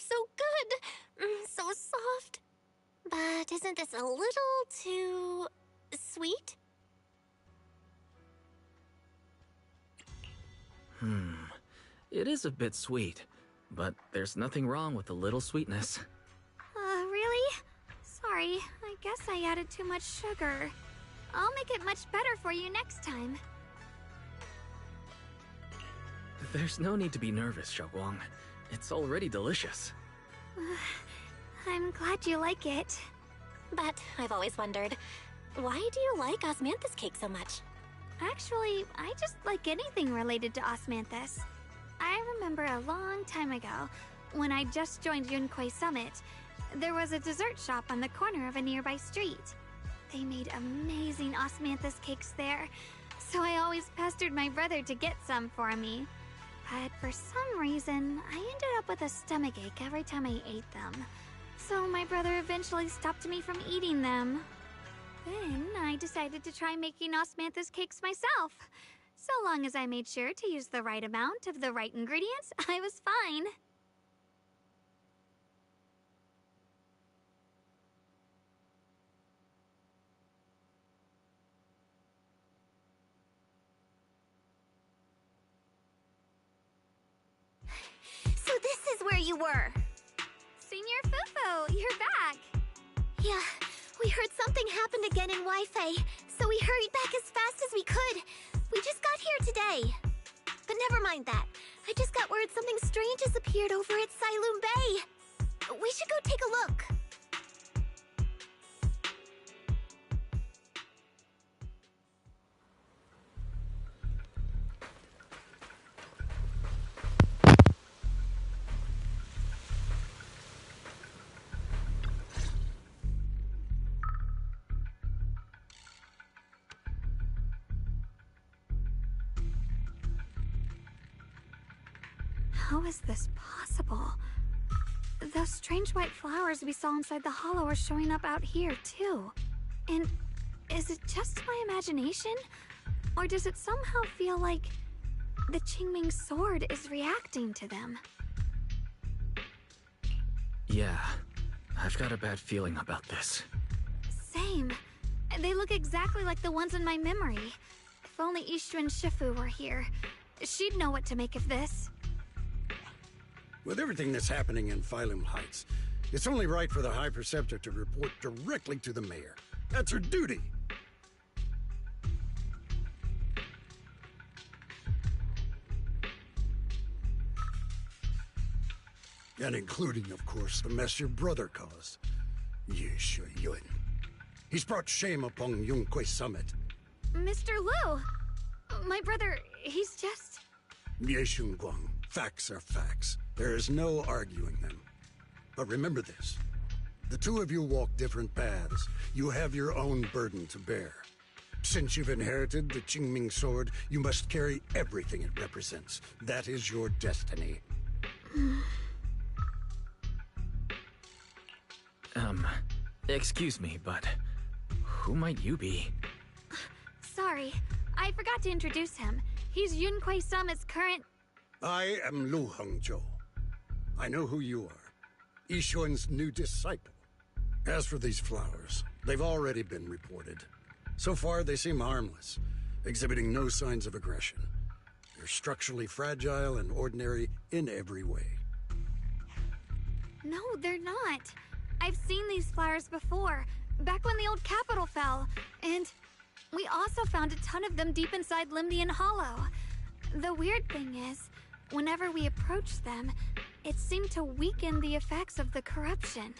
so good. So soft. But isn't this a little too sweet? It is a bit sweet, but there's nothing wrong with a little sweetness. Really? Sorry, I guess I added too much sugar. I'll make it much better for you next time. There's no need to be nervous, Xiaoguang. It's already delicious. I'm glad you like it. But I've always wondered, why do you like osmanthus cake so much? Actually, I just like anything related to osmanthus. I remember a long time ago, when I just joined Yunquei Summit, there was a dessert shop on the corner of a nearby street. They made amazing osmanthus cakes there, so I always pestered my brother to get some for me. But for some reason, I ended up with a stomachache every time I ate them. So my brother eventually stopped me from eating them. Then I decided to try making osmanthus cakes myself. So long as I made sure to use the right amount of the right ingredients, I was fine. So this is where you were. Senior Fufu, you're back. Yeah, we heard something happened again in Wi-Fi, so we hurried back as fast as we could. We just got here today. But never mind that. I just got word something strange has appeared over at Sailoon Bay. We should go take a look. How is this possible? Those strange white flowers we saw inside the hollow are showing up out here, too. And is it just my imagination? Or does it somehow feel like the Qingming sword is reacting to them? Yeah, I've got a bad feeling about this. Same. They look exactly like the ones in my memory. If only Yixuan Shifu were here, she'd know what to make of this. With everything that's happening in Phylum Heights, it's only right for the High Preceptor to report directly to the mayor. That's her duty. And including, of course, the mess your brother caused. Ye Yun. He's brought shame upon Yunquei Summit. Mr. Liu! My brother, he's just... Ye Guang, facts are facts. There is no arguing them. But remember this. The two of you walk different paths. You have your own burden to bear. Since you've inherited the Qingming sword, you must carry everything it represents. That is your destiny. Excuse me, but who might you be? Sorry, I forgot to introduce him. He's Yunquei Summit's current... I am Lu Hengzhou. I know who you are. Yixuan's new disciple. As for these flowers, they've already been reported. So far, they seem harmless, exhibiting no signs of aggression. They're structurally fragile and ordinary in every way. No, they're not. I've seen these flowers before, back when the old capital fell, and we also found a ton of them deep inside Limdian Hollow. The weird thing is, whenever we approached them, it seemed to weaken the effects of the corruption.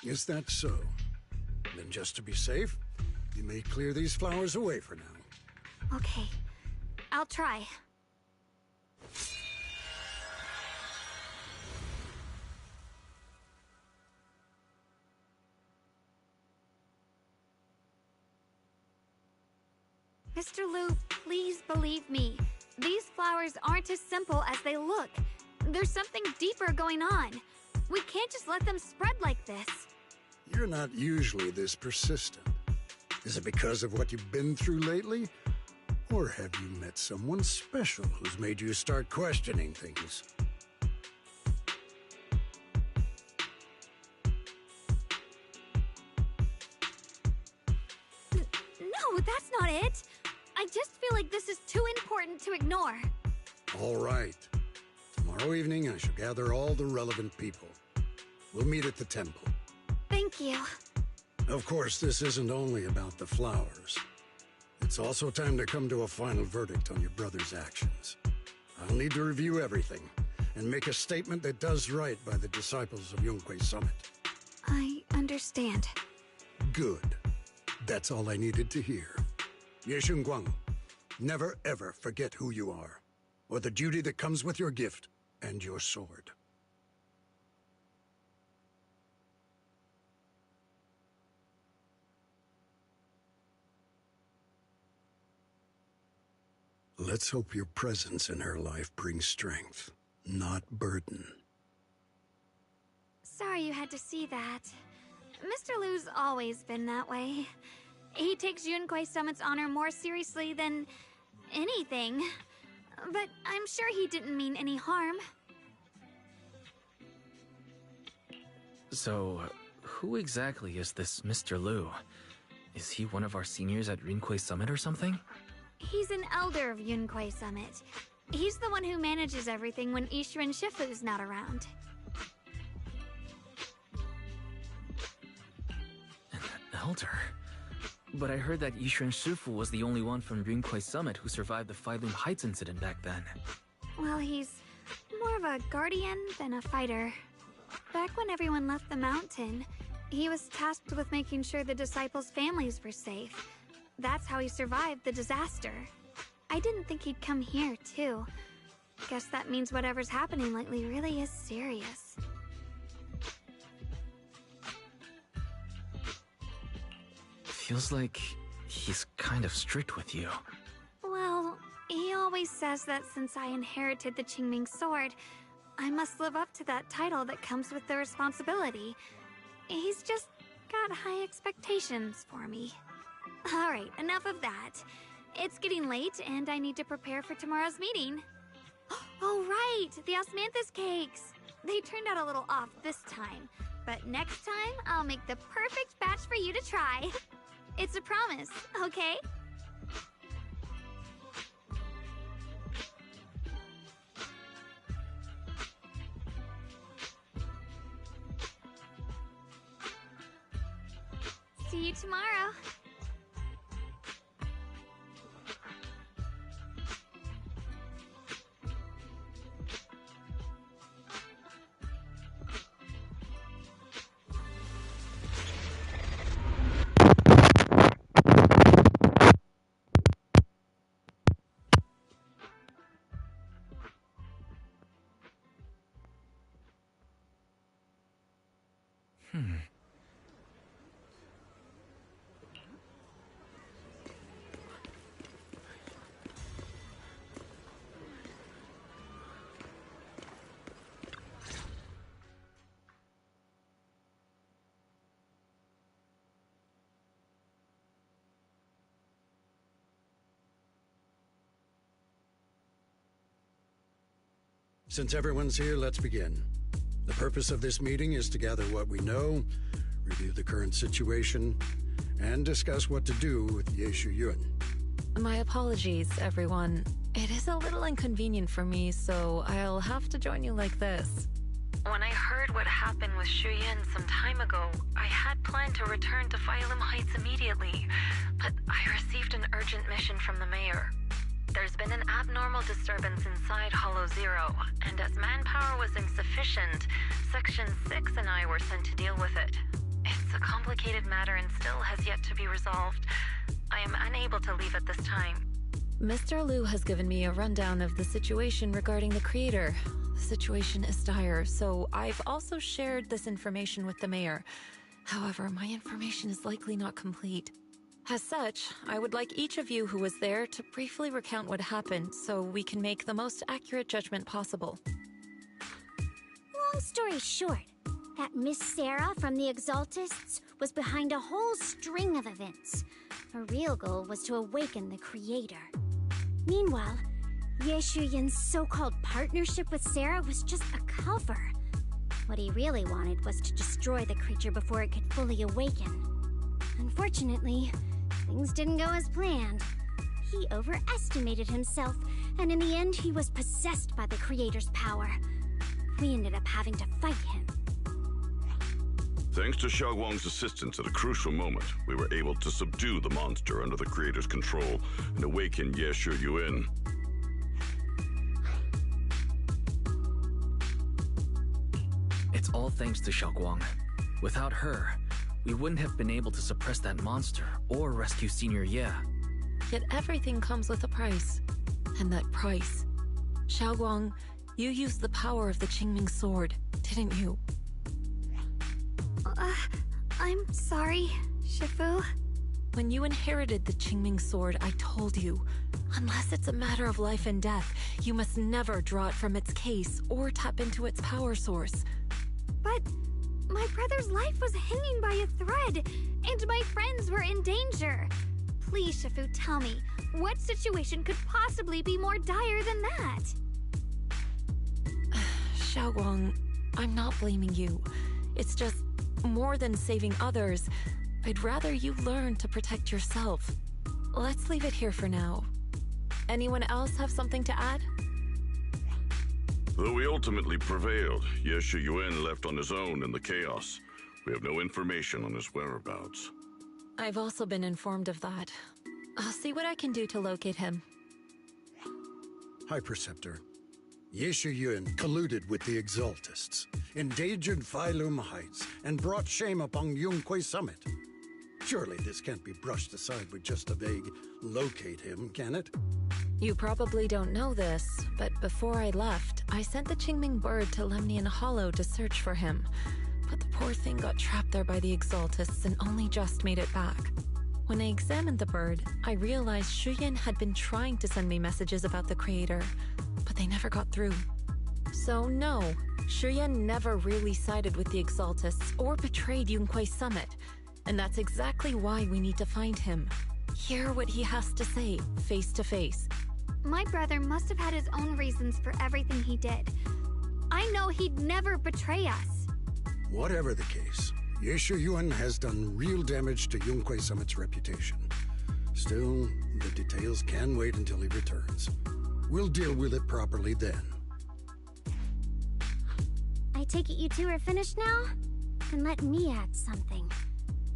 Is that so? Then just to be safe, you may clear these flowers away for now. Okay, I'll try. Mr. Liu, please believe me. These flowers aren't as simple as they look. There's something deeper going on. We can't just let them spread like this. You're not usually this persistent. Is it because of what you've been through lately? Or have you met someone special who's made you start questioning things? that's not it. I just feel like this is too important to ignore. All right. Tomorrow evening, I shall gather all the relevant people. We'll meet at the temple. Thank you. Of course, this isn't only about the flowers. It's also time to come to a final verdict on your brother's actions. I'll need to review everything and make a statement that does right by the disciples of Yunquei Summit. I understand. Good. That's all I needed to hear. Ye Guang, never ever forget who you are, or the duty that comes with your gift and your sword. Let's hope your presence in her life brings strength, not burden. Sorry you had to see that. Mr. Lu's always been that way. He takes Yunquei Summit's honor more seriously than anything. But I'm sure he didn't mean any harm. So, who exactly is this Mr. Lu? Is he one of our seniors at Yunquei Summit or something? He's an elder of Yunquei Summit. He's the one who manages everything when Ishuan Shifu's not around. An elder? But I heard that Ishuan Shifu was the only one from Yunquei Summit who survived the Filing Heights incident back then. Well, he's more of a guardian than a fighter. Back when everyone left the mountain, he was tasked with making sure the disciples' families were safe. That's how he survived the disaster. I didn't think he'd come here, too. Guess that means whatever's happening lately really is serious. Feels like he's kind of strict with you. Well, he always says that since I inherited the Qingming sword, I must live up to that title that comes with the responsibility. He's just got high expectations for me. Alright, enough of that. It's getting late, and I need to prepare for tomorrow's meeting. Oh, right! The osmanthus cakes! They turned out a little off this time, but next time, I'll make the perfect batch for you to try. It's a promise, okay? See you tomorrow. Since everyone's here, let's begin. The purpose of this meeting is to gather what we know, review the current situation, and discuss what to do with Ye Yun. My apologies, everyone. It is a little inconvenient for me, so I'll have to join you like this. When I heard what happened with Shu Yin some time ago, I had planned to return to Phylum Heights immediately, but I received an urgent mission from the mayor. There's been an abnormal disturbance inside Hollow Zero, and as manpower was insufficient, Section 6 and I were sent to deal with it. It's a complicated matter and still has yet to be resolved. I am unable to leave at this time. Mr. Lu has given me a rundown of the situation regarding the creator. The situation is dire, so I've also shared this information with the mayor. However, my information is likely not complete. As such, I would like each of you who was there to briefly recount what happened so we can make the most accurate judgment possible. Long story short, that Miss Sarah from the Exaltists was behind a whole string of events. Her real goal was to awaken the creator. Meanwhile, Ye Yun's so-called partnership with Sarah was just a cover. What he really wanted was to destroy the creature before it could fully awaken. Unfortunately, things didn't go as planned. He overestimated himself, and in the end he was possessed by the Creator's power. We ended up having to fight him. Thanks to Xiaoguang's assistance at a crucial moment, we were able to subdue the monster under the Creator's control and awaken Ye Shiyuan. It's all thanks to Xiaoguang. Without her, we wouldn't have been able to suppress that monster or rescue Senior Ye. Yet everything comes with a price. And that price... Xiaoguang, you used the power of the Qingming sword, didn't you? I'm sorry, Shifu. When you inherited the Qingming sword, I told you, unless it's a matter of life and death, you must never draw it from its case or tap into its power source. But my brother's life was hanging by a thread, and my friends were in danger. Please, Shifu, tell me, what situation could possibly be more dire than that? Xiaoguang, I'm not blaming you. It's just, more than saving others, I'd rather you learn to protect yourself. Let's leave it here for now. Anyone else have something to add? Though we ultimately prevailed, Ye Shiyuan left on his own in the chaos. We have no information on his whereabouts. I've also been informed of that. I'll see what I can do to locate him. High Preceptor, Ye Shiyuan colluded with the Exaltists, endangered Phylum Heights, and brought shame upon Yunquay Summit. Surely this can't be brushed aside with just a vague, locate him, can it? You probably don't know this, but before I left, I sent the Qingming bird to Lemnian Hollow to search for him. But the poor thing got trapped there by the Exaltists and only just made it back. When I examined the bird, I realized Shuyan had been trying to send me messages about the Creator, but they never got through. So no, Shuyan never really sided with the Exaltists or betrayed Yunquay Summit, and that's exactly why we need to find him. Hear what he has to say, face to face. My brother must have had his own reasons for everything he did. I know he'd never betray us. Whatever the case, Ye Shiyuan has done real damage to Yunquay Summit's reputation. Still, the details can wait until he returns. We'll deal with it properly then. I take it you two are finished now? Then let me add something.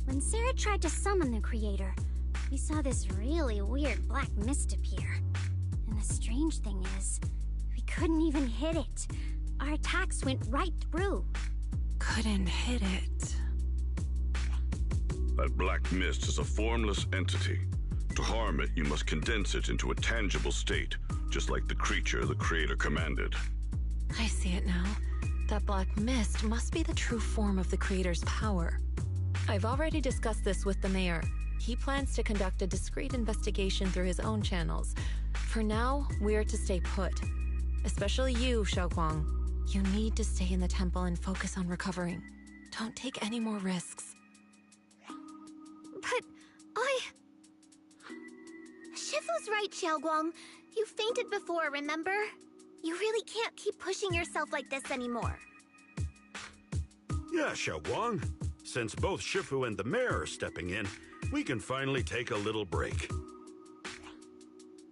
When Sarah tried to summon the Creator, we saw this really weird black mist appear. And the strange thing is, we couldn't even hit it. Our attacks went right through. Couldn't hit it. That black mist is a formless entity. To harm it, you must condense it into a tangible state, just like the creature the Creator commanded. I see it now. That black mist must be the true form of the Creator's power. I've already discussed this with the mayor. He plans to conduct a discreet investigation through his own channels. For now, we're to stay put. Especially you, Xiaoguang. You need to stay in the temple and focus on recovering. Don't take any more risks. But Shifu's right, Xiaoguang. You fainted before, remember? You really can't keep pushing yourself like this anymore. Yeah, Xiaoguang. Since both Shifu and the mayor are stepping in, we can finally take a little break.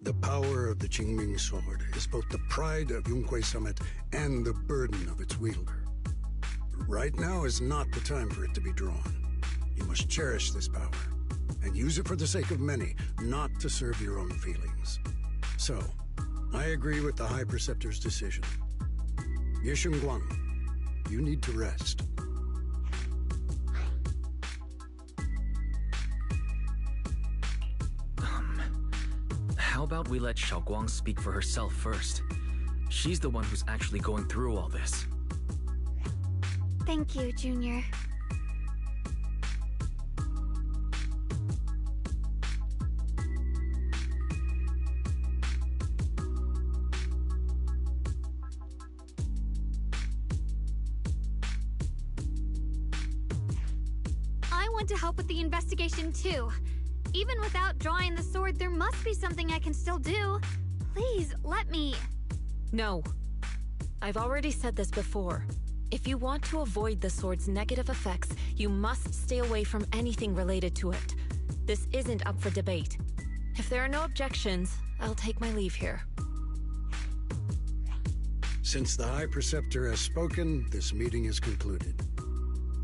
The power of the Qingming sword is both the pride of Yunquay Summit and the burden of its wielder. Right now is not the time for it to be drawn. You must cherish this power, and use it for the sake of many, not to serve your own feelings. So, I agree with the High Preceptor's decision. Ye Shiyuan, you need to rest. How about we let Xiaoguang speak for herself first? She's the one who's actually going through all this. thank you, Junior. I want to help with the investigation too. Even without drawing the sword, there must be something I can still do. Please, let me. No. I've already said this before. If you want to avoid the sword's negative effects, you must stay away from anything related to it. This isn't up for debate. If there are no objections, I'll take my leave here. Since the High Preceptor has spoken, this meeting is concluded.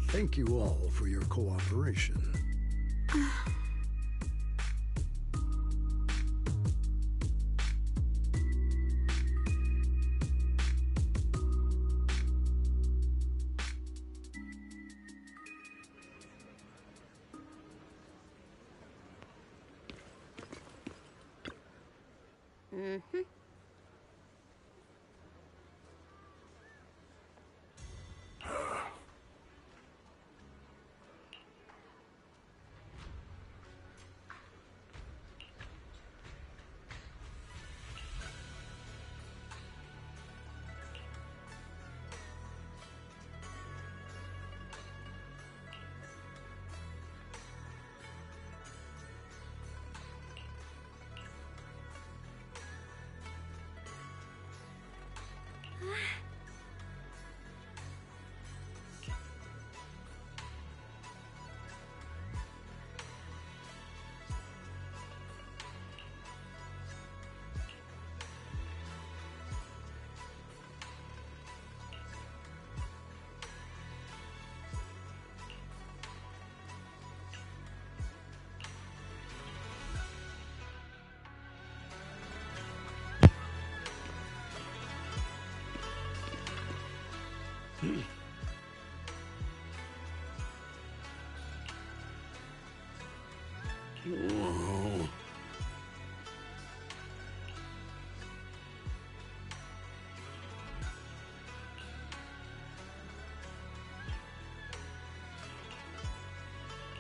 Thank you all for your cooperation. Whoa.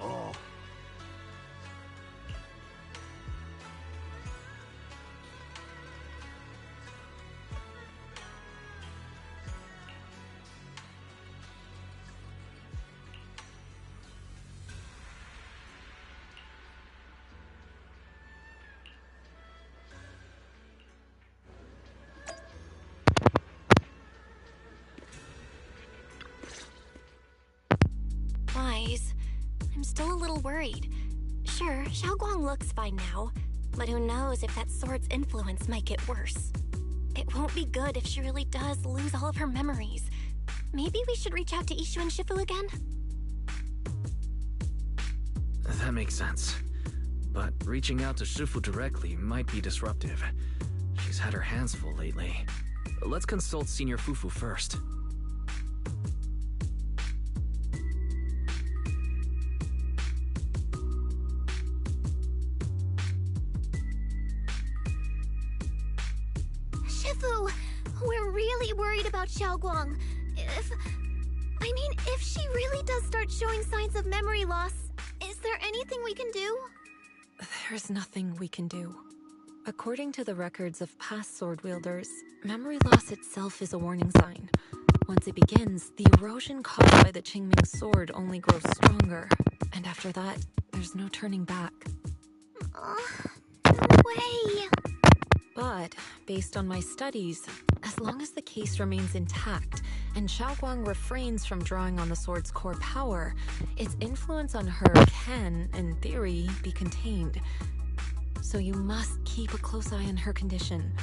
Oh. Wise. I'm still a little worried. Sure, Xiaoguang looks fine now, but who knows if that sword's influence might get worse. It won't be good if she really does lose all of her memories. Maybe we should reach out to Ishu and Shifu again? That makes sense. But reaching out to Shifu directly might be disruptive. She's had her hands full lately. Let's consult Senior Fufu first. Shifu, we're really worried about Xiaoguang. If she really does start showing signs of memory loss, is there anything we can do? There's nothing we can do. According to the records of past sword wielders, memory loss itself is a warning sign. Once it begins, the erosion caused by the Qingming sword only grows stronger, and after that, there's no turning back. No way! But, based on my studies, as long as the case remains intact, and Xiaoguang refrains from drawing on the sword's core power, its influence on her can, in theory, be contained. So you must keep a close eye on her condition.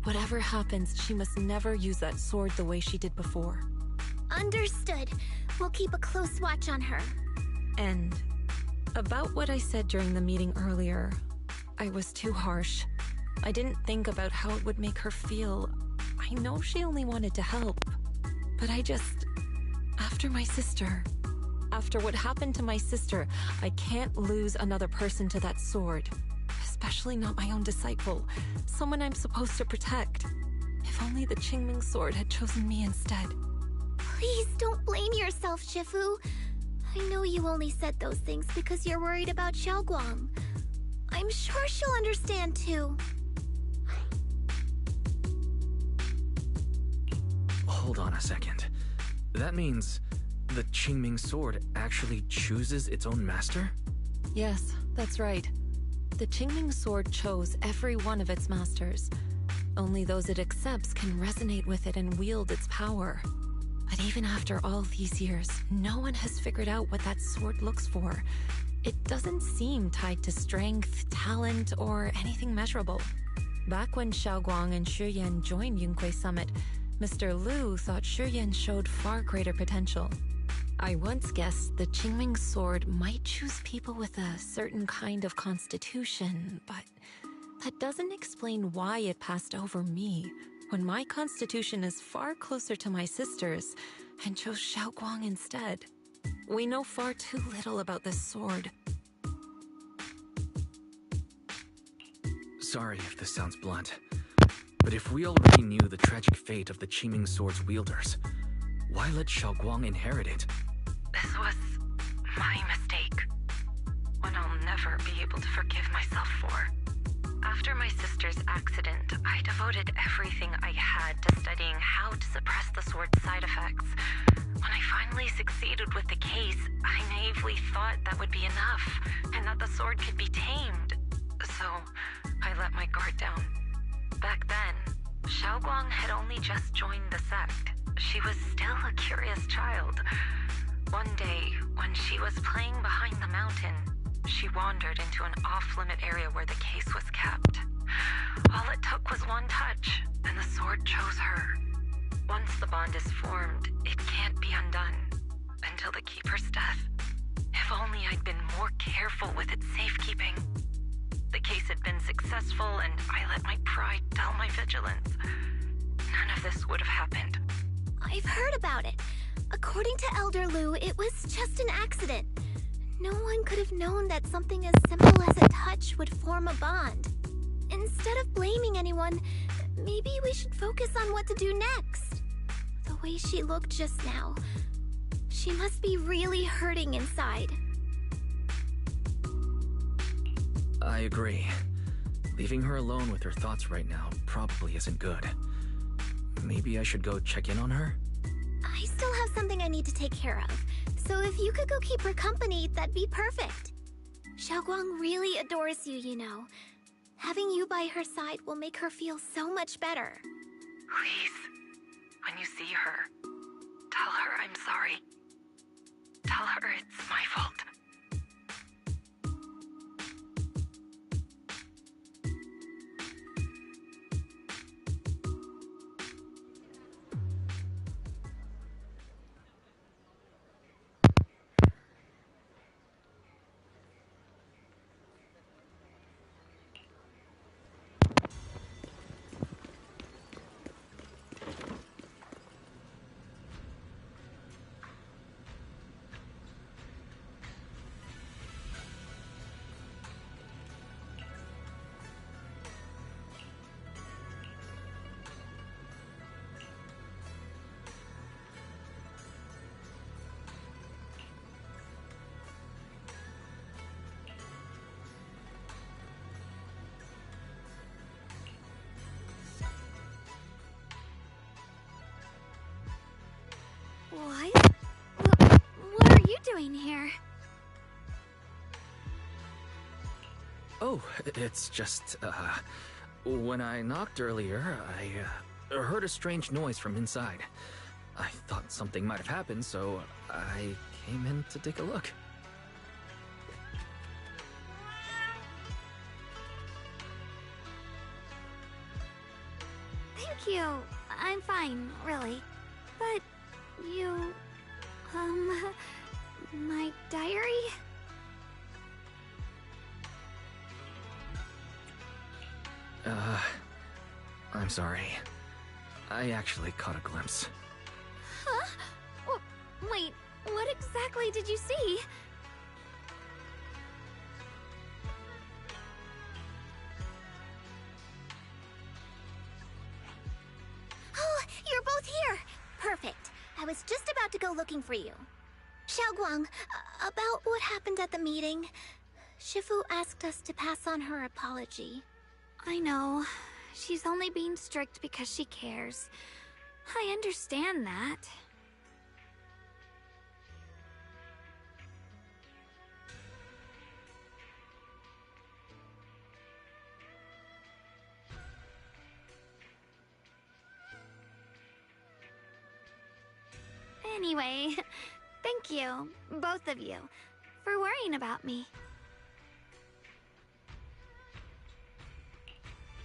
Whatever happens, she must never use that sword the way she did before. Understood. We'll keep a close watch on her. And about what I said during the meeting earlier, I was too harsh. I didn't think about how it would make her feel. I know she only wanted to help, but after my sister, after what happened to my sister, I can't lose another person to that sword. Especially not my own disciple, someone I'm supposed to protect. If only the Qingming sword had chosen me instead. Please don't blame yourself, Shifu. I know you only said those things because you're worried about Xiaoguang. I'm sure she'll understand too. Hold on a second. That means the Qingming sword actually chooses its own master? Yes, that's right. The Qingming sword chose every one of its masters. Only those it accepts can resonate with it and wield its power. But even after all these years, no one has figured out what that sword looks for. it doesn't seem tied to strength, talent, or anything measurable. Back when Xiaoguang and Shiyan joined Yunquei Summit, Mr. Liu thought Shiyan showed far greater potential. I once guessed the Qingming sword might choose people with a certain kind of constitution, but that doesn't explain why it passed over me, when my constitution is far closer to my sister's, and chose Xiaoguang instead. We know far too little about this sword. Sorry if this sounds blunt, but if we already knew the tragic fate of the Qiming sword's wielders, why let Xiaoguang inherit it? This was my mistake. One I'll never be able to forgive myself for. After my sister's accident, I devoted everything I had to studying how to suppress the sword's side effects. When I finally succeeded with the case, I naively thought that would be enough, and that the sword could be tamed. So, I let my guard down. Back then, Xiaoguang had only just joined the sect. She was still a curious child. One day, when she was playing behind the mountain, she wandered into an off-limit area where the case was kept. All it took was one touch, and the sword chose her. Once the bond is formed, it can't be undone. Until the Keeper's death. If only I'd been more careful with its safekeeping. The case had been successful, and I let my pride dull my vigilance. None of this would have happened. I've heard about it. According to Elder Liu, it was just an accident. No one could have known that something as simple as a touch would form a bond. Instead of blaming anyone, maybe we should focus on what to do next. The way she looked just now, she must be really hurting inside. I agree. Leaving her alone with her thoughts right now probably isn't good. Maybe I should go check in on her? I still have something I need to take care of, so if you could go keep her company, that'd be perfect. Xiaoguang really adores you, you know. Having you by her side will make her feel so much better. Please, when you see her, tell her I'm sorry. Tell her it's my fault. What? What are you doing here? Oh, it's just, when I knocked earlier, I heard a strange noise from inside. I thought something might have happened, so I came in to take a look. Thank you. I'm fine, really. But you... my diary? I'm sorry. I actually caught a glimpse. Huh? Wait, what exactly did you see? Oh, you're both here! Perfect. I was just about to go looking for you. Xiaoguang, about what happened at the meeting. Shifu asked us to pass on her apology. I know. She's only being strict because she cares. I understand that. Anyway, thank you, both of you, for worrying about me.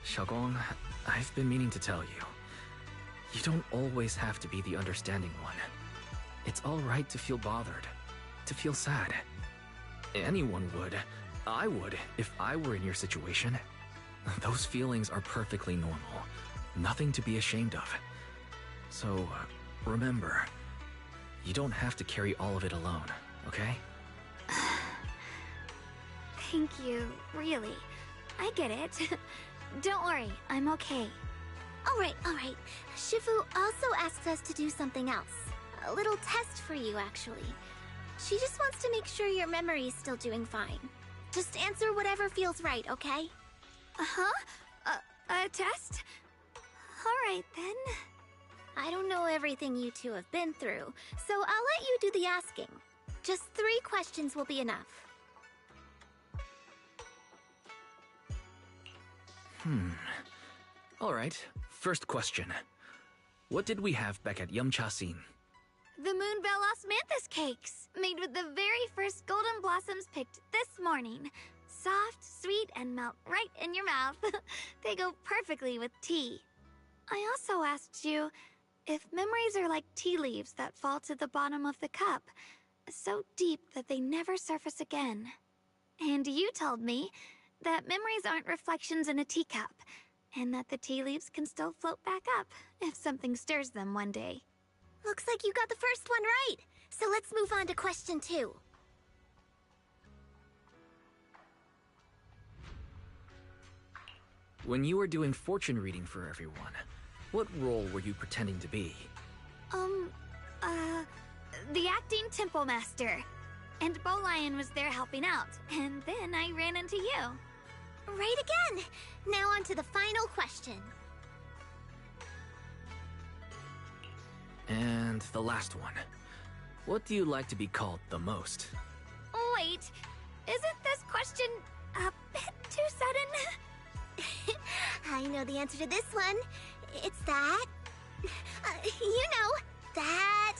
Xiaogong, I've been meaning to tell you. You don't always have to be the understanding one. It's alright to feel bothered, to feel sad. Anyone would. I would, if I were in your situation. Those feelings are perfectly normal. Nothing to be ashamed of. So, remember, you don't have to carry all of it alone, okay? Thank you, really. I get it. Don't worry, I'm okay. Alright. Shifu also asks us to do something else. A little test for you, actually. She just wants to make sure your memory is still doing fine. Just answer whatever feels right, okay? Uh-huh? A test? Alright, then. I don't know everything you two have been through, so I'll let you do the asking. Just 3 questions will be enough. Alright, first question. What did we have back at Yumcha-sin? The Moonbell Osmanthus cakes, made with the very first golden blossoms picked this morning. Soft, sweet, and melt right in your mouth. They go perfectly with tea. I also asked you if memories are like tea leaves that fall to the bottom of the cup, so deep that they never surface again. And you told me that memories aren't reflections in a teacup, and that the tea leaves can still float back up if something stirs them one day. Looks like you got the first one right. So let's move on to question 2. When you were doing fortune reading for everyone, what role were you pretending to be? The acting temple master. And Bowlion was there helping out, and then I ran into you. Right again! Now on to the final question. And the last one. What do you like to be called the most? Wait, isn't this question a bit too sudden? I know the answer to this one. It's that... you know, that...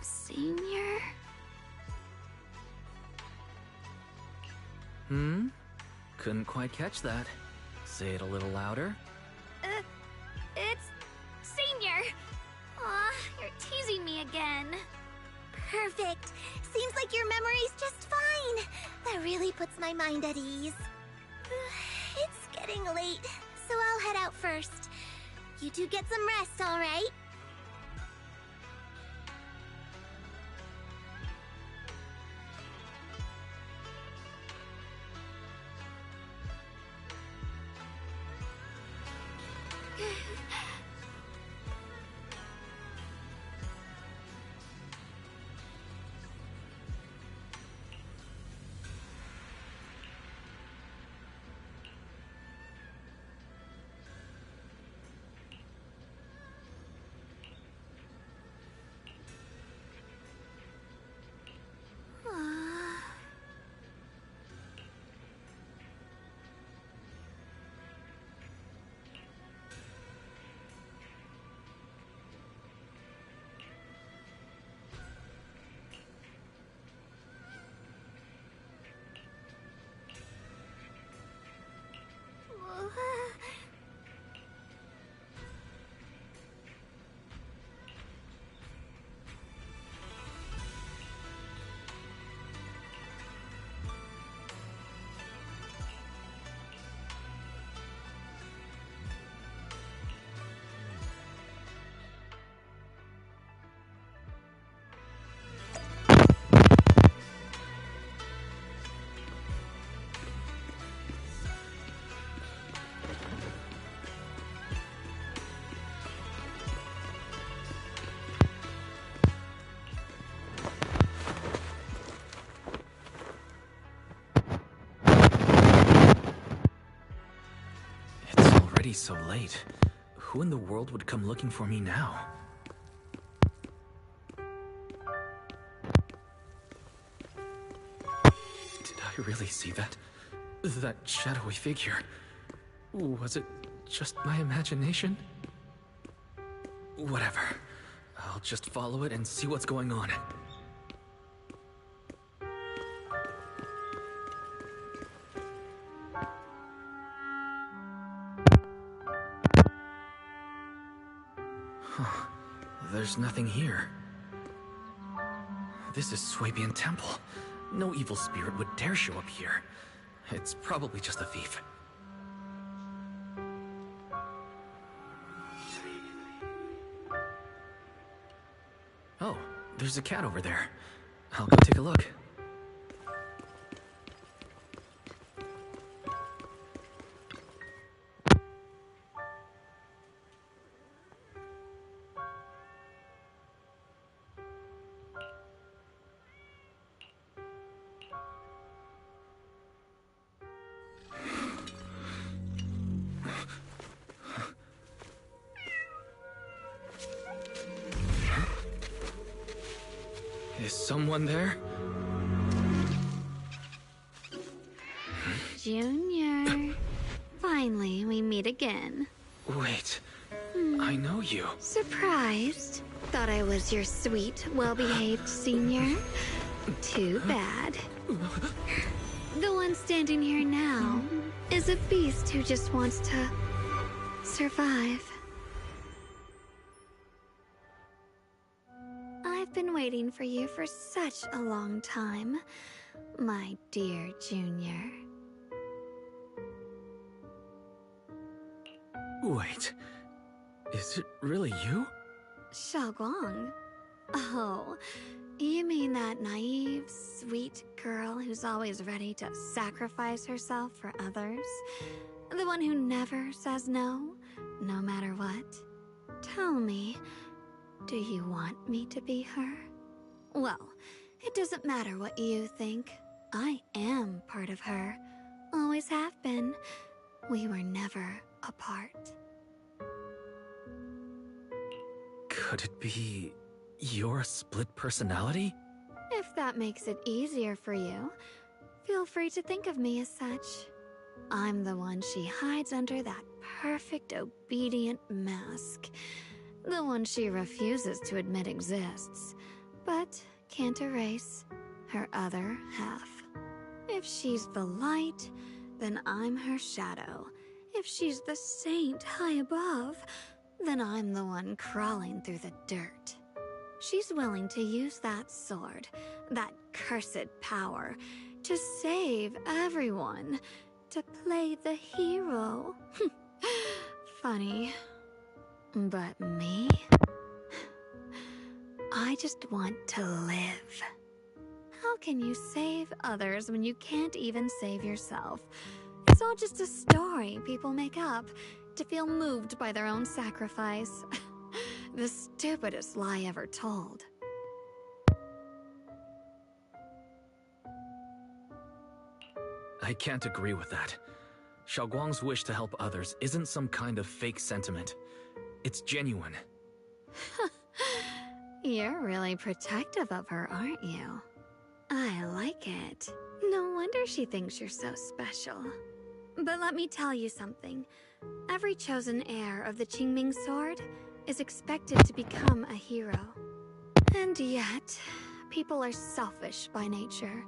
Senior? Couldn't quite catch that. Say it a little louder. It's Senior. Aw, you're teasing me again. Perfect. Seems like your memory's just fine. That really puts my mind at ease. It's getting late, so I'll head out first. You two get some rest, all right? Already so late. Who in the world would come looking for me now? Did I really see that? That shadowy figure? Was it just my imagination? Whatever. I'll just follow it and see what's going on. There's nothing here. This is Swabian Temple. No evil spirit would dare show up here. It's probably just a thief. Oh, there's a cat over there. I'll go take a look. Is someone there? Junior. Finally, we meet again. Wait, I know you. Surprised? Thought I was your sweet, well-behaved senior? Too bad. The one standing here now is a beast who just wants to survive. I've been waiting for you for such a long time, my dear Junior. Wait, is it really you? Xiaoguang? Oh, you mean that naive, sweet girl who's always ready to sacrifice herself for others? The one who never says no, no matter what? Tell me, do you want me to be her? Well, it doesn't matter what you think. I am part of her. Always have been. We were never apart. Could it be your split personality? If that makes it easier for you, feel free to think of me as such. I'm the one she hides under that perfect, obedient mask. The one she refuses to admit exists, but can't erase her other half. If she's the light, then I'm her shadow. If she's the saint high above, then I'm the one crawling through the dirt. She's willing to use that sword, that cursed power, to save everyone, to play the hero. Funny. But me? I just want to live. How can you save others when you can't even save yourself? It's all just a story people make up to feel moved by their own sacrifice. The stupidest lie ever told. I can't agree with that. Xiaoguang's wish to help others isn't some kind of fake sentiment. It's genuine. You're really protective of her, aren't you? I like it. No wonder she thinks you're so special. But let me tell you something. Every chosen heir of the Qingming sword is expected to become a hero. And yet, people are selfish by nature.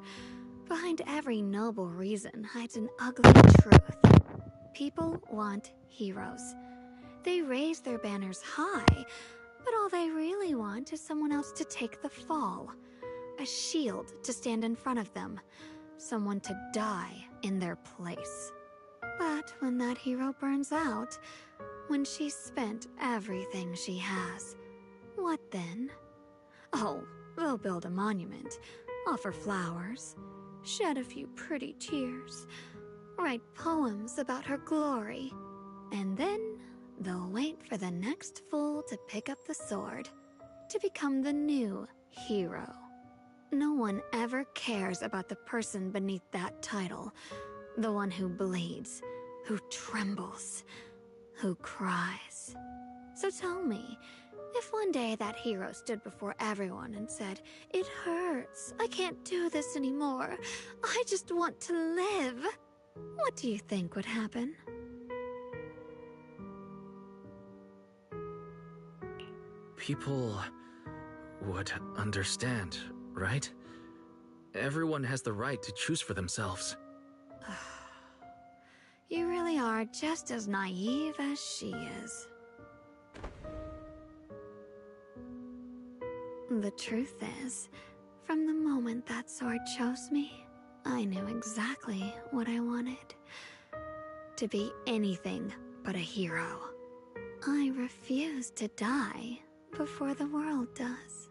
Behind every noble reason hides an ugly truth. People want heroes. They raise their banners high, but all they really want is someone else to take the fall. A shield to stand in front of them. Someone to die in their place. But when that hero burns out, when she's spent everything she has, what then? Oh, they'll build a monument, offer flowers, shed a few pretty tears, write poems about her glory, and then they'll wait for the next fool to pick up the sword, to become the new hero. No one ever cares about the person beneath that title, the one who bleeds, who trembles, who cries. So tell me, if one day that hero stood before everyone and said, "It hurts, I can't do this anymore, I just want to live," what do you think would happen? People would understand, right? Everyone has the right to choose for themselves. You really are just as naive as she is. The truth is, from the moment that sword chose me, I knew exactly what I wanted. To be anything but a hero. I refuse to die before the world does.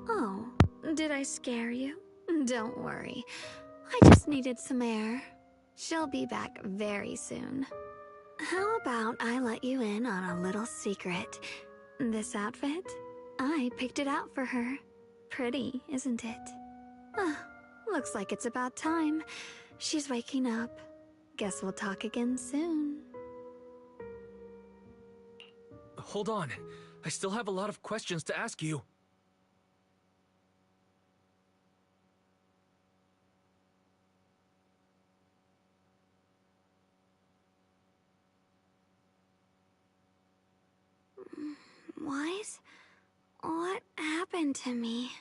Oh, did I scare you? Don't worry. I just needed some air. She'll be back very soon. How about I let you in on a little secret? This outfit? I picked it out for her. Pretty, isn't it? Looks like it's about time. She's waking up. Guess we'll talk again soon. Hold on. I still have a lot of questions to ask you. What happened to me?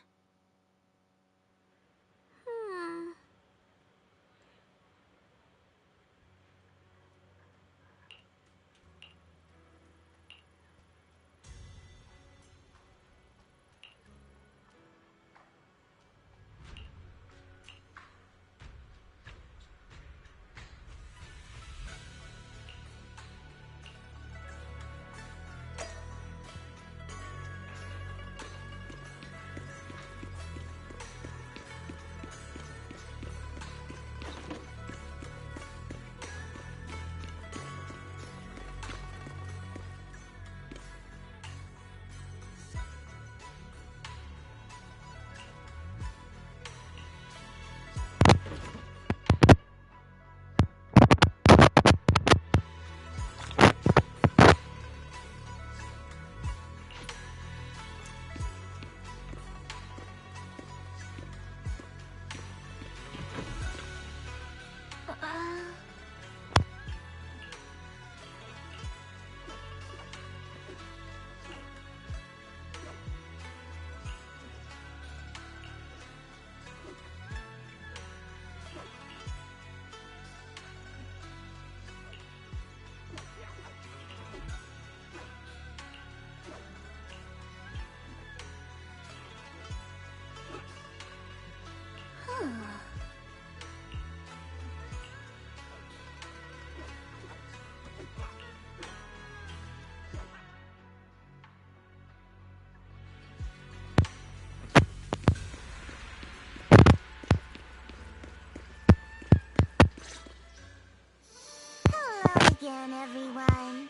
Again, everyone.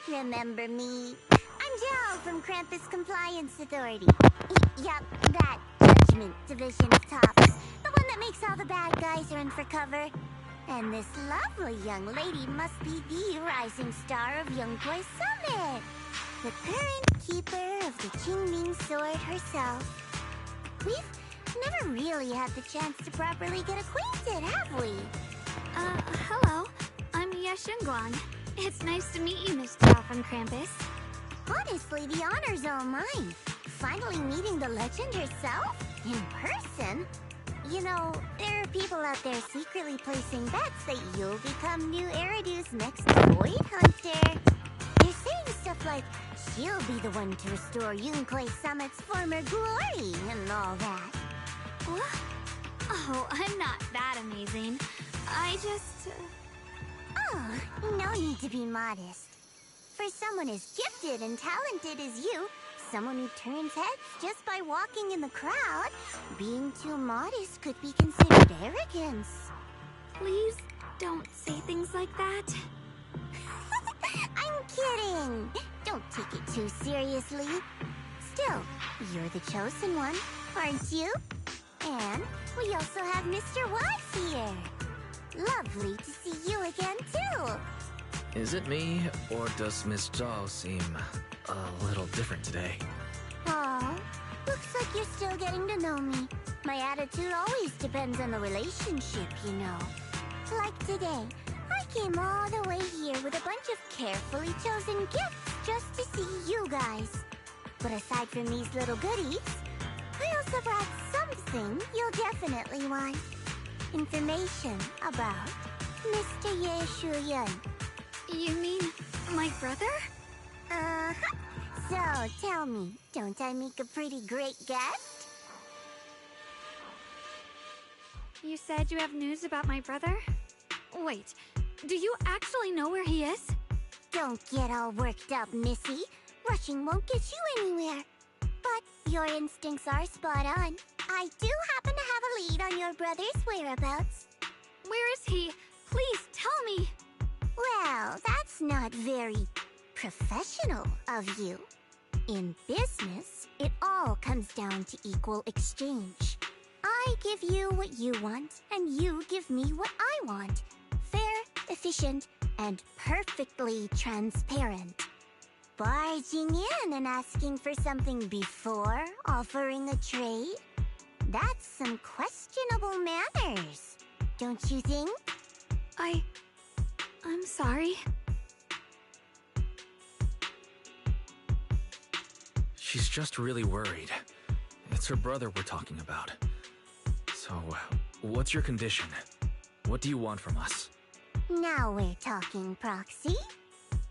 Remember me? I'm Jill from Krampus Compliance Authority. Yup, that Judgment Division of Tops. The one that makes all the bad guys run for cover. And this lovely young lady must be the rising star of Youngboy Summit. The current keeper of the Qingming Sword herself. We've never really had the chance to properly get acquainted, have we? Hello. I'm Yashunguang. It's nice to meet you, Miss Zhao from Krampus. Honestly, the honor's all mine. Finally meeting the legend herself? In person? You know, there are people out there secretly placing bets that you'll become new Eridu's next Void Hunter. They're saying stuff like, she'll be the one to restore Yunquei Summit's former glory and all that. What? Oh, I'm not that amazing. I just... Oh, no need to be modest. For someone as gifted and talented as you, someone who turns heads just by walking in the crowd, being too modest could be considered arrogance. Please don't say things like that. I'm kidding. Don't take it too seriously. Still, you're the chosen one, aren't you? And we also have Mr. Wise here. Lovely to see you again, too. Is it me, or does Miss Zhao seem a little different today? Aw, looks like you're still getting to know me. My attitude always depends on the relationship, you know. Like today, I came all the way here with a bunch of carefully chosen gifts just to see you guys. But aside from these little goodies, I also brought something you'll definitely want. Information about Mr. Ye Shuyun. You mean my brother? Uh-huh. So, tell me, don't I make a pretty great guest? You said you have news about my brother? Wait, do you actually know where he is? Don't get all worked up, Missy. Rushing won't get you anywhere. But your instincts are spot on. I do happen to have a lead on your brother's whereabouts. Where is he? Please tell me. Well, that's not very professional of you. In business, it all comes down to equal exchange. I give you what you want, and you give me what I want. Fair, efficient, and perfectly transparent. Barging in and asking for something before offering a trade? That's some questionable manners, don't you think? I'm sorry. She's just really worried. It's her brother we're talking about. So, what's your condition? What do you want from us? Now we're talking, Proxy.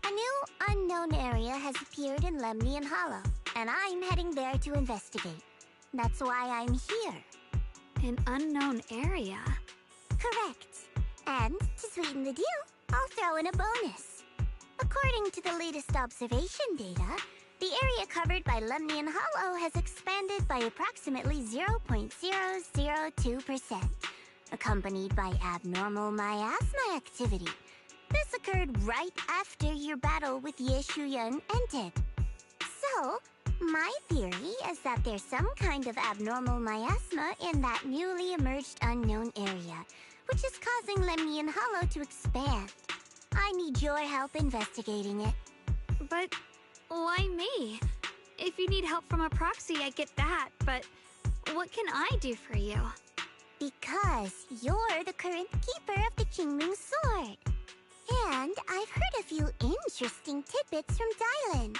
A new unknown area has appeared in Lemnian Hollow, and I'm heading there to investigate. That's why I'm here. An unknown area? Correct. And to sweeten the deal, I'll throw in a bonus. According to the latest observation data, the area covered by Lemnian Hollow has expanded by approximately 0.002%, accompanied by abnormal miasma activity. This occurred right after your battle with Ye Shuyun ended. So, my theory is that there's some kind of abnormal miasma in that newly emerged unknown area, which is causing Lemnian Hollow to expand. I need your help investigating it. But why me? If you need help from a proxy, I get that, but what can I do for you? Because you're the current keeper of the Qingming Sword. And I've heard a few interesting tidbits from Dylan.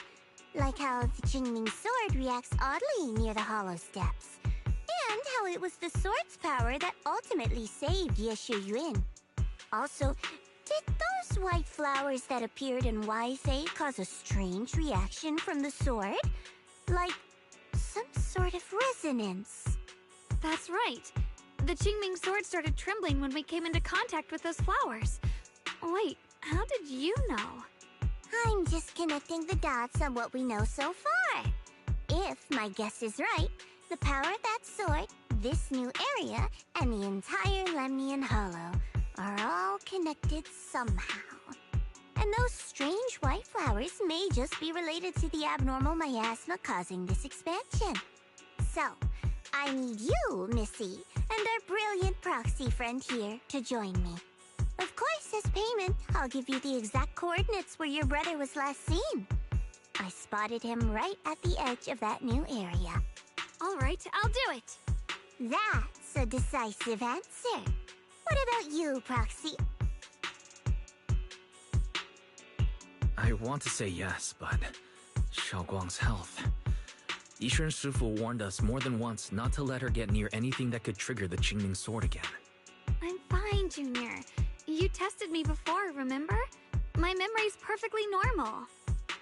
Like how the Qingming Sword reacts oddly near the Hollow Steps. And how it was the sword's power that ultimately saved Ye Shuyun. Also, did those white flowers that appeared in Wi-Fi cause a strange reaction from the sword? Like some sort of resonance. That's right. The Qingming Sword started trembling when we came into contact with those flowers. Wait, how did you know? I'm just connecting the dots on what we know so far. If my guess is right, the power of that sword, this new area, and the entire Lemnian Hollow are all connected somehow. And those strange white flowers may just be related to the abnormal miasma causing this expansion. So, I need you, Missy, and our brilliant proxy friend here to join me. Of course, as payment, I'll give you the exact coordinates where your brother was last seen. I spotted him right at the edge of that new area. All right, I'll do it. That's a decisive answer. What about you, Proxy? I want to say yes, but Xiaoguang's health. Yishun Shifu warned us more than once not to let her get near anything that could trigger the Qingming Sword again. I'm fine, Junior. You tested me before, remember? My memory's perfectly normal.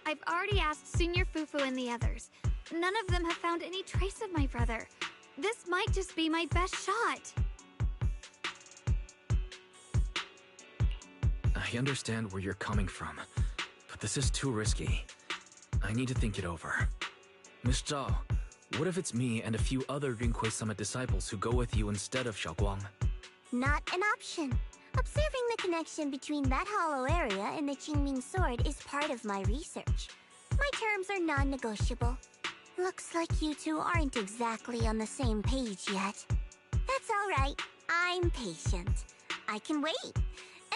I've already asked Senior Fufu and the others. None of them have found any trace of my brother. This might just be my best shot. I understand where you're coming from, but this is too risky. I need to think it over. Miss Zhao, what if it's me and a few other Yunquei Summit disciples who go with you instead of Xiaoguang? Not an option. Observing the connection between that hollow area and the Qingming Sword is part of my research. My terms are non-negotiable. Looks like you two aren't exactly on the same page yet. That's all right. I'm patient. I can wait.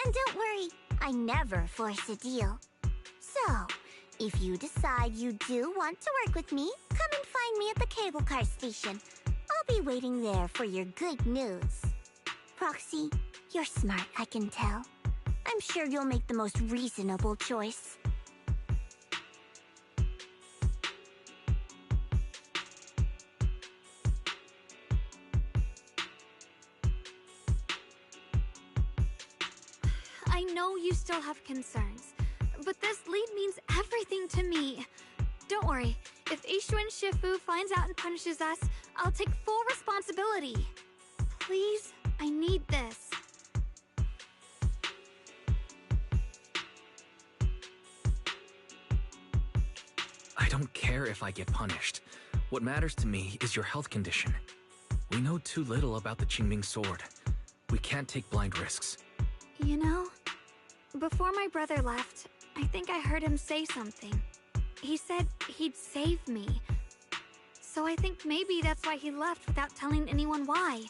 And don't worry, I never force a deal. So, if you decide you do want to work with me, come and find me at the cable car station. I'll be waiting there for your good news. Proxy, you're smart, I can tell. I'm sure you'll make the most reasonable choice. I know you still have concerns, but this lead means everything to me. Don't worry, if Ishun Shifu finds out and punishes us, I'll take full responsibility. Please, I need this. I don't care if I get punished. What matters to me is your health condition. We know too little about the Qingming sword. We can't take blind risks. You know, before my brother left, I think I heard him say something. He said he'd save me. So I think maybe that's why he left without telling anyone why.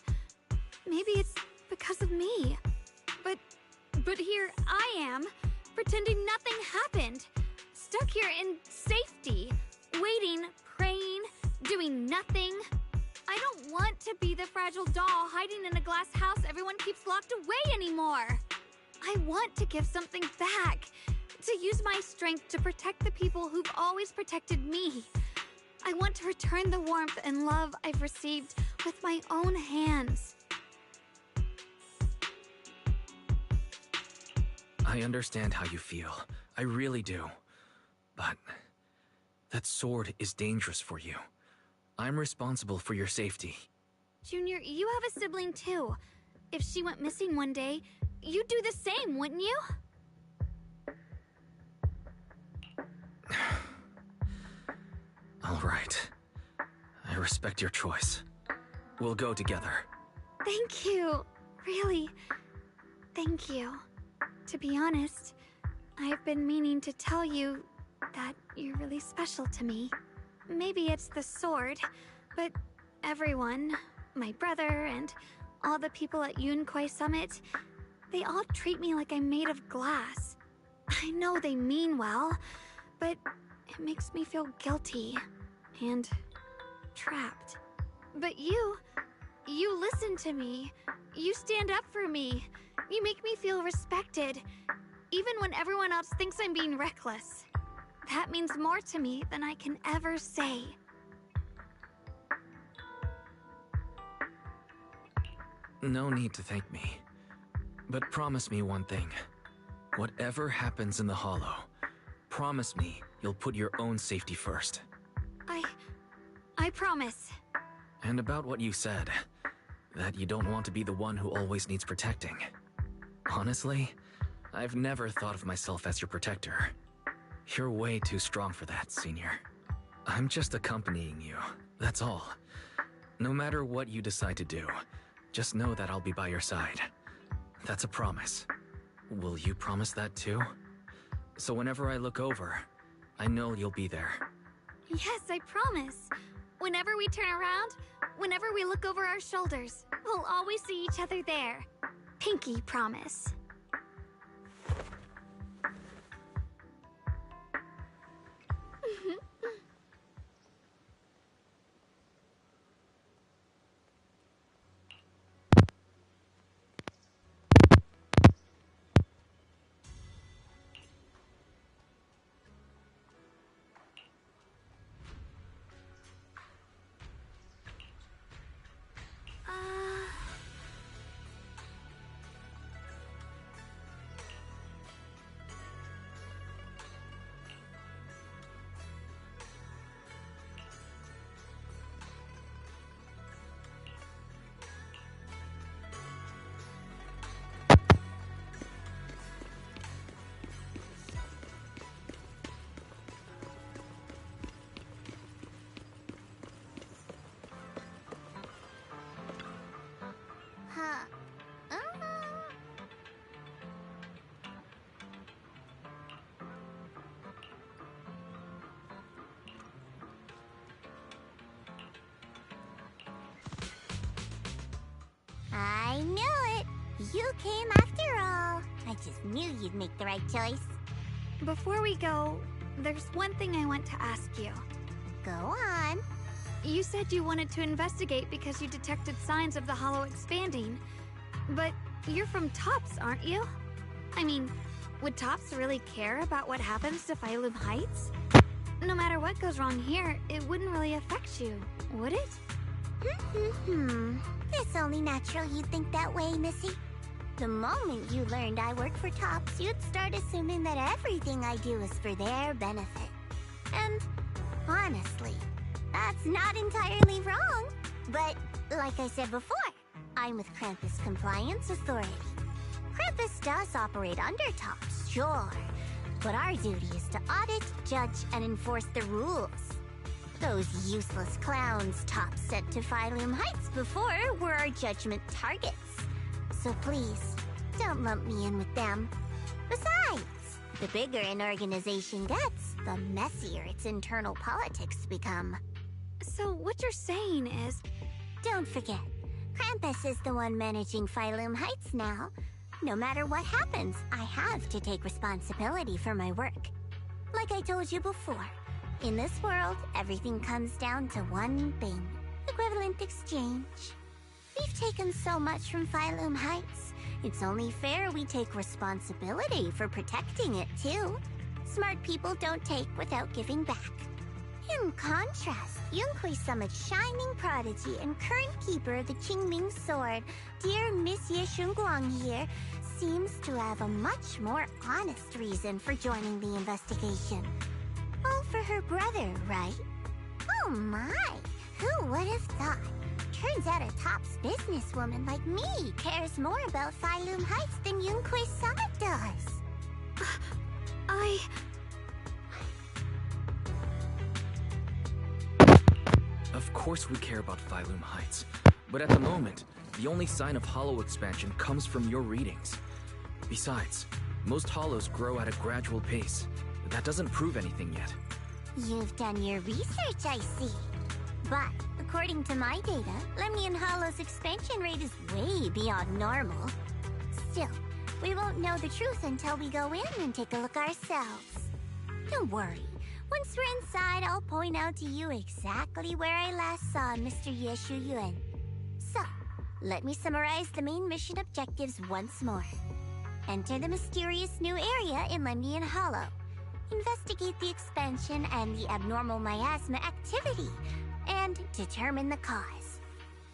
Maybe it's because of me. But here I am, pretending nothing happened. Stuck here in safety, waiting, praying, doing nothing. I don't want to be the fragile doll hiding in a glass house everyone keeps locked away anymore. I want to give something back, to use my strength to protect the people who've always protected me. I want to return the warmth and love I've received with my own hands. I understand how you feel. I really do. But that sword is dangerous for you. I'm responsible for your safety. Junior, you have a sibling too. If she went missing one day, you'd do the same, wouldn't you? All right. I respect your choice. We'll go together. Thank you. Really, thank you. To be honest, I've been meaning to tell you that you're really special to me. Maybe it's the sword, but everyone, my brother and all the people at Yunquai Summit, they all treat me like I'm made of glass. I know they mean well, but it makes me feel guilty and trapped. But you listen to me. You stand up for me. You make me feel respected, even when everyone else thinks I'm being reckless. That means more to me than I can ever say. No need to thank me. But promise me one thing. Whatever happens in the Hollow, promise me you'll put your own safety first. I promise. And about what you said, that you don't want to be the one who always needs protecting. Honestly, I've never thought of myself as your protector. You're way too strong for that, Senior. I'm just accompanying you, that's all. No matter what you decide to do, just know that I'll be by your side. That's a promise. Will you promise that too? So whenever I look over, I know you'll be there. Yes, I promise. Whenever we turn around, whenever we look over our shoulders, we'll always see each other there. Pinky promise. I knew it! You came after all. I just knew you'd make the right choice. Before we go, there's one thing I want to ask you. Go on. You said you wanted to investigate because you detected signs of the Hollow expanding. But you're from Tops, aren't you? I mean, would Tops really care about what happens to Phylum Heights? No matter what goes wrong here, it wouldn't really affect you, would it? It's only natural you think that way, Missy. The moment you learned I work for Tops, you'd start assuming that everything I do is for their benefit. And honestly, that's not entirely wrong. But like I said before, I'm with Krampus Compliance Authority. Krampus does operate under Tops, sure. But our duty is to audit, judge, and enforce the rules. Those useless clowns Tops sent to Phylum Heights before were our judgment targets. So please, don't lump me in with them. Besides, the bigger an organization gets, the messier its internal politics become. So what you're saying is... Don't forget, Krampus is the one managing Phylum Heights now. No matter what happens, I have to take responsibility for my work. Like I told you before, in this world, everything comes down to one thing: equivalent exchange. We've taken so much from Phylum Heights. It's only fair we take responsibility for protecting it, too. Smart people don't take without giving back. In contrast, Yunhui Summit's shining prodigy and current keeper of the Qingming Sword, dear Miss Ye Shunguang here, seems to have a much more honest reason for joining the investigation. All for her brother, right? Oh my! Who would have thought? Turns out a Tops businesswoman like me cares more about Phylum Heights than Yunhui Summit does. Of course we care about Phylum Heights, but at the moment, the only sign of hollow expansion comes from your readings. Besides, most hollows grow at a gradual pace. That doesn't prove anything yet. You've done your research, I see. But, according to my data, Lemnian Hollow's expansion rate is way beyond normal. Still, we won't know the truth until we go in and take a look ourselves. Don't worry. Once we're inside, I'll point out to you exactly where I last saw Mr. Ye Shuyuan. So, let me summarize the main mission objectives once more. Enter the mysterious new area in Lemnian Hollow. Investigate the expansion and the abnormal miasma activity, and determine the cause.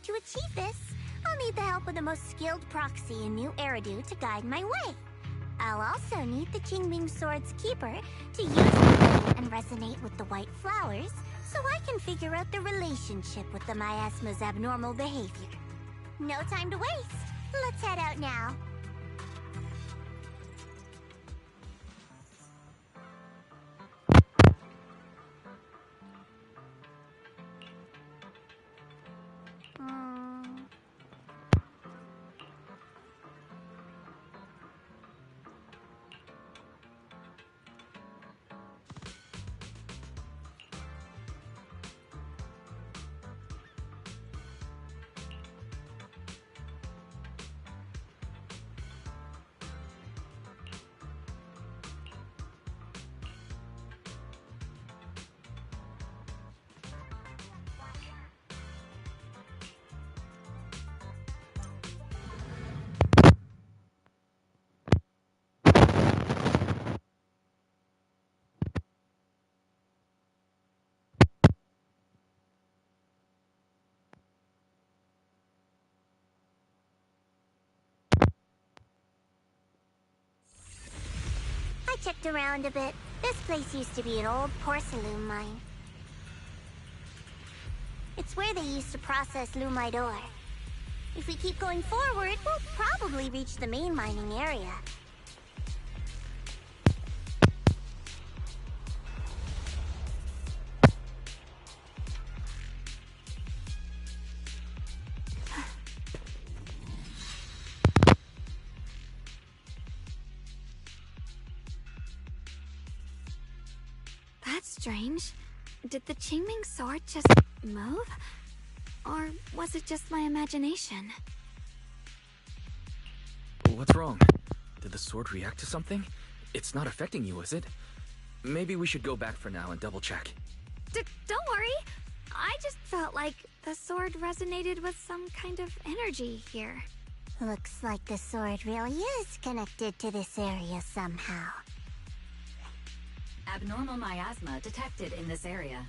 To achieve this, I'll need the help of the most skilled proxy in New Eridu to guide my way. I'll also need the Qingming Sword's keeper to use the blade and resonate with the white flowers so I can figure out the relationship with the miasma's abnormal behavior. No time to waste. Let's head out now. I checked around a bit. This place used to be an old porcelain mine. It's where they used to process lumite ore. If we keep going forward, we'll probably reach the main mining area. That's strange. Did the Qingming Sword just move? Or was it just my imagination? What's wrong? Did the sword react to something? It's not affecting you, is it? Maybe we should go back for now and double check. Don't worry. I just felt like the sword resonated with some kind of energy here. Looks like the sword really is connected to this area somehow. Abnormal miasma detected in this area.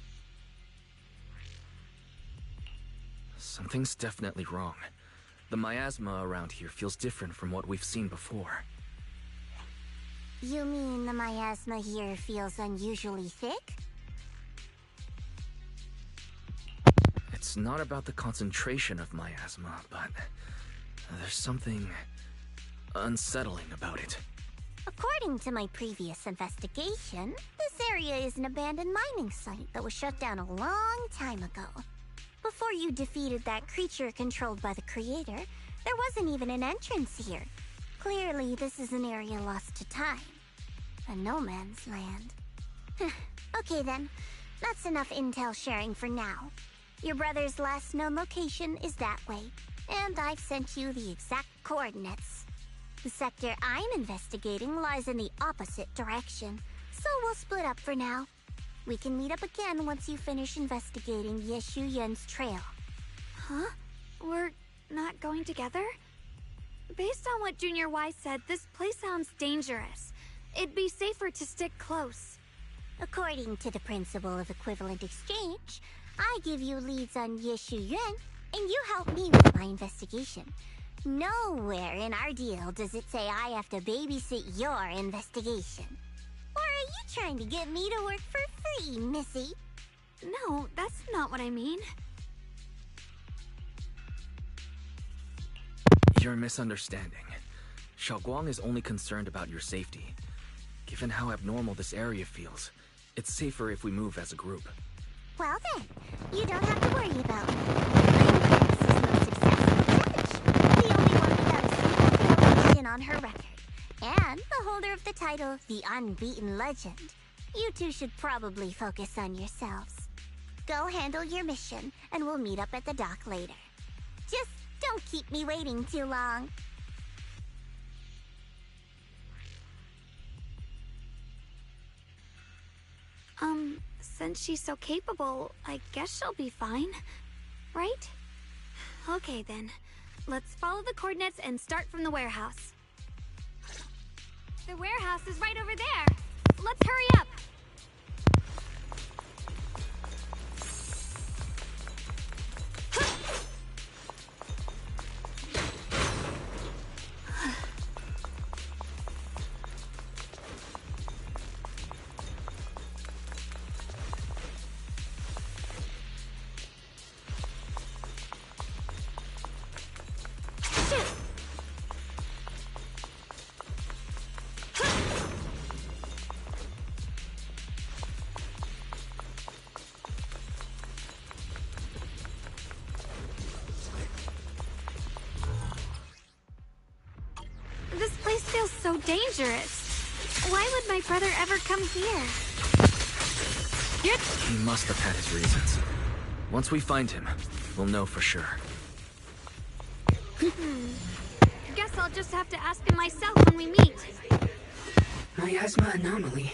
Something's definitely wrong. The miasma around here feels different from what we've seen before. You mean the miasma here feels unusually thick? It's not about the concentration of miasma, but there's something unsettling about it. According to my previous investigation, this area is an abandoned mining site that was shut down a long time ago. Before you defeated that creature controlled by the Creator, there wasn't even an entrance here. Clearly, this is an area lost to time. A no man's land. Okay then, that's enough intel sharing for now. Your brother's last known location is that way, and I've sent you the exact coordinates. The sector I'm investigating lies in the opposite direction, so we'll split up for now. We can meet up again once you finish investigating Yeshu Yen's trail. Huh? We're not going together? Based on what Junior Y said, this place sounds dangerous. It'd be safer to stick close. According to the principle of equivalent exchange, I give you leads on Yeshu Yuan, and you help me with my investigation. Nowhere in our deal does it say I have to babysit your investigation. Or are you trying to get me to work for free, Missy? No, that's not what I mean. You're misunderstanding. Xiaoguang is only concerned about your safety. Given how abnormal this area feels, it's safer if we move as a group. Well then, you don't have to worry about me. I'm Princess's most successful judge, the only one without a single violation on her record, and the holder of the title, the Unbeaten Legend. You two should probably focus on yourselves. Go handle your mission, and we'll meet up at the dock later. Just don't keep me waiting too long. Since she's so capable, I guess she'll be fine, right? Okay then, let's follow the coordinates and start from the warehouse. The warehouse is right over there! Let's hurry up! This place feels so dangerous. Why would my brother ever come here? He must have had his reasons. Once we find him, we'll know for sure. Guess I'll just have to ask him myself when we meet. Miasma anomaly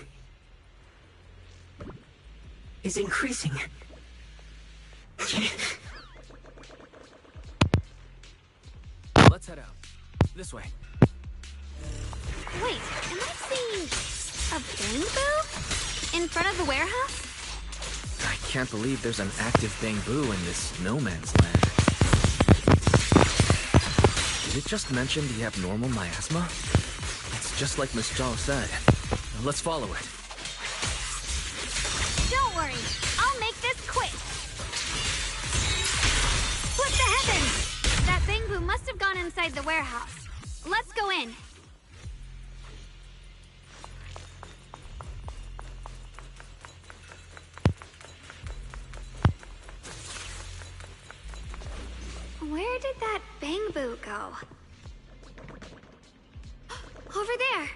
is increasing. Let's head out. This way. Wait, am I seeing a bamboo? In front of the warehouse? I can't believe there's an active bamboo in this no man's land. Did it just mention the abnormal miasma? It's just like Miss Zhao said. Let's follow it. Don't worry, I'll make this quick. What the heavens? That bamboo must have gone inside the warehouse. Let's go in. Where did that bamboo go? Over there!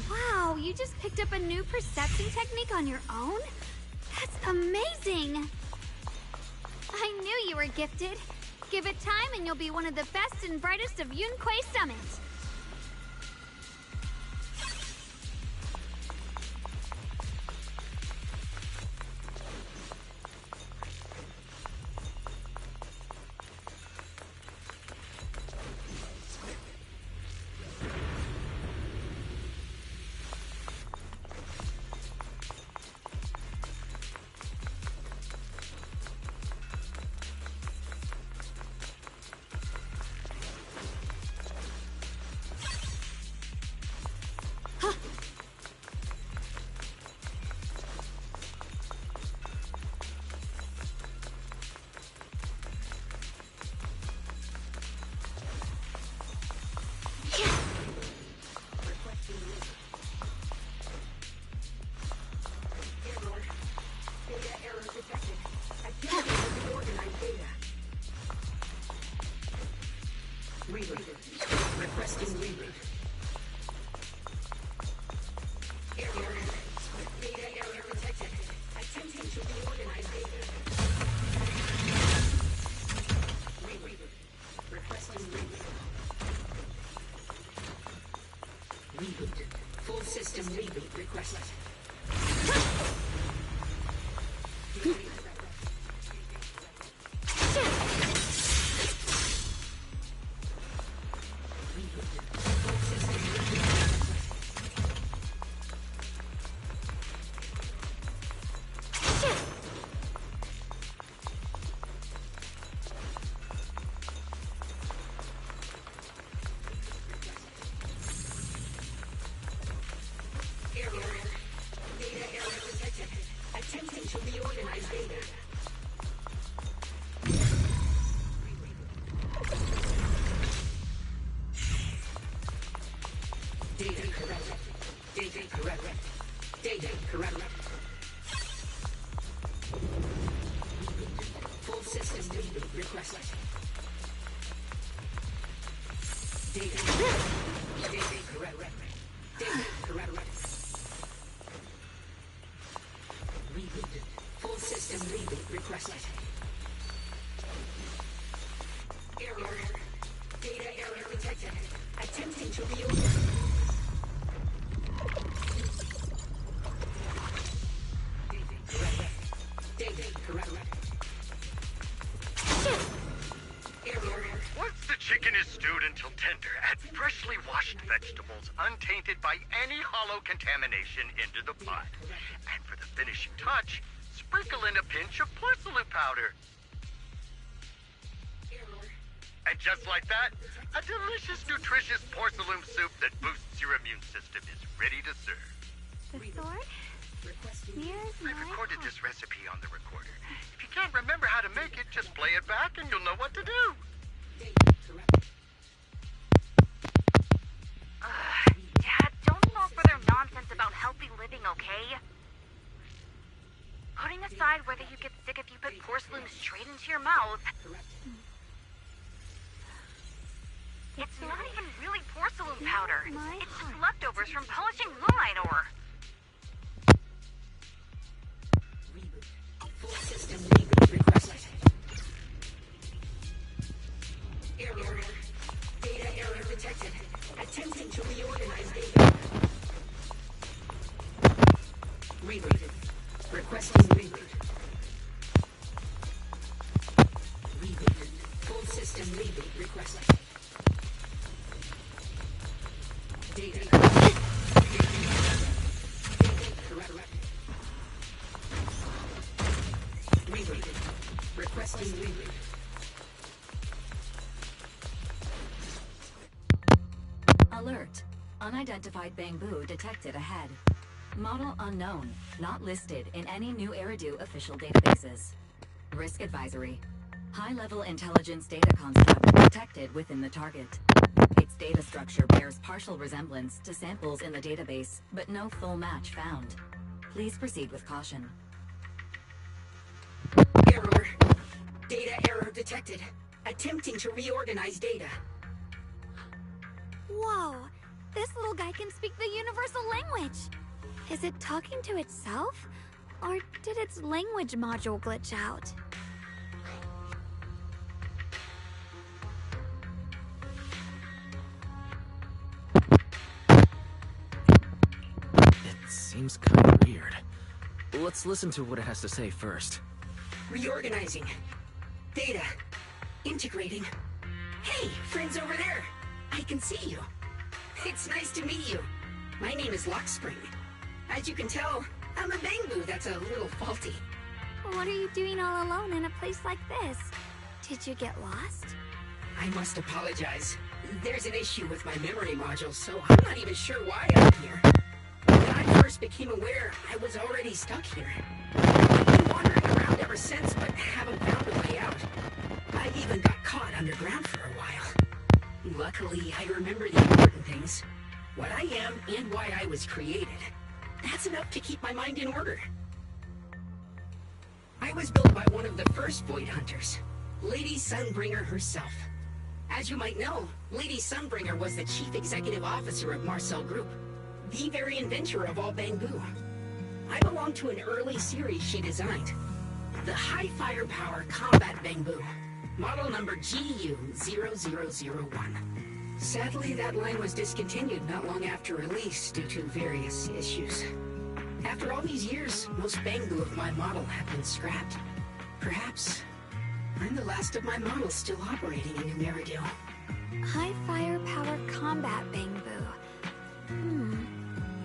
Wow, you just picked up a new perception technique on your own? That's amazing! I knew you were gifted. Give it time and you'll be one of the best and brightest of Yunquei Summit. Full system reboot requested. Once the chicken is stewed until tender, add freshly washed vegetables untainted by any hollow contamination into the pot. And for the finishing touch, sprinkle in a pinch of porcelain powder. And just like that, a delicious, nutritious porcelain soup that boosts your immune system is ready to serve. The sword? Here's my I've recorded this recipe on the recorder. If you can't remember how to make it, just play it back and you'll know what to do. Dad, don't fall for their nonsense about healthy living, okay? Putting aside whether you get sick if you put porcelain straight into your mouth, it's not even really porcelain powder. It's just leftovers from polishing moonlight ore. Full system reboot requested. Error. Data error detected. Attempting to reorganize data. Reboot. Requesting reboot. Reboot. Full system reboot requested. Data. Correct. Reboot. Requesting reboot. Alert. Unidentified bamboo detected ahead. Model unknown. Not listed in any new Eridu official databases. Risk advisory. High-level intelligence data construct detected within the target. Its data structure bears partial resemblance to samples in the database, but no full match found. Please proceed with caution. Error. Data error detected. Attempting to reorganize data. Whoa! This little guy can speak the universal language! Is it talking to itself? Or did its language module glitch out? seems kinda weird. Let's listen to what it has to say first. Reorganizing. Data. Integrating. Hey, friends over there. I can see you. It's nice to meet you. My name is Lockspring. As you can tell, I'm a Bangbu that's a little faulty. What are you doing all alone in a place like this? Did you get lost? I must apologize. There's an issue with my memory module, so I'm not even sure why I'm here. When I first became aware, I was already stuck here. I've been wandering around ever since, but haven't found a way out. I even got caught underground for a while. Luckily, I remember the important things. What I am and why I was created. That's enough to keep my mind in order. I was built by one of the first Void Hunters, Lady Sunbringer herself. As you might know, Lady Sunbringer was the chief executive officer of Marcel Group, the very inventor of all Bangbu. I belong to an early series she designed, the High Firepower Combat Bangbu, model number GU0001. Sadly, that line was discontinued not long after release due to various issues. After all these years, most Bangbu of my model have been scrapped. Perhaps I'm the last of my models still operating in New Eridu. High firepower combat Bangbu.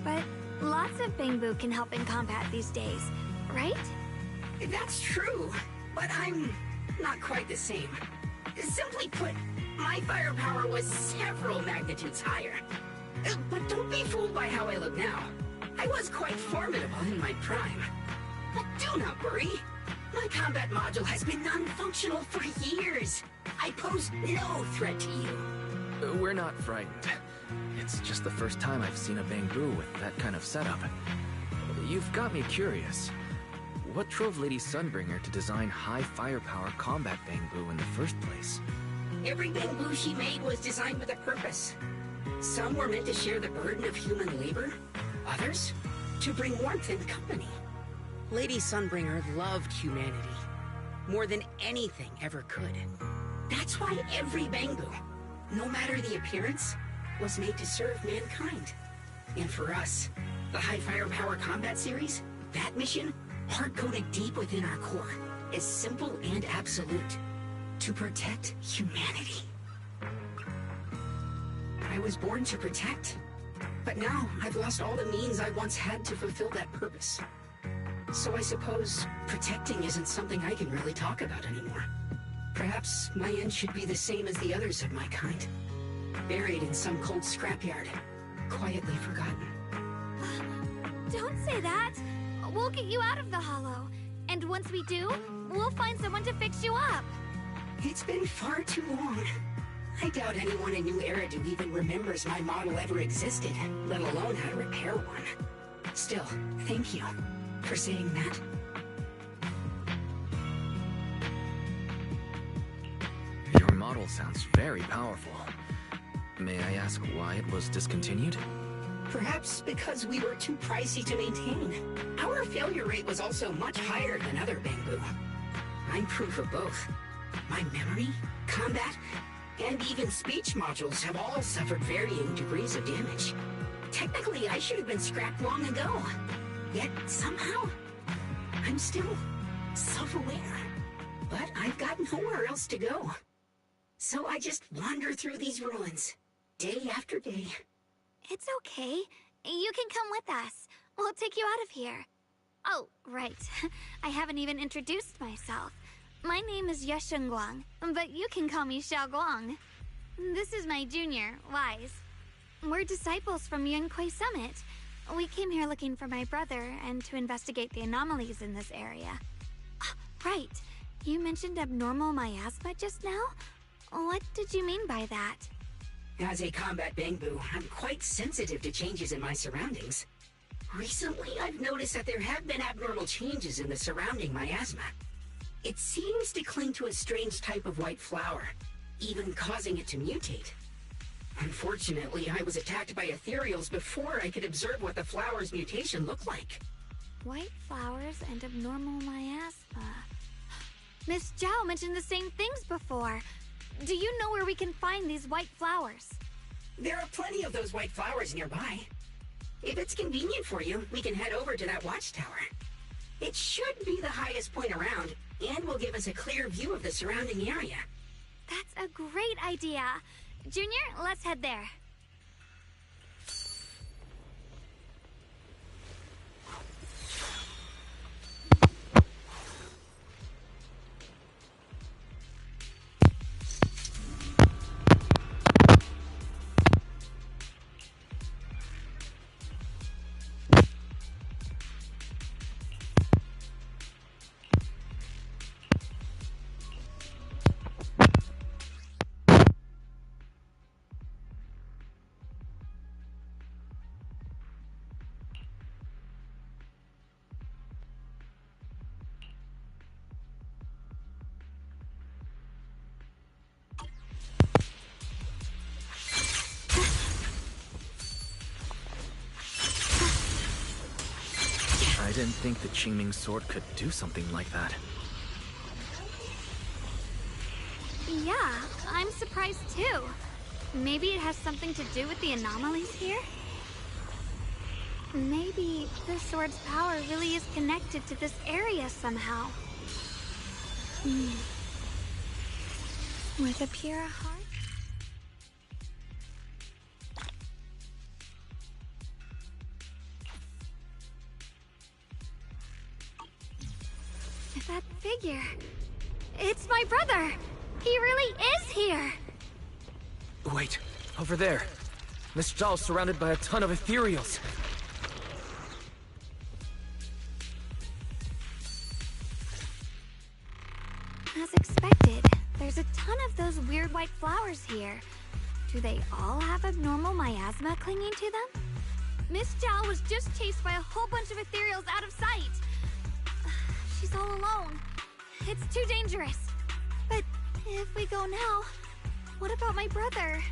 But lots of Bangbu can help in combat these days, right? That's true, but I'm not quite the same. Simply put, my firepower was several magnitudes higher. But don't be fooled by how I look now. I was quite formidable in my prime. But do not worry. My combat module has been non-functional for years. I pose no threat to you. We're not frightened. It's just the first time I've seen a Bangbu with that kind of setup. You've got me curious. What drove Lady Sunbringer to design high firepower combat Bangbu in the first place? Every Bangbu she made was designed with a purpose. Some were meant to share the burden of human labor. Others, to bring warmth and company. Lady Sunbringer loved humanity more than anything ever could. That's why every Bangbu, no matter the appearance, was made to serve mankind. And for us, the High Firepower Combat Series, that mission, hard-coded deep within our core, is simple and absolute. To protect humanity. I was born to protect, but now I've lost all the means I once had to fulfill that purpose. So I suppose protecting isn't something I can really talk about anymore. Perhaps my end should be the same as the others of my kind. Buried in some cold scrapyard, quietly forgotten. Don't say that! We'll get you out of the hollow. And once we do, we'll find someone to fix you up. It's been far too long. I doubt anyone in New Eridu even remembers my model ever existed, let alone how to repair one. Still, thank you for saying that. Your model sounds very powerful. May I ask why it was discontinued? Perhaps because we were too pricey to maintain. Our failure rate was also much higher than other Bangbu. I'm proof of both. My memory, combat, and even speech modules have all suffered varying degrees of damage. Technically, I should have been scrapped long ago. Yet, somehow, I'm still self-aware. But I've got nowhere else to go. So I just wander through these ruins, day after day. It's okay. You can come with us. We'll take you out of here. Oh, right. I haven't even introduced myself. My name is Yesheng Guang, but you can call me Xiao Guang. This is my junior, Wise. We're disciples from Yunquay Summit. We came here looking for my brother and to investigate the anomalies in this area. Right. You mentioned abnormal miasma just now? What did you mean by that? As a combat Bangbu, I'm quite sensitive to changes in my surroundings. Recently, I've noticed that there have been abnormal changes in the surrounding miasma. It seems to cling to a strange type of white flower, even causing it to mutate. Unfortunately, I was attacked by ethereals before I could observe what the flower's mutation looked like. White flowers and abnormal miasma. Miss Zhao mentioned the same things before. Do you know where we can find these white flowers? There are plenty of those white flowers nearby. If it's convenient for you, we can head over to that watchtower. It should be the highest point around, and will give us a clear view of the surrounding area. That's a great idea. Junior, let's head there. I didn't think the Qingming sword could do something like that. Yeah, I'm surprised too. Maybe it has something to do with the anomalies here? Maybe the sword's power really is connected to this area somehow. With a pure heart? That figure. It's my brother! He really is here! Wait, over there. Miss Zhao's surrounded by a ton of ethereals. As expected, there's a ton of those weird white flowers here. Do they all have abnormal miasma clinging to them? Miss Zhao was just chased by a whole bunch of ethereals out of sight. She's all alone. It's too dangerous. But if we go now, what about my brother?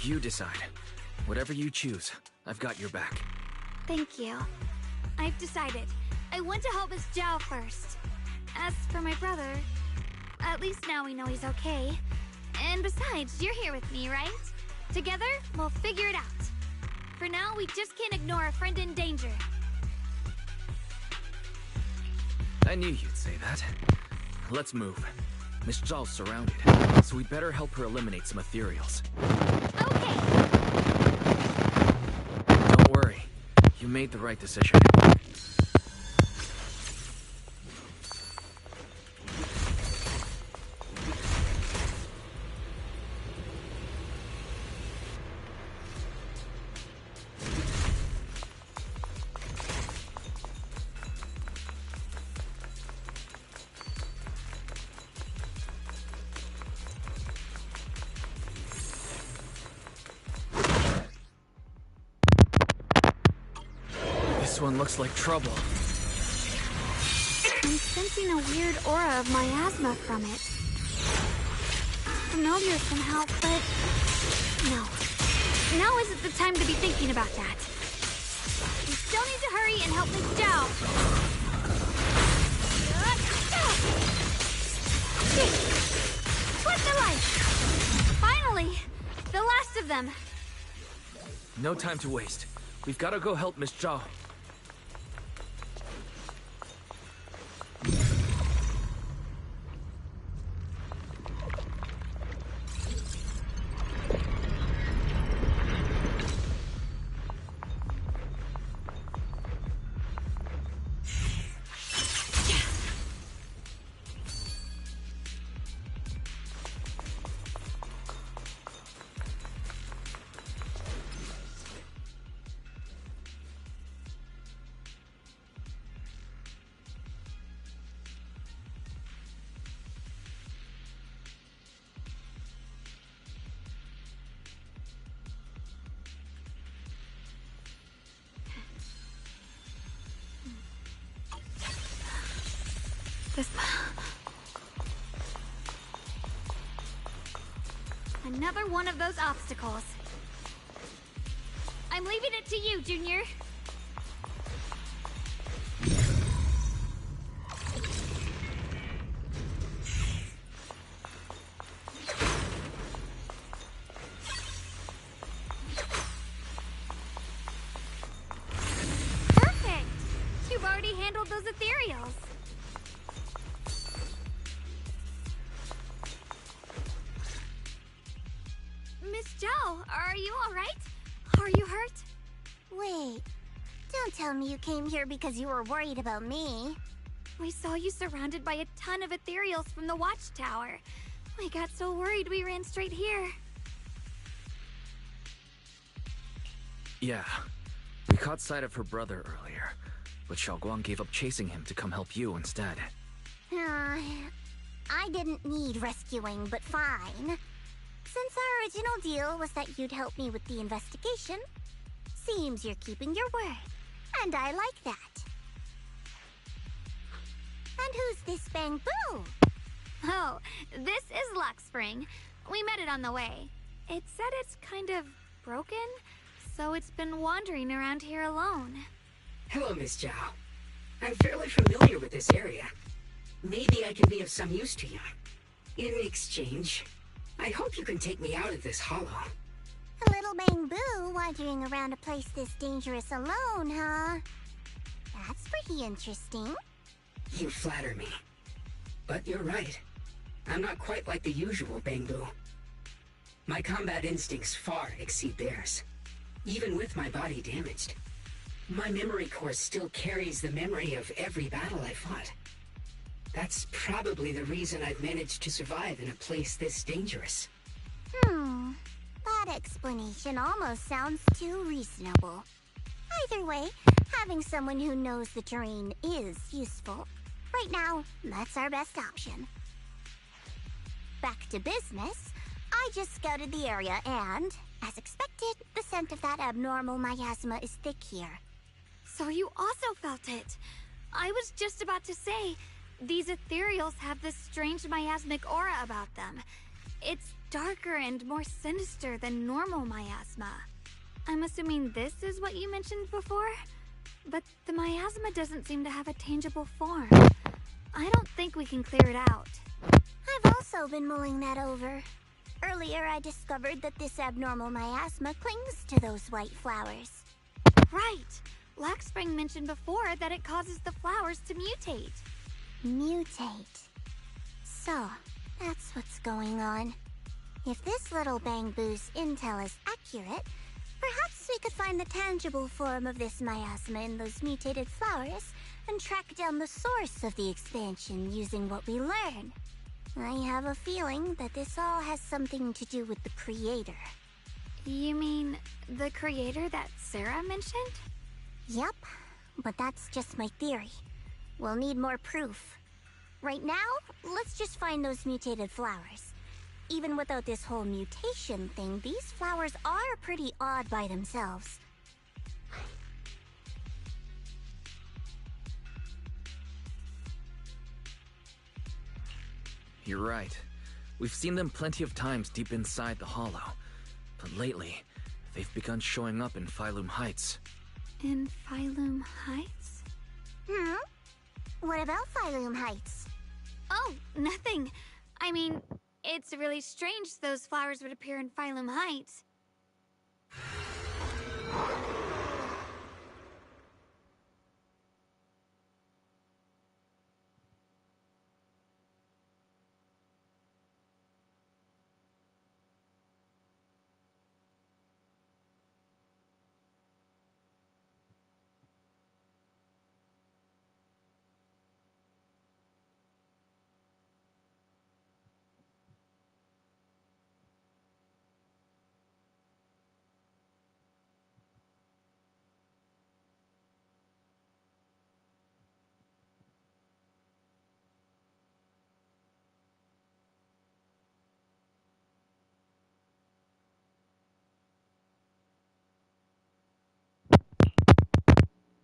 You decide. Whatever you choose, I've got your back. Thank you. I've decided. I want to help Miss Zhao first. As for my brother, at least now we know he's okay. And besides, you're here with me, right? Together, we'll figure it out. For now, we just can't ignore a friend in danger. I knew you'd say that. Let's move. Miss Zhao's surrounded, so we better help her eliminate some ethereals. Okay. Don't worry. You made the right decision. This one looks like trouble. I'm sensing a weird aura of miasma from it. Familiar somehow, but no. Now isn't the time to be thinking about that. We still need to hurry and help Miss Zhao. What the light? Finally! The last of them! No time to waste. We've got to go help Miss Zhao. Another one of those obstacles. I'm leaving it to you, Junior. are you alright? Are you hurt? Wait, don't tell me you came here because you were worried about me. We saw you surrounded by a ton of ethereals from the watchtower. We got so worried we ran straight here. Yeah, we caught sight of her brother earlier, but Xiaoguang gave up chasing him to come help you instead. I didn't need rescuing, but fine. Since our original deal was that you'd help me with the investigation, seems you're keeping your word, and I like that. And who's this Bamboo? Oh, this is Luxspring. We met it on the way. It said it's kind of broken, so it's been wandering around here alone. Hello, Miss Zhao. I'm fairly familiar with this area. Maybe I can be of some use to you. In exchange, I hope you can take me out of this hollow. A little Bamboo wandering around a place this dangerous alone, huh? That's pretty interesting. You flatter me. But you're right. I'm not quite like the usual Bamboo. My combat instincts far exceed theirs. Even with my body damaged, my memory core still carries the memory of every battle I fought. That's probably the reason I've managed to survive in a place this dangerous. That explanation almost sounds too reasonable. Either way, having someone who knows the terrain is useful. Right now, that's our best option. Back to business, I just scouted the area and, as expected, the scent of that abnormal miasma is thick here. So you also felt it. I was just about to say, these ethereals have this strange miasmic aura about them. It's darker and more sinister than normal miasma. I'm assuming this is what you mentioned before? But the miasma doesn't seem to have a tangible form. I don't think we can clear it out. I've also been mulling that over. Earlier I discovered that this abnormal miasma clings to those white flowers. Right! Luxspring mentioned before that it causes the flowers to mutate. Mutate. So, that's what's going on. If this little Bamboo's intel is accurate, perhaps we could find the tangible form of this miasma in those mutated flowers and track down the source of the expansion using what we learn. I have a feeling that this all has something to do with the creator. You mean the creator that Sarah mentioned? Yep, but that's just my theory. We'll need more proof. Right now, let's just find those mutated flowers. Even without this whole mutation thing, these flowers are pretty odd by themselves. You're right. We've seen them plenty of times deep inside the hollow. But lately, they've begun showing up in Phylum Heights. In Phylum Heights? What about Phylum Heights? Oh, nothing. I mean, it's really strange those flowers would appear in Phylum Heights.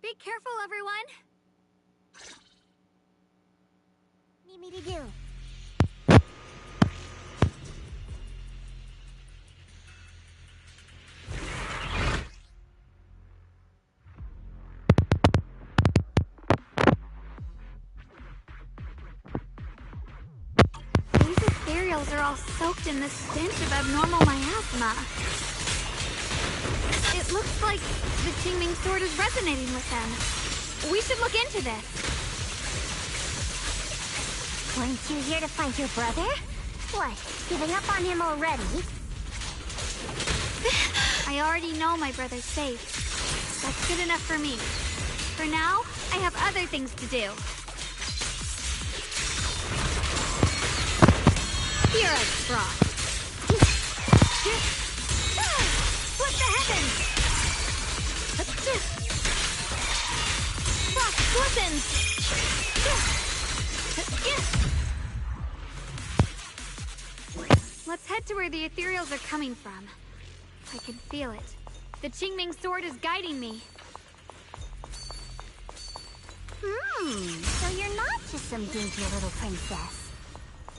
Be careful, everyone! Need me to do? These ethereals are all soaked in the stench of abnormal miasma. It looks like the Qingming sword is resonating with them. We should look into this. Weren't you here to find your brother? What, giving up on him already? I already know my brother's safe. That's good enough for me. For now, I have other things to do. Here I frost. Split the heavens! Frost glistens! Let's head to where the ethereals are coming from. I can feel it. The Qingming sword is guiding me. So you're not just some dinky little princess.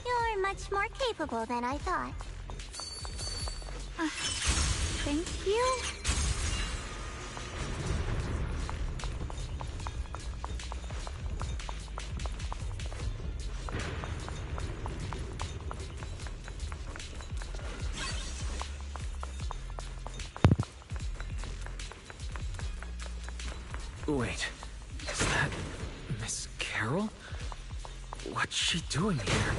You're much more capable than I thought. Thank you. Wait, is that Miss Carol? What's she doing here?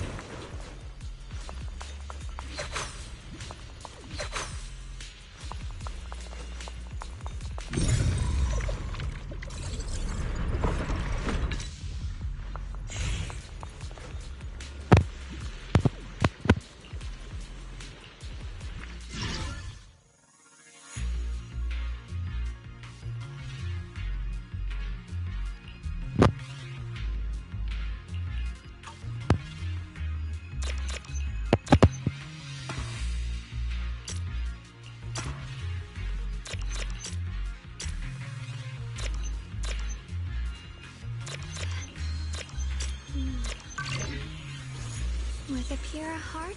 With a pure heart?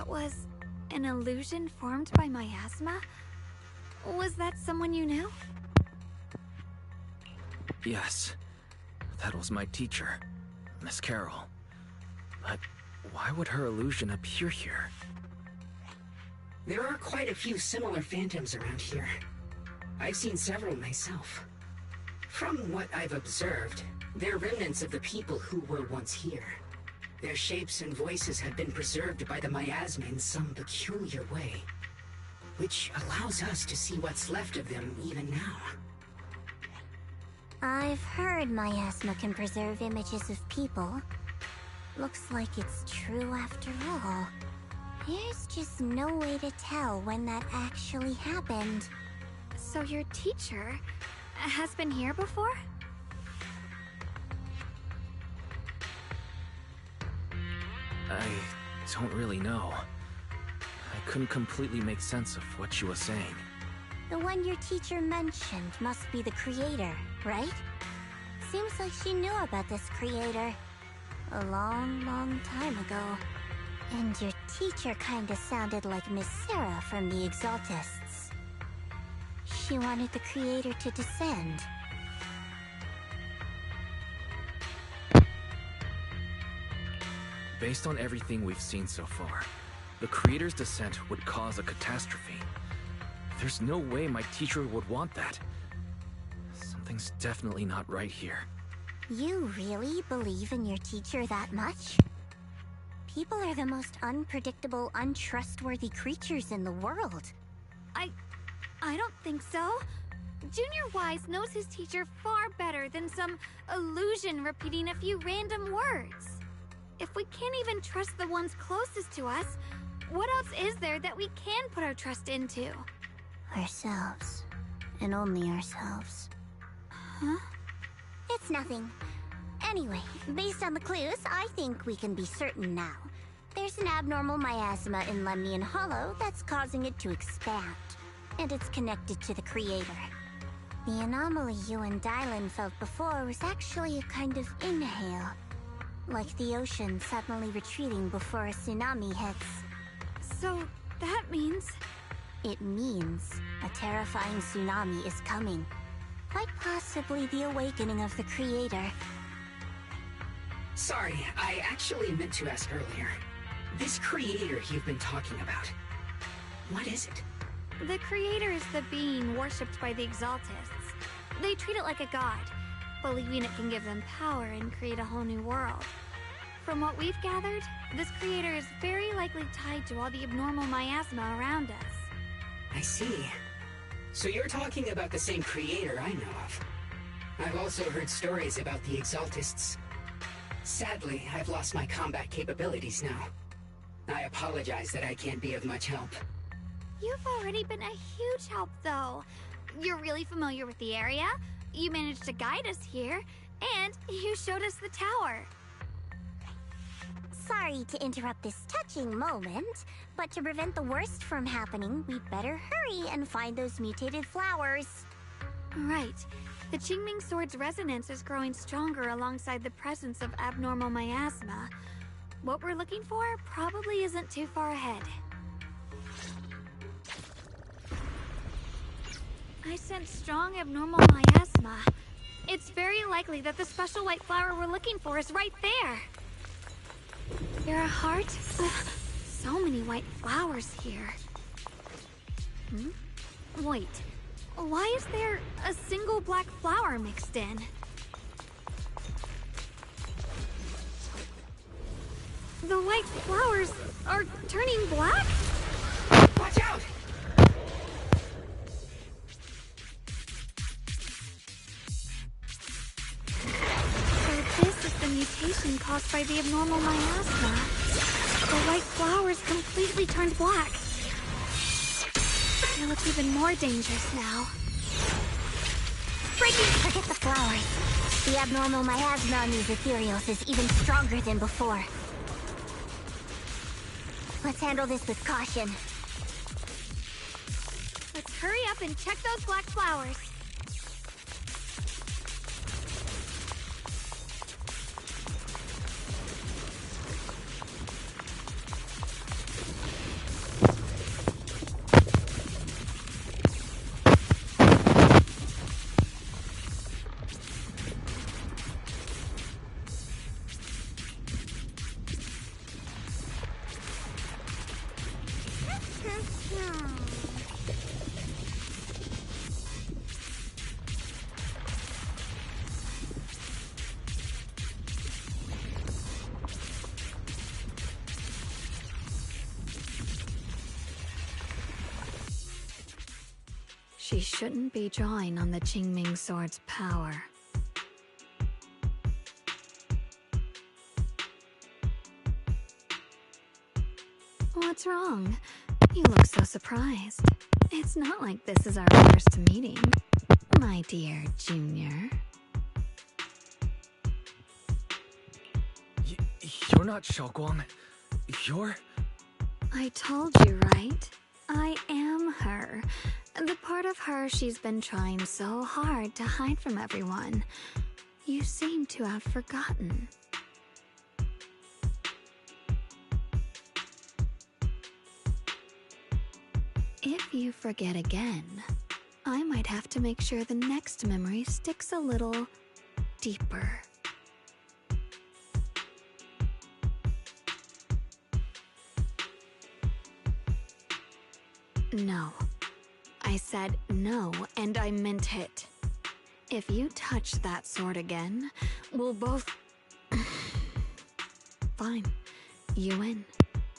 that was an illusion formed by miasma? Was that someone you knew? Yes. That was my teacher, Miss Carroll. But why would her illusion appear here? There are quite a few similar phantoms around here. I've seen several myself. From what I've observed, they're remnants of the people who were once here. Their shapes and voices have been preserved by the miasma in some peculiar way, which allows us to see what's left of them even now. I've heard miasma can preserve images of people. Looks like it's true after all. There's just no way to tell when that actually happened. So your teacher has been here before? I don't really know. I couldn't completely make sense of what she was saying. The one your teacher mentioned must be the creator, right? Seems like she knew about this creator a long, long time ago. And your teacher kinda sounded like Miss Sarah from the Exaltists. She wanted the creator to descend. Based on everything we've seen so far, the creator's descent would cause a catastrophe. There's no way my teacher would want that. Something's definitely not right here. You really believe in your teacher that much? People are the most unpredictable, untrustworthy creatures in the world. I don't think so. Junior Wise knows his teacher far better than some illusion repeating a few random words. If we can't even trust the ones closest to us, what else is there that we can put our trust into? Ourselves. And only ourselves. Huh? It's nothing. Anyway, based on the clues, I think we can be certain now. There's an abnormal miasma in Lemnian Hollow that's causing it to expand. And it's connected to the creator. The anomaly you and Dylan felt before was actually a kind of inhale. Like the ocean suddenly retreating before a tsunami hits. So, that means... It means a terrifying tsunami is coming. Quite possibly the awakening of the creator. Sorry, I actually meant to ask earlier. This creator you've been talking about, what is it? The creator is the being worshipped by the Exaltists. They treat it like a god, believing it can give them power and create a whole new world. From what we've gathered, this creator is very likely tied to all the abnormal miasma around us. I see. So you're talking about the same creator I know of. I've also heard stories about the Exaltists. Sadly, I've lost my combat capabilities now. I apologize that I can't be of much help. You've already been a huge help, though. You're really familiar with the area, you managed to guide us here, and you showed us the tower. Sorry to interrupt this touching moment, but to prevent the worst from happening, we'd better hurry and find those mutated flowers. Right. The Qingming Sword's resonance is growing stronger alongside the presence of abnormal miasma. What we're looking for probably isn't too far ahead. I sense strong abnormal miasma. It's very likely that the special white flower we're looking for is right there. You're a heart? So many white flowers here. Wait, why is there a single black flower mixed in? The white flowers are turning black? Watch out! So this is the mutation caused by the abnormal miasma. The white flowers completely turned black. They look even more dangerous now. Forget the flowers. The abnormal miasma on these ethereals is even stronger than before. Let's handle this with caution. Let's hurry up and check those black flowers. She shouldn't be drawing on the Qingming sword's power. What's wrong? You look so surprised. It's not like this is our first meeting, my dear Junior. You're not Xiaoguang. You're... I told you, right? I am her. The part of her she's been trying so hard to hide from everyone. You seem to have forgotten. If you forget again, I might have to make sure the next memory sticks a little deeper. No. I said no, and I meant it. If you touch that sword again, we'll both... Fine. You win.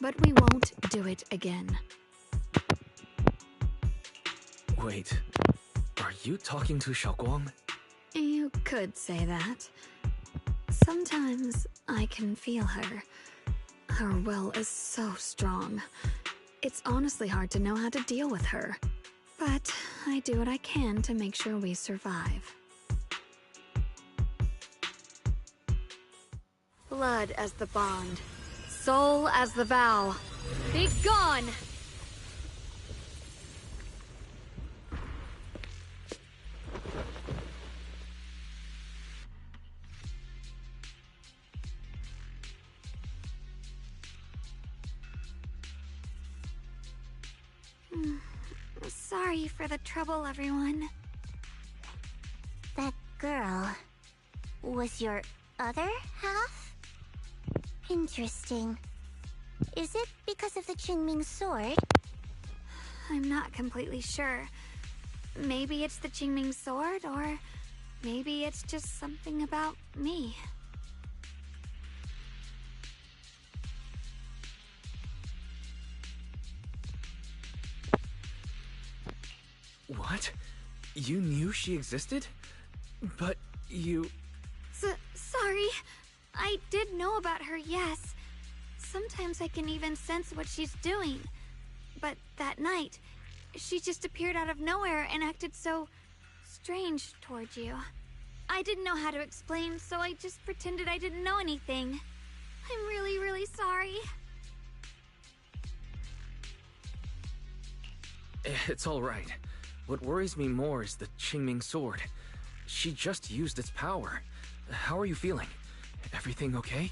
But we won't do it again. Wait, are you talking to Xiaoguang? You could say that. Sometimes I can feel her. Her will is so strong. It's honestly hard to know how to deal with her. But I do what I can to make sure we survive. Blood as the bond. Soul as the vow. Be gone! Sorry for the trouble, everyone. That girl was your other half? Interesting. Is it because of the Qingming sword? I'm not completely sure. Maybe it's the Qingming sword, or maybe it's just something about me. What? You knew she existed? But you... Sorry. I did know about her, yes. Sometimes I can even sense what she's doing. But that night, she just appeared out of nowhere and acted so strange towards you. I didn't know how to explain, so I just pretended I didn't know anything. I'm really, really sorry. It's all right. What worries me more is the Qingming sword. She just used its power. How are you feeling? Everything okay?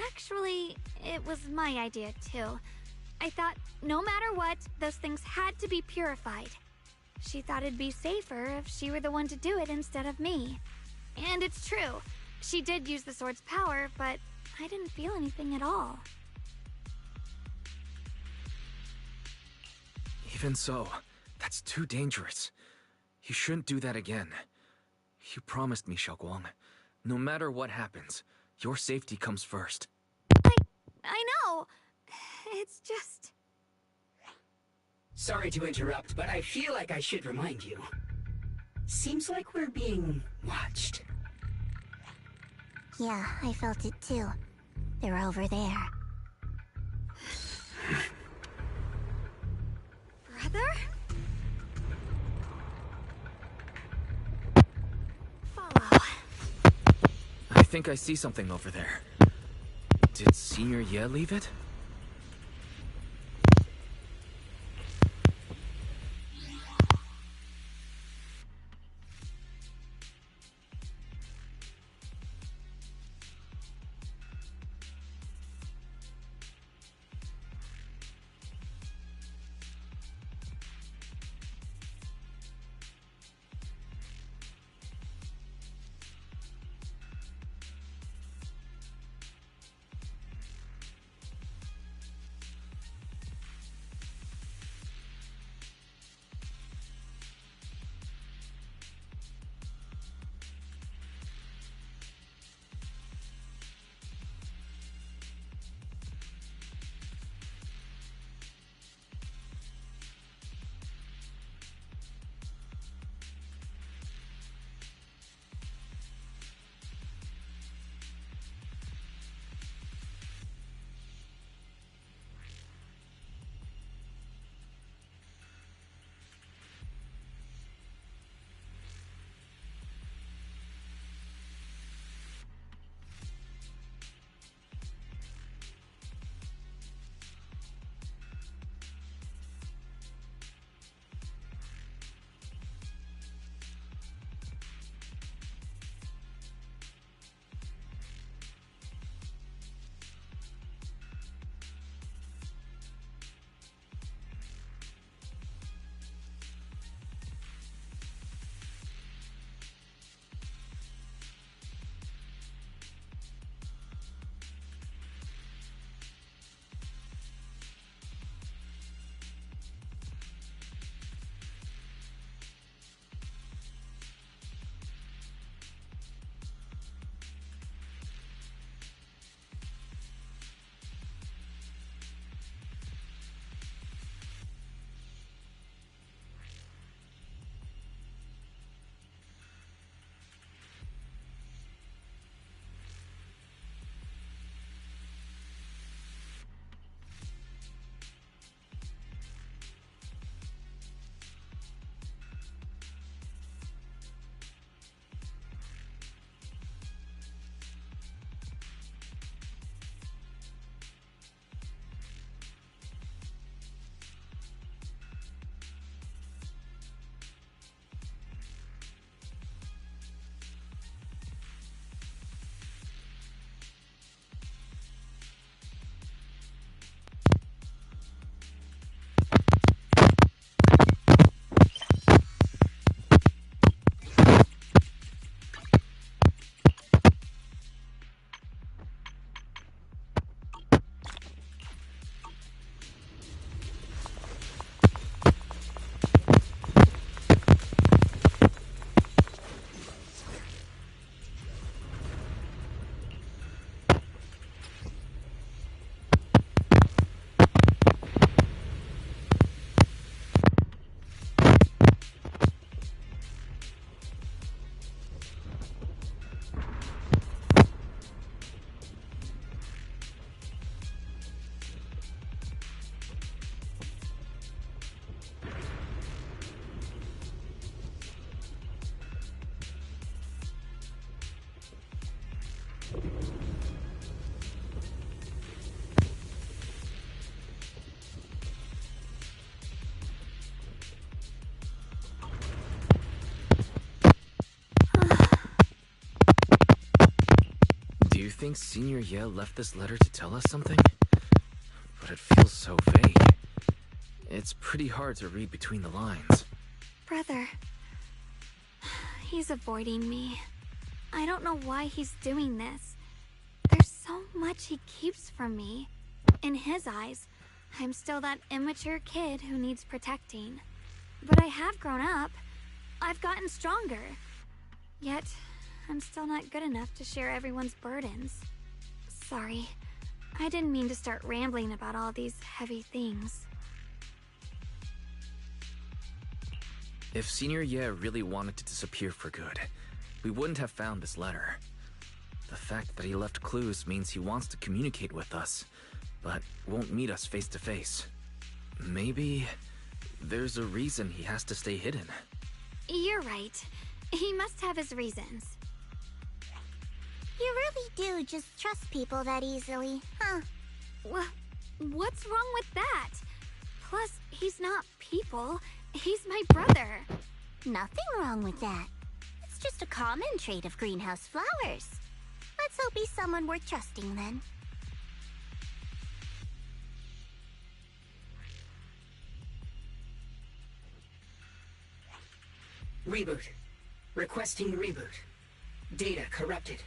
Actually, it was my idea too. I thought no matter what, those things had to be purified. She thought it'd be safer if she were the one to do it instead of me. And it's true. She did use the sword's power, but I didn't feel anything at all. Even so, that's too dangerous. You shouldn't do that again. You promised me, Xiaoguang. No matter what happens, your safety comes first. I know. It's just... Sorry to interrupt, but I feel like I should remind you. Seems like we're being watched. Yeah, I felt it too. They're over there. Brother? Follow. I think I see something over there. Did Senior Ye leave it? think Senior Ye left this letter to tell us something? But it feels so vague. It's pretty hard to read between the lines. Brother. He's avoiding me. I don't know why he's doing this. There's so much he keeps from me. In his eyes, I'm still that immature kid who needs protecting. But I have grown up. I've gotten stronger. Yet, I'm still not good enough to share everyone's burdens. Sorry. I didn't mean to start rambling about all these heavy things. If Senior Ye really wanted to disappear for good, we wouldn't have found this letter. The fact that he left clues means he wants to communicate with us, but won't meet us face to face. Maybe there's a reason he has to stay hidden. You're right. He must have his reasons. You really do just trust people that easily, huh? What's wrong with that? Plus, he's not people. He's my brother. Nothing wrong with that. It's just a common trait of greenhouse flowers. Let's hope he's someone worth trusting then. Reboot. Requesting reboot. Data corrupted.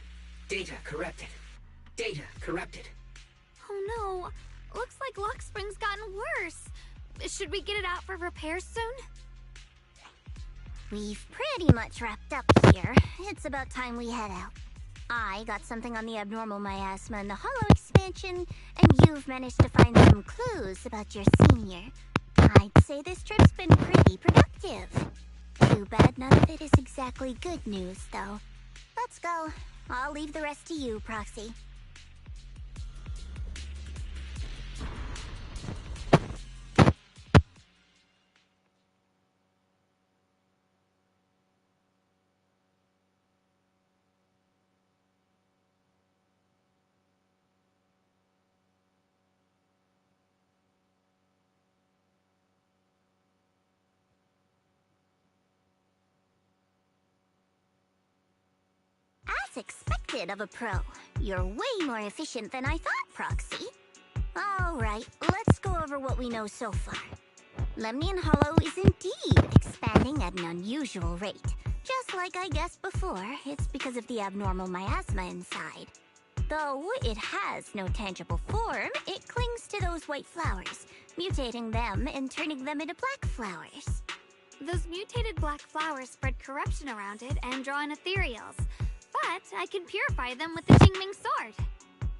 Data corrupted. Data corrupted. Oh no. Looks like Lockspring's gotten worse. Should we get it out for repairs soon? We've pretty much wrapped up here. It's about time we head out. I got something on the abnormal miasma and the hollow expansion, and you've managed to find some clues about your senior. I'd say this trip's been pretty productive. Too bad none of it is exactly good news, though. Let's go. I'll leave the rest to you, Proxy. As expected of a pro. You're way more efficient than I thought, Proxy. Alright, let's go over what we know so far. Lemnian Hollow is indeed expanding at an unusual rate. Just like I guessed before, it's because of the abnormal miasma inside. Though it has no tangible form, it clings to those white flowers, mutating them and turning them into black flowers. Those mutated black flowers spread corruption around it and draw in ethereals. But I can purify them with the Jingming sword.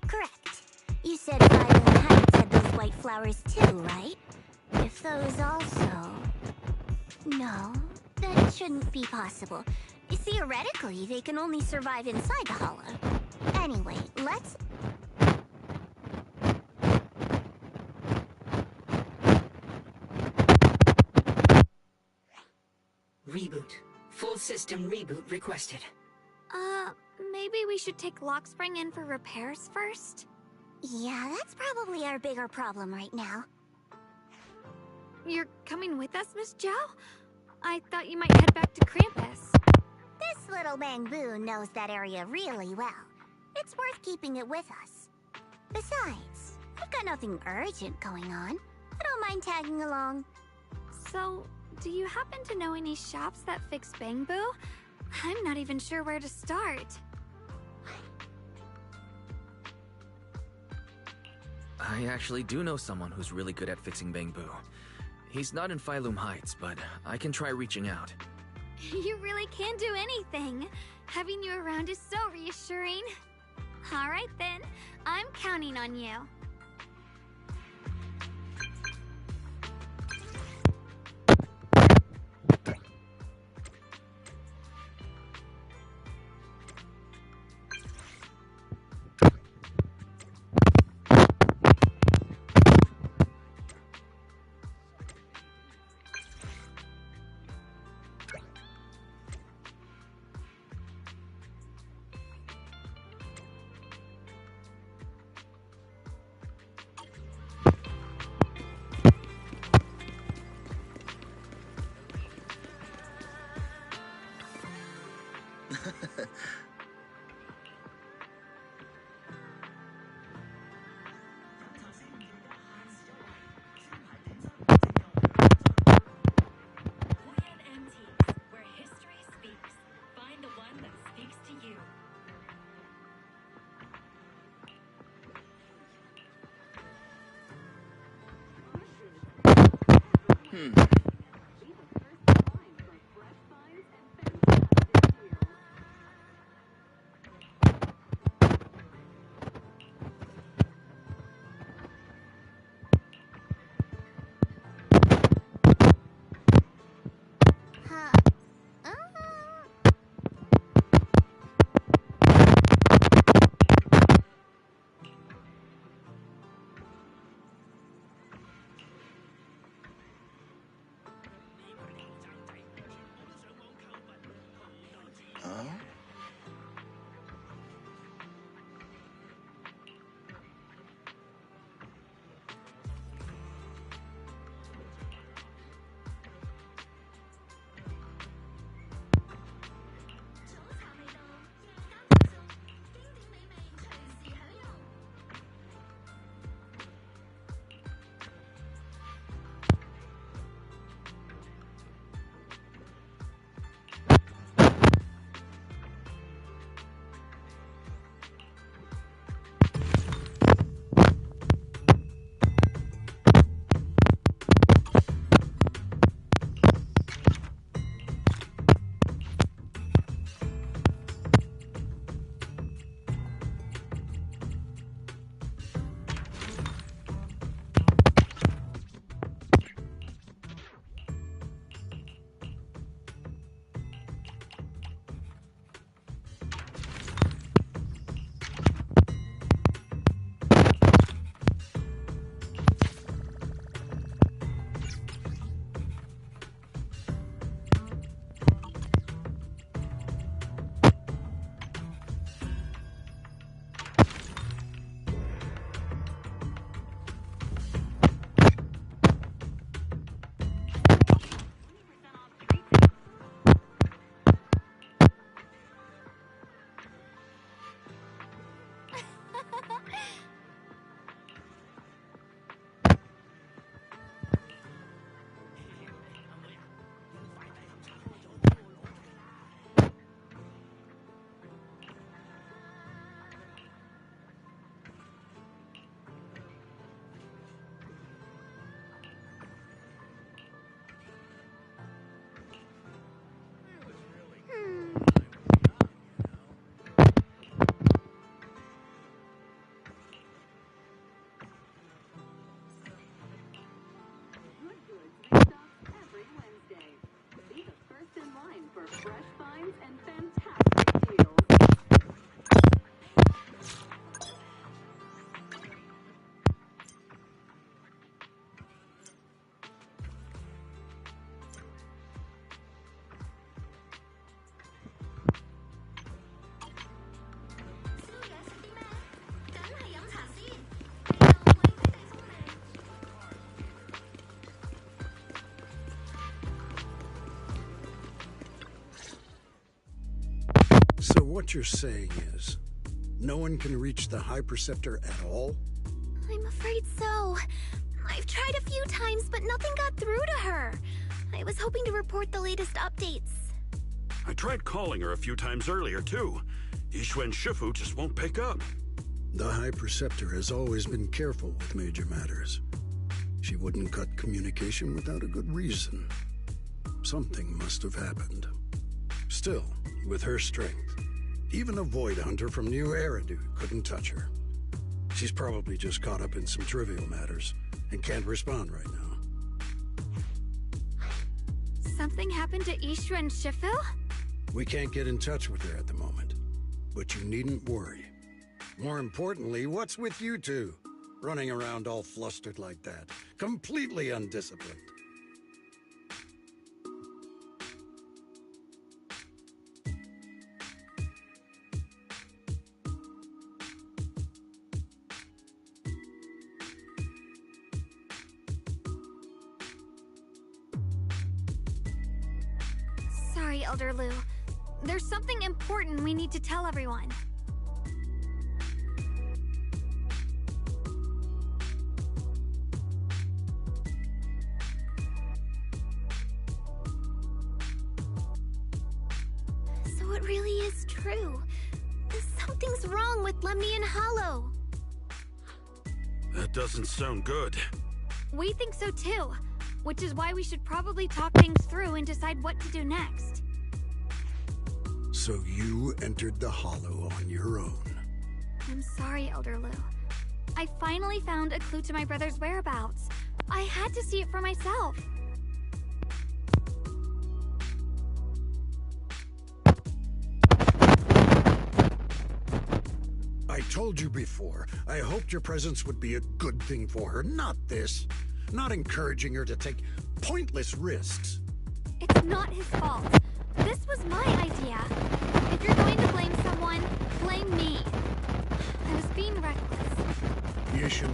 Correct. You said Firelink Heights had those white flowers too, right? If those also... No, that shouldn't be possible. Theoretically, they can only survive inside the hollow. Anyway, let's... Reboot. Full system reboot requested. Maybe we should take Lockspring in for repairs first? Yeah, that's probably our bigger problem right now. You're coming with us, Miss Zhao? I thought you might head back to Krampus. This little Bangbu knows that area really well. It's worth keeping it with us. Besides, I've got nothing urgent going on. I don't mind tagging along. So, do you happen to know any shops that fix Bangbu? I'm not even sure where to start. I actually do know someone who's really good at fixing Bangbu. He's not in Firelink Heights, but I can try reaching out. You really can do anything. Having you around is so reassuring. Alright then, I'm counting on you. Huh. So what you're saying is, no one can reach the High Preceptor at all? I'm afraid so. I've tried a few times, but nothing got through to her. I was hoping to report the latest updates. I tried calling her a few times earlier, too. Yixuan Shifu just won't pick up. The High Preceptor has always been careful with major matters. She wouldn't cut communication without a good reason. Something must have happened. Still, with her strength, even a Void Hunter from New Eridu couldn't touch her. She's probably just caught up in some trivial matters and can't respond right now. Something happened to Yixuan Shifu? We can't get in touch with her at the moment, but you needn't worry. More importantly, what's with you two? Running around all flustered like that, completely undisciplined. Sorry, Elder Lu. There's something important we need to tell everyone. So it really is true. Something's wrong with Lemnian Hollow. That doesn't sound good. We think so too. which is why we should probably talk things through and decide what to do next. So you entered the Hollow on your own. I'm sorry, Elder Lu. I finally found a clue to my brother's whereabouts. I had to see it for myself. I told you before, I hoped your presence would be a good thing for her, not this. Not encouraging her to take pointless risks. It's not his fault. This was my idea. If you're going to blame someone, blame me. I was being reckless. Yishin,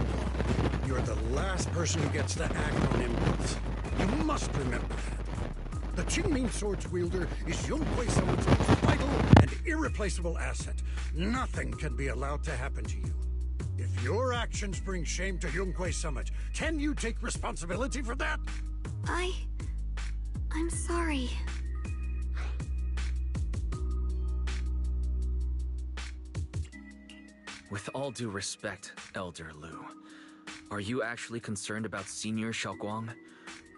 you're the last person who gets to act on impulse. You must remember that. The Qingming Sword's wielder is Yunhui Summit's most vital and irreplaceable asset. Nothing can be allowed to happen to you. If your actions bring shame to Yunhui Summit, can you take responsibility for that? I'm sorry. With all due respect, Elder Lu, are you actually concerned about Senior Xiaoguang?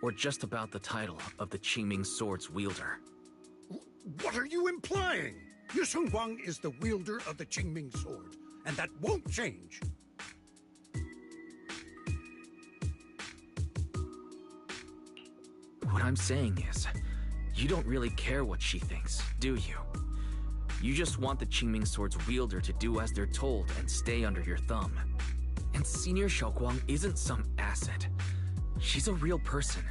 Or just about the title of the Qingming Sword's wielder? What are you implying? Yu Shengguang is the wielder of the Qingming Sword, and that won't change. What I'm saying is, you don't really care what she thinks, do you? You just want the Qingming Sword's wielder to do as they're told and stay under your thumb. And Senior Xiaoguang isn't some asset. She's a real person,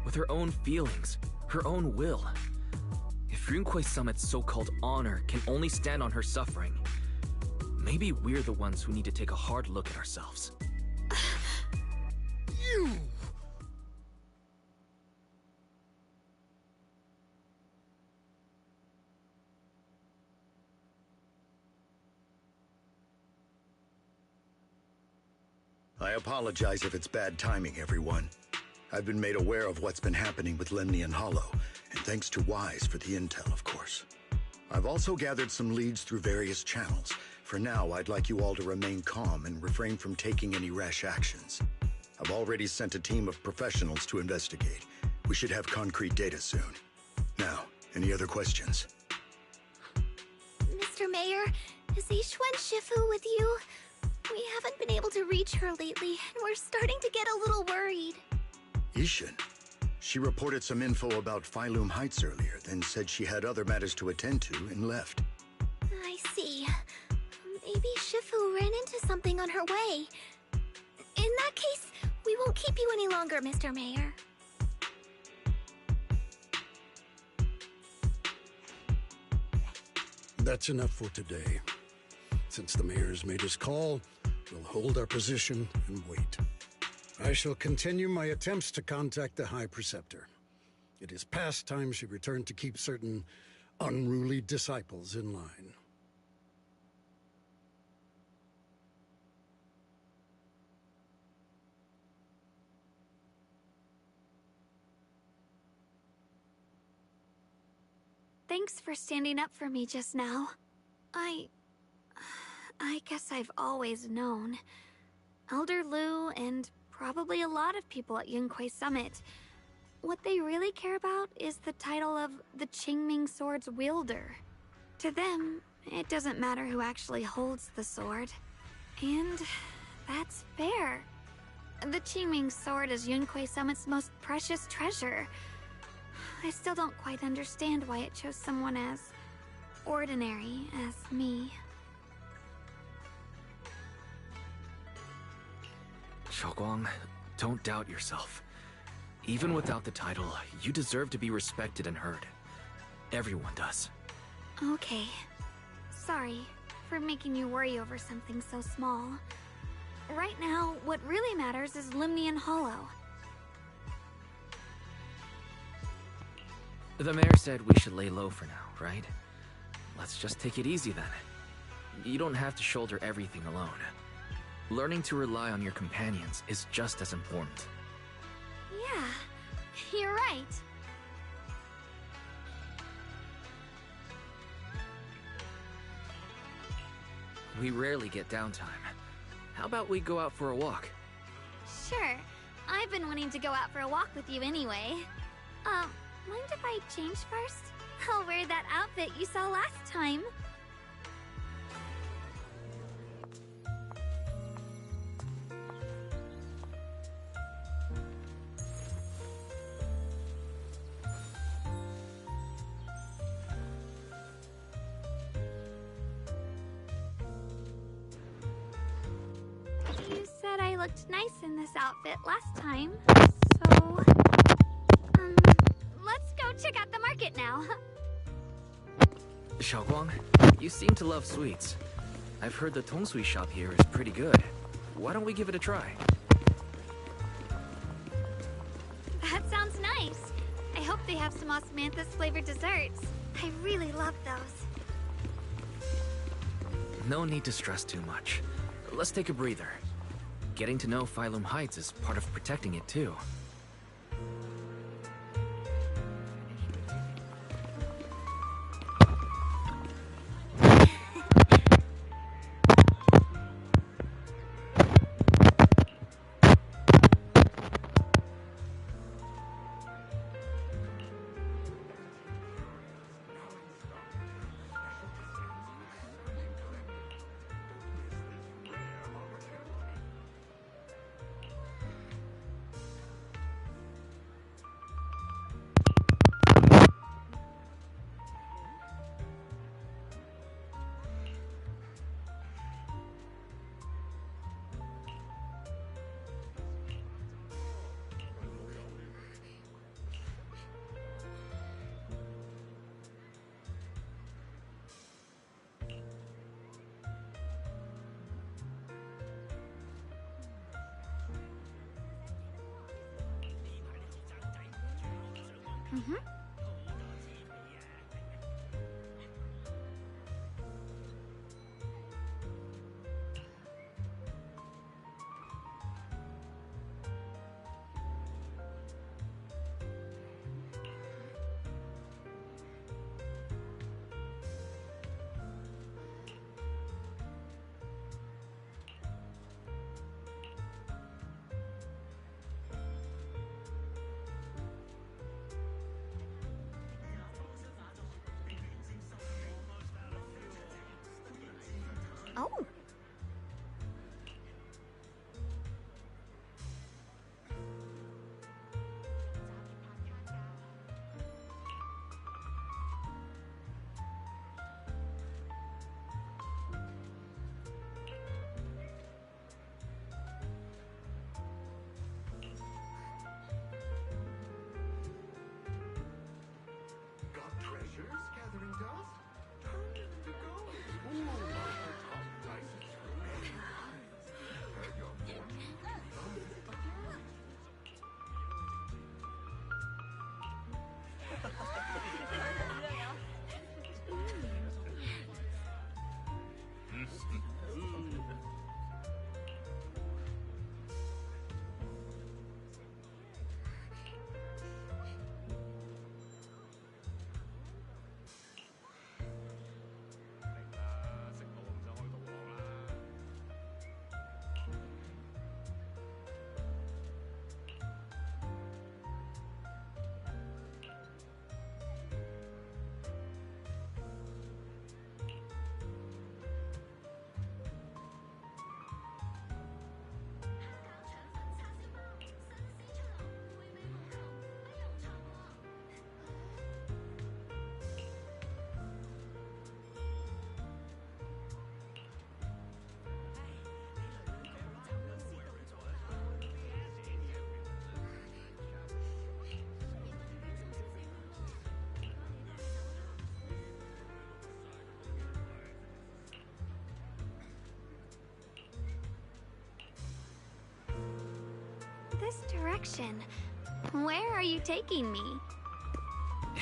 with her own feelings, her own will. If Yunhui Summit's so-called honor can only stand on her suffering, maybe we're the ones who need to take a hard look at ourselves. You! I apologize if it's bad timing, everyone. I've been made aware of what's been happening with Lemnian Hollow, and thanks to Wise for the intel, of course. I've also gathered some leads through various channels. For now, I'd like you all to remain calm and refrain from taking any rash actions. I've already sent a team of professionals to investigate. We should have concrete data soon. Now, any other questions? Mr. Mayor, is Yishuan Shifu with you? We haven't been able to reach her lately, and we're starting to get a little worried. Yishin? She reported some info about Phylum Heights earlier, then said she had other matters to attend to and left. I see. Maybe Shifu ran into something on her way. In that case, we won't keep you any longer, Mr. Mayor. That's enough for today. Since the mayor's made his call, we'll hold our position and wait. I shall continue my attempts to contact the High Preceptor. It is past time she returned to keep certain unruly disciples in line. Thanks for standing up for me just now. I guess I've always known. Elder Lu and probably a lot of people at Yunhui Summit, what they really care about is the title of the Qingming Sword's wielder. To them, it doesn't matter who actually holds the sword. And that's fair. The Qingming Sword is Yunhui Summit's most precious treasure. I still don't quite understand why it chose someone as ordinary as me. Xiaoguang, don't doubt yourself. Even without the title, you deserve to be respected and heard. Everyone does. Okay. Sorry for making you worry over something so small. Right now, what really matters is Lemnian Hollow. The mayor said we should lay low for now, right? Let's just take it easy then. You don't have to shoulder everything alone. Learning to rely on your companions is just as important. Yeah, you're right. We rarely get downtime. How about we go out for a walk? Sure. I've been wanting to go out for a walk with you anyway. Mind if I change first? I'll wear that outfit you saw last time. You said I looked nice in this outfit last time, so... let's go check out the market now. Xiaoguang, you seem to love sweets. I've heard the tongsui shop here is pretty good. Why don't we give it a try? That sounds nice. I hope they have some osmanthus flavored desserts. I really love those. No need to stress too much. Let's take a breather. Getting to know Phylum Heights is part of protecting it too. Mm-hmm. Oh. Got treasures gathering dust? Turn it to gold. Ooh, top dice. Your This direction. Where are you taking me?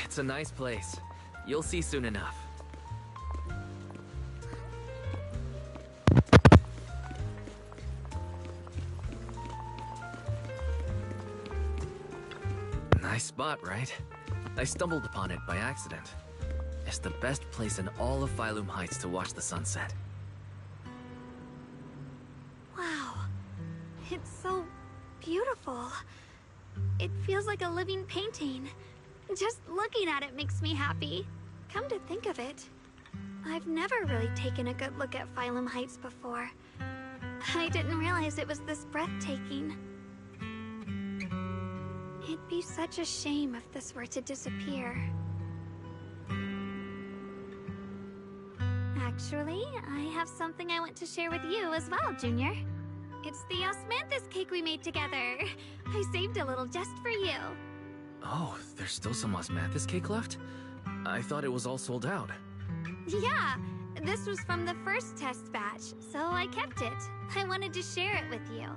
It's a nice place. You'll see soon enough. Nice spot, right? I stumbled upon it by accident. It's the best place in all of Phylum Heights to watch the sunset. Wow. It's so beautiful. It feels like a living painting. Just looking at it makes me happy. Come to think of it, I've never really taken a good look at Phylum Heights before. I didn't realize it was this breathtaking. It'd be such a shame if this were to disappear. Actually, I have something I want to share with you as well, Junior. It's the osmanthus cake we made together. I saved a little just for you. Oh, there's still some osmanthus cake left? I thought it was all sold out. Yeah, this was from the first test batch, so I kept it. I wanted to share it with you.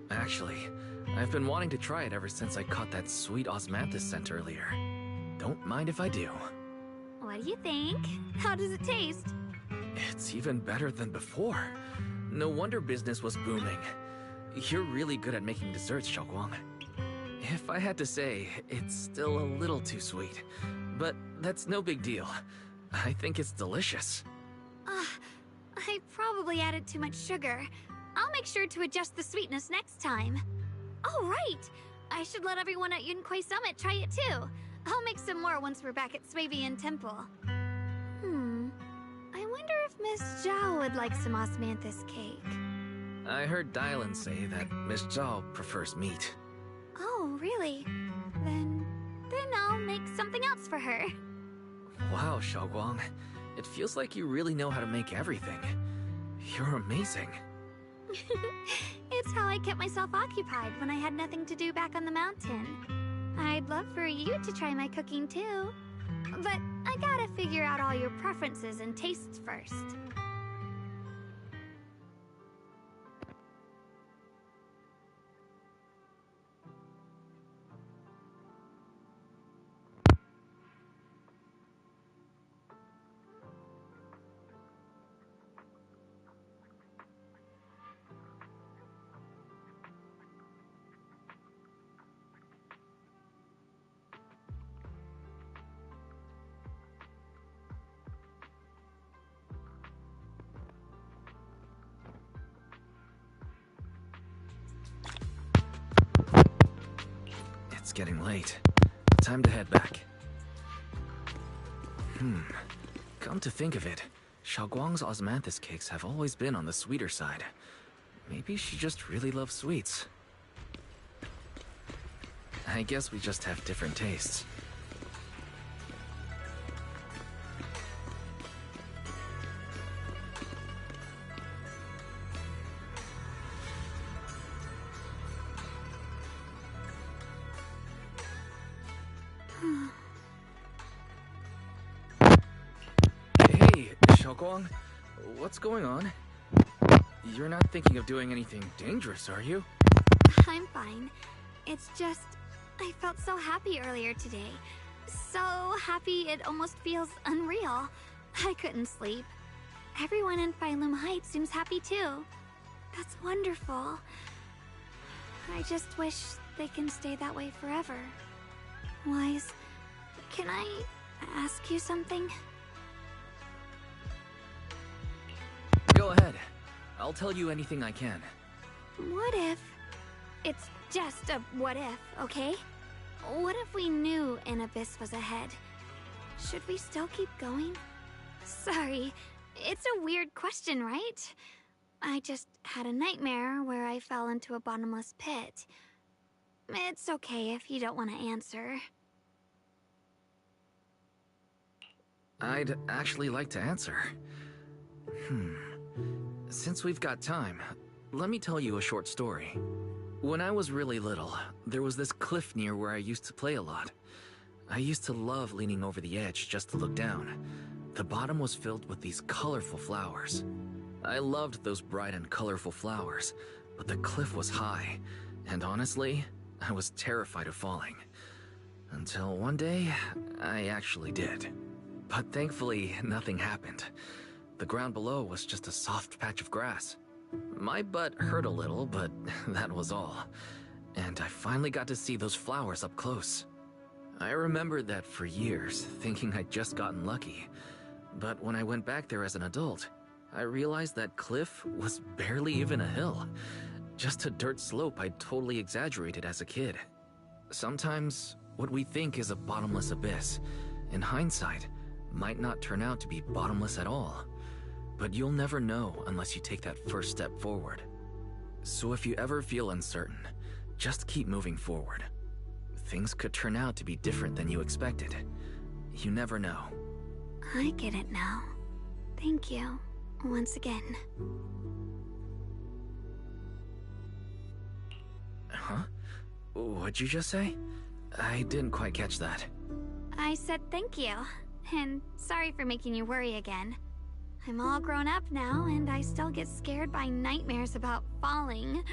Actually, I've been wanting to try it ever since I caught that sweet osmanthus scent earlier. Don't mind if I do. What do you think? How does it taste? It's even better than before. No wonder business was booming. You're really good at making desserts, Xiaoguang. If I had to say, it's still a little too sweet. But that's no big deal. I think it's delicious. I probably added too much sugar. I'll make sure to adjust the sweetness next time. Oh, right! I should let everyone at Yunquay Summit try it too. I'll make some more once we're back at Swabian Temple. I wonder if Miss Zhao would like some osmanthus cake. I heard Dylan say that Miss Zhao prefers meat. Oh, really? Then I'll make something else for her. Wow, Xiaoguang. It feels like you really know how to make everything. You're amazing. It's how I kept myself occupied when I had nothing to do back on the mountain. I'd love for you to try my cooking too. But I gotta figure out all your preferences and tastes first. It's getting late. Time to head back. Come to think of it, Xiaoguang's osmanthus cakes have always been on the sweeter side. Maybe she just really loves sweets. I guess we just have different tastes. Hey, Xiaoguang, what's going on? You're not thinking of doing anything dangerous, are you? I'm fine. It's just, I felt so happy earlier today. So happy it almost feels unreal. I couldn't sleep. Everyone in Phylum Heights seems happy too. That's wonderful. I just wish they can stay that way forever. Wise, can I ask you something? Go ahead. I'll tell you anything I can. What if... It's just a what if, okay? What if we knew an abyss was ahead? Should we still keep going? Sorry, it's a weird question, right? I just had a nightmare where I fell into a bottomless pit. It's okay if you don't want to answer. I'd actually like to answer. Since we've got time, let me tell you a short story. When I was really little, there was this cliff near where I used to play a lot. I used to love leaning over the edge just to look down. The bottom was filled with these colorful flowers. I loved those bright and colorful flowers, but the cliff was high, and honestly, I was terrified of falling. Until one day, I actually did. But thankfully, nothing happened. The ground below was just a soft patch of grass. My butt hurt a little, but that was all. And I finally got to see those flowers up close. I remembered that for years, thinking I'd just gotten lucky. But when I went back there as an adult, I realized that cliff was barely even a hill. just a dirt slope I'd totally exaggerated as a kid. Sometimes, what we think is a bottomless abyss, in hindsight, might not turn out to be bottomless at all. But you'll never know unless you take that first step forward. So if you ever feel uncertain, just keep moving forward. Things could turn out to be different than you expected. You never know. I get it now. Thank you, once again. Huh? What'd you just say? I didn't quite catch that. I said thank you, and sorry for making you worry again. I'm all grown up now, and I still get scared by nightmares about falling.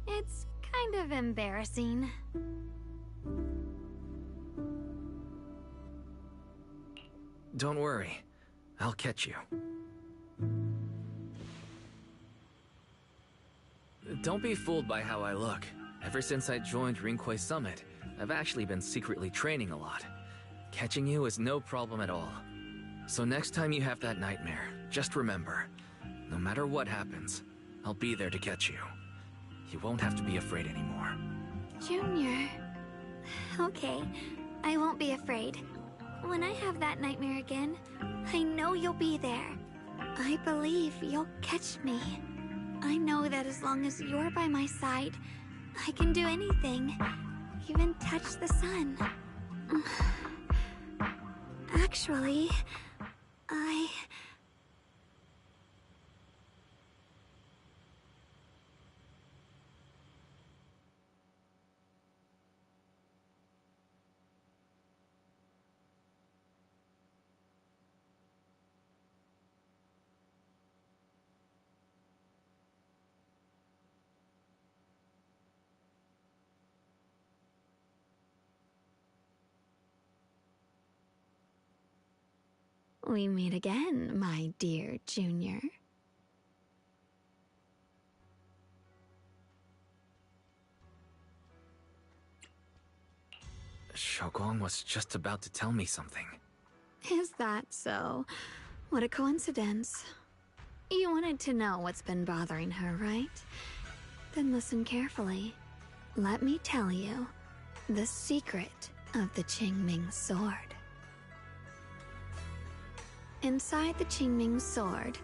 It's kind of embarrassing. Don't worry. I'll catch you. Don't be fooled by how I look. Ever since I joined Rinkway Summit, I've actually been secretly training a lot. Catching you is no problem at all. So next time you have that nightmare, just remember, no matter what happens, I'll be there to catch you. You won't have to be afraid anymore. Junior. Okay, I won't be afraid. When I have that nightmare again, I know you'll be there. I believe you'll catch me. I know that as long as you're by my side, I can do anything, even touch the sun. Actually, we meet again, my dear Junior. Shoguang was just about to tell me something. Is that so? What a coincidence. You wanted to know what's been bothering her, right? Then listen carefully. Let me tell you the secret of the Qingming sword. Inside the Qingming sword,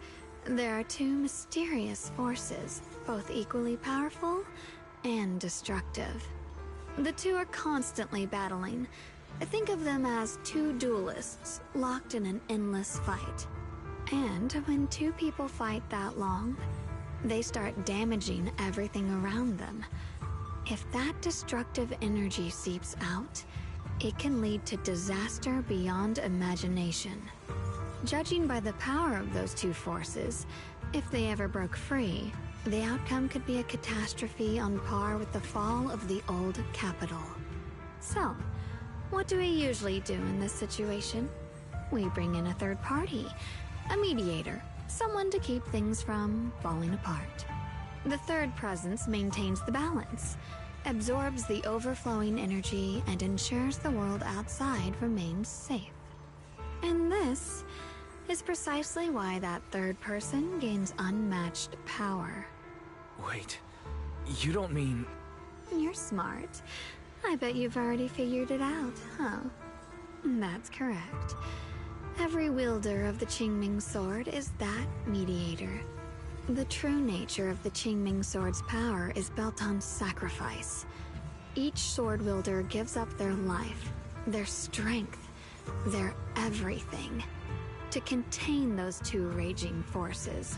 there are two mysterious forces, both equally powerful and destructive. The two are constantly battling. Think of them as two duelists locked in an endless fight. And when two people fight that long, they start damaging everything around them. If that destructive energy seeps out, it can lead to disaster beyond imagination. Judging by the power of those two forces, if they ever broke free, the outcome could be a catastrophe on par with the fall of the old capital. So, what do we usually do in this situation? We bring in a third party, a mediator, someone to keep things from falling apart. The third presence maintains the balance, absorbs the overflowing energy, and ensures the world outside remains safe. And this is precisely why that third person gains unmatched power. Wait, you don't mean... You're smart. I bet you've already figured it out, huh? That's correct. Every wielder of the Qingming sword is that mediator. The true nature of the Qingming sword's power is built on sacrifice. Each sword wielder gives up their life, their strength, their everything, to contain those two raging forces,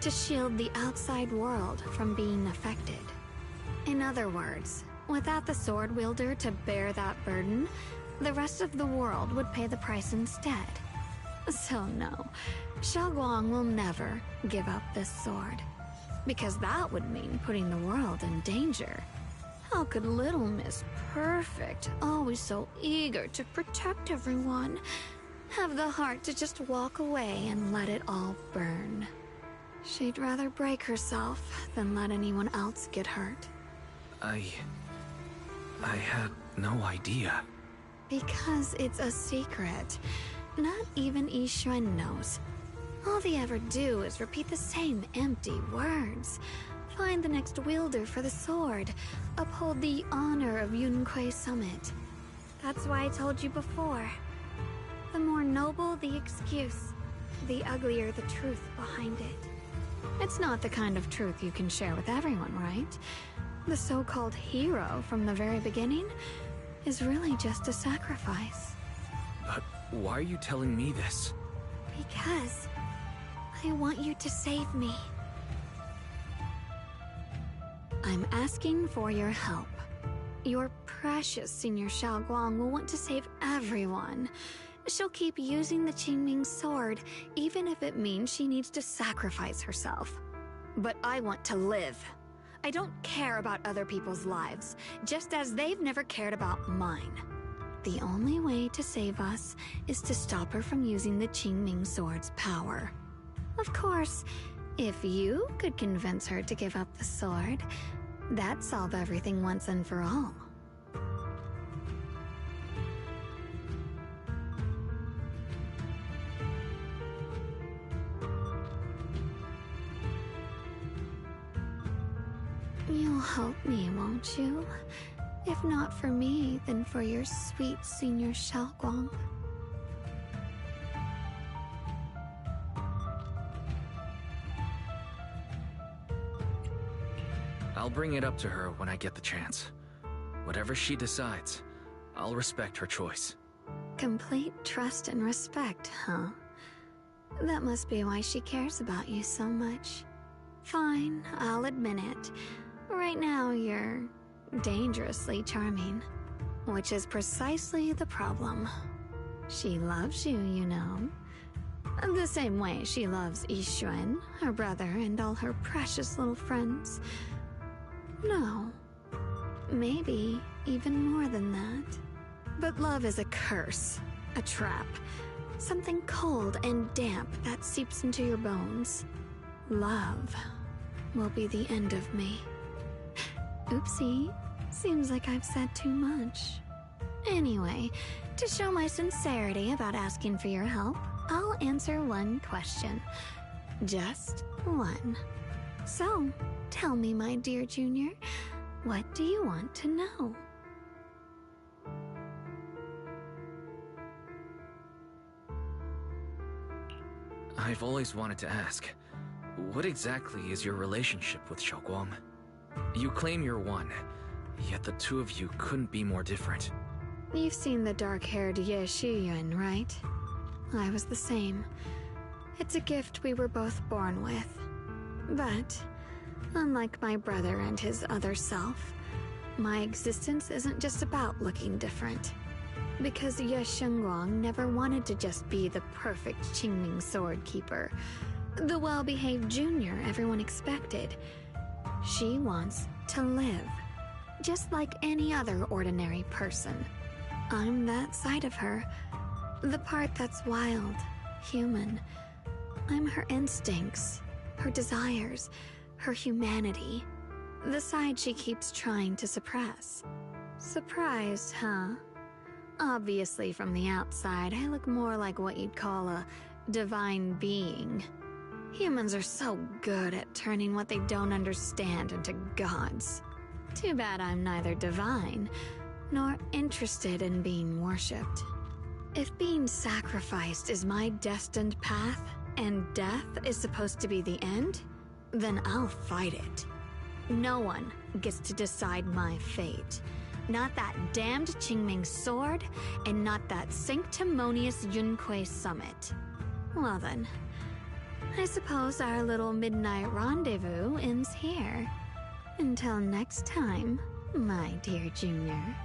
to shield the outside world from being affected. In other words, without the sword wielder to bear that burden, the rest of the world would pay the price instead. So no, Shoguang will never give up this sword, because that would mean putting the world in danger. How could little Miss Perfect, always so eager to protect everyone, have the heart to just walk away and let it all burn? She'd rather break herself than let anyone else get hurt. I had no idea. Because it's a secret. Not even Yixuan knows. All they ever do is repeat the same empty words. Find the next wielder for the sword. Uphold the honor of Yunquei Summit. That's why I told you before. The more noble the excuse, the uglier the truth behind it. It's not the kind of truth you can share with everyone, right? The so-called hero from the very beginning is really just a sacrifice. But why are you telling me this? Because I want you to save me. I'm asking for your help. Your precious Senior Xiaoguang will want to save everyone. She'll keep using the Qingming sword, even if it means she needs to sacrifice herself. But I want to live. I don't care about other people's lives, just as they've never cared about mine. The only way to save us is to stop her from using the Qingming sword's power. Of course, if you could convince her to give up the sword, that'd solve everything once and for all. You'll help me, won't you? If not for me, then for your sweet Senior Xiaoguang. I'll bring it up to her when I get the chance. Whatever she decides, I'll respect her choice. Complete trust and respect, huh? That must be why she cares about you so much. Fine, I'll admit it. Right now, you're dangerously charming. Which is precisely the problem. She loves you, you know. The same way she loves Yixuan, her brother, and all her precious little friends. No. Maybe even more than that. But love is a curse. A trap. Something cold and damp that seeps into your bones. Love will be the end of me. Oopsie. Seems like I've said too much. Anyway, to show my sincerity about asking for your help, I'll answer one question. Just one. So, tell me, my dear Junior, what do you want to know? I've always wanted to ask, what exactly is your relationship with Xiaoguang? You claim you're one, yet the two of you couldn't be more different. You've seen the dark-haired Ye Shiyuan, right? I was the same. It's a gift we were both born with. But, unlike my brother and his other self, my existence isn't just about looking different. Because Ye Shengguang never wanted to just be the perfect Qingming sword keeper, the well-behaved junior everyone expected. She wants to live, just like any other ordinary person. I'm that side of her, the part that's wild, human. I'm her instincts, her desires, her humanity, the side she keeps trying to suppress. Surprised, huh? Obviously, from the outside, I look more like what you'd call a divine being. Humans are so good at turning what they don't understand into gods. Too bad I'm neither divine, nor interested in being worshipped. If being sacrificed is my destined path, and death is supposed to be the end, then I'll fight it. No one gets to decide my fate. Not that damned Qingming sword, and not that sanctimonious Yunquei Summit. Well then, I suppose our little midnight rendezvous ends here. Until next time, my dear Junior.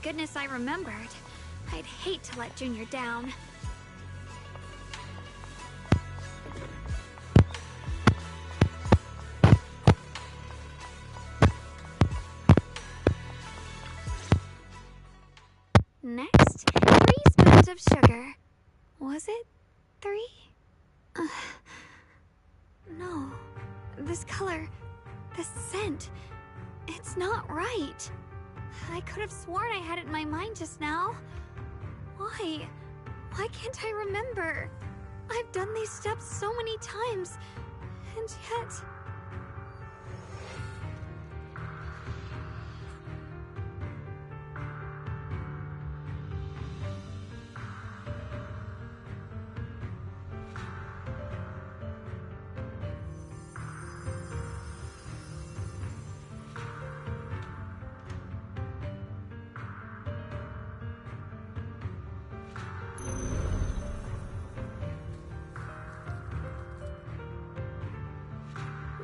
goodness I remembered. I'd hate to let Junior down. Next, 3 spoons of sugar. Was it 3? No. This color, this scent, it's not right. I could have sworn I had it in my mind just now. Why? Why can't I remember? I've done these steps so many times, and yet...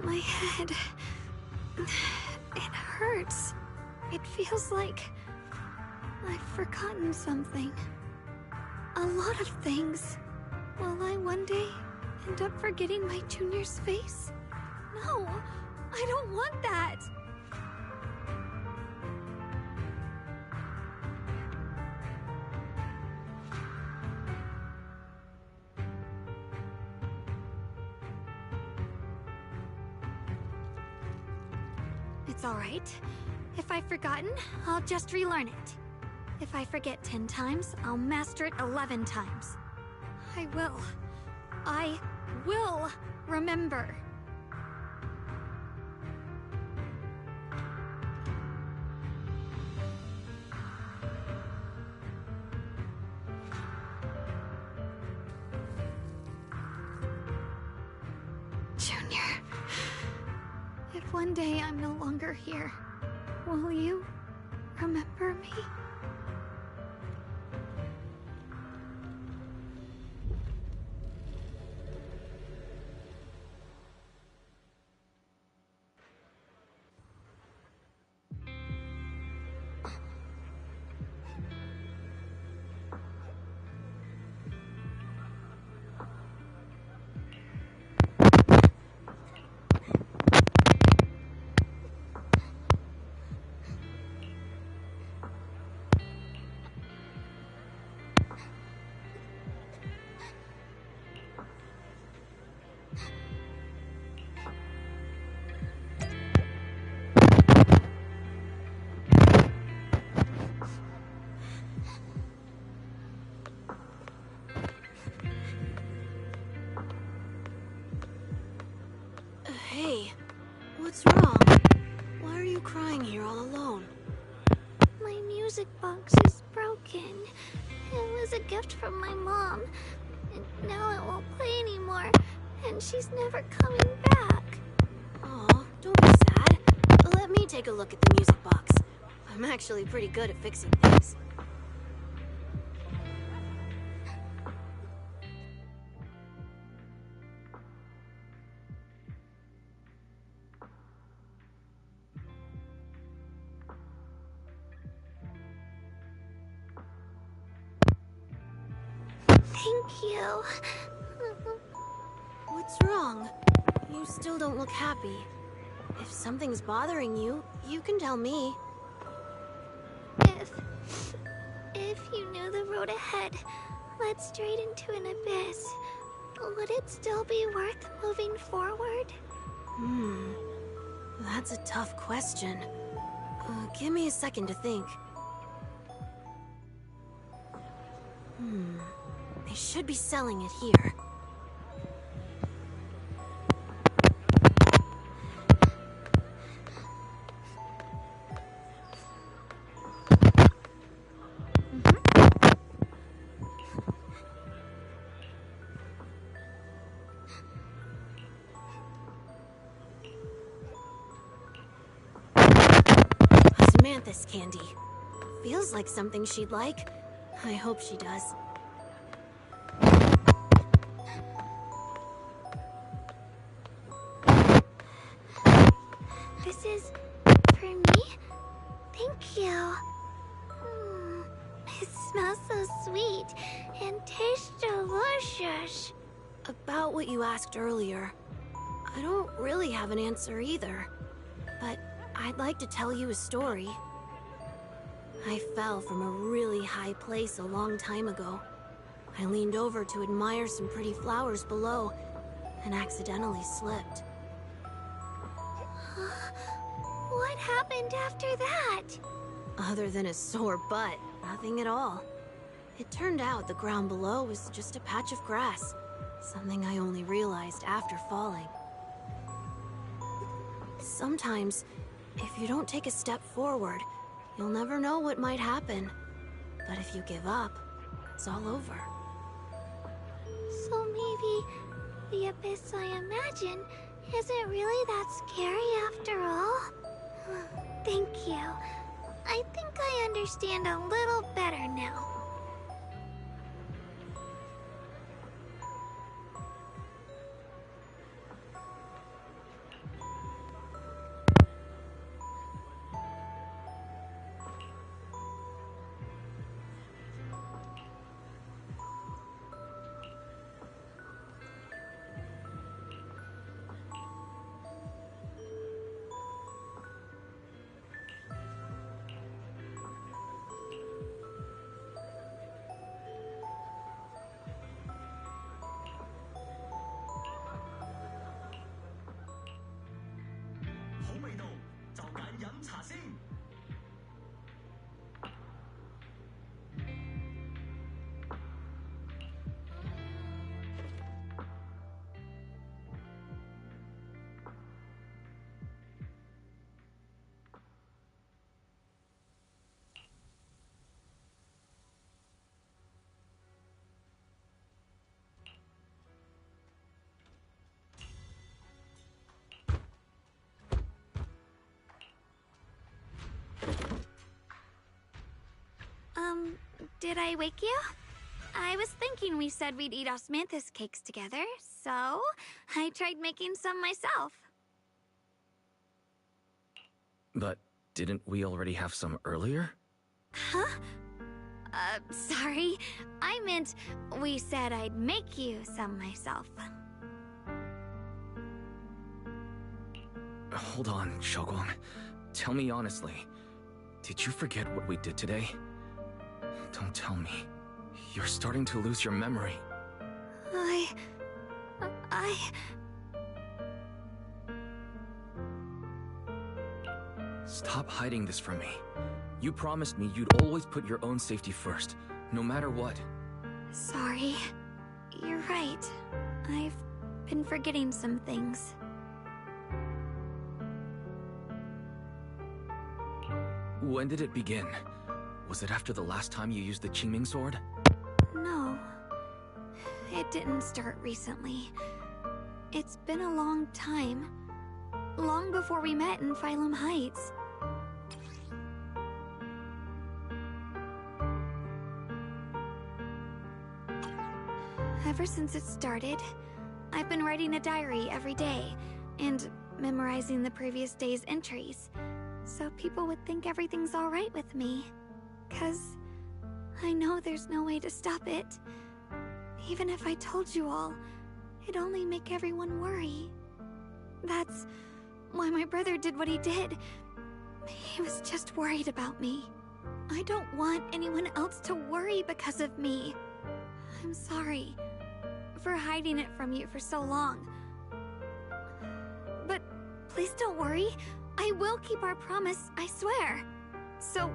My head... it hurts. It feels like... I've forgotten something. A lot of things. Will I one day end up forgetting my Junior's face? No! I don't want that! It's alright. If I've forgotten, I'll just relearn it. If I forget 10 times, I'll master it 11 times. I will remember. Junior. If one day I'm no longer here, will you remember me? Hey, what's wrong? Why are you crying here all alone? My music box is broken. It was a gift from my mom. And now it won't play anymore. And she's never coming back. Aw, don't be sad. Let me take a look at the music box. I'm actually pretty good at fixing things. Thank you. What's wrong? You still don't look happy. If something's bothering you, you can tell me. If you knew the road ahead led straight into an abyss, would it still be worth moving forward? That's a tough question. Give me a second to think. They should be selling it here. Samantha's candy. Feels like something she'd like. I hope she does. This is for me? Thank you. smells so sweet and tastes delicious. About what you asked earlier, I don't really have an answer either. But I'd like to tell you a story. I fell from a really high place a long time ago. I leaned over to admire some pretty flowers below and accidentally slipped. What happened after that? Other than a sore butt, nothing at all. It turned out the ground below was just a patch of grass, something I only realized after falling. Sometimes, if you don't take a step forward, you'll never know what might happen. But if you give up, it's all over. So maybe the abyss I imagine isn't really that scary after all? Thank you. I think I understand a little better now. Did I wake you? I was thinking we said we'd eat osmanthus cakes together, so I tried making some myself. But didn't we already have some earlier? Huh? Sorry. I meant we said I'd make you some myself. Hold on, Shogun. Tell me honestly. Did you forget what we did today? Don't tell me. You're starting to lose your memory. Stop hiding this from me. You promised me you'd always put your own safety first, no matter what. Sorry. You're right. I've been forgetting some things. When did it begin? Was it after the last time you used the Qingming sword? No. It didn't start recently. It's been a long time. Long before we met in Phylum Heights. Ever since it started, I've been writing a diary every day and memorizing the previous day's entries, so people would think everything's alright with me. 'Cause I know there's no way to stop it. Even if I told you all, it'd only make everyone worry. That's why my brother did what he did. He was just worried about me. I don't want anyone else to worry because of me. I'm sorry for hiding it from you for so long. But please don't worry. I will keep our promise, I swear. So,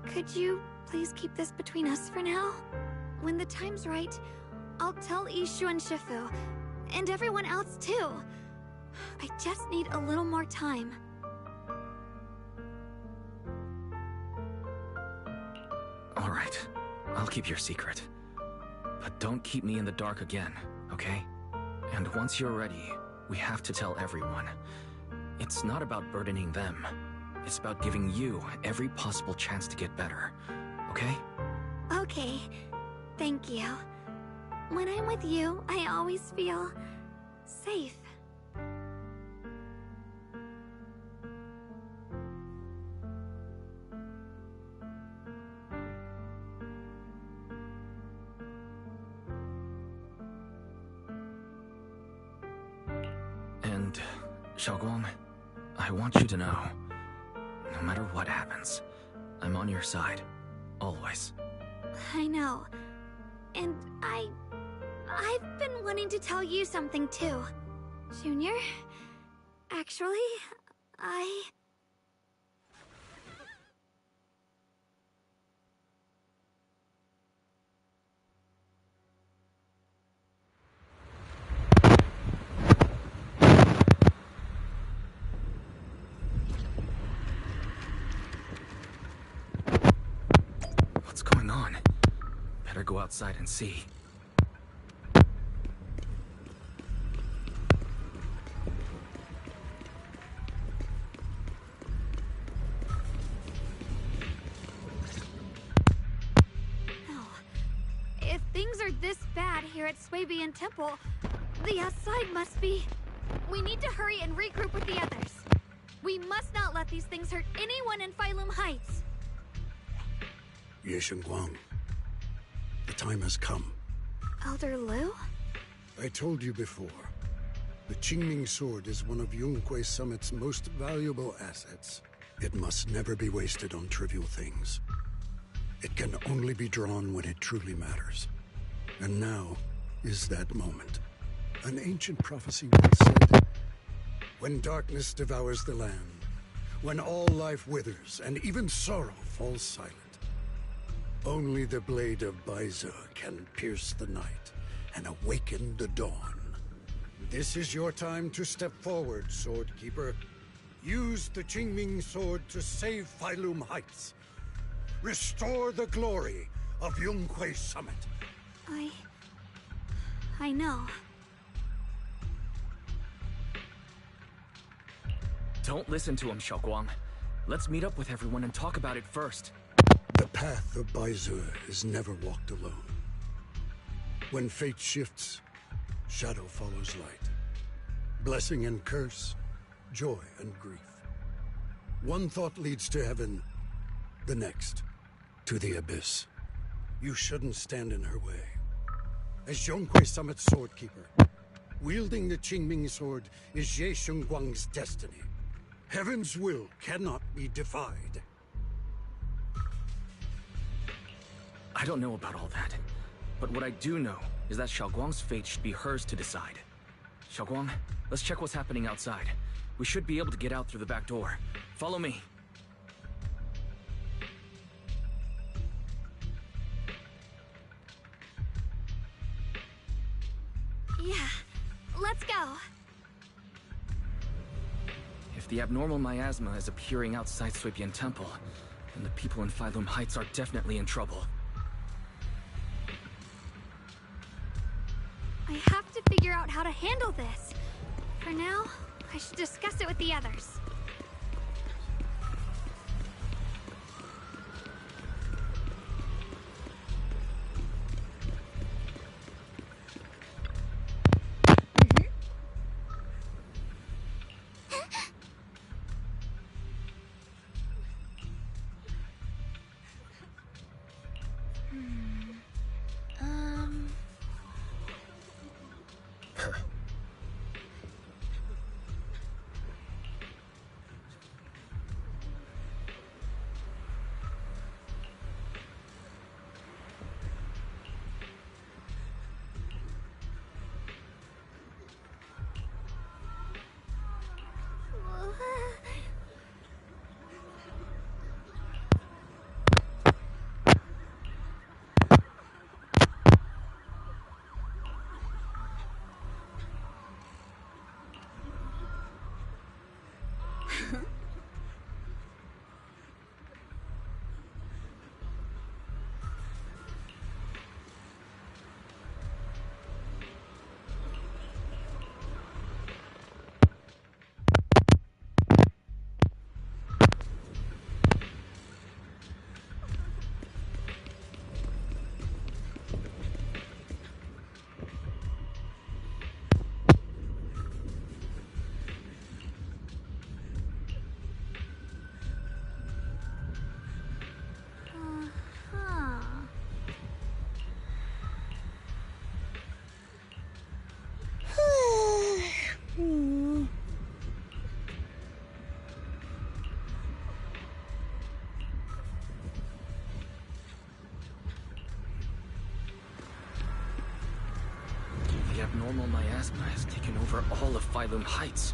could you please keep this between us for now? When the time's right, I'll tell Ishu and Shifu, and everyone else too. I just need a little more time. All right, I'll keep your secret. But don't keep me in the dark again, okay? And once you're ready, we have to tell everyone. It's not about burdening them. It's about giving you every possible chance to get better, okay? Okay, thank you. When I'm with you, I always feel safe. Xiaoguang, I want you to know, no matter what happens, I'm on your side. Always. I know. And I've been wanting to tell you something too. Junior, actually, What's going on? Better go outside and see. if things are this bad here at Swabian Temple, the outside must be... We need to hurry and regroup with the others. We must not let these things hurt anyone in Phylum Heights. Ye Guang, the time has come. Elder Liu? I told you before, the Qingming sword is one of Yunque Summit's most valuable assets. It must never be wasted on trivial things. It can only be drawn when it truly matters. And now is that moment. An ancient prophecy once said, when darkness devours the land, when all life withers and even sorrow falls silent, only the blade of Baize can pierce the night and awaken the dawn. This is your time to step forward, Swordkeeper. Use the Qingming sword to save Phylum Heights. Restore the glory of Yunque Summit. I know. Don't listen to him, Xiaoguang. Let's meet up with everyone and talk about it first. The path of Baize is never walked alone. When fate shifts, shadow follows light. Blessing and curse, joy and grief. One thought leads to heaven, the next, to the abyss. You shouldn't stand in her way. As Yunque Summit's swordkeeper, wielding the Qingming sword is Ye Guang's destiny. Heaven's will cannot be defied. I don't know about all that, but what I do know is that Xiaoguang's fate should be hers to decide. Xiaoguang, let's check what's happening outside. We should be able to get out through the back door. Follow me. Yeah, let's go. If the abnormal miasma is appearing outside Swabian Temple, then the people in Phylum Heights are definitely in trouble. I have to figure out how to handle this. For now, I should discuss it with the others. abnormal miasma has taken over all of Phylum Heights.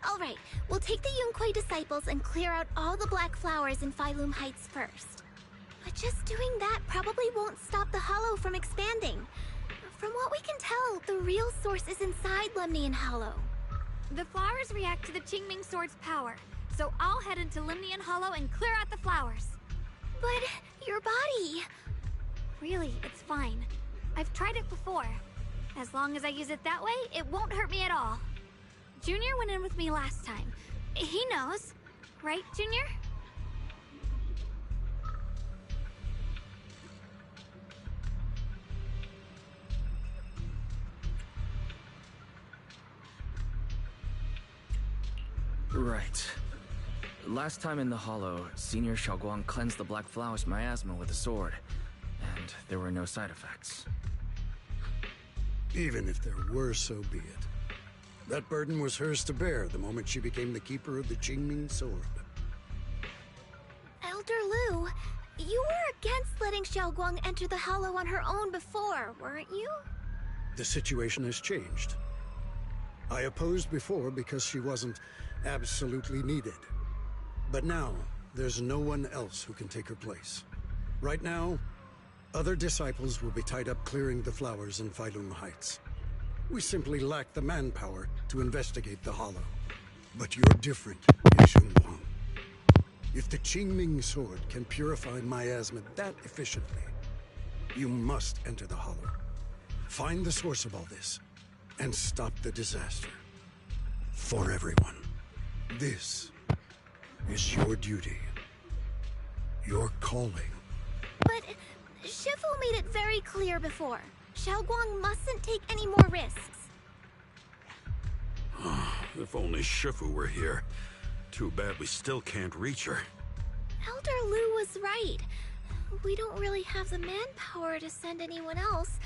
Alright, we'll take the Yunquei disciples and clear out all the black flowers in Phylum Heights first. But just doing that probably won't stop the Hollow from expanding. From what we can tell, the real source is inside Lemnian Hollow. The flowers react to the Qingming Sword's power, so I'll head into Lemnian Hollow and clear out the flowers. But your body... Really, it's fine. I've tried it before. As long as I use it that way, it won't hurt me at all. Junior went in with me last time. He knows. Right, Junior? Right. Last time in the Hollow, Senior Xiaoguang cleansed the Black Flowers miasma with a sword, and there were no side effects. Even if there were, so be it. That burden was hers to bear the moment she became the keeper of the Qingming Sword. Elder Lu, you were against letting Xiaoguang enter the Hollow on her own before, weren't you? The situation has changed. I opposed before because she wasn't absolutely needed. But now, there's no one else who can take her place. Right now, other disciples will be tied up clearing the flowers in Phylum Heights. We simply lack the manpower to investigate the Hollow. But you're different, Yishun. If the Qingming Sword can purify miasma that efficiently, you must enter the Hollow. Find the source of all this, and stop the disaster. For everyone. This is your duty. Your calling. But Shifu made it very clear before. Xiaoguang mustn't take any more risks. If only Shifu were here. Too bad we still can't reach her. Elder Lu was right. We don't really have the manpower to send anyone else.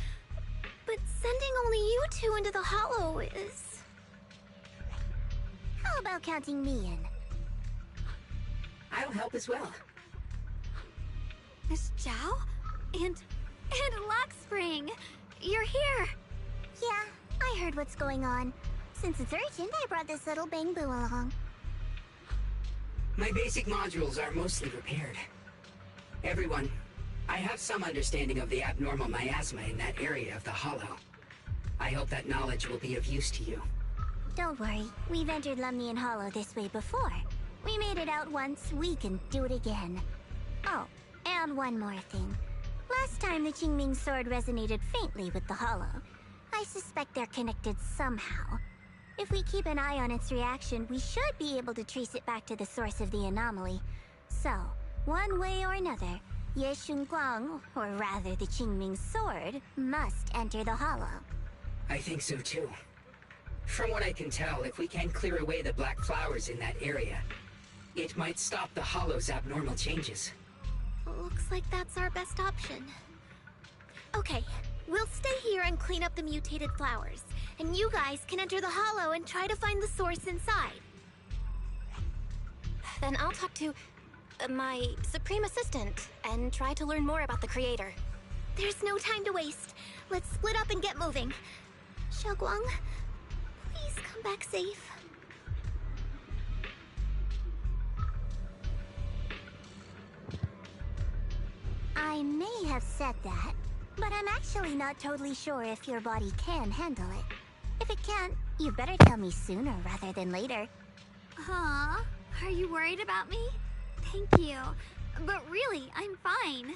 But sending only you two into the Hollow is... How about counting me in? I'll help as well. Miss Zhao? And Lockspring! You're here! Yeah, I heard what's going on. Since it's urgent, I brought this little Bangbu along. My basic modules are mostly repaired. Everyone, I have some understanding of the abnormal miasma in that area of the Hollow. I hope that knowledge will be of use to you. Don't worry, we've entered Lemnian Hollow this way before. We made it out once, we can do it again. Oh, and one more thing. Last time the Qingming sword resonated faintly with the Hollow. I suspect they're connected somehow. If we keep an eye on its reaction, we should be able to trace it back to the source of the anomaly. So, one way or another, Ye Shunguang, or rather the Qingming sword, must enter the Hollow. I think so too. From what I can tell, if we can clear away the black flowers in that area, it might stop the Hollow's abnormal changes. Looks like that's our best option. Okay, we'll stay here and clean up the mutated flowers. And you guys can enter the Hollow and try to find the source inside. Then I'll talk to my Supreme Assistant and try to learn more about the creator. There's no time to waste. Let's split up and get moving. Xiaoguang, please come back safe. I may have said that, but I'm actually not totally sure if your body can handle it. If it can't, you better tell me sooner rather than later. Huh? Are you worried about me? Thank you. But really, I'm fine.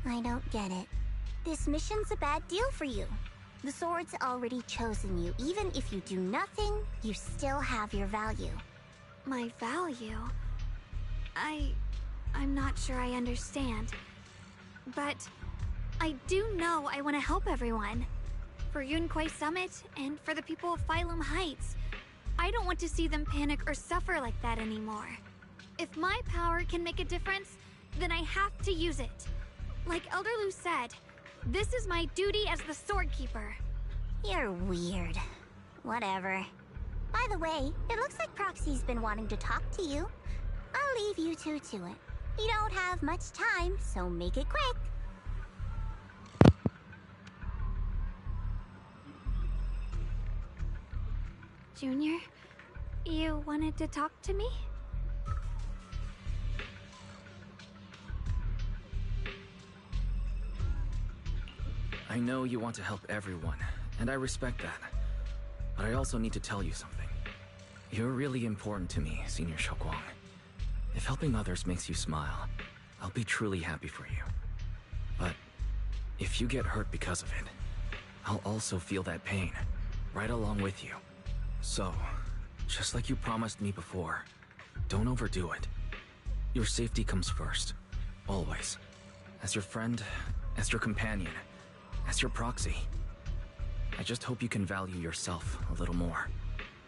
I don't get it. This mission's a bad deal for you. The sword's already chosen you. Even if you do nothing, you still have your value. My value? I'm not sure I understand. But I do know I want to help everyone. For Yunquay Summit and for the people of Phylum Heights. I don't want to see them panic or suffer like that anymore. If my power can make a difference, then I have to use it. Like Elder Lu said, this is my duty as the Sword Keeper. You're weird. Whatever. By the way, it looks like Proxy's been wanting to talk to you. I'll leave you two to it. You don't have much time, so make it quick. Junior, you wanted to talk to me? I know you want to help everyone, and I respect that. But I also need to tell you something. You're really important to me, Senior Xiaoguang. If helping others makes you smile, I'll be truly happy for you. But if you get hurt because of it, I'll also feel that pain, right along with you. So, just like you promised me before, don't overdo it. Your safety comes first, always. As your friend, as your companion, as your proxy. I just hope you can value yourself a little more.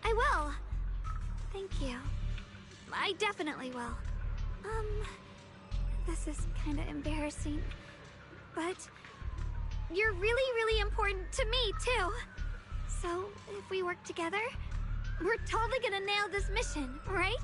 I will. Thank you. I definitely will. This is kinda embarrassing. But you're really, really important to me, too. So, if we work together, we're totally gonna nail this mission, right?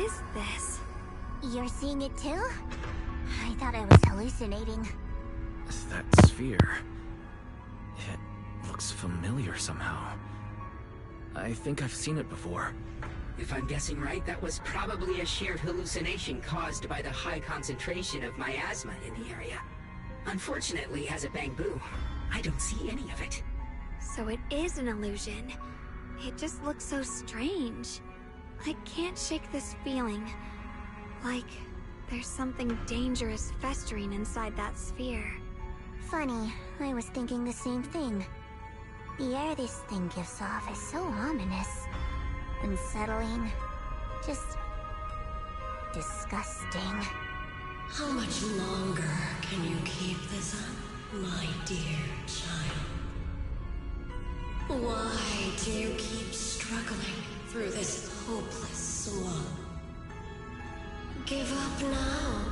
is this? You're seeing it too? I thought I was hallucinating. That sphere... it looks familiar somehow. I think I've seen it before. If I'm guessing right, that was probably a shared hallucination caused by the high concentration of miasma in the area. Unfortunately, as a Bangbu, I don't see any of it. So it is an illusion. It just looks so strange. I can't shake this feeling. Like there's something dangerous festering inside that sphere. Funny, I was thinking the same thing. The air this thing gives off is so ominous. Unsettling. Just... disgusting. How much longer can you keep this up, my dear child? Why do you keep struggling through this hopeless swamp? Give up now.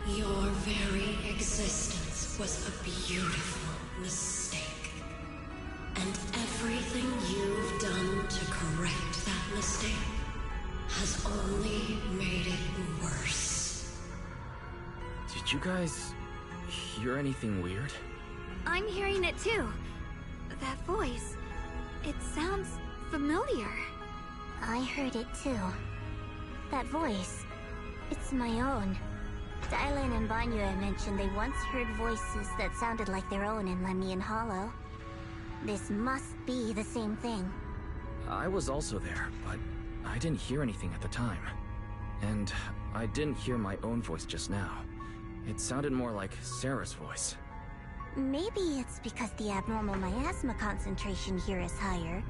Your very existence was a beautiful mistake. And everything you've done to correct that mistake has only made it worse. Did you guys hear anything weird? I'm hearing it too. That voice. It sounds familiar. I heard it too. That voice. It's my own. Dylan and Banyue mentioned they once heard voices that sounded like their own in Lemnian Hollow. This must be the same thing. I was also there, but I didn't hear anything at the time. And I didn't hear my own voice just now. It sounded more like Sarah's voice. Maybe it's because the abnormal miasma concentration here is higher.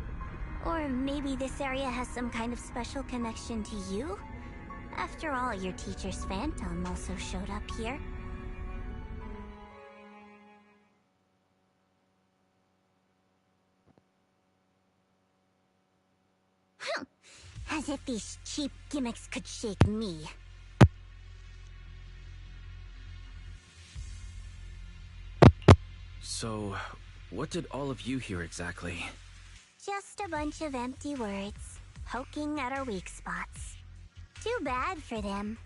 Or maybe this area has some kind of special connection to you? After all, your teacher's phantom also showed up here. As if these cheap gimmicks could shake me. So, what did all of you hear exactly? Just a bunch of empty words, poking at our weak spots. Too bad for them.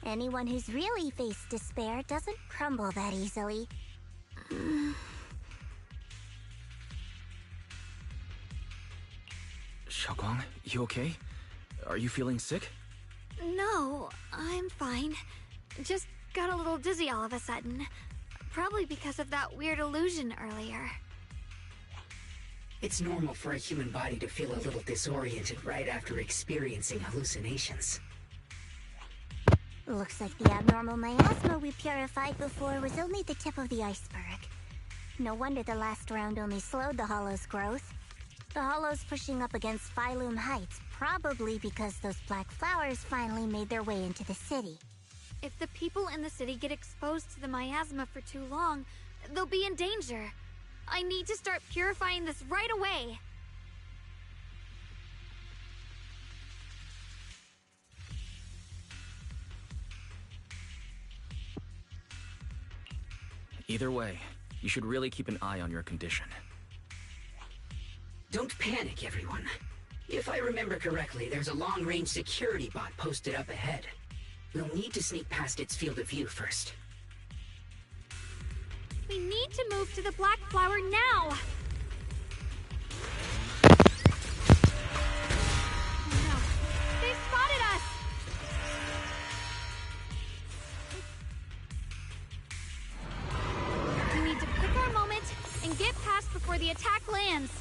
Anyone who's really faced despair doesn't crumble that easily. Xiaoguang, you okay? Are you feeling sick? No, I'm fine. Just got a little dizzy all of a sudden. Probably because of that weird illusion earlier. It's normal for a human body to feel a little disoriented right after experiencing hallucinations. Looks like the abnormal miasma we purified before was only the tip of the iceberg. No wonder the last round only slowed the Hollow's growth. The Hollow's pushing up against Phylum Heights, probably because those black flowers finally made their way into the city. If the people in the city get exposed to the miasma for too long, they'll be in danger. I need to start purifying this right away. Either way, you should really keep an eye on your condition. Don't panic, everyone. If I remember correctly, there's a long-range security bot posted up ahead. We'll need to sneak past its field of view first. We need to move to the black flower now! Oh no, they spotted us! We need to pick our moment and get past before the attack lands.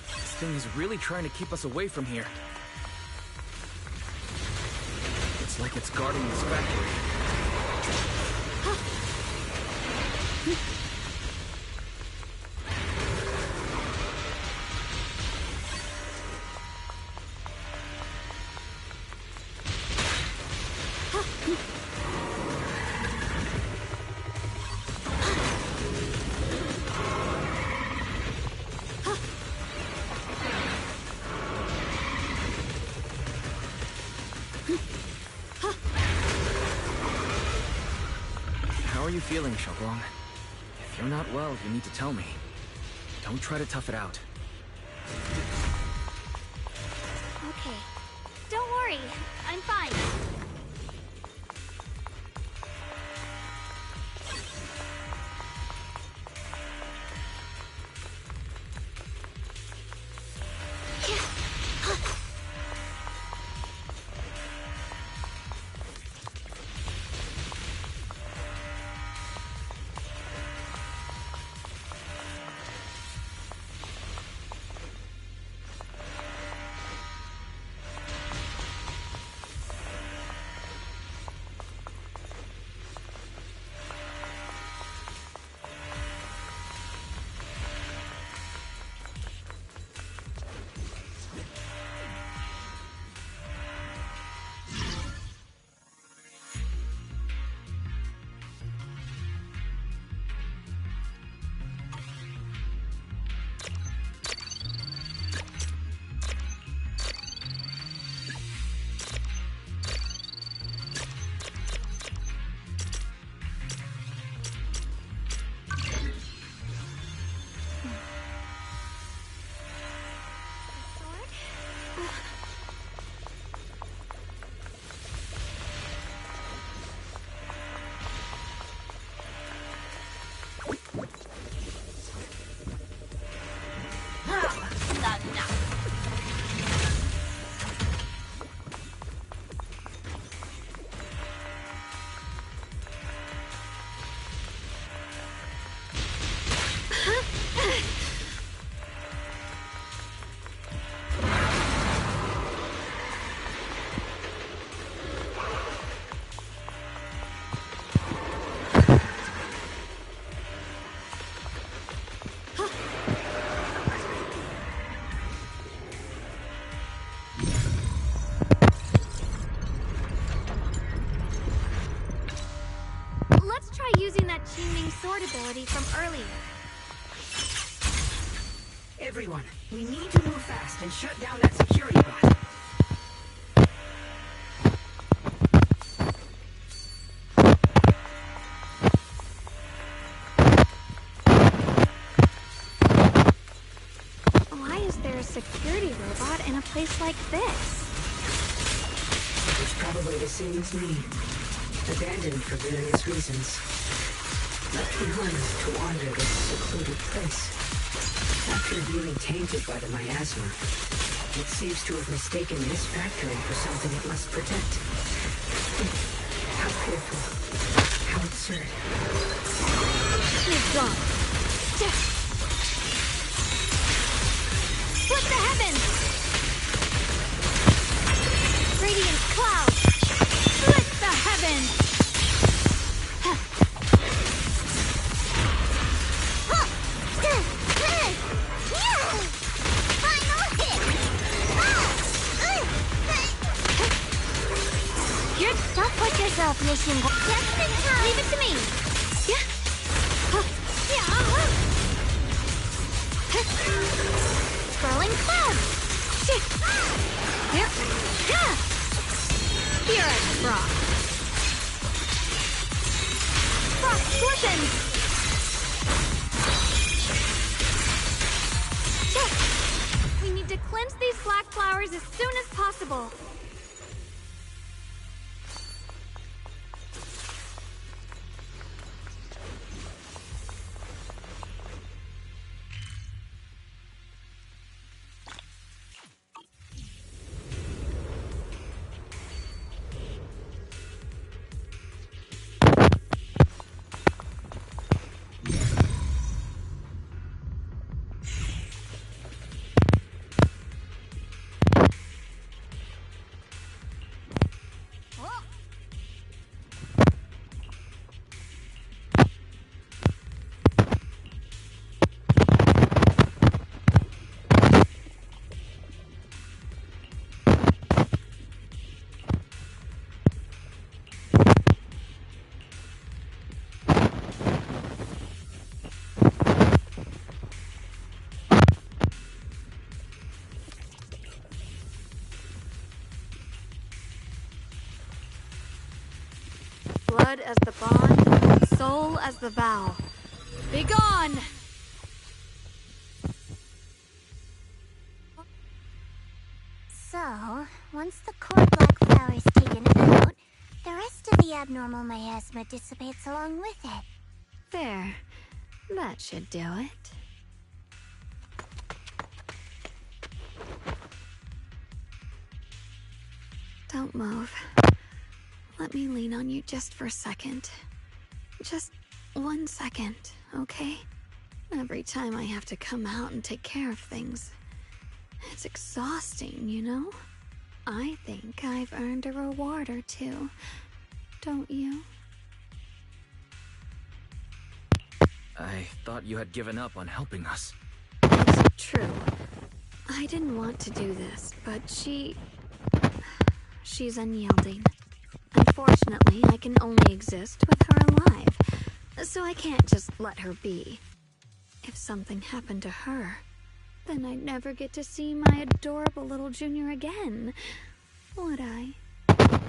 This thing is really trying to keep us away from here. It's like it's guarding this factory. How are you feeling, Xiaoguang? If you're not well, you need to tell me. Don't try to tough it out. Okay, facility from earlier. Everyone, we need to move fast and shut down that security bot. Why is there a security robot in a place like this? It's probably the same as me. Abandoned for various reasons. Left behind to wander this secluded place. After being tainted by the miasma, it seems to have mistaken this factory for something it must protect. How pitiful. How absurd. He's gone. Split the heavens! Radiant cloud! Split the heavens! Don't put yourself, Mission. Just in time. Leave it to me. Yeah. Swirling cloud. Here. Here I frost. Frost scorpions. We need to cleanse these black flowers as soon as possible. Blood as the bond, soul as the vow. Be gone! So, once the core black flower is taken out, the rest of the abnormal miasma dissipates along with it. There. That should do it. Don't move. Let me lean on you just for a second. Just 1 second, okay? Every time I have to come out and take care of things, it's exhausting, you know? I think I've earned a reward or two. Don't you? I thought you had given up on helping us. It's true. I didn't want to do this, but she's unyielding. Unfortunately, I can only exist with her alive, so I can't just let her be. If something happened to her, then I'd never get to see my adorable little Junior again, would I?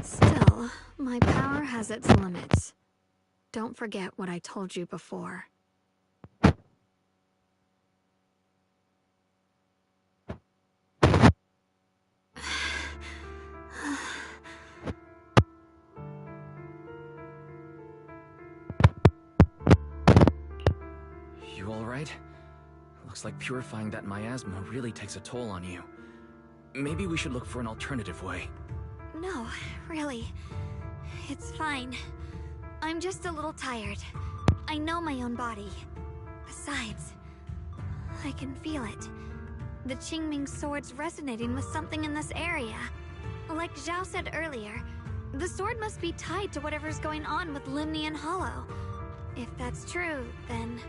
Still, my power has its limits. Don't forget what I told you before. You alright? Looks like purifying that miasma really takes a toll on you. Maybe we should look for an alternative way. No, really. It's fine. I'm just a little tired. I know my own body. Besides, I can feel it. The Qingming sword's resonating with something in this area. Like Zhao said earlier, the sword must be tied to whatever's going on with Limnian Hollow. If that's true, then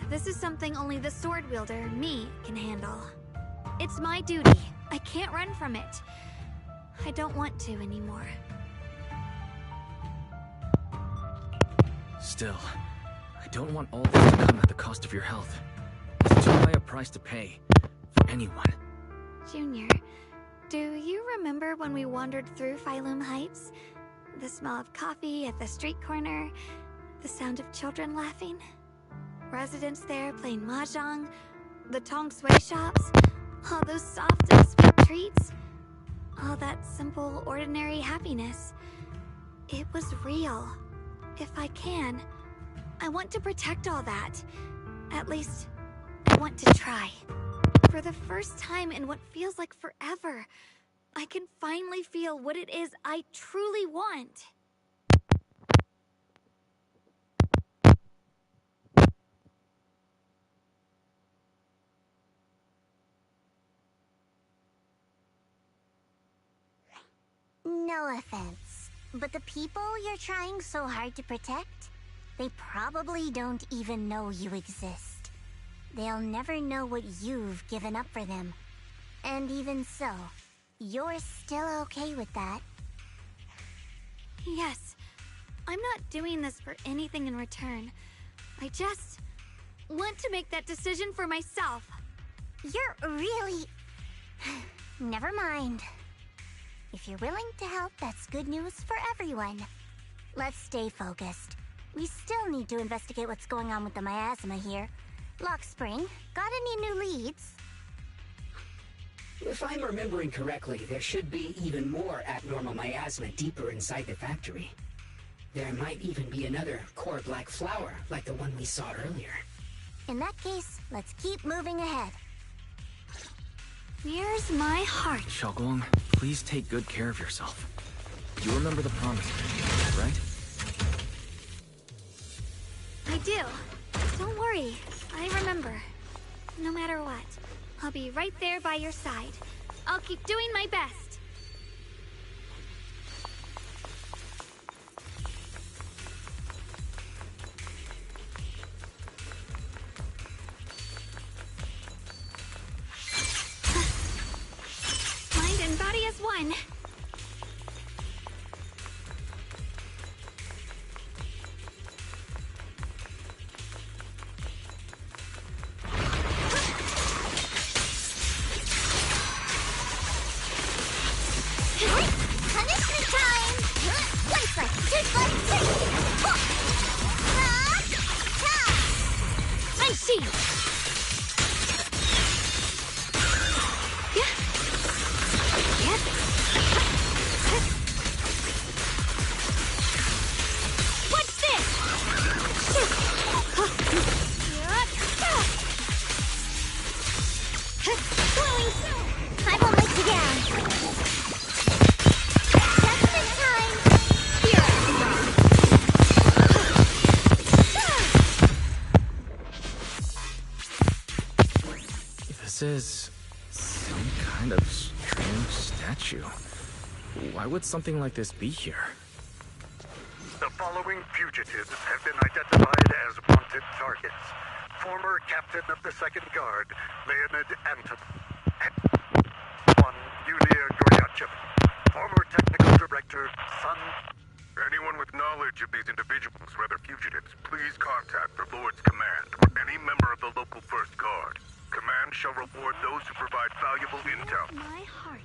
this is something only the sword wielder, me, can handle. It's my duty. I can't run from it. I don't want to anymore. Still, I don't want all this to come at the cost of your health. It's too high a price to pay for anyone. Junior, do you remember when we wandered through Phylum Heights? The smell of coffee at the street corner, the sound of children laughing, residents there playing mahjong, the tong sui shops, all those soft and sweet treats, all that simple, ordinary happiness. It was real. If I can, I want to protect all that. At least, I want to try. For the first time in what feels like forever, I can finally feel what it is I truly want. No offense, but the people you're trying so hard to protect, they probably don't even know you exist. They'll never know what you've given up for them. And even so, you're still okay with that? Yes, I'm not doing this for anything in return. I just want to make that decision for myself. You're really... Never mind. If you're willing to help, that's good news for everyone. Let's stay focused. We still need to investigate what's going on with the miasma here. Lock Spring, got any new leads? If I'm remembering correctly, there should be even more abnormal miasma deeper inside the factory. There might even be another core black flower, like the one we saw earlier. In that case, let's keep moving ahead. Where's my heart? Xiaoguang, please take good care of yourself. You remember the promise, right? I do. Don't worry. I remember. No matter what, I'll be right there by your side. I'll keep doing my best. Mind and body as one. Punishment time! One foot, two foot, three! I see! Yeah. Yeah. What's this? Blowing snow! I won't let you down! Just in time! Here I This is some kind of strange statue. Why would something like this be here? The following fugitives have been identified as wanted targets. Former captain of the Second Guard, Leonid Anton. One, Yulia Goryachev. Former technical director, Sun. Anyone with knowledge of these individuals, whether fugitives, please contact the Lord's Command or any member of the local First Guard. Command shall reward those who provide valuable intel. My heart.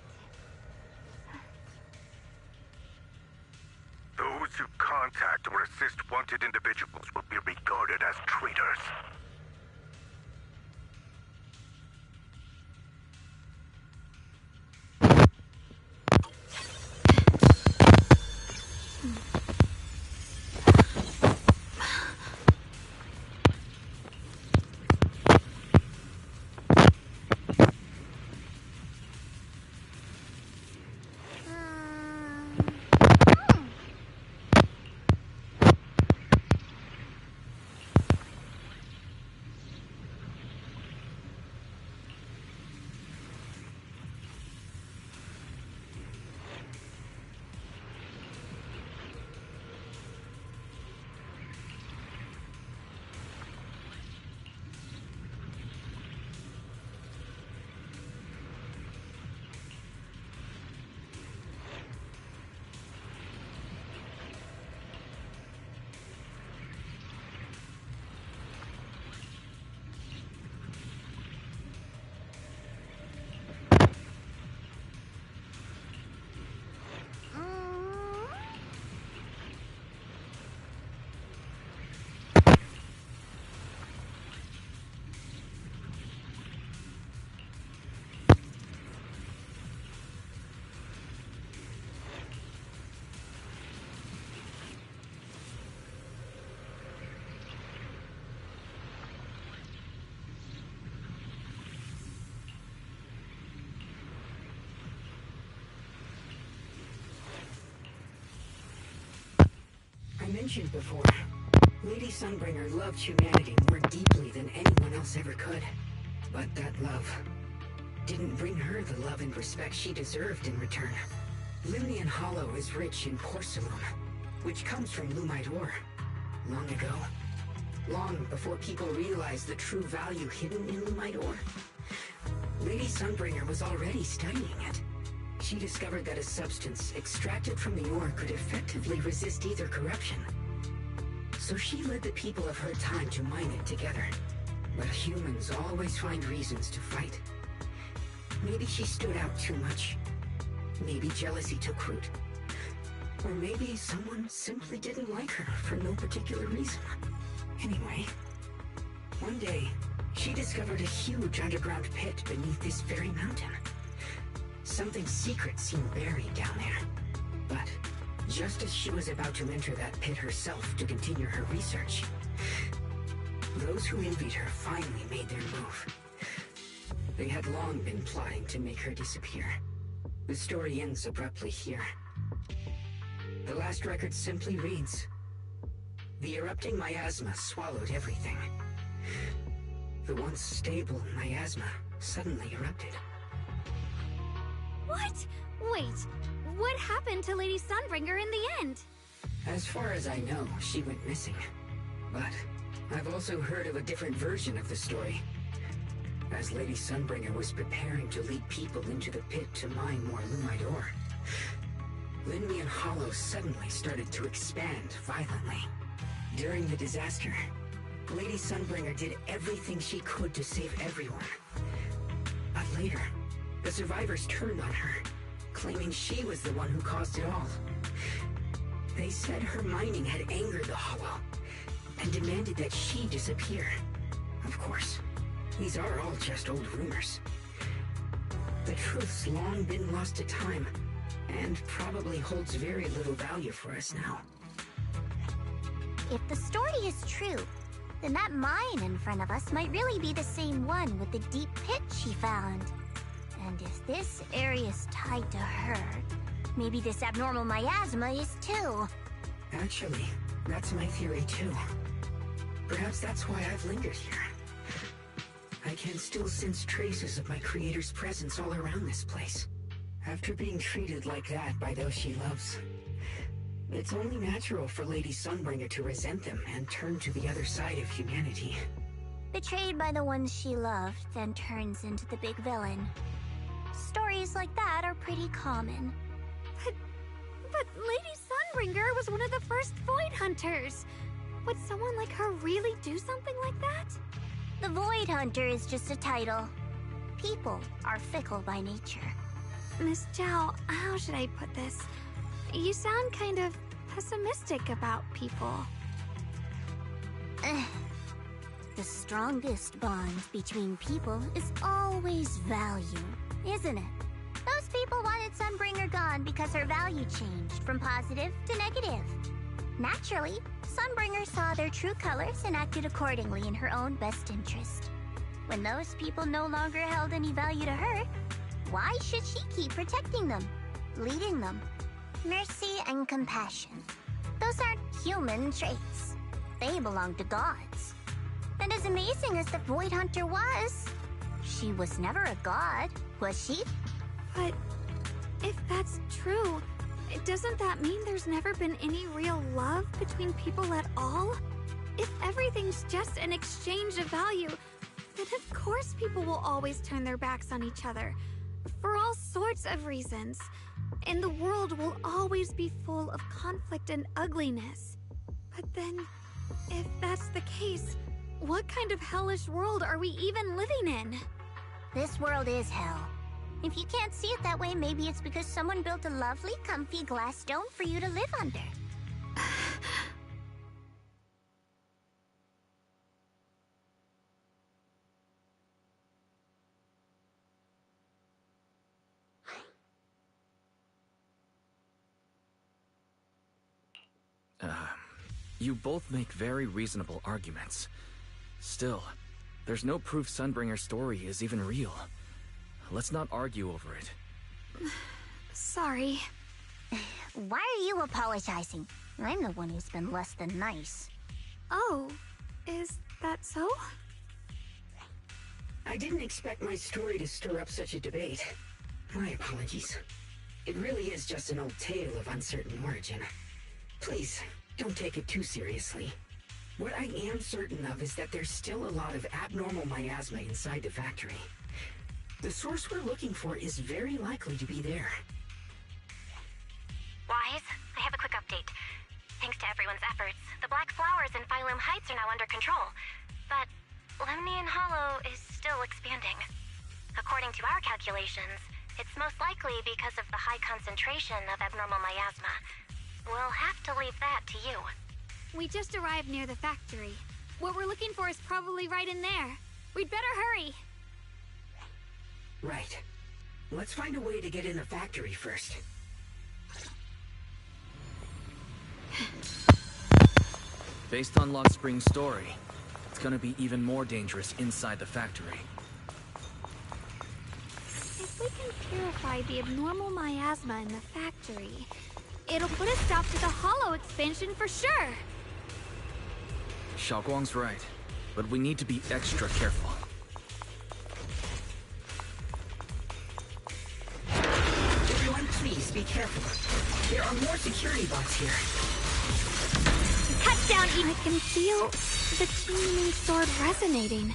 Those who contact or assist wanted individuals will be regarded as traitors. mentioned before, Lady Sunbringer loved humanity more deeply than anyone else ever could. But that love didn't bring her the love and respect she deserved in return. Limnian Hollow is rich in porcelain, which comes from Lumite ore. Long ago, long before people realized the true value hidden in Lumite ore, Lady Sunbringer was already studying it. She discovered that a substance extracted from the ore could effectively resist either corruption. So she led the people of her time to mine it together. But humans always find reasons to fight. Maybe she stood out too much. Maybe jealousy took root. Or maybe someone simply didn't like her for no particular reason. Anyway, one day, she discovered a huge underground pit beneath this very mountain. Something secret seemed buried down there. But just as she was about to enter that pit herself to continue her research, those who envied her finally made their move. They had long been plotting to make her disappear. The story ends abruptly here. The last record simply reads, "The erupting miasma swallowed everything. The once stable miasma suddenly erupted." What? Wait, what happened to Lady Sunbringer in the end? As far as I know, she went missing. But I've also heard of a different version of the story. As Lady Sunbringer was preparing to lead people into the pit to mine more Lumite ore, Limnian Hollow suddenly started to expand violently. During the disaster, Lady Sunbringer did everything she could to save everyone. But later, the survivors turned on her, claiming she was the one who caused it all. They said her mining had angered the Hollow, and demanded that she disappear. Of course, these are all just old rumors. The truth's long been lost to time, and probably holds very little value for us now. If the story is true, then that mine in front of us might really be the same one with the deep pit she found. And if this area is tied to her, maybe this abnormal miasma is too. Actually, that's my theory too. Perhaps that's why I've lingered here. I can still sense traces of my creator's presence all around this place. After being treated like that by those she loves, it's only natural for Lady Sunbringer to resent them and turn to the other side of humanity. Betrayed by the ones she loved, then turns into the big villain. Stories like that are pretty common. But Lady Sunbringer was one of the first Void Hunters. Would someone like her really do something like that? The Void Hunter is just a title. People are fickle by nature. Miss Zhao, how should I put this? You sound kind of pessimistic about people. The strongest bond between people is always value, isn't it? Those people wanted Sunbringer gone because her value changed from positive to negative. Naturally, Sunbringer saw their true colors and acted accordingly in her own best interest. When those people no longer held any value to her, why should she keep protecting them, leading them? Mercy and compassion. Those aren't human traits. They belong to gods. And as amazing as the Void Hunter was, she was never a god, was she? But if that's true, doesn't that mean there's never been any real love between people at all? If everything's just an exchange of value, then of course people will always turn their backs on each other. For all sorts of reasons. And the world will always be full of conflict and ugliness. But then, if that's the case, what kind of hellish world are we even living in? This world is hell. If you can't see it that way, maybe it's because someone built a lovely, comfy glass dome for you to live under. You both make very reasonable arguments. Still, there's no proof Sunbringer's story is even real. Let's not argue over it. Sorry. Why are you apologizing? I'm the one who's been less than nice. Oh, is that so? I didn't expect my story to stir up such a debate. My apologies. It really is just an old tale of uncertain origin. Please, don't take it too seriously. What I am certain of is that there's still a lot of abnormal miasma inside the factory. The source we're looking for is very likely to be there. Wise, I have a quick update. Thanks to everyone's efforts, the Black Flowers in Phylum Heights are now under control. But Lemnian Hollow is still expanding. According to our calculations, it's most likely because of the high concentration of abnormal miasma. We'll have to leave that to you. We just arrived near the factory. What we're looking for is probably right in there. We'd better hurry. Right. Let's find a way to get in the factory first. Based on Lock Spring's story, it's gonna be even more dangerous inside the factory. If we can purify the abnormal miasma in the factory, it'll put a stop to the Hollow expansion for sure. Xiaoguang's right, but we need to be extra careful. Everyone, please be careful. There are more security bots here. Cut down! I can feel the Qingming sword resonating.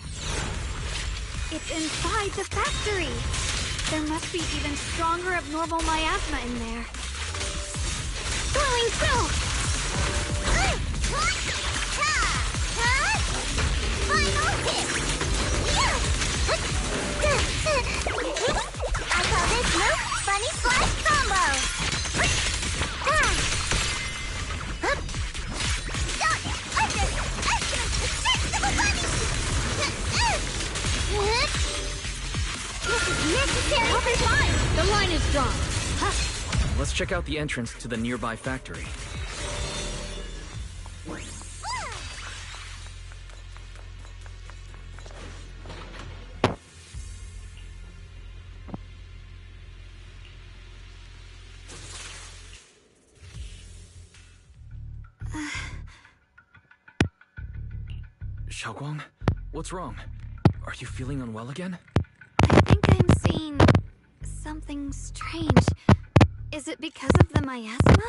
It's inside the factory. There must be even stronger abnormal miasma in there. Swirling through! Final hit! I call this move Funny Slice Combo! This is necessary! I'll be fine! The line is drawn. Let's check out the entrance to the nearby factory. Xiaoguang, what's wrong? Are you feeling unwell again? I think I'm seeing something strange. Is it because of the miasma?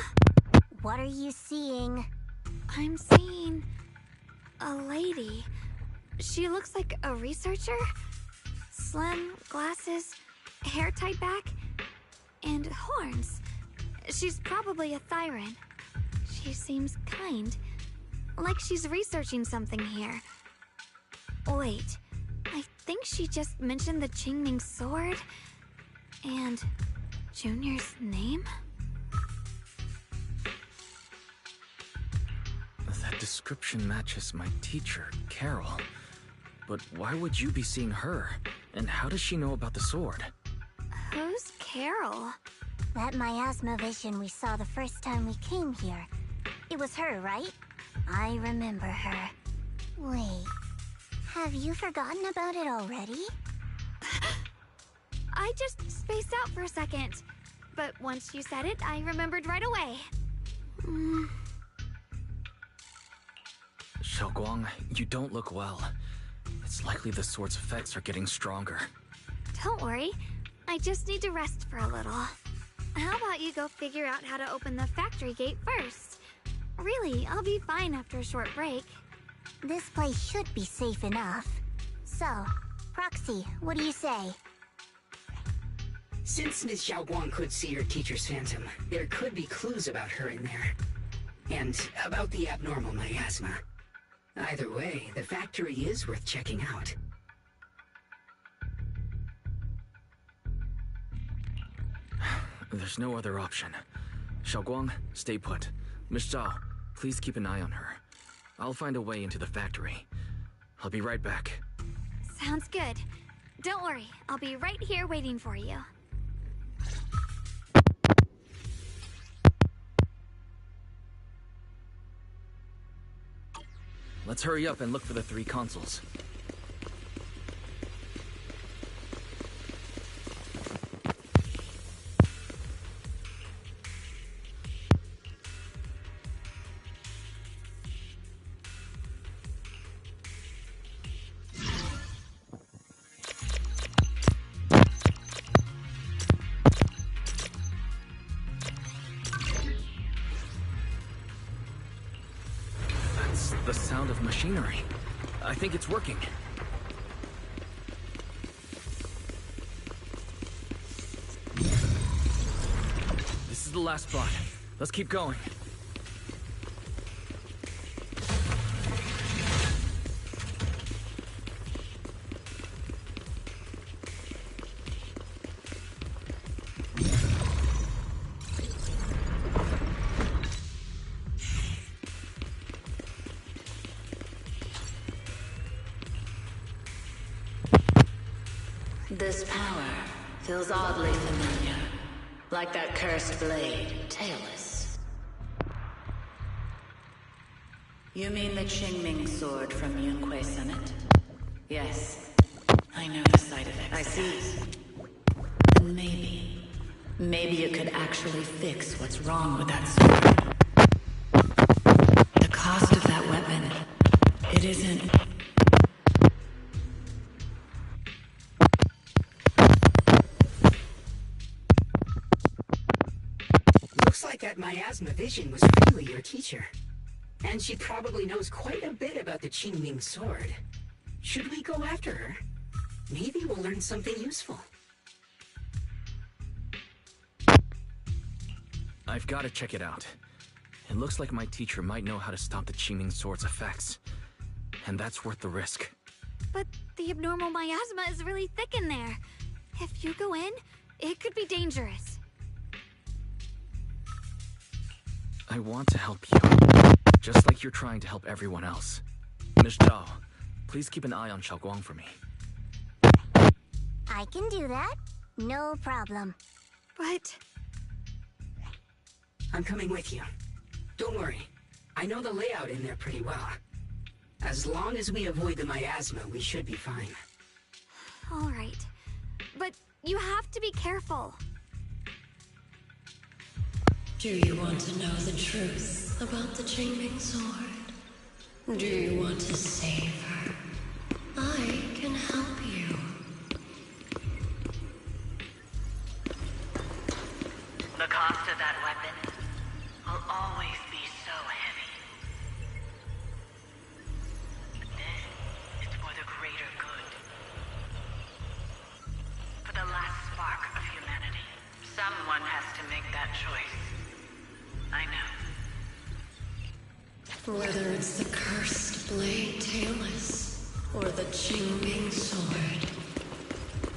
What are you seeing? I'm seeing a lady. She looks like a researcher. Slim, glasses, hair tied back, and horns. She's probably a Thyran. She seems kind, like she's researching something here. Wait, I think she just mentioned the Qingming sword and Junior's name? That description matches my teacher, Carol. But why would you be seeing her? And how does she know about the sword? Who's Carol? That miasma vision we saw the first time we came here. It was her, right? I remember her. Wait, have you forgotten about it already? I just spaced out for a second. But once you said it, I remembered right away. Xiaoguang, you don't look well. It's likely the sword's effects are getting stronger. Don't worry. I just need to rest for a little. How about you go figure out how to open the factory gate first? Really, I'll be fine after a short break. This place should be safe enough. So, Proxy, what do you say? Since Ms. Xiaoguang could see her teacher's phantom, there could be clues about her in there. And about the abnormal miasma. Either way, the factory is worth checking out. There's no other option. Xiaoguang, stay put. Miss Zhao, please keep an eye on her. I'll find a way into the factory. I'll be right back. Sounds good. Don't worry, I'll be right here waiting for you. Let's hurry up and look for the 3 consoles. the sound of machinery. I think it's working. This is the last spot. Let's keep going. This power feels oddly familiar. Like that cursed blade, tailless. You mean the Qingming sword from Yunquei Summit? Yes. I know the side effects. I see. And maybe it could actually fix what's wrong with that sword. The cost of that weapon, it isn't... Looks like that miasma vision was really your teacher. And she probably knows quite a bit about the Qingming sword. Should we go after her? Maybe we'll learn something useful. I've got to check it out. It looks like my teacher might know how to stop the Qingming sword's effects. And that's worth the risk. But the abnormal miasma is really thick in there. If you go in, it could be dangerous. I want to help you, just like you're trying to help everyone else. Miss Zhao, please keep an eye on Xiaoguang for me. I can do that. No problem. But... I'm coming with you. Don't worry. I know the layout in there pretty well. As long as we avoid the miasma, we should be fine. All right. But you have to be careful. Do you want to know the truth about the Qingming sword? Do you want to save her? I can help you. The cost of that weapon will always be so heavy. But this is for the greater good. For the last spark of humanity. Someone has to make that choice. I know. Whether it's the cursed blade tailless or the Qingming sword,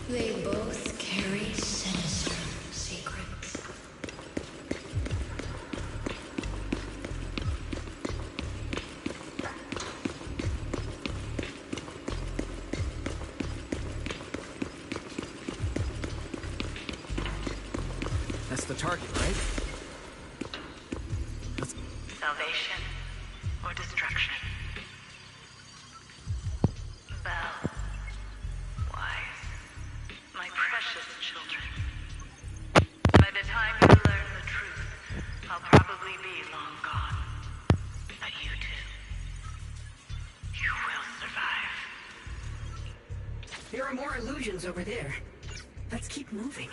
they both carry sinister secrets. That's the target, right? Salvation or destruction. Belle, Wise, my precious children. By the time you learn the truth, I'll probably be long gone. But you two, you will survive. There are more illusions over there. Let's keep moving.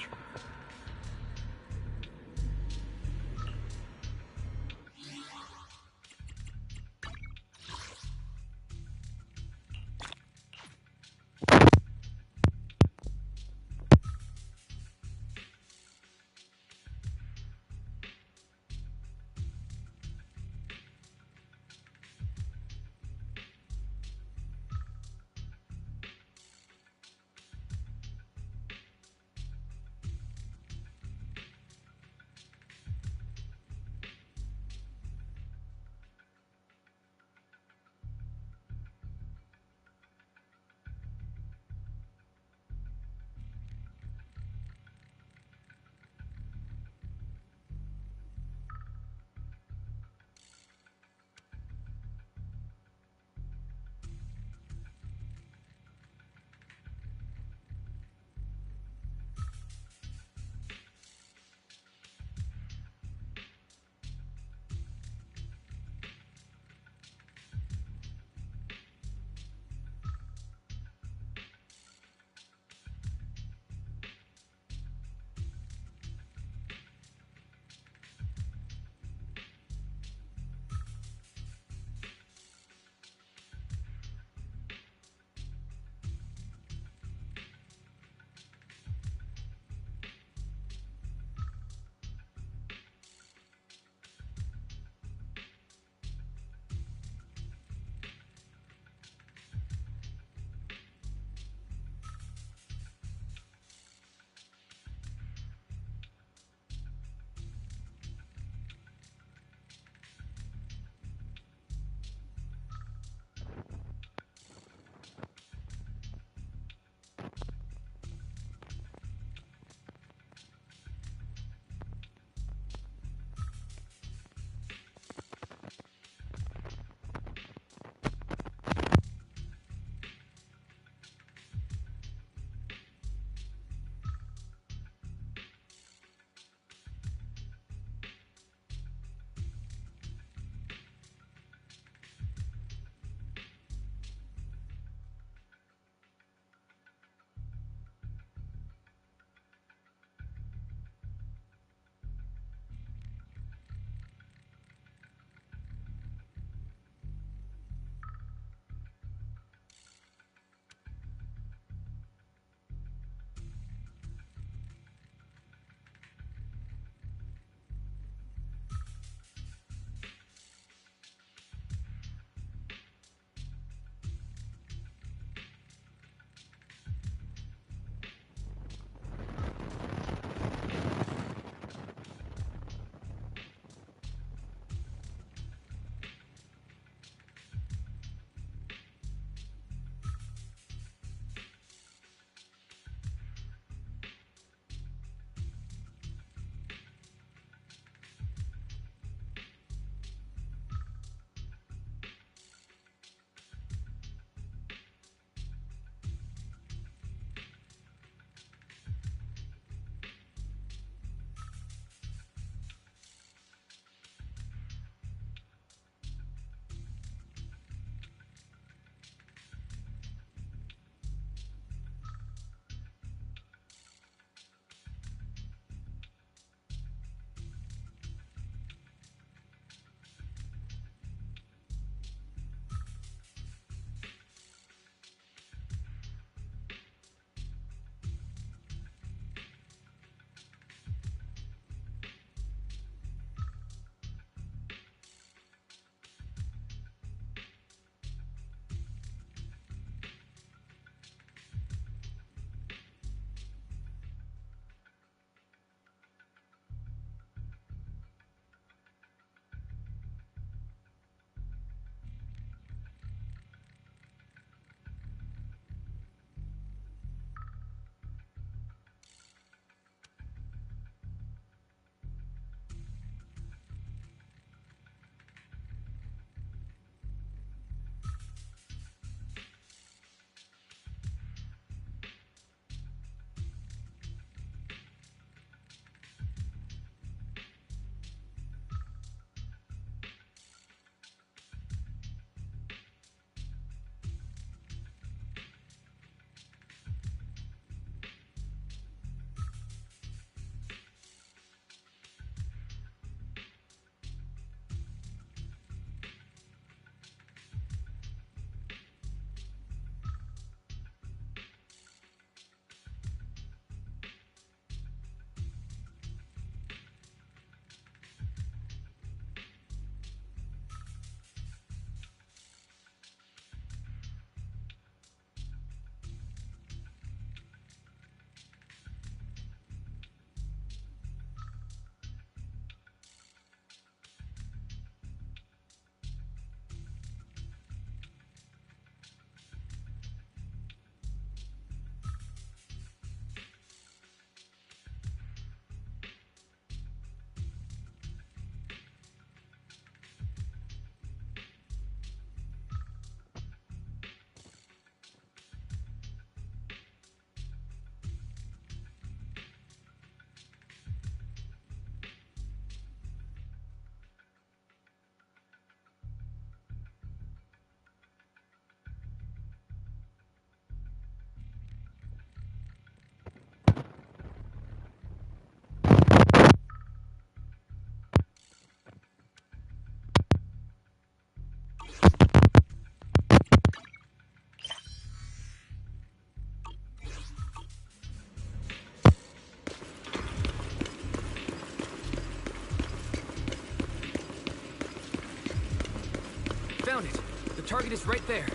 found it. The target is right there.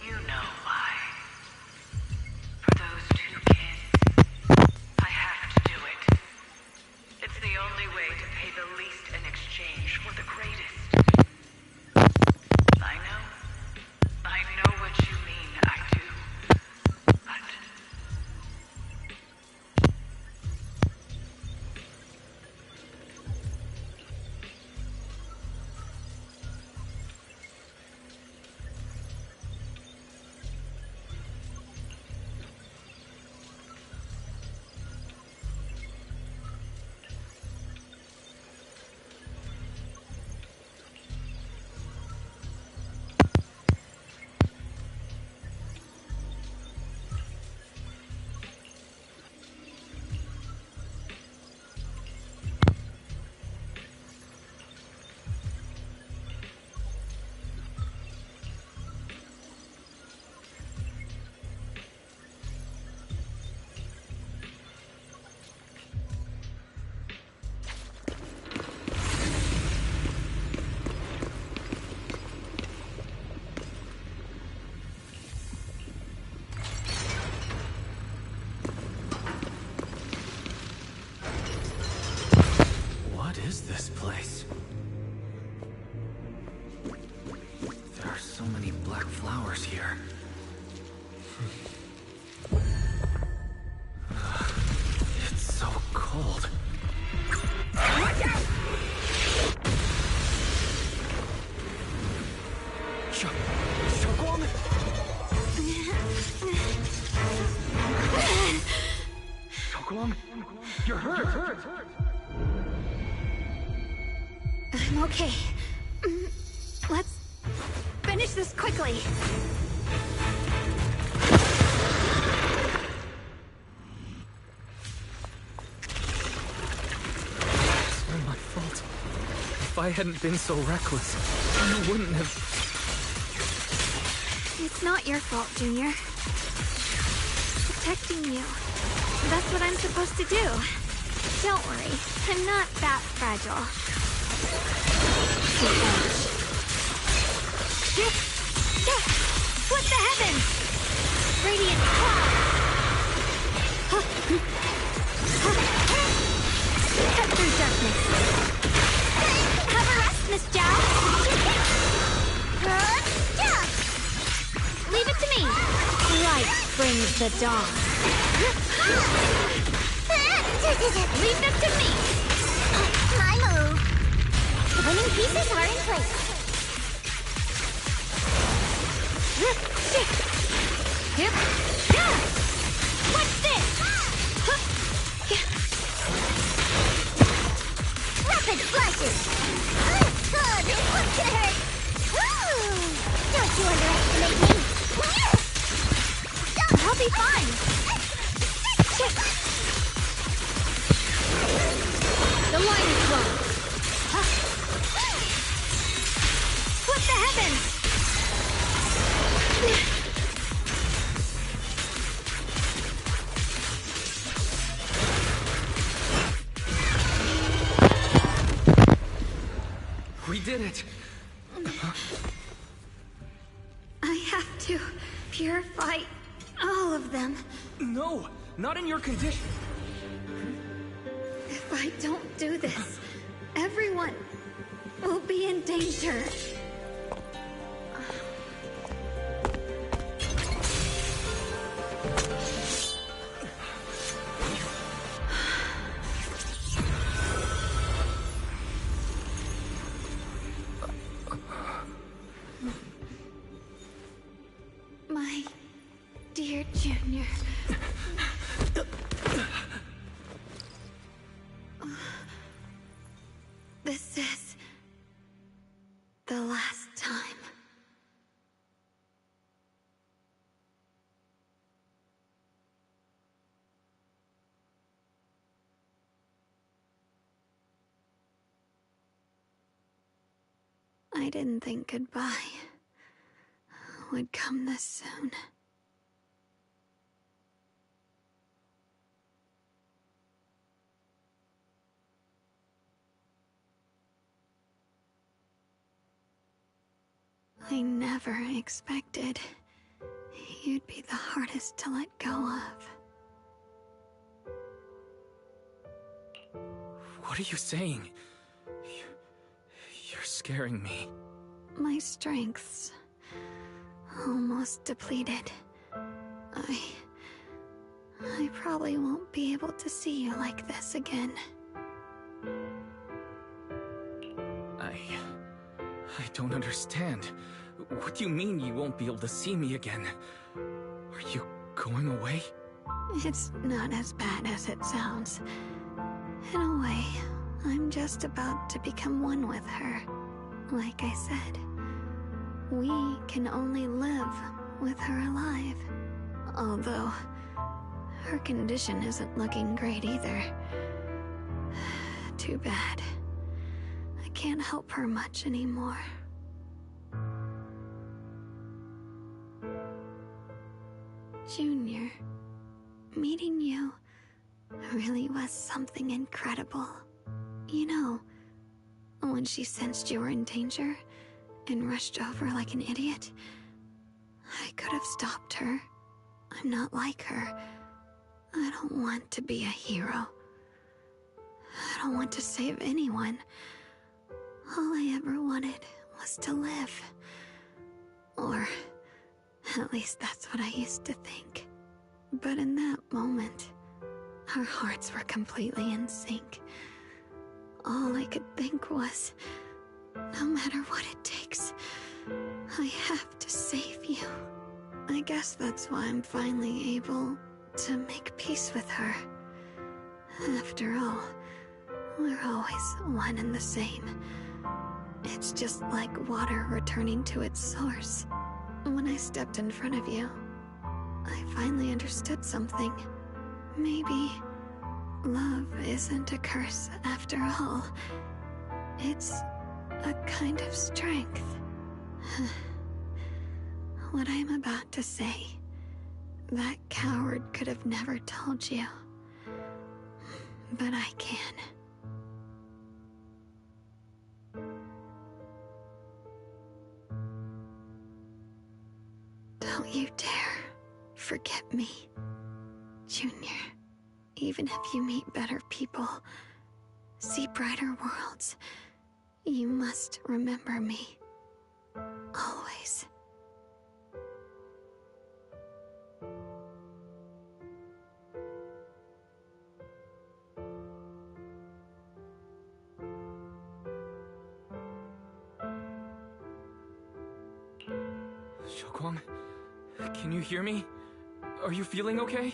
You know why. For those two kids, I have to do it. It's the only way to pay the least in exchange for the greatest. I know what you mean, I do. But What is this place? There are so many black flowers here. It's so cold. Watch out! Shokulong, you're hurt. I'm okay. Let's finish this quickly. It's all my fault. If I hadn't been so reckless, you wouldn't have... It's not your fault, Junior. Protecting you. That's what I'm supposed to do. Don't worry, I'm not that fragile. What the heavens? Radiant clouds! Cut through darkness. Have a rest, Miss Zhao. Leave it to me. Light brings the dawn. Leave them to me. My move. The winning pieces are in place. Yep. What's this? Rapid flashes. Oh, this one's gonna hurt. Woo! Don't you underestimate me. I'll be fine. The line is closed. What the heavens? We did it! I have to purify all of them. No! Not in your condition! If I don't do this, everyone will be in danger. My dear Junior. This is the last time. I didn't think goodbye would come this soon. I never expected you'd be the hardest to let go of. What are you saying? You're scaring me. My strength's almost depleted. I probably won't be able to see you like this again. I don't understand. What do you mean you won't be able to see me again? Are you going away? It's not as bad as it sounds. In a way, I'm just about to become one with her. Like I said, we can only live with her alive. Although, her condition isn't looking great either. Too bad. I can't help her much anymore. Junior, meeting you really was something incredible. You know, when she sensed you were in danger and rushed over like an idiot, I could have stopped her. I'm not like her. I don't want to be a hero. I don't want to save anyone. All I ever wanted was to live. Or, at least that's what I used to think. But in that moment, our hearts were completely in sync. All I could think was, no matter what it takes, I have to save you. I guess that's why I'm finally able to make peace with her. After all, we're always one and the same. It's just like water returning to its source. When I stepped in front of you, I finally understood something. Maybe love isn't a curse after all. It's a kind of strength. What I'm about to say, that coward could have never told you. But I can. Don't you dare forget me, Junior. Even if you meet better people, see brighter worlds, you must remember me. Always. Xiaoguang, can you hear me? Are you feeling okay?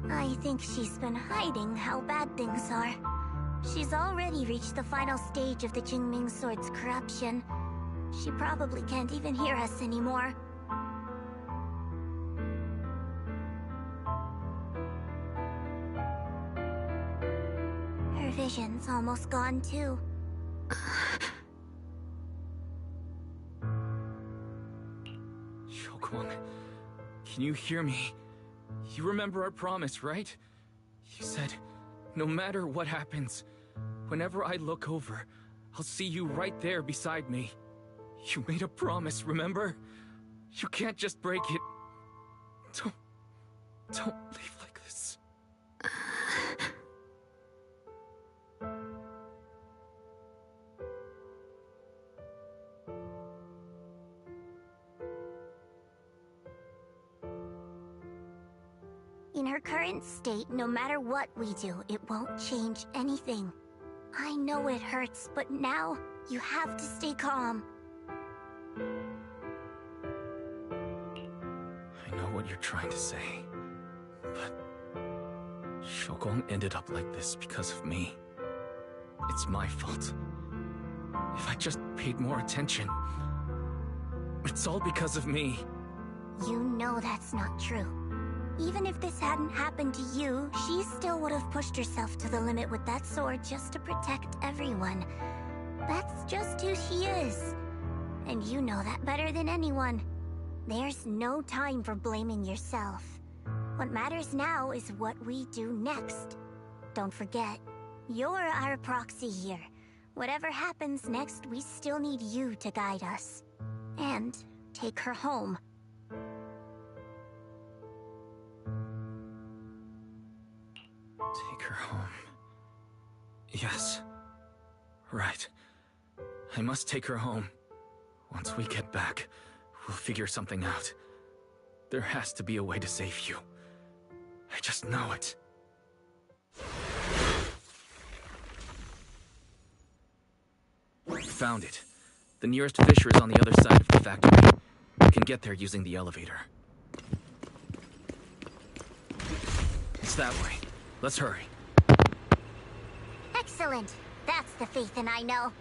I think she's been hiding how bad things are. She's already reached the final stage of the Jingming Sword's corruption. She probably can't even hear us anymore. Her vision's almost gone too. Xiaoguang, can you hear me? You remember our promise, right? You said, no matter what happens, whenever I look over, I'll see you right there beside me. You made a promise, remember? You can't just break it. Don't leave like this. In her current state, no matter what we do, it won't change anything. I know it hurts, but now you have to stay calm. I know what you're trying to say, but Xiaoguang ended up like this because of me. It's my fault. If I just paid more attention, it's all because of me. You know that's not true. Even if this hadn't happened to you, she still would have pushed herself to the limit with that sword just to protect everyone. That's just who she is. And you know that better than anyone. There's no time for blaming yourself. What matters now is what we do next. Don't forget, you're our proxy here. Whatever happens next, we still need you to guide us. And take her home. Take her home. Yes. Right. I must take her home. Once we get back, we'll figure something out. There has to be a way to save you. I just know it. Found it. The nearest fissure is on the other side of the factory. We can get there using the elevator. It's that way. Let's hurry. Excellent. That's the Faithin I know.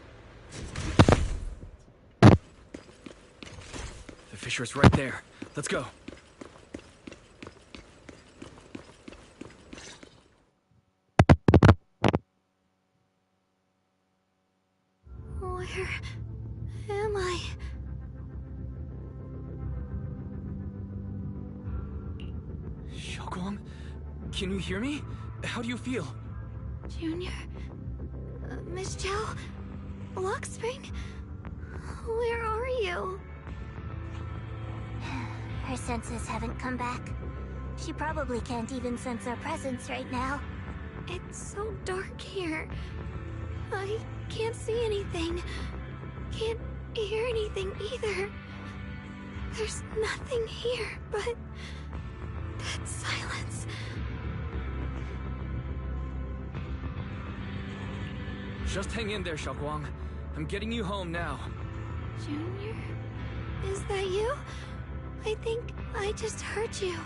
The fissure's right there. Let's go. Where am I? Xiaoguang? Can you hear me? How do you feel? Junior? Miss Zhao? Lockspring? Where are you? Her senses haven't come back. She probably can't even sense our presence right now. It's so dark here. I can't see anything. Can't hear anything either. There's nothing here but that silence. Just hang in there, Xiaoguang. I'm getting you home now. Junior? Is that you? I think I just heard you.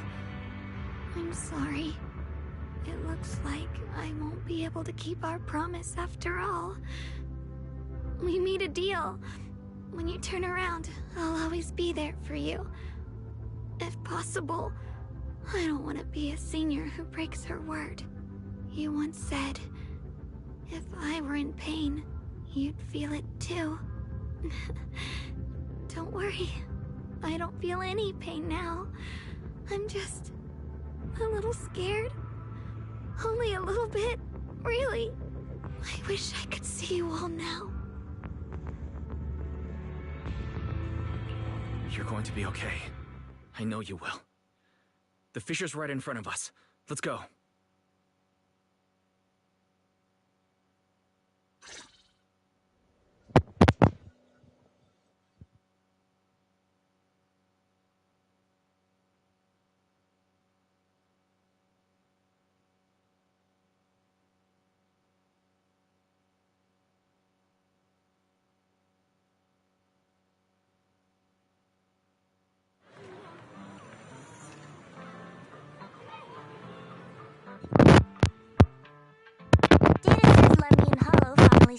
I'm sorry. It looks like I won't be able to keep our promise after all. We made a deal. When you turn around, I'll always be there for you. If possible, I don't want to be a senior who breaks her word. You once said, if I were in pain, you'd feel it too. Don't worry. I don't feel any pain now. I'm just a little scared. Only a little bit, really. I wish I could see you all now. You're going to be okay. I know you will. The fissure's right in front of us. Let's go.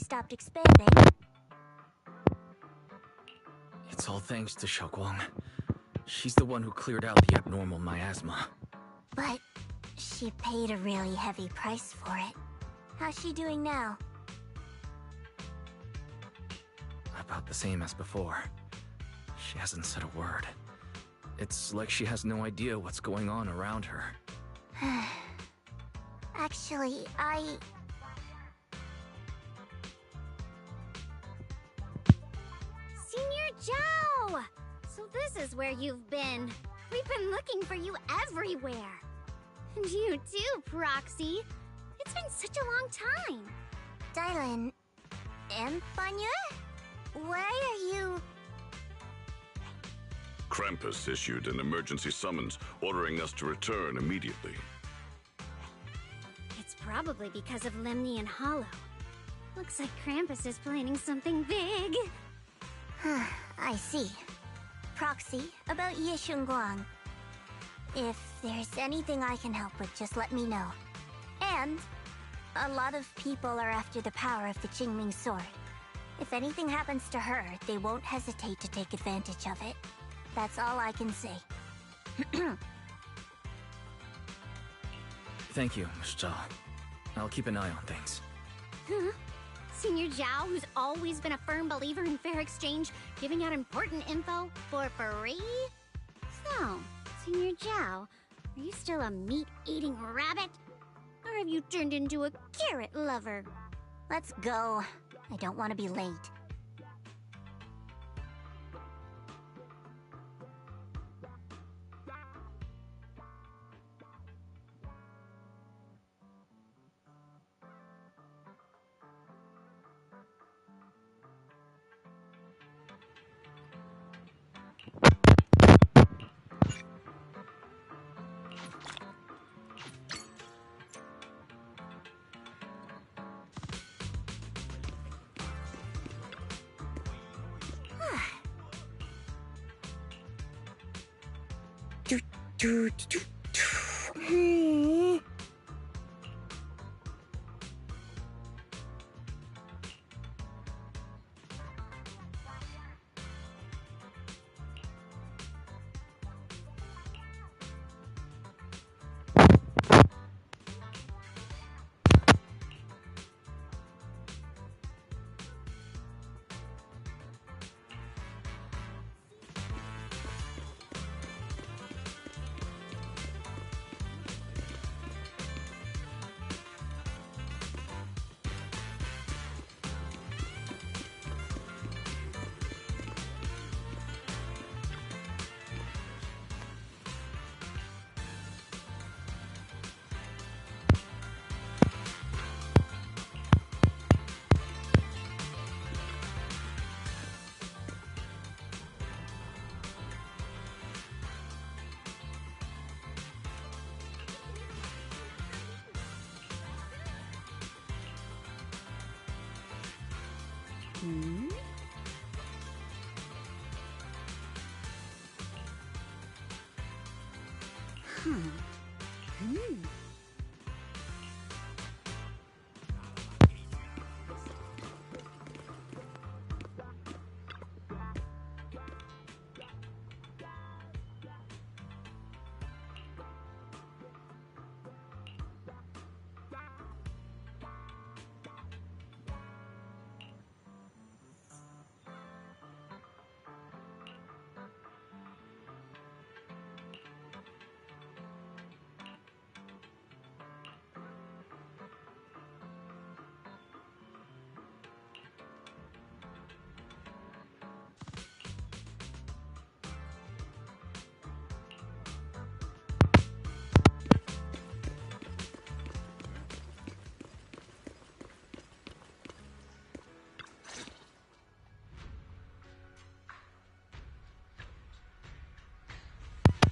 Stopped expanding. It's all thanks to Xiaoguang. She's the one who cleared out the abnormal miasma. But she paid a really heavy price for it. How's she doing now? About the same as before. She hasn't said a word. It's like she has no idea what's going on around her. Actually, Senior Zhao! So this is where you've been. We've been looking for you everywhere. And you too, Proxy. It's been such a long time. Dylan... and Banya? Why are you... Krampus issued an emergency summons ordering us to return immediately. It's probably because of Lemnian Hollow. Looks like Krampus is planning something big. I see. Proxy, about Yishunguang. If there's anything I can help with, just let me know. And a lot of people are after the power of the Qingming sword. If anything happens to her, they won't hesitate to take advantage of it. That's all I can say. Thank you, Miss Zhao. I'll keep an eye on things. Huh? Senior Zhao, who's always been a firm believer in fair exchange, giving out important info for free? So, Senior Zhao, Are you still a meat-eating rabbit? Or have you turned into a carrot lover? Let's go. I don't want to be late.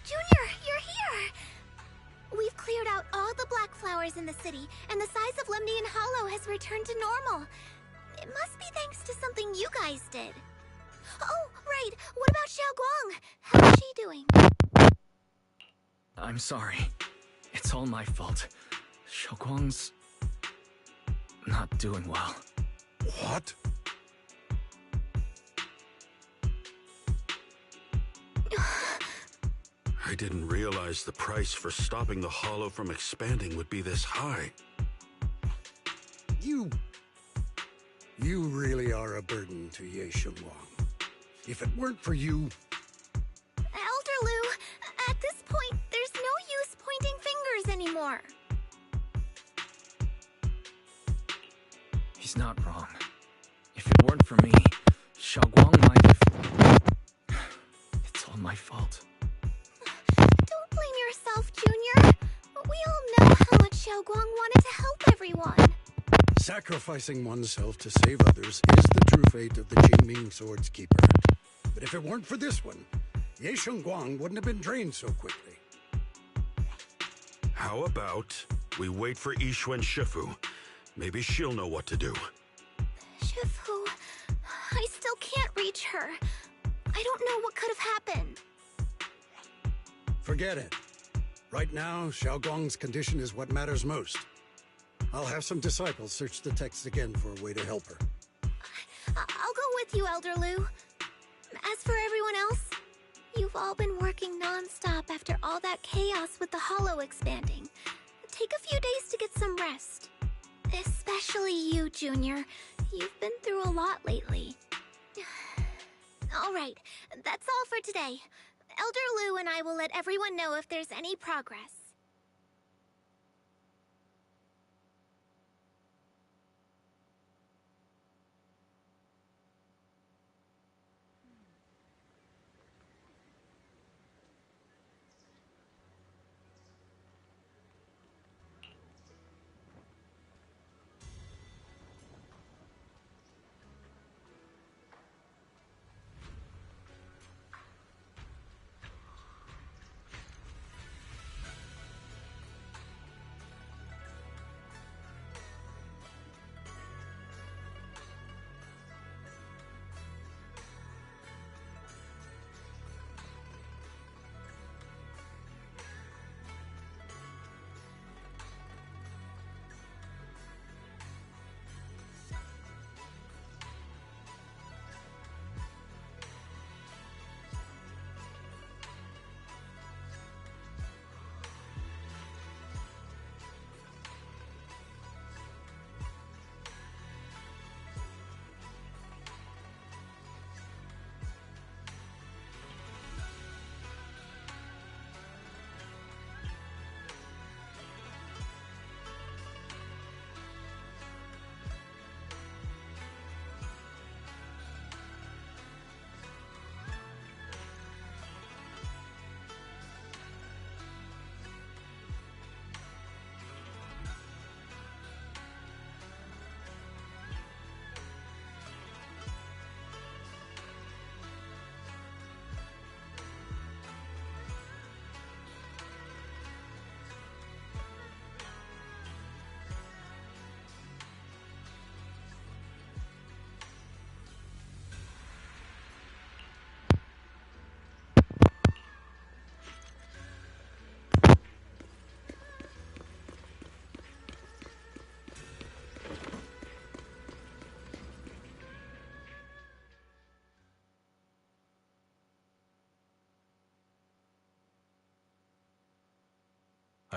Junior, you're here! We've cleared out all the black flowers in the city, and the size of Lemnian Hollow has returned to normal. It must be thanks to something you guys did. Oh, right. What about Xiao Guang? How's she doing? I'm sorry. It's all my fault. Xiaoguang's not doing well. What? I didn't realize the price for stopping the Hollow from expanding would be this high. You really are a burden to Ye Shengwang. If it weren't for you... Elder Lu, at this point, there's no use pointing fingers anymore. He's not wrong. If it weren't for me, Xiaoguang might have... It's all my fault. Don't blame yourself, Junior. We all know how much Xiao Guang wanted to help everyone. Sacrificing oneself to save others is the true fate of the Qingming Sword's Keeper. But if it weren't for this one, Ye Shengguang wouldn't have been drained so quickly. How about we wait for Yixuan Shifu? Maybe she'll know what to do. Shifu, I still can't reach her. I don't know what could have happened. Forget it. Right now, Xiao Guang's condition is what matters most. I'll have some disciples search the text again for a way to help her. I'll go with you, Elder Lu. As for everyone else, you've all been working non-stop after all that chaos with the Hollow expanding. Take a few days to get some rest. Especially you, Junior. You've been through a lot lately. Alright, that's all for today. Elder Lu and I will let everyone know if there's any progress.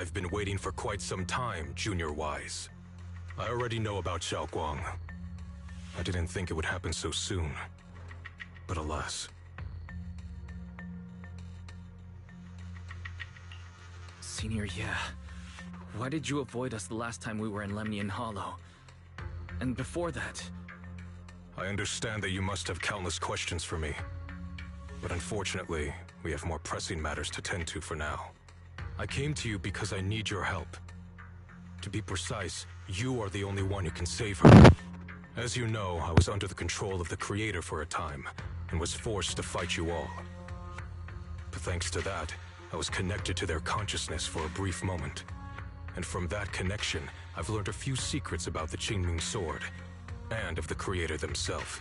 I've been waiting for quite some time, Junior Wise. I already know about Xiaoguang. I didn't think it would happen so soon. But alas. Senior, yeah. Why did you avoid us the last time we were in Lemnian Hollow? And before that... I understand that you must have countless questions for me. But unfortunately, we have more pressing matters to tend to for now. I came to you because I need your help. To be precise, you are the only one who can save her. As you know, I was under the control of the Creator for a time, and was forced to fight you all. But thanks to that, I was connected to their consciousness for a brief moment. And from that connection, I've learned a few secrets about the Qingming Sword, and of the Creator themselves.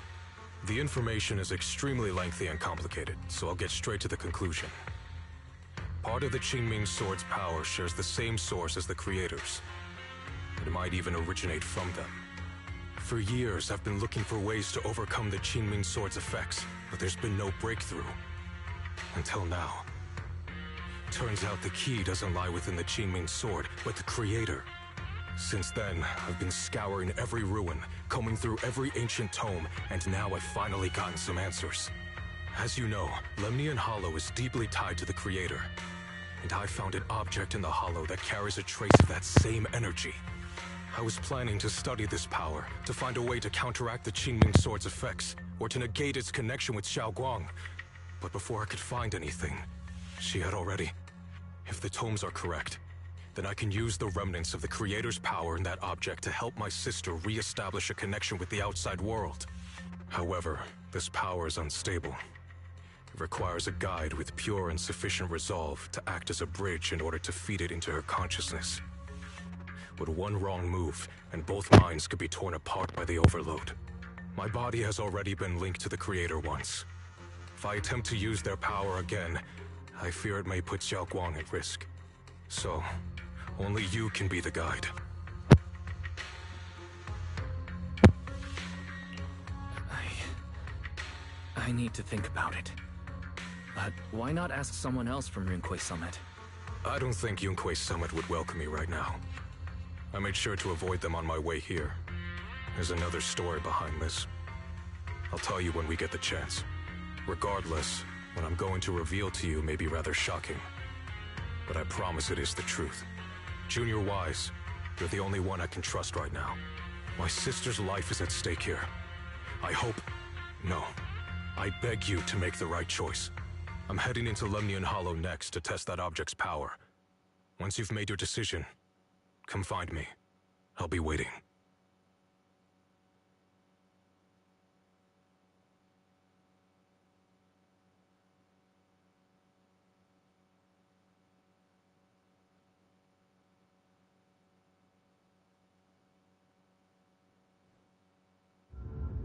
The information is extremely lengthy and complicated, so I'll get straight to the conclusion. Part of the Qingming Sword's power shares the same source as the Creator's. It might even originate from them. For years, I've been looking for ways to overcome the Qingming Sword's effects, but there's been no breakthrough. Until now. Turns out the key doesn't lie within the Qingming Sword, but the Creator. Since then, I've been scouring every ruin, combing through every ancient tome, and now I've finally gotten some answers. As you know, Lemnian Hollow is deeply tied to the Creator. And I found an object in the Hollow that carries a trace of that same energy. I was planning to study this power, to find a way to counteract the Qingming Sword's effects, or to negate its connection with Xiaoguang. But before I could find anything, she had already... If the tomes are correct, then I can use the remnants of the Creator's power in that object to help my sister re-establish a connection with the outside world. However, this power is unstable. It requires a guide with pure and sufficient resolve to act as a bridge in order to feed it into her consciousness. But one wrong move, and both minds could be torn apart by the overload. My body has already been linked to the Creator once. If I attempt to use their power again, I fear it may put Xiaoguang at risk. So, only you can be the guide. I need to think about it. But why not ask someone else from Yunquei Summit? I don't think Yunquei Summit would welcome me right now. I made sure to avoid them on my way here. There's another story behind this. I'll tell you when we get the chance. Regardless, what I'm going to reveal to you may be rather shocking. But I promise it is the truth. Junior Wise, you're the only one I can trust right now. My sister's life is at stake here. I hope... No. I beg you to make the right choice. I'm heading into Lemnian Hollow next to test that object's power. Once you've made your decision, come find me. I'll be waiting.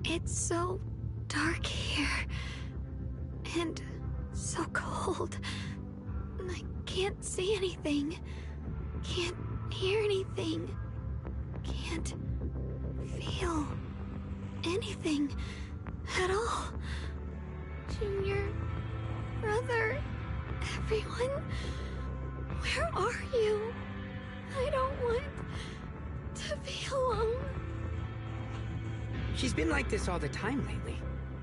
It's so dark here. And so cold. I can't see anything. Can't hear anything. Can't feel anything at all. Junior, brother, everyone, where are you? I don't want to be alone. She's been like this all the time lately,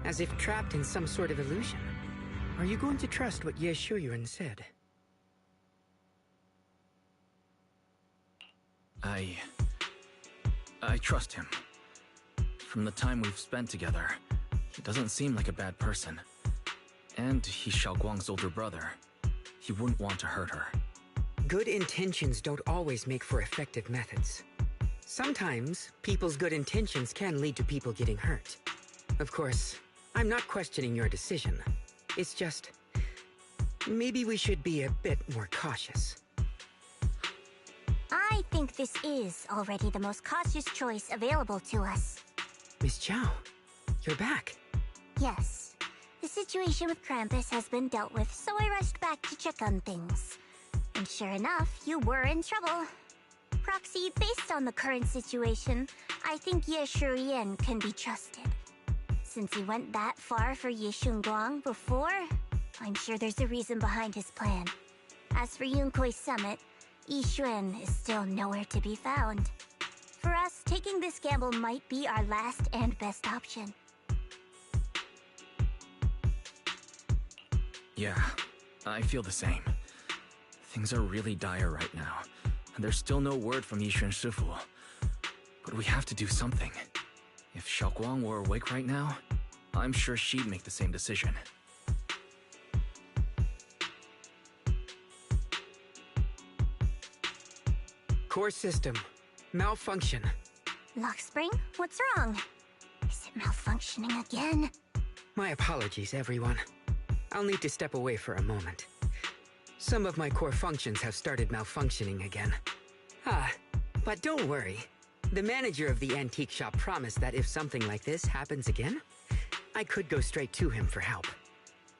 as if trapped in some sort of illusion. Are you going to trust what Ye Shuyuan said? I trust him. From the time we've spent together, he doesn't seem like a bad person. And he's Xiaoguang's older brother. He wouldn't want to hurt her. Good intentions don't always make for effective methods. Sometimes, people's good intentions can lead to people getting hurt. Of course, I'm not questioning your decision. It's just... maybe we should be a bit more cautious. I think this is already the most cautious choice available to us. Miss Chow, you're back. Yes. The situation with Krampus has been dealt with, so I rushed back to check on things. And sure enough, you were in trouble. Proxy, based on the current situation, I think Ye Shurian can be trusted. Since he went that far for Ye Shunguang before, I'm sure there's a reason behind his plan. As for Yunquei Summit, Yixuan is still nowhere to be found. For us, taking this gamble might be our last and best option. Yeah, I feel the same. Things are really dire right now, and there's still no word from Yixuan Shifu. But we have to do something. If Xiaoguang were awake right now, I'm sure she'd make the same decision. Core system. Malfunction. Lockspring, what's wrong? Is it malfunctioning again? My apologies, everyone. I'll need to step away for a moment. Some of my core functions have started malfunctioning again. But don't worry. The manager of the antique shop promised that if something like this happens again, I could go straight to him for help.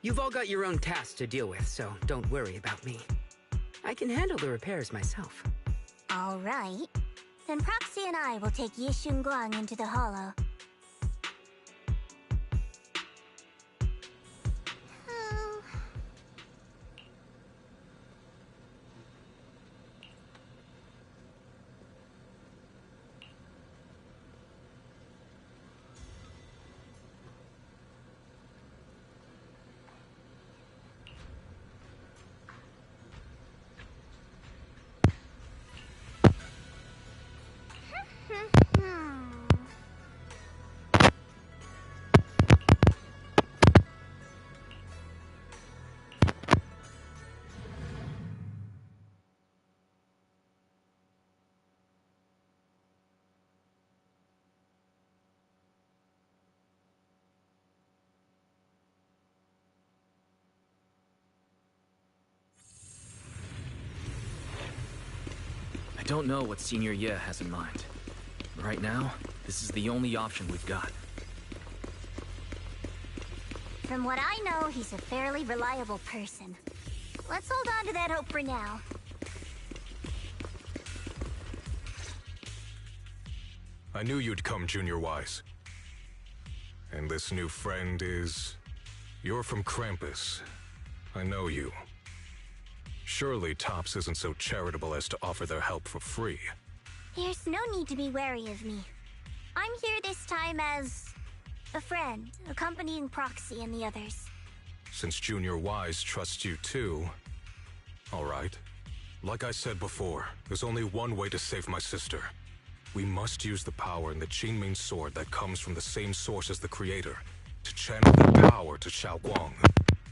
You've all got your own tasks to deal with, so don't worry about me. I can handle the repairs myself. All right. Then Proxy and I will take Yixun Guang into the hollow. I don't know what Senior Ye has in mind. Right now, this is the only option we've got. From what I know, he's a fairly reliable person. Let's hold on to that hope for now. I knew you'd come, Junior Wise. And this new friend is... You're from Krampus. I know you. Surely Tops isn't so charitable as to offer their help for free. There's no need to be wary of me. I'm here this time as... a friend, accompanying Proxy and the others. Since Junior Wise trusts you too... All right. Like I said before, there's only one way to save my sister. We must use the power in the Qingming sword that comes from the same source as the Creator, to channel the power to Xiaoguang.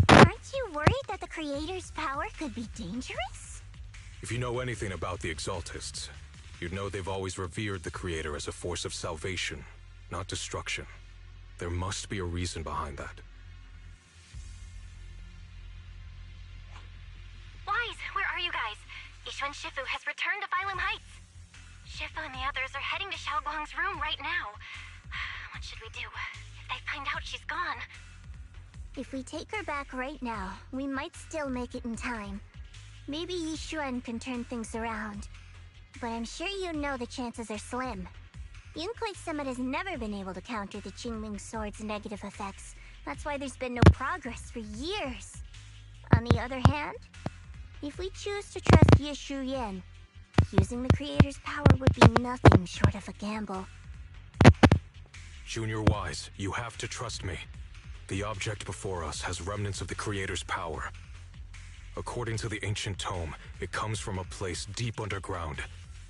Aren't you worried that the Creator's power could be dangerous? If you know anything about the Exaltists, you'd know they've always revered the Creator as a force of salvation, not destruction. There must be a reason behind that. Wise, where are you guys? Yixuan Shifu has returned to Phylum Heights. Shifu and the others are heading to Xiaoguang's room right now. What should we do? If they find out she's gone... If we take her back right now, we might still make it in time. Maybe Yixuan can turn things around. But I'm sure you know the chances are slim. Yunquake Summit has never been able to counter the Qingming Sword's negative effects. That's why there's been no progress for years. On the other hand, if we choose to trust Yishu Yen, using the Creator's power would be nothing short of a gamble. Junior Wise, you have to trust me. The object before us has remnants of the Creator's power. According to the ancient tome, it comes from a place deep underground,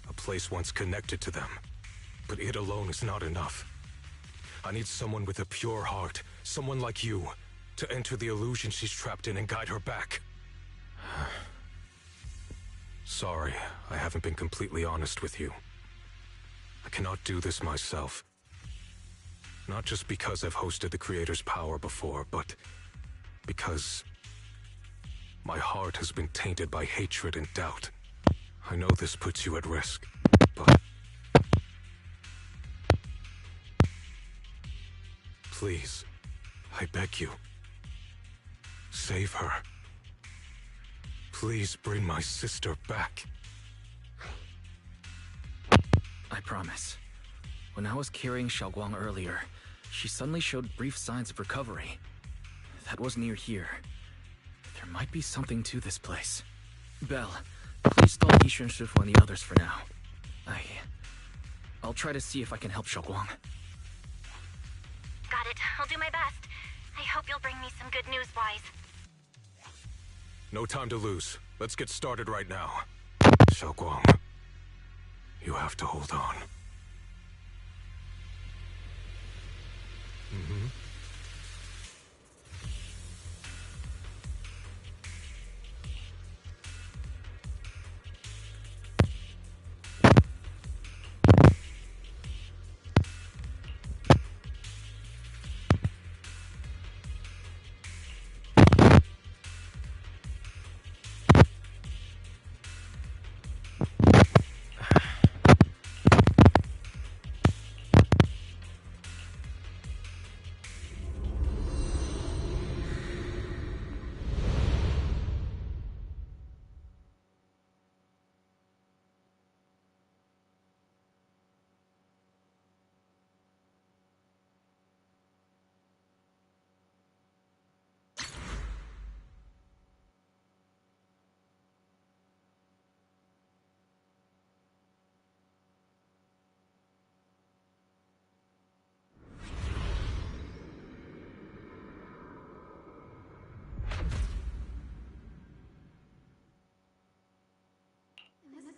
a place once connected to them. But it alone is not enough. I need someone with a pure heart, someone like you, to enter the illusion she's trapped in and guide her back. Sorry, I haven't been completely honest with you. I cannot do this myself. Not just because I've hosted the Creator's power before, but because my heart has been tainted by hatred and doubt. I know this puts you at risk, but please, I beg you, save her. Please bring my sister back. I promise. When I was carrying Xiaoguang earlier, she suddenly showed brief signs of recovery. That was near here. There might be something to this place. Belle, Please stall Yishun Shifu and the others for now. I'll try to see if I can help Xiaoguang. Got it. I'll do my best. I hope you'll bring me some good news, Wise. No time to lose. Let's get started right now. Xiaoguang, you have to hold on.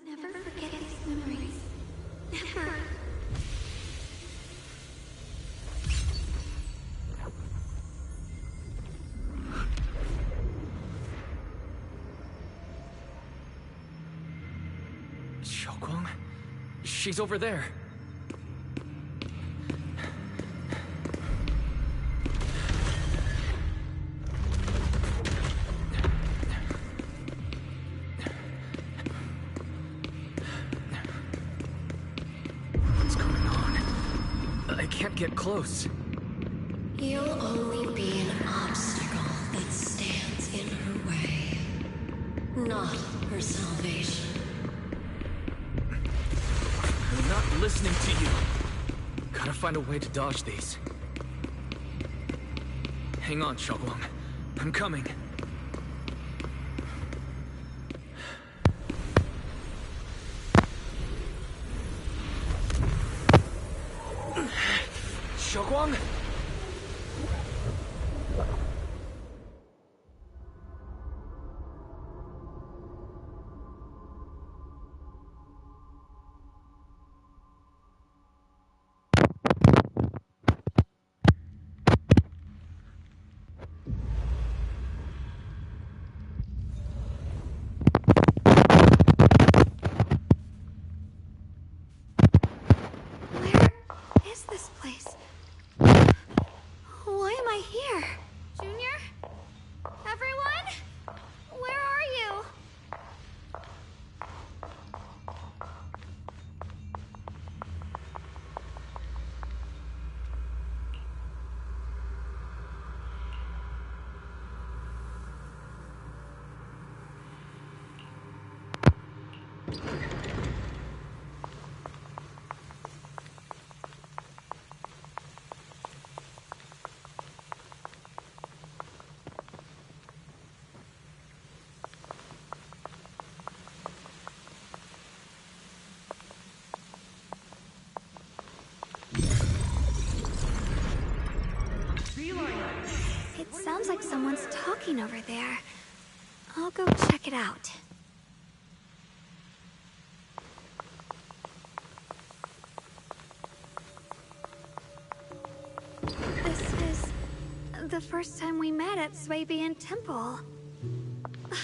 Never forget these memories. Never. Xiaoguang? She's over there. What's going on? I can't get close. You'll only be an obstacle that stands in her way, not her salvation. I'm not listening to you. Gotta find a way to dodge these. Hang on, Xiaoguang. I'm coming. Xiaoguang? Where is this place? Why am I here? Junior? Everyone? Where are you? It sounds like someone's talking over there. I'll go check it out. This is the first time we met at Swabian Temple.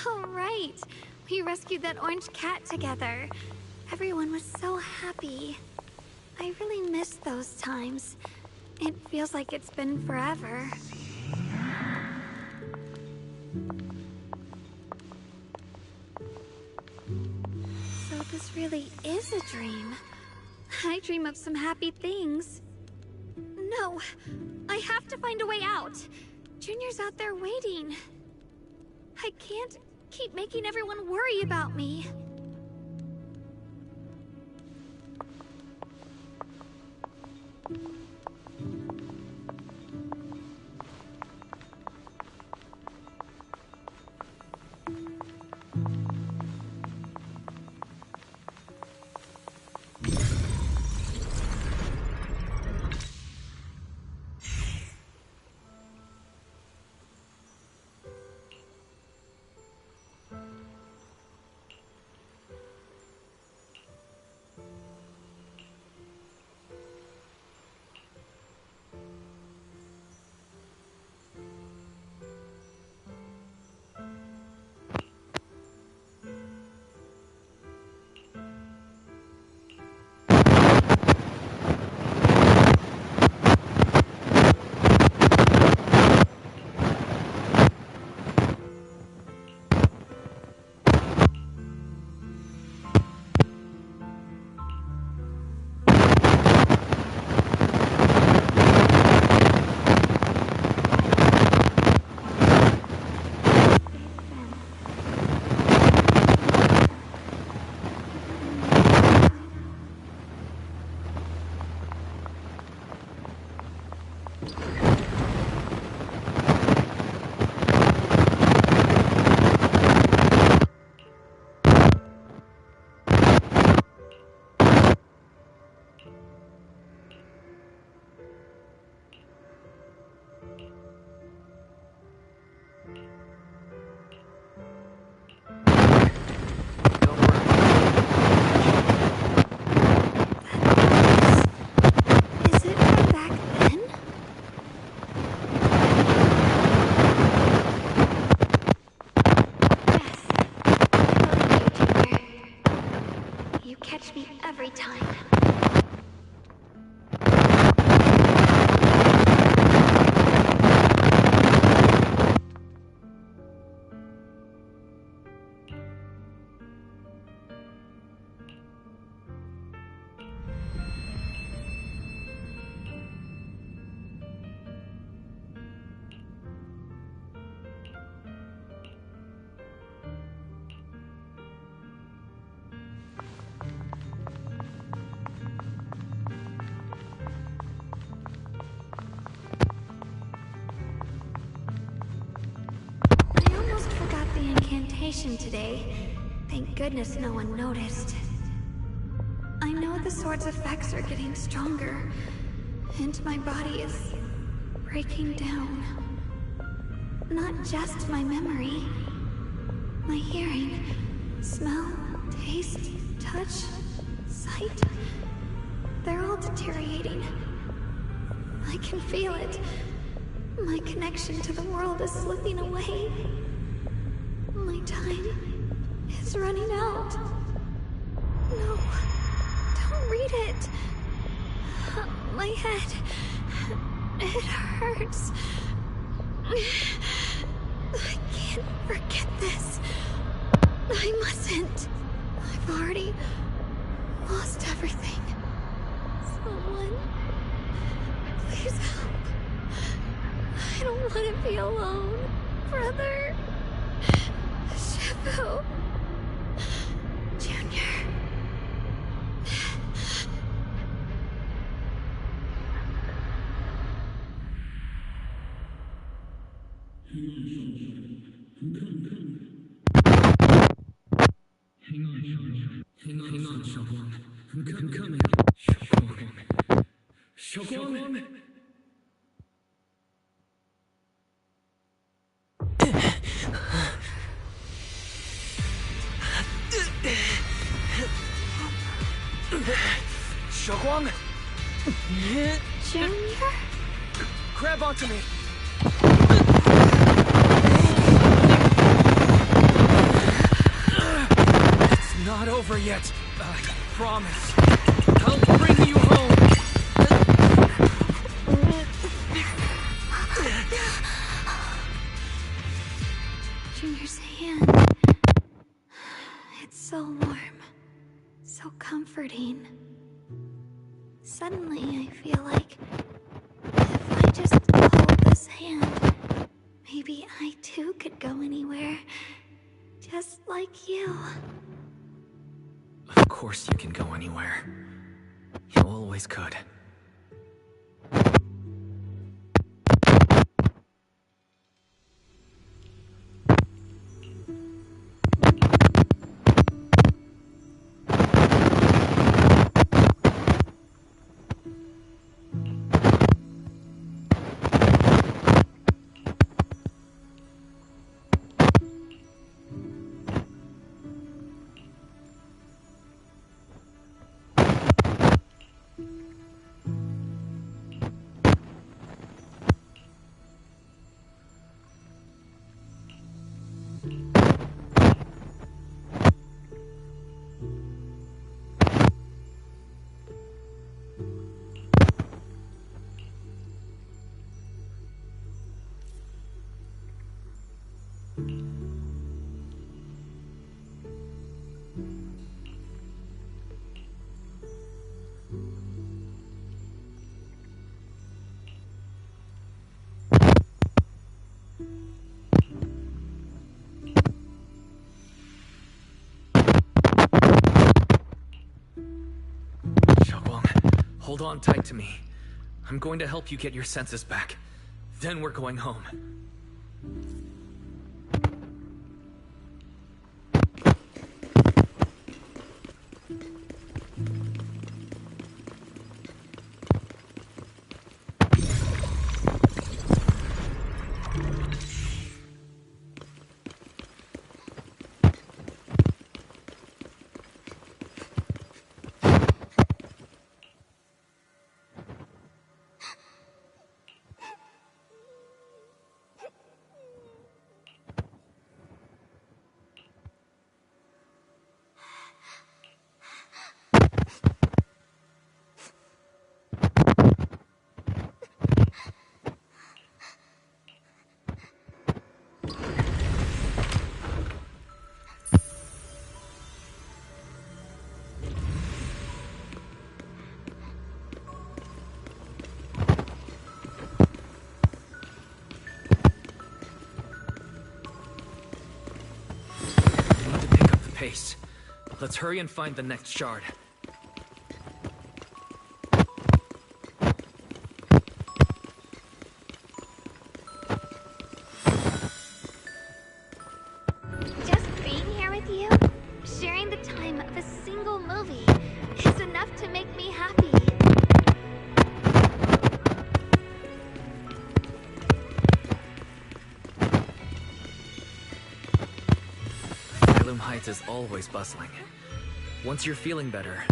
Oh, right. We rescued that orange cat together. Everyone was so happy. I really miss those times. It feels like it's been forever. So this really is a dream. I dream of some happy things. No, I have to find a way out. Junior's out there waiting. I can't keep making everyone worry about me. Is it from back then? You catch me every time. I almost forgot the incantation today. Thank goodness no one noticed. I know the sword's effects are getting stronger, and my body is breaking down. Not just my memory. My hearing, smell, taste, touch, sight. They're all deteriorating. I can feel it. My connection to the world is slipping away. My time is running out. No, don't read it. My head, it hurts. I can't forget this. I mustn't. I've already lost everything. Someone, please help. I don't want to be alone, brother. Shifu. Junior. Hang on, Xiaoguang. I'm coming. Xiaoguang! Xiaoguang! Junior? Grab onto me! It's not over yet. I promise. I'll bring you home. Junior's hand. It's so warm. So comforting. Suddenly, I feel like if I just hold this hand, maybe I too could go anywhere. Just like you. Of course you can go anywhere. You always could. Xiaoguang, hold on tight to me. I'm going to help you get your senses back. Then we're going home. Pace. Let's hurry and find the next shard. Just being here with you, sharing the time of a single movie, is enough to make me happy. Phylum Heights is always bustling. Once you're feeling better,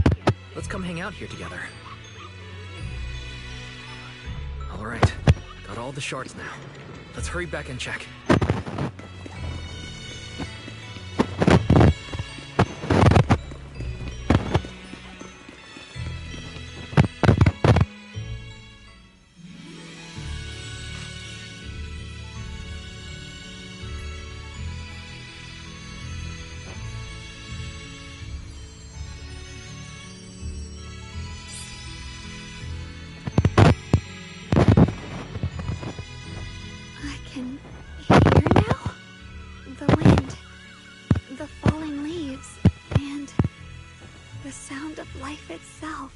let's come hang out here together. Alright, got all the shards now. Let's hurry back and check. I can hear now? The wind, the falling leaves, and the sound of life itself.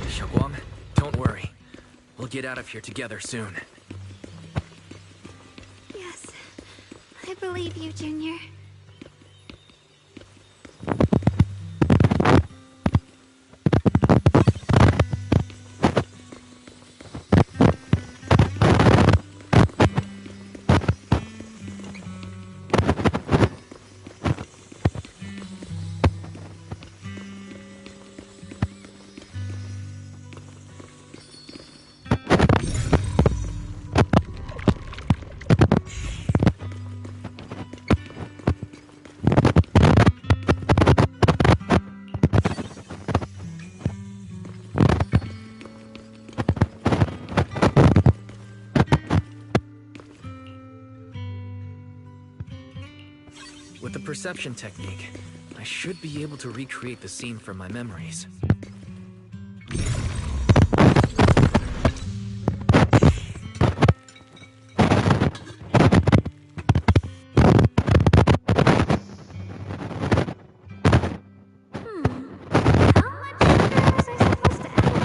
Xiaoguang, don't worry. We'll get out of here together soon. Yes, I believe you, Junior. With the perception technique, I should be able to recreate the scene from my memories. How much sugar was I supposed to add?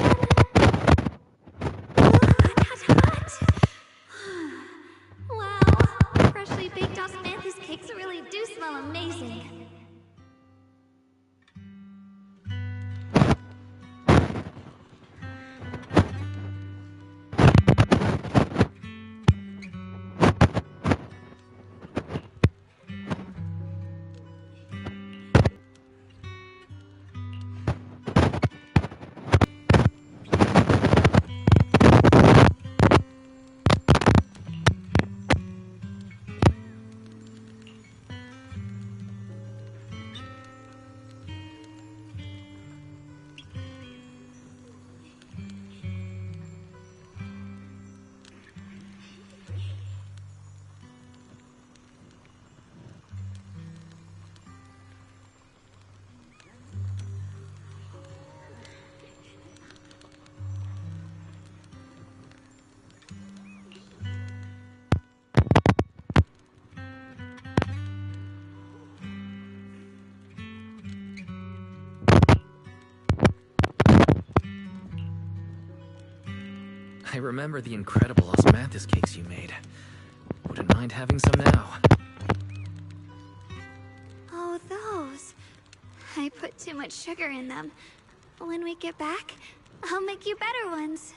I remember the incredible osmanthus cakes you made. Wouldn't mind having some now. Oh, those. I put too much sugar in them. When we get back, I'll make you better ones.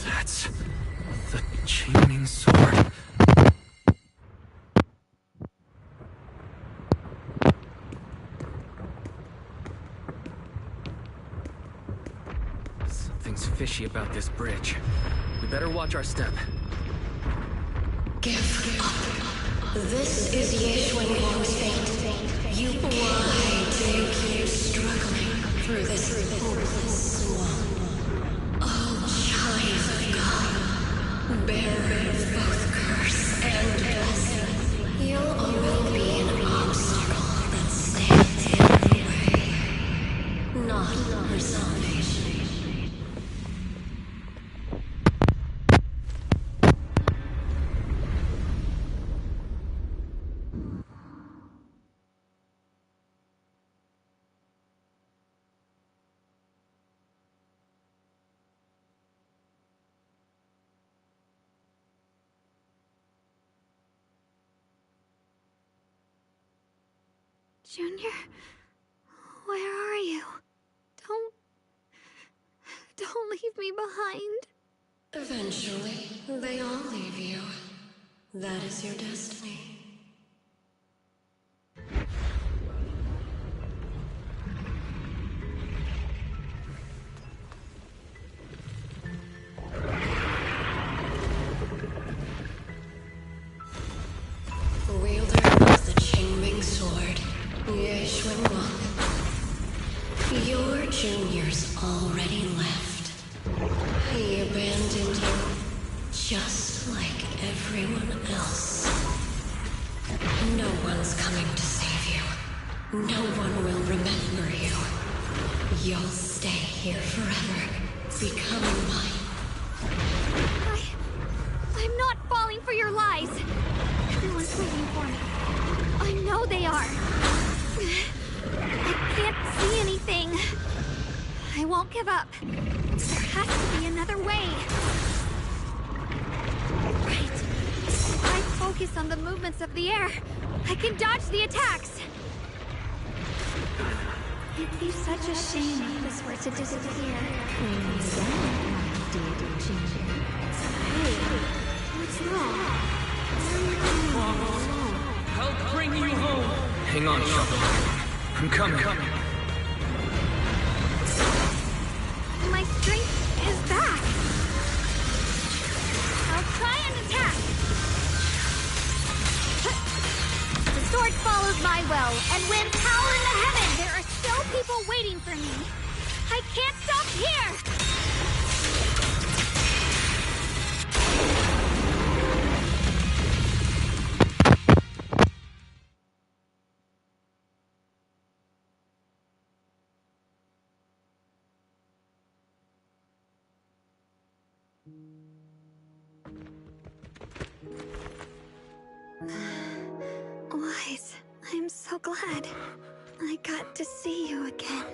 That's the Qingming sword. Something's fishy about this bridge. We better watch our step. Give up. This is Yeshuan Wang's fate. You, why do you keep struggling through this hopeless swamp? Oh, child of God, bearer of both curse and blessing, you'll only be an obstacle that stands in the way, not her salvation. Junior, where are you? Don't leave me behind. Eventually, they all leave you. That is your destiny. Wielder of the Qingming sword, Yeshuan Wang. Your junior's already left. He abandoned you, just like everyone else. No one's coming to save you. No one will remember you. You'll stay here forever, becoming mine. I'm not falling for your lies. Everyone's waiting for me. I know they are. I can't see anything. I won't give up. There has to be another way. Right. If I focus on the movements of the air, I can dodge the attacks. It'd be such a shame if this were to disappear. Hey, what's wrong? Help bring you home. Hang on, Shovel. I'm coming. My strength is back. I'll try and attack. The sword follows my will and wins power in the heavens. There are I can't stop here! Wise, I'm so glad I got to see you again.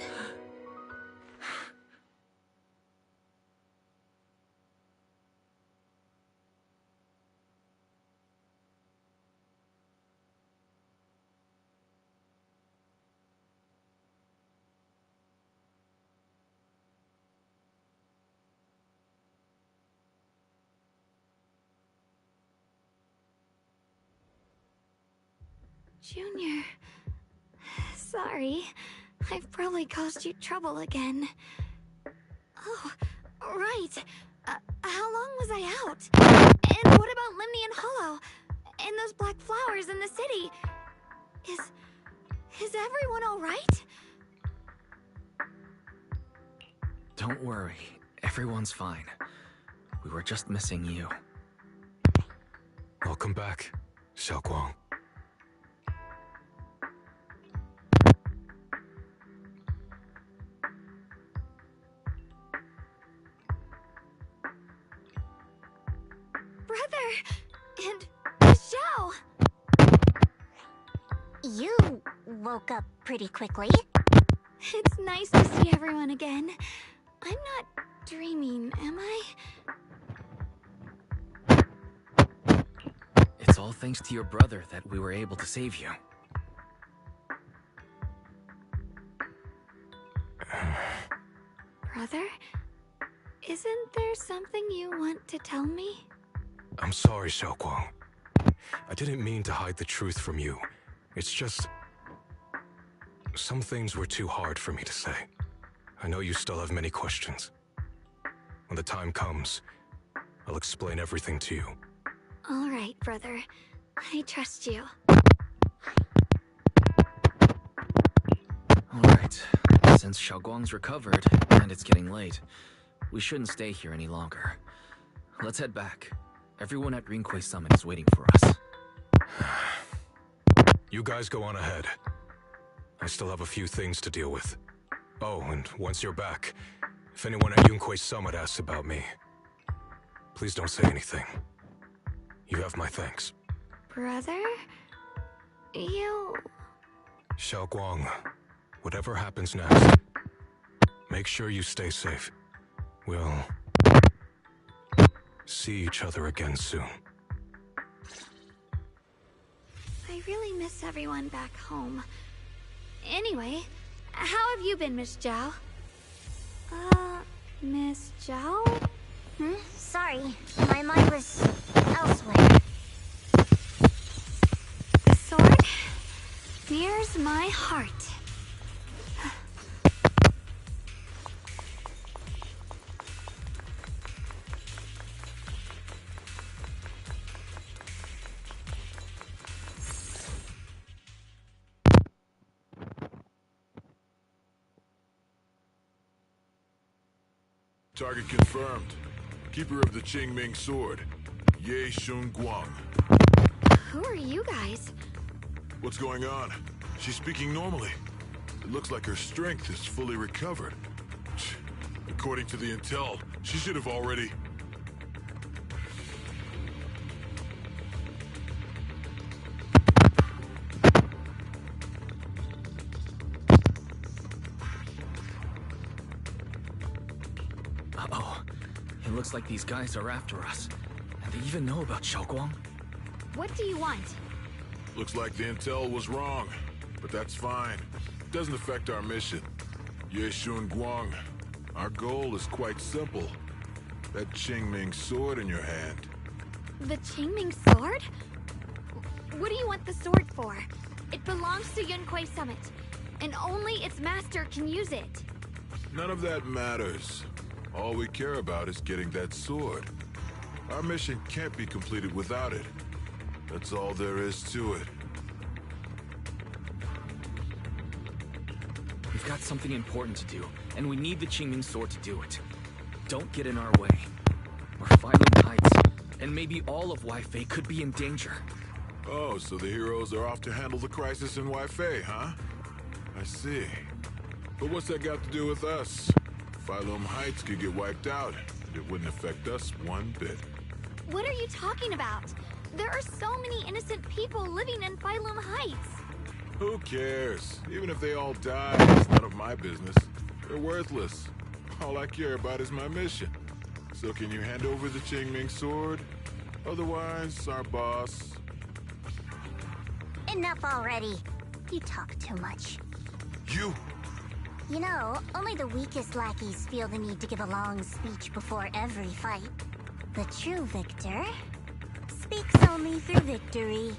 Junior, sorry. I've probably caused you trouble again. Oh, right. How long was I out? And what about Limnian Hollow? And those black flowers in the city? Is everyone alright? Don't worry. Everyone's fine. We were just missing you. Welcome back, Xiaoguang. Brother! And Michelle! You woke up pretty quickly. It's nice to see everyone again. I'm not dreaming, am I? It's all thanks to your brother that we were able to save you. Brother? Isn't there something you want to tell me? I'm sorry, Xiaoguang. I didn't mean to hide the truth from you. It's just... some things were too hard for me to say. I know you still have many questions. When the time comes, I'll explain everything to you. All right, brother. I trust you. Alright. Since Xiaoguang's recovered, and it's getting late, we shouldn't stay here any longer. Let's head back. Everyone at Rinquay Summit is waiting for us. You guys go on ahead. I still have a few things to deal with. Oh, and once you're back, if anyone at Yunquay Summit asks about me, please don't say anything. You have my thanks. Brother? You... Xiaoguang, whatever happens next, make sure you stay safe. We'll see each other again soon. I really miss everyone back home. Anyway, how have you been, Miss Zhao? Miss Zhao? Sorry, my mind was elsewhere. The sword nears my heart. Target confirmed. Keeper of the Qingming sword, Ye Shun Guang. Who are you guys? What's going on? She's speaking normally. It looks like her strength is fully recovered. According to the intel, she should have already... Uh-oh. It looks like these guys are after us. And they even know about Xiaoguang. What do you want? Looks like the intel was wrong, but that's fine. It doesn't affect our mission. Ye Shun Guang, our goal is quite simple. That Qingming sword in your hand. The Qingming sword? What do you want the sword for? It belongs to Yunquay Summit, and only its master can use it. None of that matters. All we care about is getting that sword. Our mission can't be completed without it. That's all there is to it. We've got something important to do, and we need the Qingming sword to do it. Don't get in our way. Or Phylum Heights, and maybe all of Wi-Fi could be in danger. Oh, so the heroes are off to handle the crisis in Wi-Fi, huh? I see. But what's that got to do with us? Phylum Heights could get wiped out, and it wouldn't affect us one bit. What are you talking about? There are so many innocent people living in Phylum Heights. Who cares? Even if they all die, it's none of my business. They're worthless. All I care about is my mission. So can you hand over the Qingming sword? Otherwise, our boss... Enough already. You talk too much. You? You know, only the weakest lackeys feel the need to give a long speech before every fight. The true victor speaks only through victory.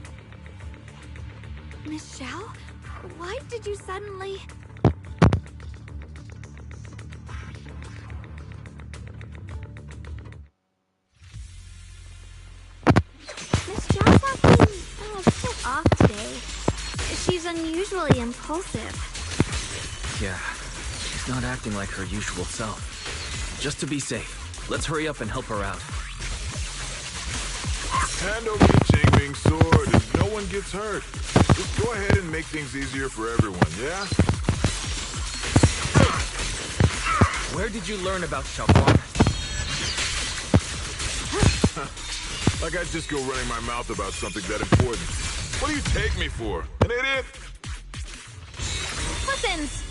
Miss Xiao? Why did you suddenly... Miss Xiao's acting so off today. She's unusually impulsive. Yeah, she's not acting like her usual self. Just to be safe, let's hurry up and help her out. Hand over the Qingming sword and no one gets hurt. Just go ahead and make things easier for everyone, yeah? Where did you learn about Xiaoguang? Like I'd just go running my mouth about something that important. What do you take me for? An idiot? Lessons!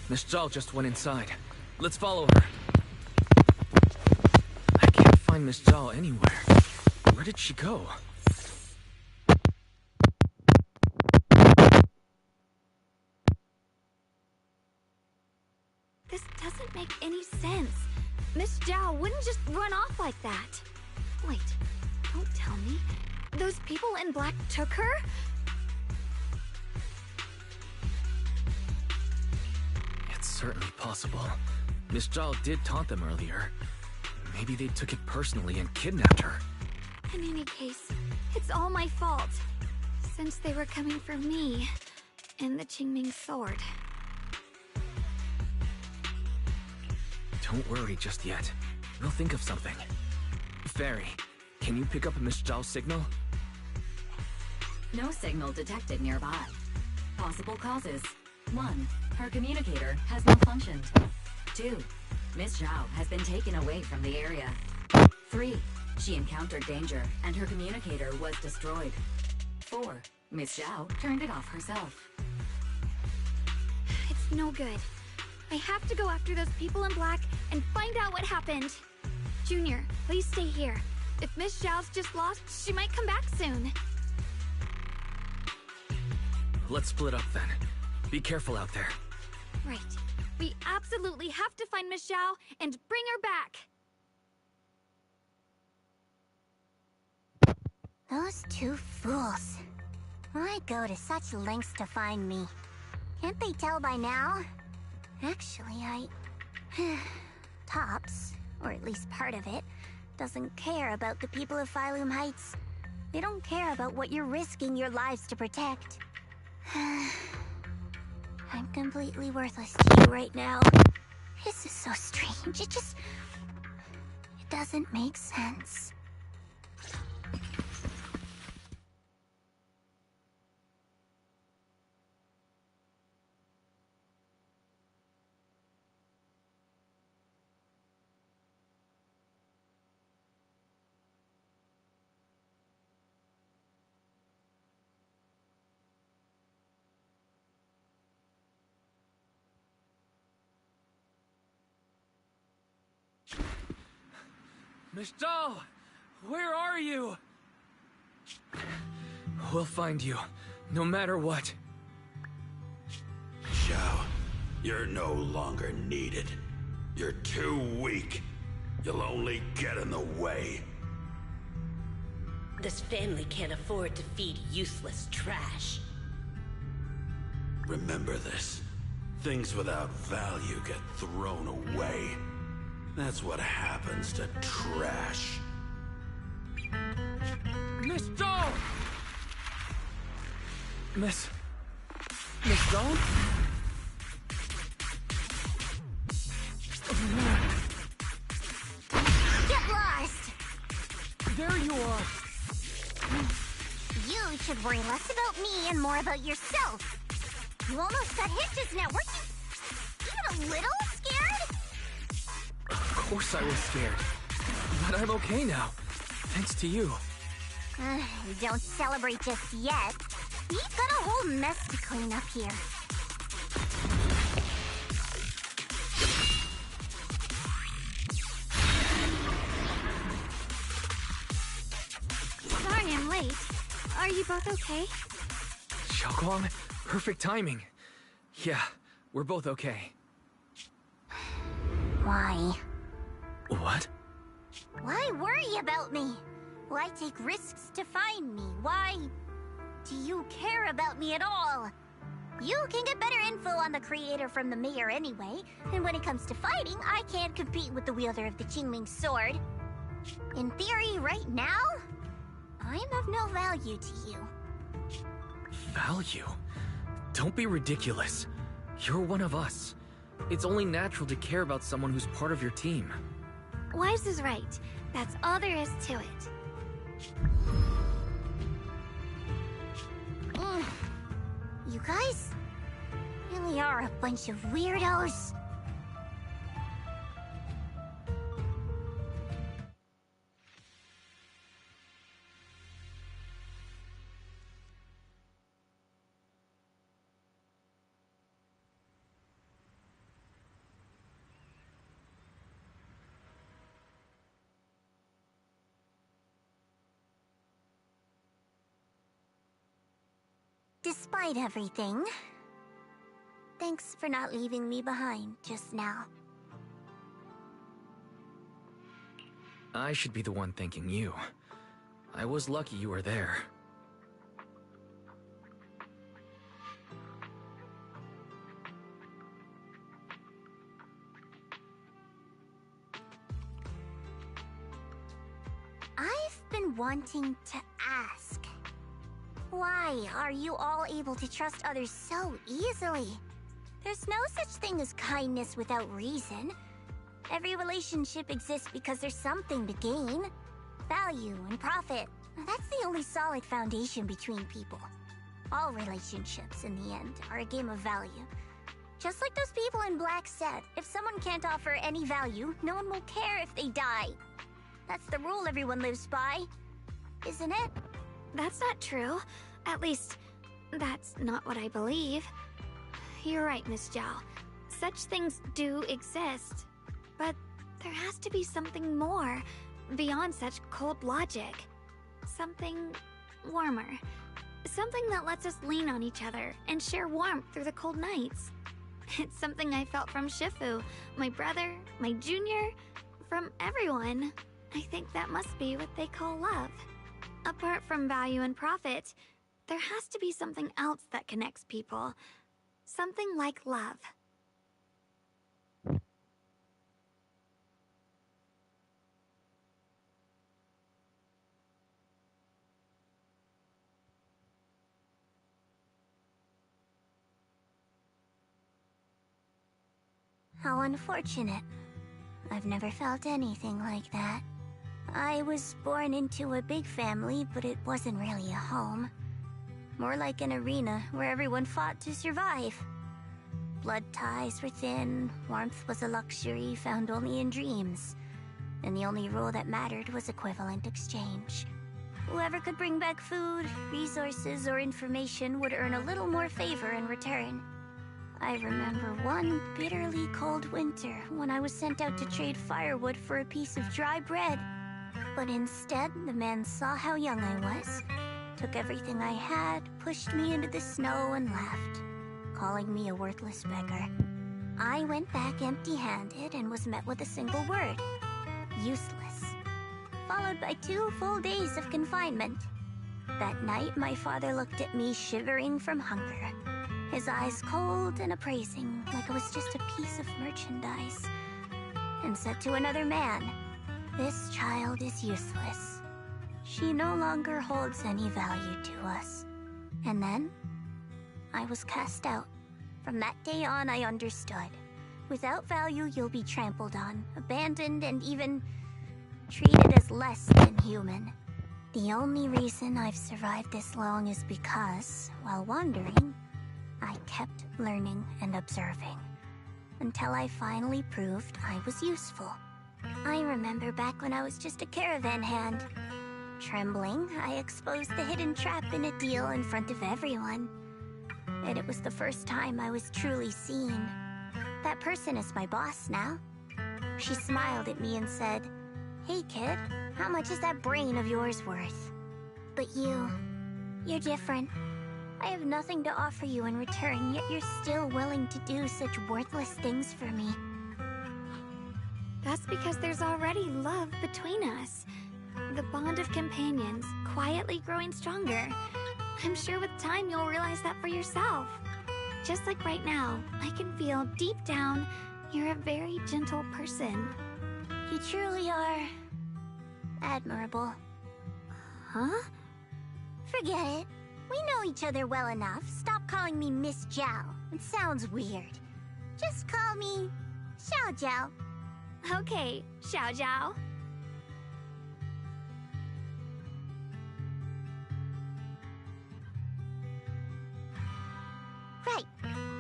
Miss Zhao just went inside. Let's follow her. I can't find Miss Zhao anywhere. Where did she go? This doesn't make any sense. Miss Zhao wouldn't just run off like that. Wait, don't tell me. Those people in black took her? It's certainly possible. Miss Zhao did taunt them earlier. Maybe they took it personally and kidnapped her. In any case, it's all my fault. Since they were coming for me and the Qingming sword. Don't worry just yet. We'll think of something. Fairy, can you pick up Miss Zhao's signal? No signal detected nearby. Possible causes. 1. Her communicator has malfunctioned. 2. Miss Zhao has been taken away from the area. 3. She encountered danger and her communicator was destroyed. 4. Miss Zhao turned it off herself. It's no good. I have to go after those people in black and find out what happened. Junior, please stay here. If Miss Zhao's just lost, she might come back soon. Let's split up then. Be careful out there. Right. We absolutely have to find Miss Zhao and bring her back. Those two fools. Why go to such lengths to find me? Can't they tell by now? Actually, Tops, or at least part of it, doesn't care about the people of Phylum Heights. They don't care about what you're risking your lives to protect. I'm completely worthless to you right now. This is so strange. It doesn't make sense. Miss Zhao! Where are you? We'll find you, no matter what. Xiao, you're no longer needed. You're too weak. You'll only get in the way. This family can't afford to feed useless trash. Remember this. Things without value get thrown away. That's what happens to trash. Miss Zhao! Miss Zhao? should worry less about me and more about yourself. You almost got hit just now, weren't you even a little scared? Of course I was scared. But I'm okay now. Thanks to you. Don't celebrate just yet. We've got a whole mess to clean up here. Sorry I'm late. Are you both okay? Xiaoguang, perfect timing. Yeah, we're both okay. Why? What? Why worry about me? Why take risks to find me? Why do you care about me at all? You can get better info on the creator from the mayor anyway, and when it comes to fighting, I can't compete with the wielder of the Qingming sword. In theory, right now, I'm of no value to you. Value? Don't be ridiculous. You're one of us. It's only natural to care about someone who's part of your team. Wise is right. That's all there is to it. You guys really are a bunch of weirdos. Despite everything, thanks for not leaving me behind just now. I should be the one thanking you. I was lucky you were there. I've been wanting to ask. Why are you all able to trust others so easily? There's no such thing as kindness without reason. Every relationship exists because there's something to gain. Value and profit. That's the only solid foundation between people. All relationships, in the end, are a game of value. Just like those people in Black said, if someone can't offer any value, no one will care if they die. That's the rule everyone lives by, isn't it? That's not true. At least, that's not what I believe. You're right, Miss Zhao. Such things do exist. But there has to be something more, beyond such cold logic. Something warmer. Something that lets us lean on each other and share warmth through the cold nights. It's something I felt from Shifu, my brother, my junior, from everyone. I think that must be what they call love. Apart from value and profit, there has to be something else that connects people. Something like love. How unfortunate. I've never felt anything like that. I was born into a big family, but it wasn't really a home. More like an arena where everyone fought to survive. Blood ties were thin, warmth was a luxury found only in dreams. And the only rule that mattered was equivalent exchange. Whoever could bring back food, resources, or information would earn a little more favor in return. I remember one bitterly cold winter when I was sent out to trade firewood for a piece of dry bread. But instead, the man saw how young I was, took everything I had, pushed me into the snow, and left, calling me a worthless beggar. I went back empty-handed and was met with a single word: useless. Followed by 2 full days of confinement. That night, my father looked at me shivering from hunger, his eyes cold and appraising, like it was just a piece of merchandise, and said to another man, "This child is useless. She no longer holds any value to us." And then, I was cast out. From that day on, I understood. Without value, you'll be trampled on, abandoned, and even treated as less than human. The only reason I've survived this long is because, while wandering, I kept learning and observing. Until I finally proved I was useful. I remember back when I was just a caravan hand. Trembling, I exposed the hidden trap in a deal in front of everyone. And it was the first time I was truly seen. That person is my boss now. She smiled at me and said, "Hey kid, how much is that brain of yours worth?" But you're different. I have nothing to offer you in return, yet you're still willing to do such worthless things for me. That's because there's already love between us. The bond of companions, quietly growing stronger. I'm sure with time you'll realize that for yourself. Just like right now, I can feel deep down you're a very gentle person. You truly are admirable. Huh? Forget it. We know each other well enough. Stop calling me Miss Zhao. It sounds weird. Just call me Xiao Zhao. Okay, Xiao Zhao. Right.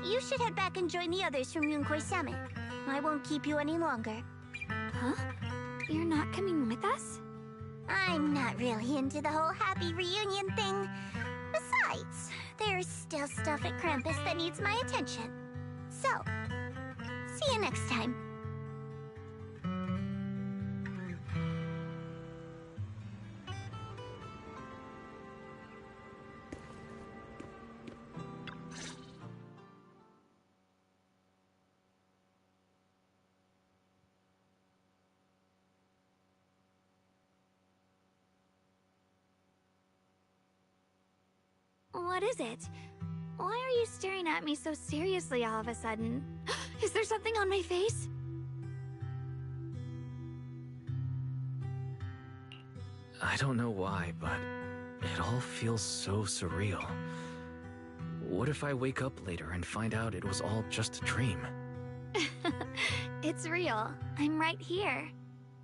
You should head back and join the others from Yunquei Summit. I won't keep you any longer. Huh? You're not coming with us? I'm not really into the whole happy reunion thing. Besides, there's still stuff at Krampus that needs my attention. So, see you next time. What is it? Why are you staring at me so seriously all of a sudden? Is there something on my face? I don't know why, but it all feels so surreal. What if I wake up later and find out it was all just a dream? It's real. I'm right here.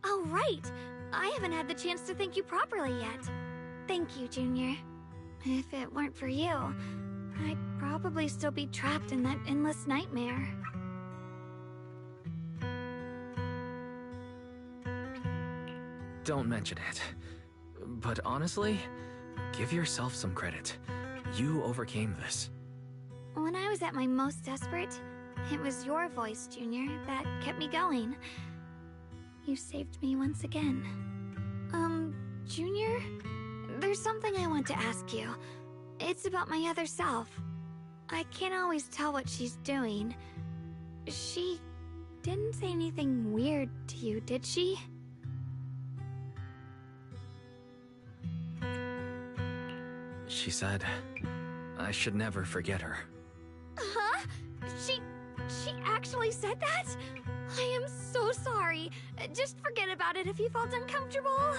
Oh, right! I haven't had the chance to thank you properly yet. Thank you, Junior. If it weren't for you, I'd probably still be trapped in that endless nightmare. Don't mention it. But honestly, give yourself some credit. You overcame this. When I was at my most desperate, it was your voice, Junior, that kept me going. You saved me once again. Junior? There's something I want to ask you. It's about my other self. I can't always tell what she's doing. She didn't say anything weird to you, did she? She said I should never forget her. Huh? She actually said that? I am so sorry. Just forget about it if you felt uncomfortable.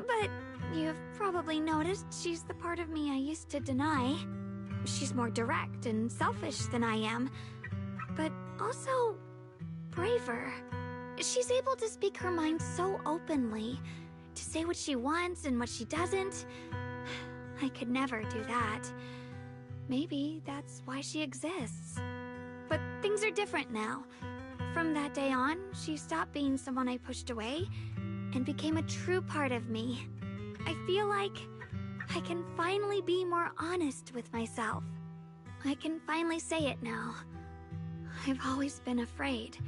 But you've probably noticed she's the part of me I used to deny. She's more direct and selfish than I am, but also braver. She's able to speak her mind so openly, to say what she wants and what she doesn't. I could never do that. Maybe that's why she exists. But things are different now. From that day on, she stopped being someone I pushed away and became a true part of me. I feel like I can finally be more honest with myself. I can finally say it now. I've always been afraid.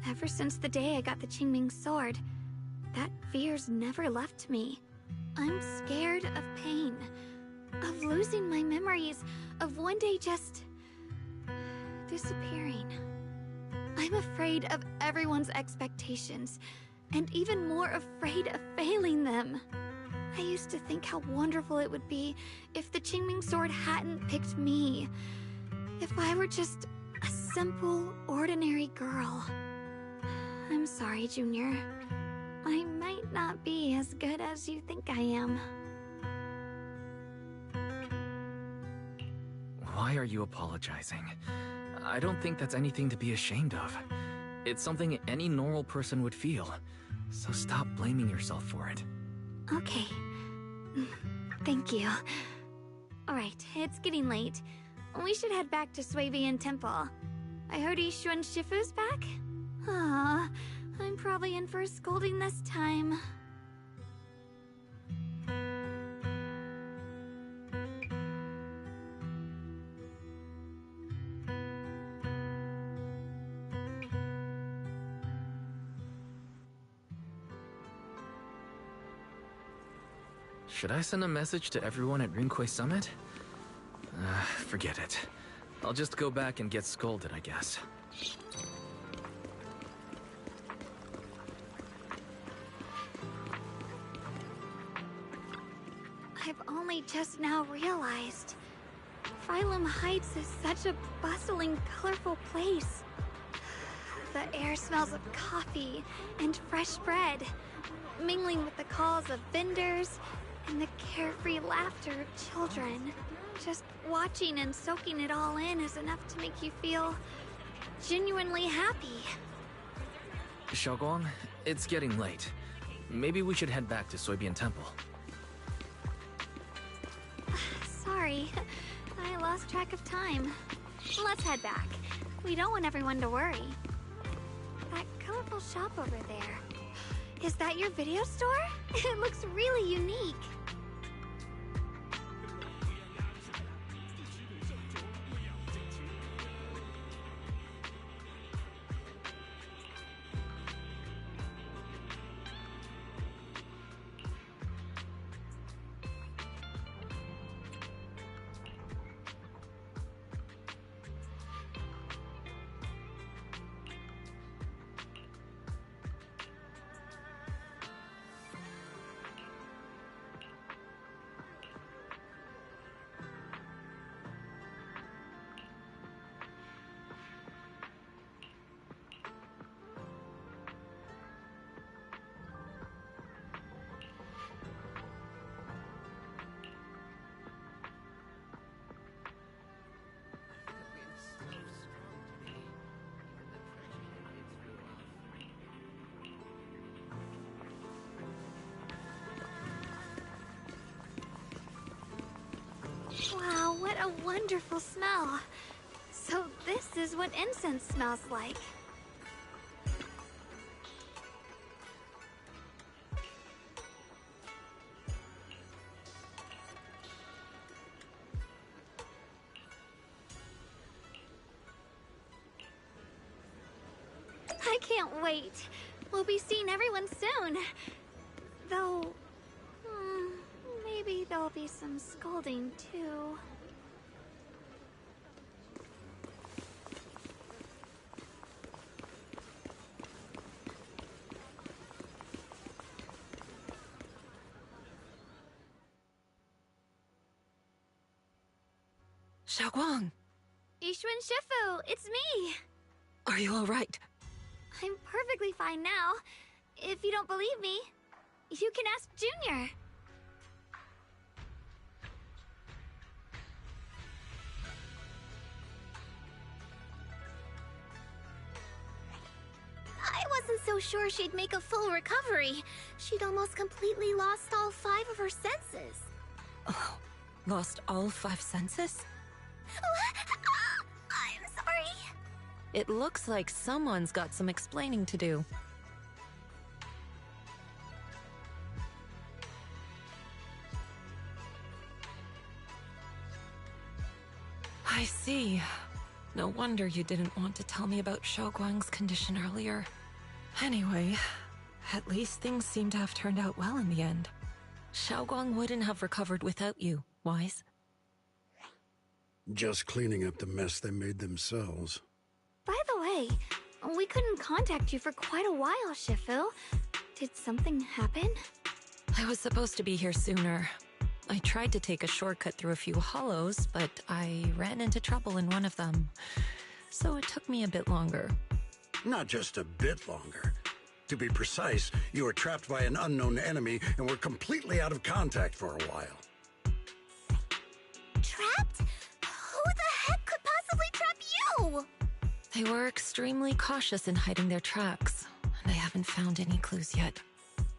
Ever since the day I got the Qingming sword, that fear's never left me. I'm scared of pain, of losing my memories, of one day just disappearing. I'm afraid of everyone's expectations, and even more afraid of failing them. I used to think how wonderful it would be if the Qingming sword hadn't picked me. If I were just a simple, ordinary girl. I'm sorry, Junior. I might not be as good as you think I am. Why are you apologizing? I don't think that's anything to be ashamed of. It's something any normal person would feel. So stop blaming yourself for it. Okay. Thank you. Alright, it's getting late. We should head back to Swabian Temple. I heard Ishuan Shifu's back? Aw, I'm probably in for a scolding this time. Should I send a message to everyone at Rinkway Summit? Forget it. I'll just go back and get scolded, I guess. I've only just now realized. Phylum Heights is such a bustling, colorful place. The air smells of coffee and fresh bread, mingling with the calls of vendors and the carefree laughter of children. Just watching and soaking it all in is enough to make you feel genuinely happy. Xiaoguang, it's getting late. Maybe we should head back to Soybian Temple. Sorry, I lost track of time. Let's head back. We don't want everyone to worry. That colorful shop over there. Is that your video store? It looks really unique. Wow, what a wonderful smell. So this is what incense smells like. I can't wait. We'll be seeing everyone soon. Though, maybe there'll be some scolding too. Xiaoguang, Ishuan Shifu, it's me! are you alright? I'm perfectly fine now. If you don't believe me, you can ask Junior. I wasn't so sure she'd make a full recovery. She'd almost completely lost all 5 of her senses. Oh, lost all 5 senses? I'm sorry. It looks like someone's got some explaining to do. I see. No wonder you didn't want to tell me about Xiaoguang's condition earlier. Anyway, at least things seem to have turned out well in the end. Xiaoguang wouldn't have recovered without you, Wise. Just cleaning up the mess they made themselves. By the way, we couldn't contact you for quite a while, Shifu. Did something happen? I was supposed to be here sooner. I tried to take a shortcut through a few hollows, but I ran into trouble in one of them. So it took me a bit longer. Not just a bit longer. To be precise, you were trapped by an unknown enemy and were completely out of contact for a while. Trapped? Who the heck could possibly trap you? They were extremely cautious in hiding their tracks, and I haven't found any clues yet.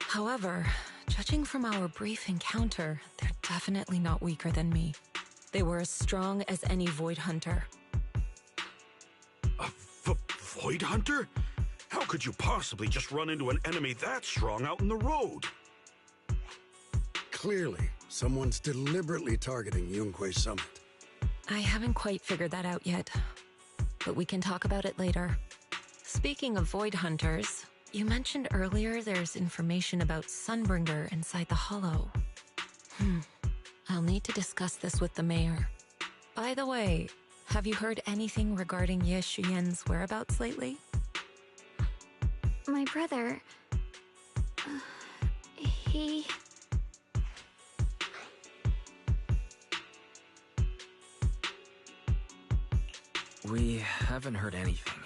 However, judging from our brief encounter, they're definitely not weaker than me. They were as strong as any Void Hunter. A Void Hunter? How could you possibly just run into an enemy that strong out in the road? Clearly, someone's deliberately targeting Yunquay Summit. I haven't quite figured that out yet, but we can talk about it later. Speaking of Void Hunters, you mentioned earlier there's information about Sunbringer inside the Hollow. I'll need to discuss this with the mayor. By the way, have you heard anything regarding Ye Shuyen's whereabouts lately? My brother... he... We haven't heard anything.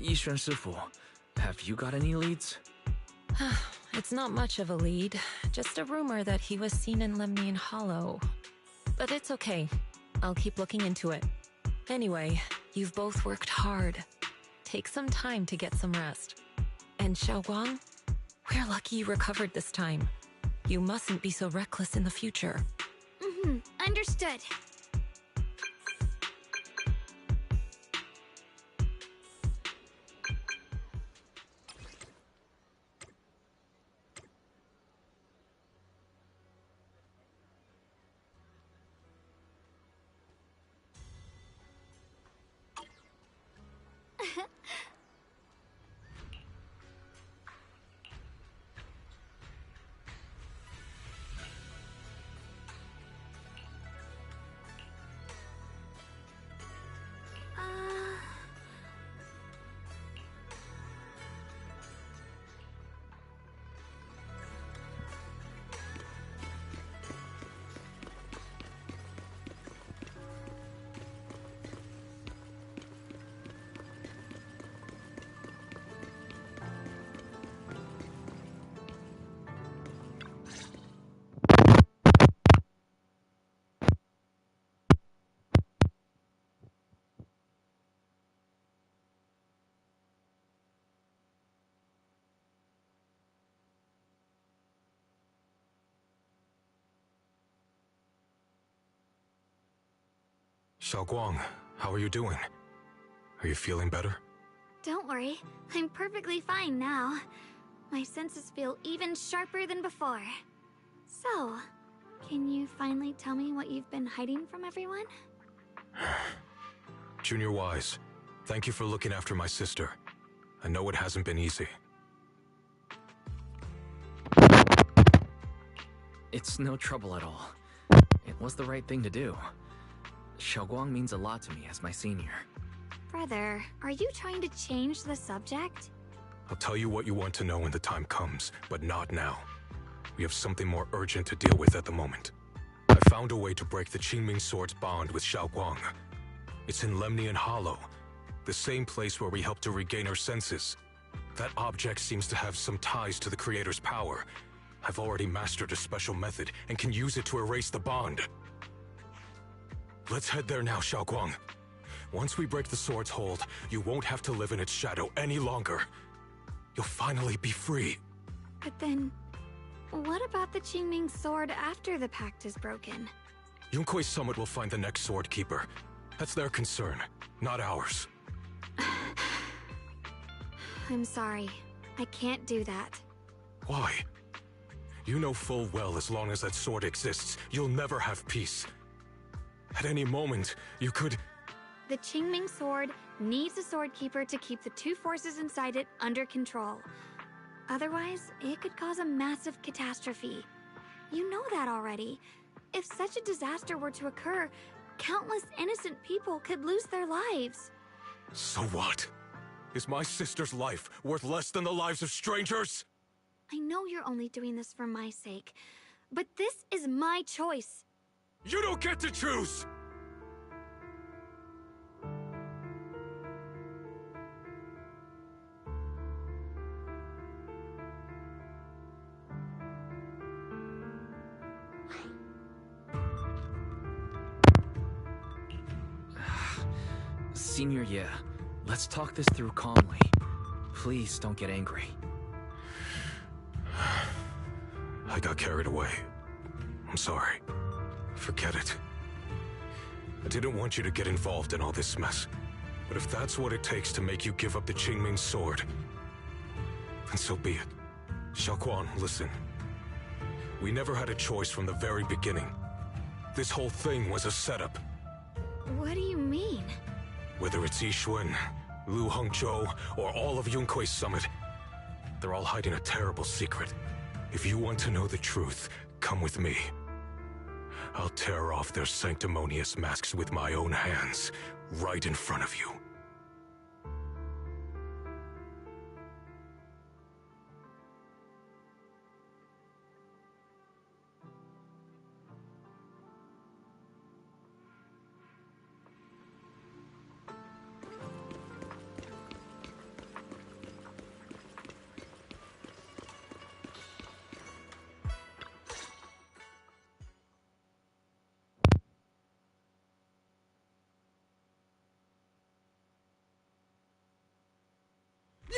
Yixuan Shifu, have you got any leads? It's not much of a lead, just a rumor that he was seen in Lemnian Hollow. But it's okay. I'll keep looking into it. Anyway, you've both worked hard. Take some time to get some rest. And Xiaoguang, we're lucky you recovered this time. You mustn't be so reckless in the future. Understood. Xiaoguang, how are you doing? Are you feeling better? Don't worry, I'm perfectly fine now. My senses feel even sharper than before. So, can you finally tell me what you've been hiding from everyone? Junior Wise, thank you for looking after my sister. I know it hasn't been easy. It's no trouble at all. It was the right thing to do. Xiaoguang means a lot to me as my senior. Brother, are you trying to change the subject? I'll tell you what you want to know when the time comes, but not now. We have something more urgent to deal with at the moment. I found a way to break the Qingming Sword's bond with Xiaoguang. It's in Lemnian Hollow, the same place where we helped to regain her senses. That object seems to have some ties to the Creator's power. I've already mastered a special method and can use it to erase the bond. Let's head there now, Xiaoguang. Once we break the sword's hold, you won't have to live in its shadow any longer. You'll finally be free. But then, what about the Qingming Sword after the pact is broken? Yunquay Summit will find the next sword keeper. That's their concern, not ours. I'm sorry. I can't do that. Why? You know full well as long as that sword exists, you'll never have peace. At any moment, you could... The Qingming Sword needs a sword keeper to keep the two forces inside it under control. Otherwise, it could cause a massive catastrophe. You know that already. If such a disaster were to occur, countless innocent people could lose their lives. So what? Is my sister's life worth less than the lives of strangers? I know you're only doing this for my sake, but this is my choice. You don't get to choose! Senior Ye, let's talk this through calmly. Please don't get angry. I got carried away. I'm sorry. Forget it. I didn't want you to get involved in all this mess. But if that's what it takes to make you give up the Qingming sword, then so be it. Xiaoguang, listen. We never had a choice from the very beginning. This whole thing was a setup. What do you mean? Whether it's Yixuan, Lu Hongzhou, or all of Yunkui's summit, they're all hiding a terrible secret. If you want to know the truth, come with me. I'll tear off their sanctimonious masks with my own hands, right in front of you.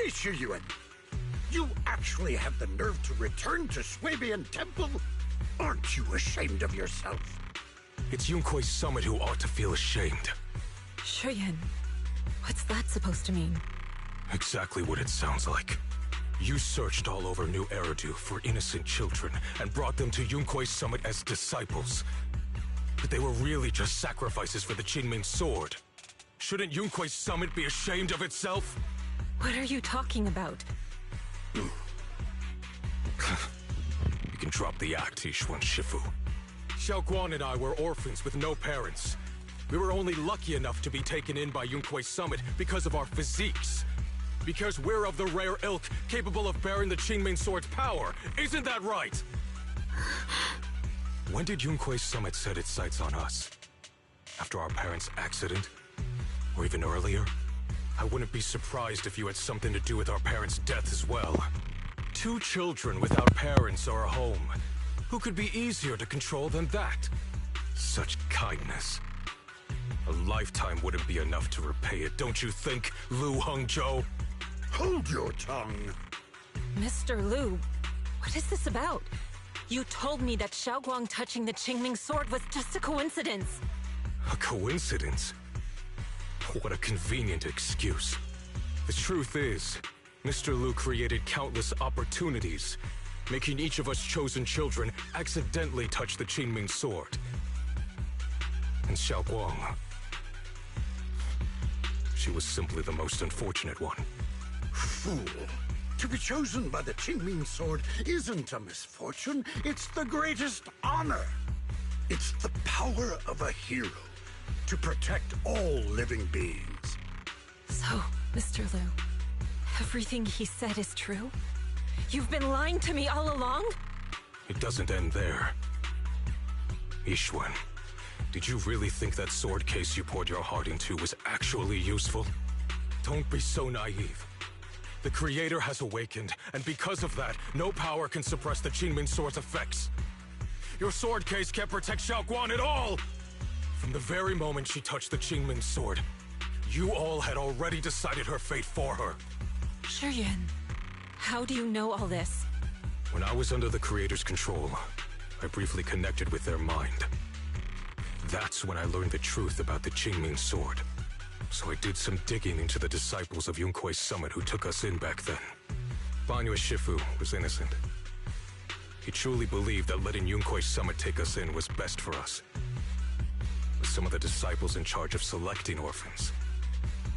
Yixuan, you actually have the nerve to return to Swabian Temple? Aren't you ashamed of yourself? It's Yunkui's summit who ought to feel ashamed. Shuyan, what's that supposed to mean? Exactly what it sounds like. You searched all over New Eridu for innocent children and brought them to Yunkui's summit as disciples. But they were really just sacrifices for the Qingming sword. Shouldn't Yunkui's summit be ashamed of itself? What are you talking about? You can drop the act, Yixuan Shifu. Xiaoguang and I were orphans with no parents. We were only lucky enough to be taken in by Yunkui's summit because of our physiques. Because we're of the rare ilk capable of bearing the Qingming sword's power. Isn't that right? When did Yunkui's summit set its sights on us? After our parents' accident? Or even earlier? I wouldn't be surprised if you had something to do with our parents' death as well. 2 children without parents or a home. Who could be easier to control than that? Such kindness. A lifetime wouldn't be enough to repay it, don't you think, Lu Hongzhou? Hold your tongue. Mr. Lu, what is this about? You told me that Xiaoguang touching the Qingming sword was just a coincidence. A coincidence? What a convenient excuse. The truth is, Mr. Lu created countless opportunities, making each of us chosen children accidentally touch the Qingming sword. And Xiaoguang, she was simply the most unfortunate one. Fool. To be chosen by the Qingming sword isn't a misfortune, it's the greatest honor. It's the power of a hero to protect all living beings. So, Mr. Lu, everything he said is true? You've been lying to me all along? It doesn't end there. Yixuan, did you really think that sword case you poured your heart into was actually useful? Don't be so naive. The Creator has awakened, and because of that, no power can suppress the Qingming sword's effects. Your sword case can't protect Xiaoguang at all! From the very moment she touched the Qingming sword, you all had already decided her fate for her. Shuyan, how do you know all this? When I was under the Creator's control, I briefly connected with their mind. That's when I learned the truth about the Qingming sword. So I did some digging into the disciples of Yunkui's summit who took us in back then. Banyue Shifu was innocent. He truly believed that letting Yunkui's summit take us in was best for us. But some of the disciples in charge of selecting orphans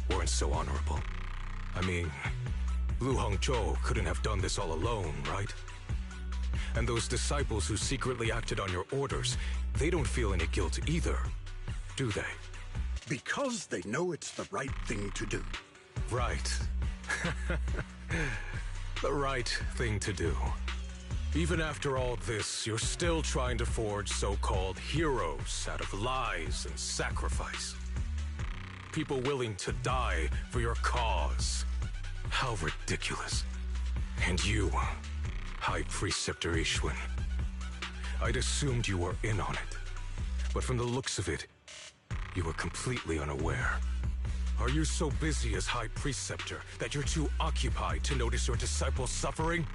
weren't so honorable. I mean, Lu Hongzhou couldn't have done this all alone, right? And those disciples who secretly acted on your orders, they don't feel any guilt either, do they? Because they know it's the right thing to do. Right. The right thing to do. Even after all this, you're still trying to forge so-called heroes out of lies and sacrifice. People willing to die for your cause. How ridiculous. And you, High Preceptor Yixuan, I'd assumed you were in on it. But from the looks of it, you were completely unaware. Are you so busy as High Preceptor that you're too occupied to notice your disciples suffering?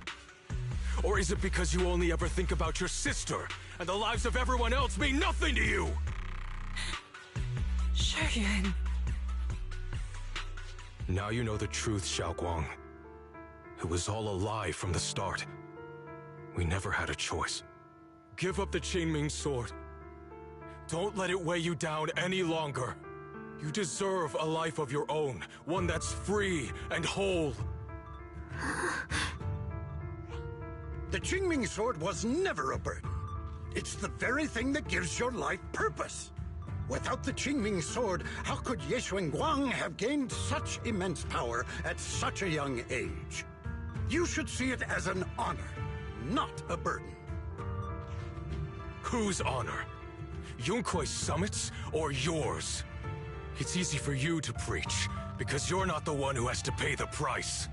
Or is it because you only ever think about your sister, and the lives of everyone else mean nothing to you? Shuyan. Now you know the truth, Xiaoguang. It was all a lie from the start. We never had a choice. Give up the Qingming sword. Don't let it weigh you down any longer. You deserve a life of your own, one that's free and whole. The Qingming sword was never a burden. It's the very thing that gives your life purpose. Without the Qingming sword, how could Ye Guang have gained such immense power at such a young age? You should see it as an honor, not a burden. Whose honor? Yunkuei Summit's or yours? It's easy for you to preach, because you're not the one who has to pay the price.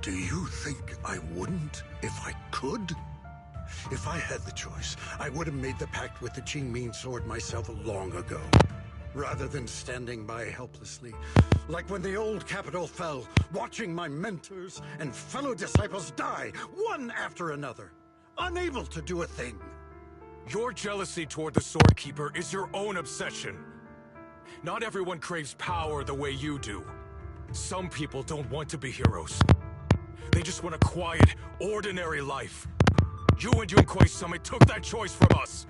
Do you think I wouldn't if I could? If I had the choice, I would have made the pact with the Qingming sword myself long ago, rather than standing by helplessly, like when the old capital fell, watching my mentors and fellow disciples die, one after another, unable to do a thing. Your jealousy toward the Sword Keeper is your own obsession. Not everyone craves power the way you do. Some people don't want to be heroes. They just want a quiet, ordinary life. You and Yunkuei Summit took that choice from us.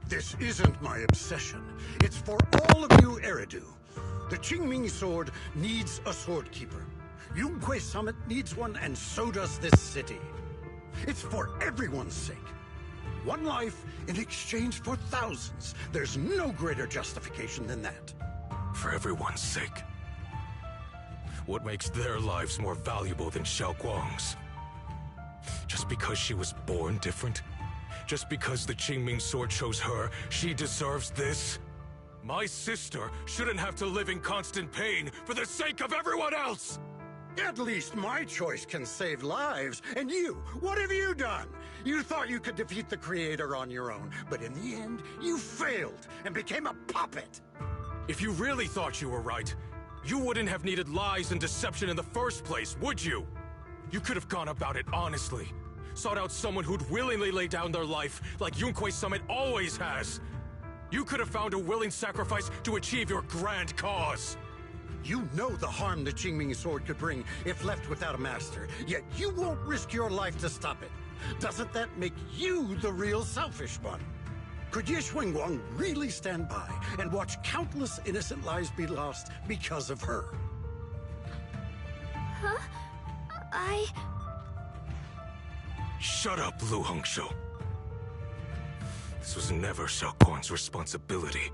This isn't my obsession. It's for all of you Eridu. The Qingming sword needs a sword keeper. Yunkuei Summit needs one, and so does this city. It's for everyone's sake. One life in exchange for thousands. There's no greater justification than that. For everyone's sake. What makes their lives more valuable than Xiaoguang's? Just because she was born different? Just because the Qingming sword chose her, she deserves this? My sister shouldn't have to live in constant pain for the sake of everyone else! At least my choice can save lives. And you, what have you done? You thought you could defeat the Creator on your own, but in the end, you failed and became a puppet. If you really thought you were right, you wouldn't have needed lies and deception in the first place, would you? You could have gone about it honestly. Sought out someone who'd willingly lay down their life like Yunkuei Summit always has. You could have found a willing sacrifice to achieve your grand cause. You know the harm the Qingming sword could bring if left without a master, yet you won't risk your life to stop it. Doesn't that make you the real selfish one? Could Ye Guang really stand by and watch countless innocent lives be lost because of her? Huh? Shut up, Lu Hongshou. This was never Xiaoguang's responsibility.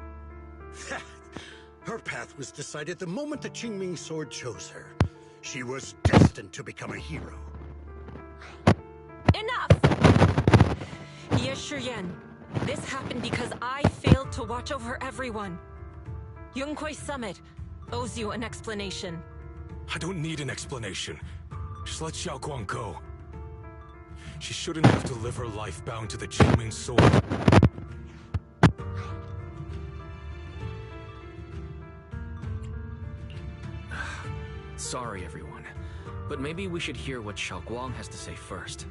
Her path was decided the moment the Qingming sword chose her. She was destined to become a hero. Enough! Ye Shiyan, this happened because I failed to watch over everyone. Yunkuei Summit owes you an explanation. I don't need an explanation. Just let Xiaoguang go. She shouldn't have to live her life bound to the Qingming sword. Sorry, everyone. But maybe we should hear what Xiaoguang has to say first.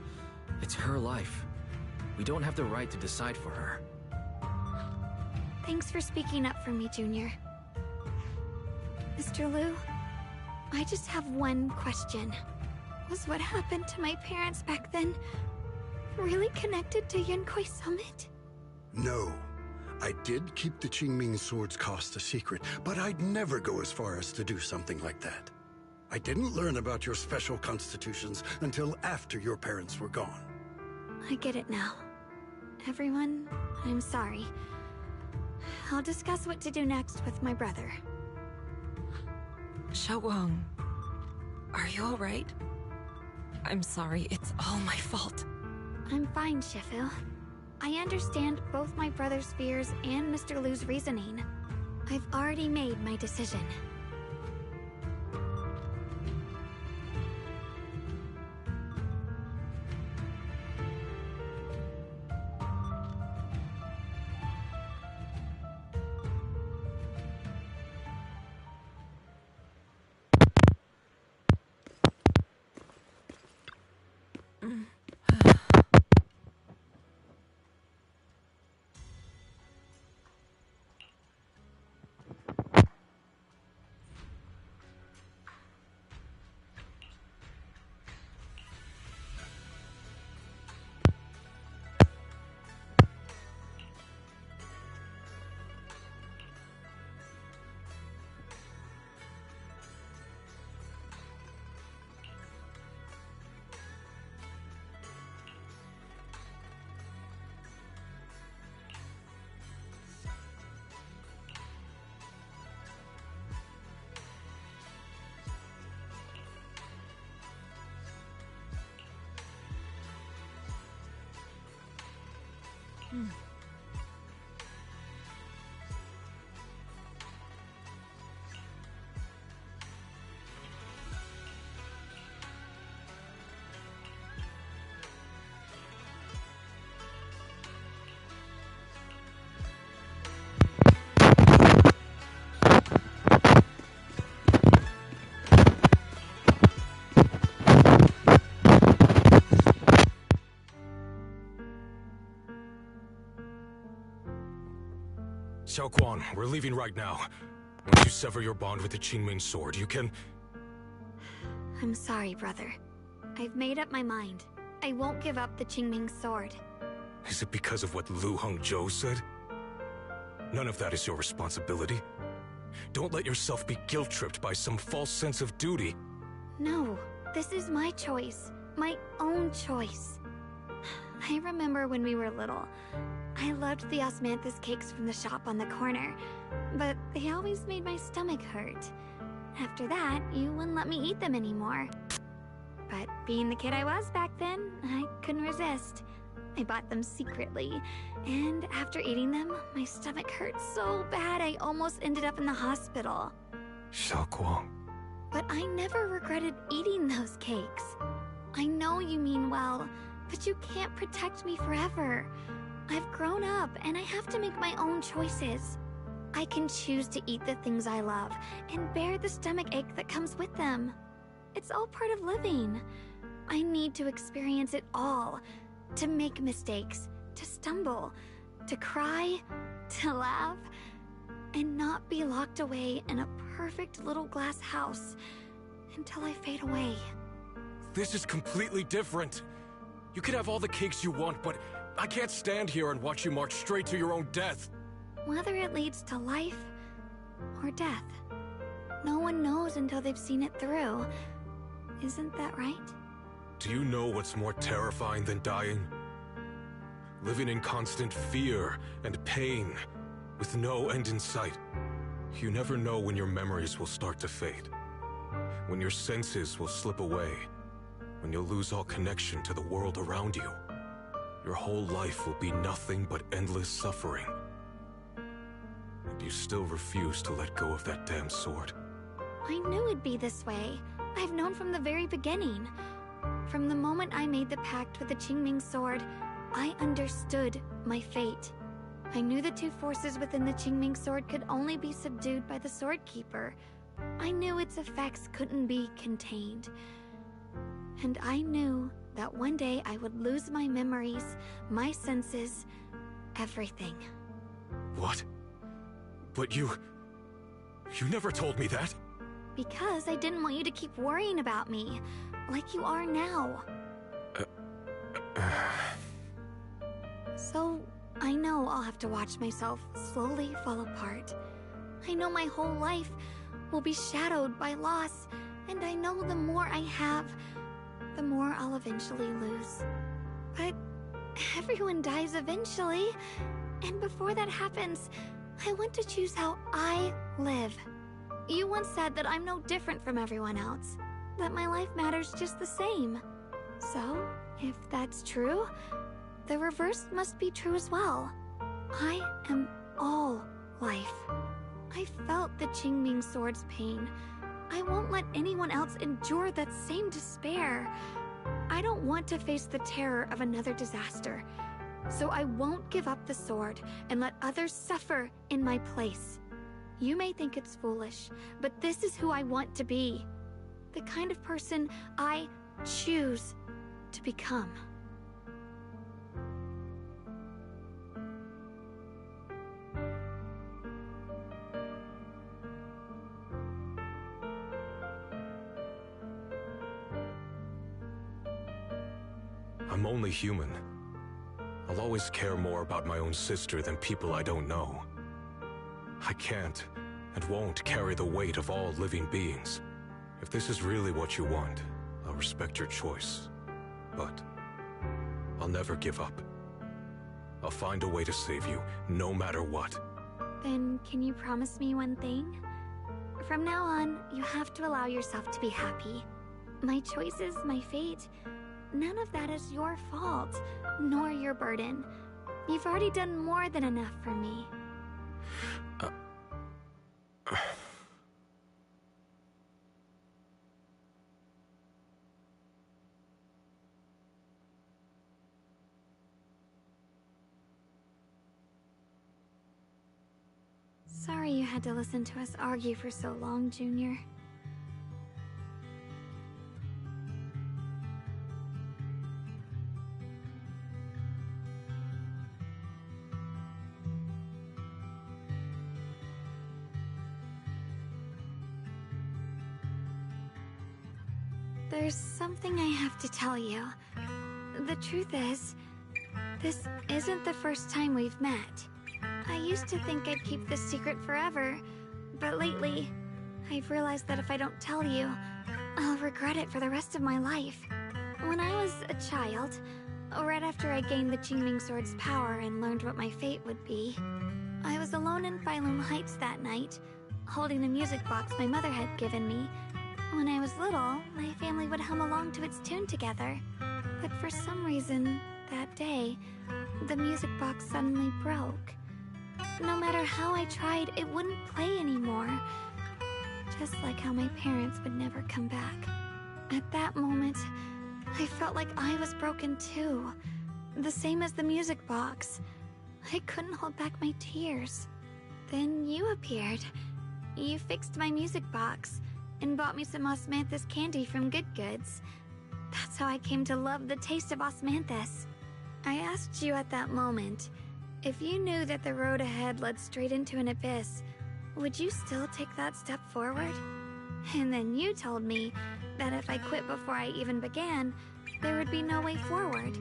It's her life. We don't have the right to decide for her. Thanks for speaking up for me, Junior. Mr. Liu, I just have one question. Was what happened to my parents back then really connected to Yunkuei Summit? No. I did keep the Qingming sword's cost a secret, but I'd never go as far as to do something like that. I didn't learn about your special constitutions until after your parents were gone. I get it now. Everyone, I'm sorry. I'll discuss what to do next with my brother. Xiaoguang, are you alright? I'm sorry, it's all my fault. I'm fine, Shifu. I understand both my brother's fears and Mr. Liu's reasoning. I've already made my decision. Xiao Guang, we're leaving right now. Once you sever your bond with the Qingming sword, you can... I'm sorry, brother. I've made up my mind. I won't give up the Qingming sword. Is it because of what Lu Hongzhou said? None of that is your responsibility. Don't let yourself be guilt-tripped by some false sense of duty. No, this is my choice. My own choice. I remember when we were little. I loved the osmanthus cakes from the shop on the corner, but they always made my stomach hurt. After that, you wouldn't let me eat them anymore. But being the kid I was back then, I couldn't resist. I bought them secretly, and after eating them, my stomach hurt so bad I almost ended up in the hospital. Xiao Guang. But I never regretted eating those cakes. I know you mean well, but you can't protect me forever. I've grown up, and I have to make my own choices. I can choose to eat the things I love, and bear the stomach ache that comes with them. It's all part of living. I need to experience it all. To make mistakes, to stumble, to cry, to laugh, and not be locked away in a perfect little glass house until I fade away. This is completely different. You can have all the cakes you want, but I can't stand here and watch you march straight to your own death. Whether it leads to life or death, no one knows until they've seen it through. Isn't that right? Do you know what's more terrifying than dying? Living in constant fear and pain, with no end in sight. You never know when your memories will start to fade. When your senses will slip away. When you'll lose all connection to the world around you. Your whole life will be nothing but endless suffering. And you still refuse to let go of that damn sword. I knew it'd be this way. I've known from the very beginning. From the moment I made the pact with the Qingming sword, I understood my fate. I knew the two forces within the Qingming sword could only be subdued by the sword keeper. I knew its effects couldn't be contained. And I knew that one day I would lose my memories, my senses, everything. What? But you never told me that. Because I didn't want you to keep worrying about me, like you are now. So, I know I'll have to watch myself slowly fall apart. I know my whole life will be shadowed by loss, and I know the more I have, the more I'll eventually lose. But everyone dies eventually, and before that happens, I want to choose how I live. You once said that I'm no different from everyone else, that my life matters just the same. So, if that's true, the reverse must be true as well. I am all life. I felt the Qingming sword's pain. I won't let anyone else endure that same despair. I don't want to face the terror of another disaster. So I won't give up the sword and let others suffer in my place. You may think it's foolish, but this is who I want to be. The kind of person I choose to become. I'm only human. I'll always care more about my own sister than people I don't know. I can't and won't carry the weight of all living beings. If this is really what you want, I'll respect your choice. But I'll never give up. I'll find a way to save you, no matter what. Then can you promise me one thing? From now on, you have to allow yourself to be happy. My choices, my fate, none of that is your fault, nor your burden. You've already done more than enough for me. Sorry you had to listen to us argue for so long, Junior. There's something I have to tell you. The truth is, this isn't the first time we've met. I used to think I'd keep this secret forever, but lately, I've realized that if I don't tell you, I'll regret it for the rest of my life. When I was a child, right after I gained the Qingming Sword's power and learned what my fate would be, I was alone in Phylum Heights that night, holding a music box my mother had given me. When I was little, my family would hum along to its tune together. But for some reason, that day, the music box suddenly broke. No matter how I tried, it wouldn't play anymore. Just like how my parents would never come back. At that moment, I felt like I was broken too. The same as the music box. I couldn't hold back my tears. Then you appeared. You fixed my music box and bought me some osmanthus candy from Good Goods. That's how I came to love the taste of osmanthus. I asked you at that moment, if you knew that the road ahead led straight into an abyss, would you still take that step forward? And then you told me that if I quit before I even began, there would be no way forward,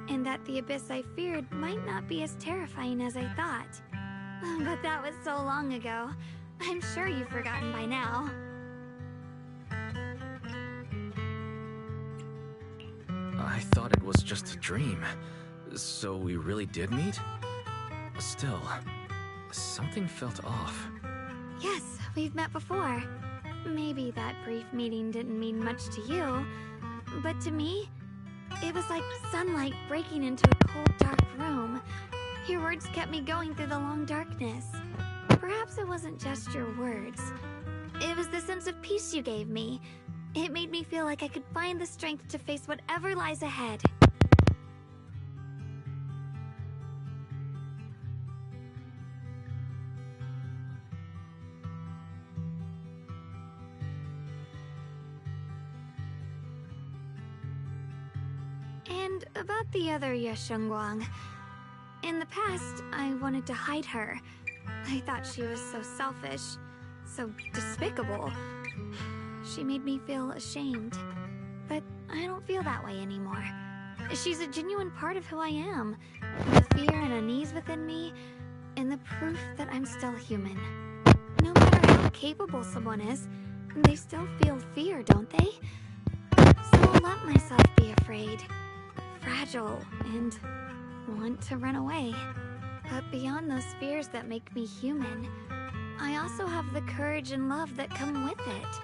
and that the abyss I feared might not be as terrifying as I thought. But that was so long ago. I'm sure you've forgotten by now. I thought it was just a dream. So we really did meet? Still, something felt off. Yes, we've met before. Maybe that brief meeting didn't mean much to you, but to me, it was like sunlight breaking into a cold, dark room. Your words kept me going through the long darkness. Perhaps it wasn't just your words. It was the sense of peace you gave me. It made me feel like I could find the strength to face whatever lies ahead. And about the other Yeshengguang. In the past, I wanted to hide her. I thought she was so selfish, so despicable. She made me feel ashamed. But I don't feel that way anymore. She's a genuine part of who I am. The fear and unease within me, and the proof that I'm still human. No matter how capable someone is, they still feel fear, don't they? So I'll let myself be afraid, fragile, and want to run away. But beyond those fears that make me human, I also have the courage and love that come with it.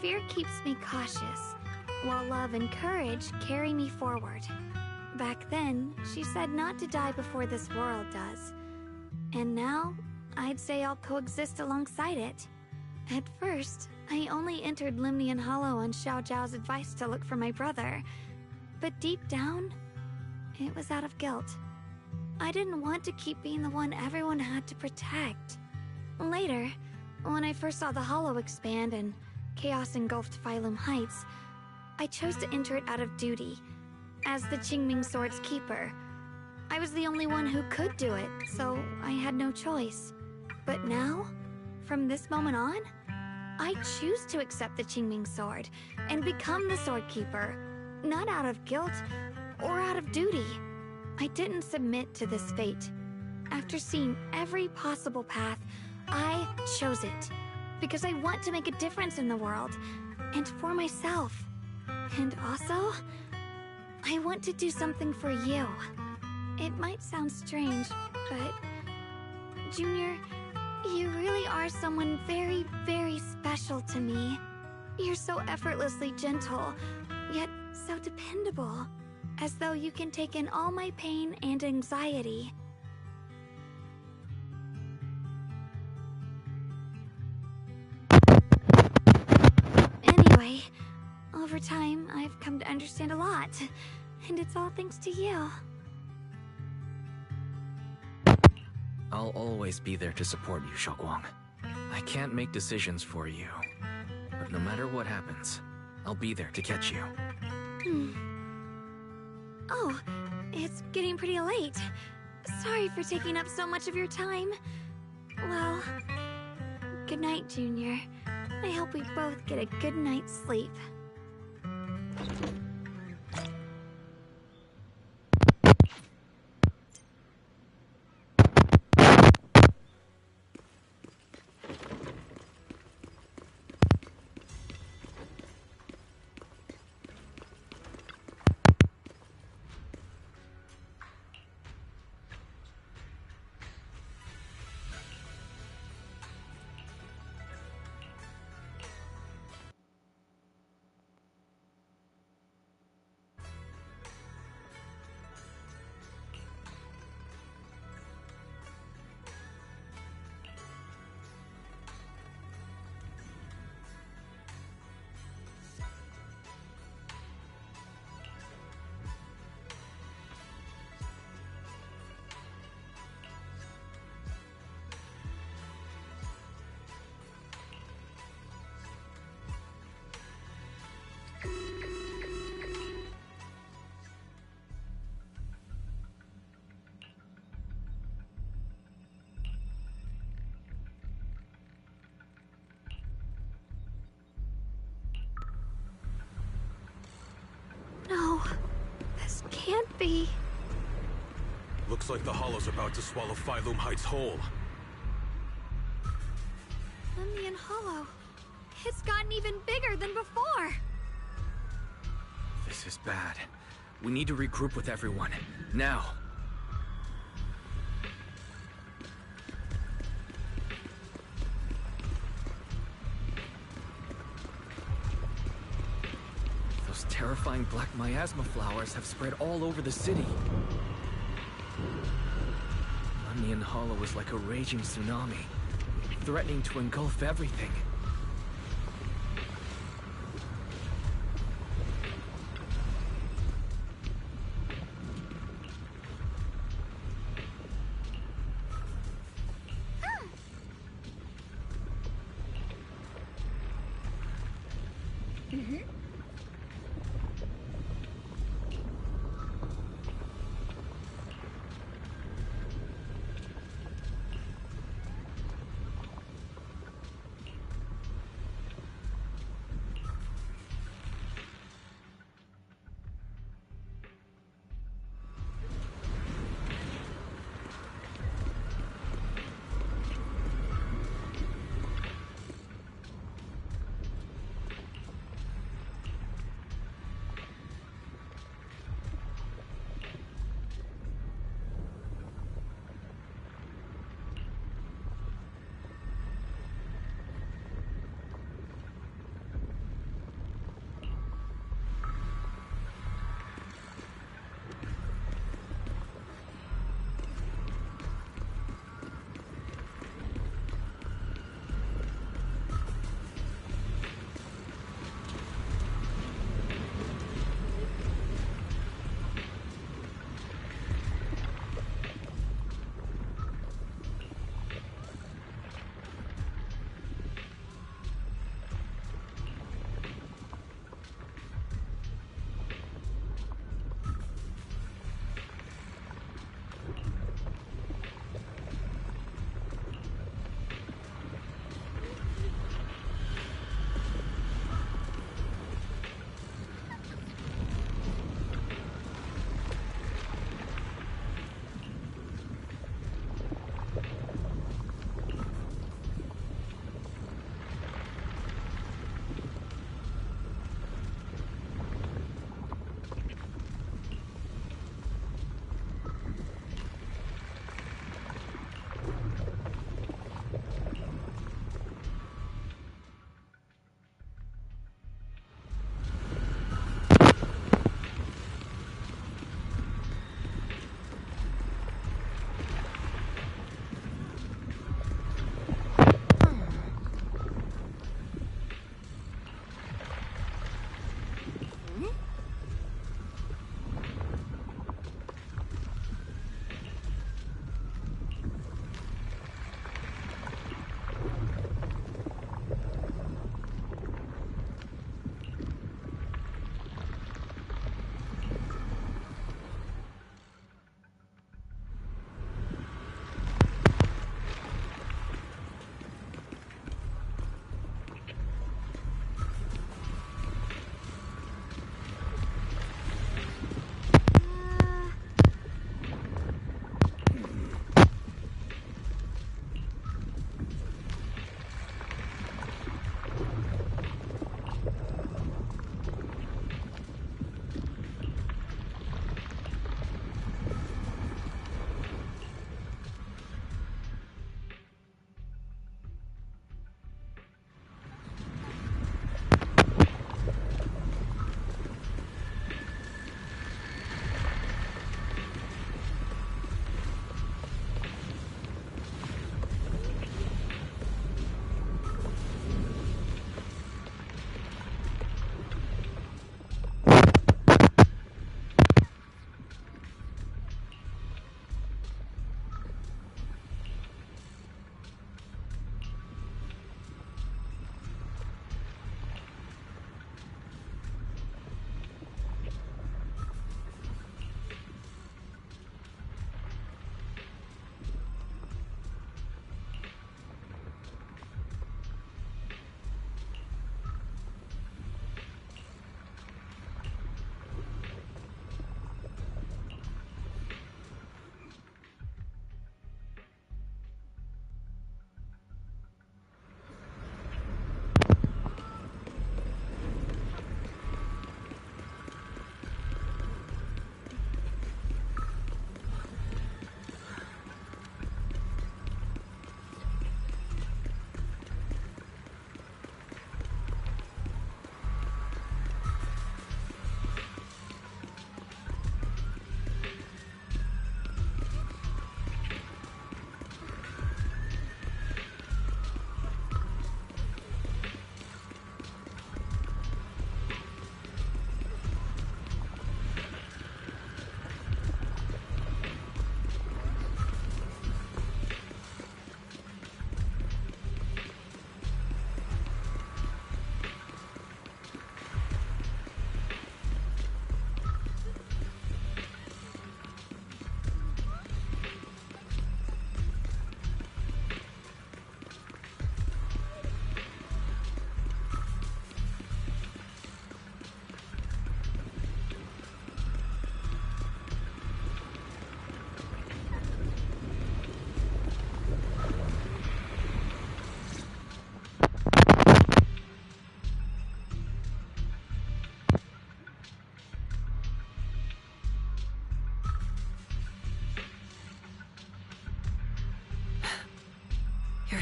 Fear keeps me cautious, while love and courage carry me forward. Back then, she said not to die before this world does. And now, I'd say I'll coexist alongside it. At first, I only entered Limnian Hollow on Xiao Zhao's advice to look for my brother. But deep down, it was out of guilt. I didn't want to keep being the one everyone had to protect. Later, when I first saw the Hollow expand and chaos engulfed Phylum Heights, I chose to enter it out of duty. As the Qingming Sword's keeper, I was the only one who could do it, so I had no choice. But now, from this moment on, I choose to accept the Qingming Sword and become the Sword Keeper, not out of guilt or out of duty. I didn't submit to this fate. After seeing every possible path, I chose it. Because I want to make a difference in the world, and for myself. And also, I want to do something for you. It might sound strange, but Junior, you really are someone very, very special to me. You're so effortlessly gentle, yet so dependable. as though you can take in all my pain and anxiety. Anyway, over time, I've come to understand a lot, and it's all thanks to you. I'll always be there to support you, Xiaoguang. I can't make decisions for you, but no matter what happens, I'll be there to catch you. Oh, it's getting pretty late. Sorry for taking up so much of your time. Well, good night, Junior. I hope we both get a good night's sleep. No, this can't be. Looks like the Hollow's about to swallow Phylum Heights whole. Lemnian Hollow. It's gotten even bigger than before. This is bad. We need to regroup with everyone. Now. Those terrifying black miasma flowers have spread all over the city. Lemnian Hollow is like a raging tsunami, threatening to engulf everything.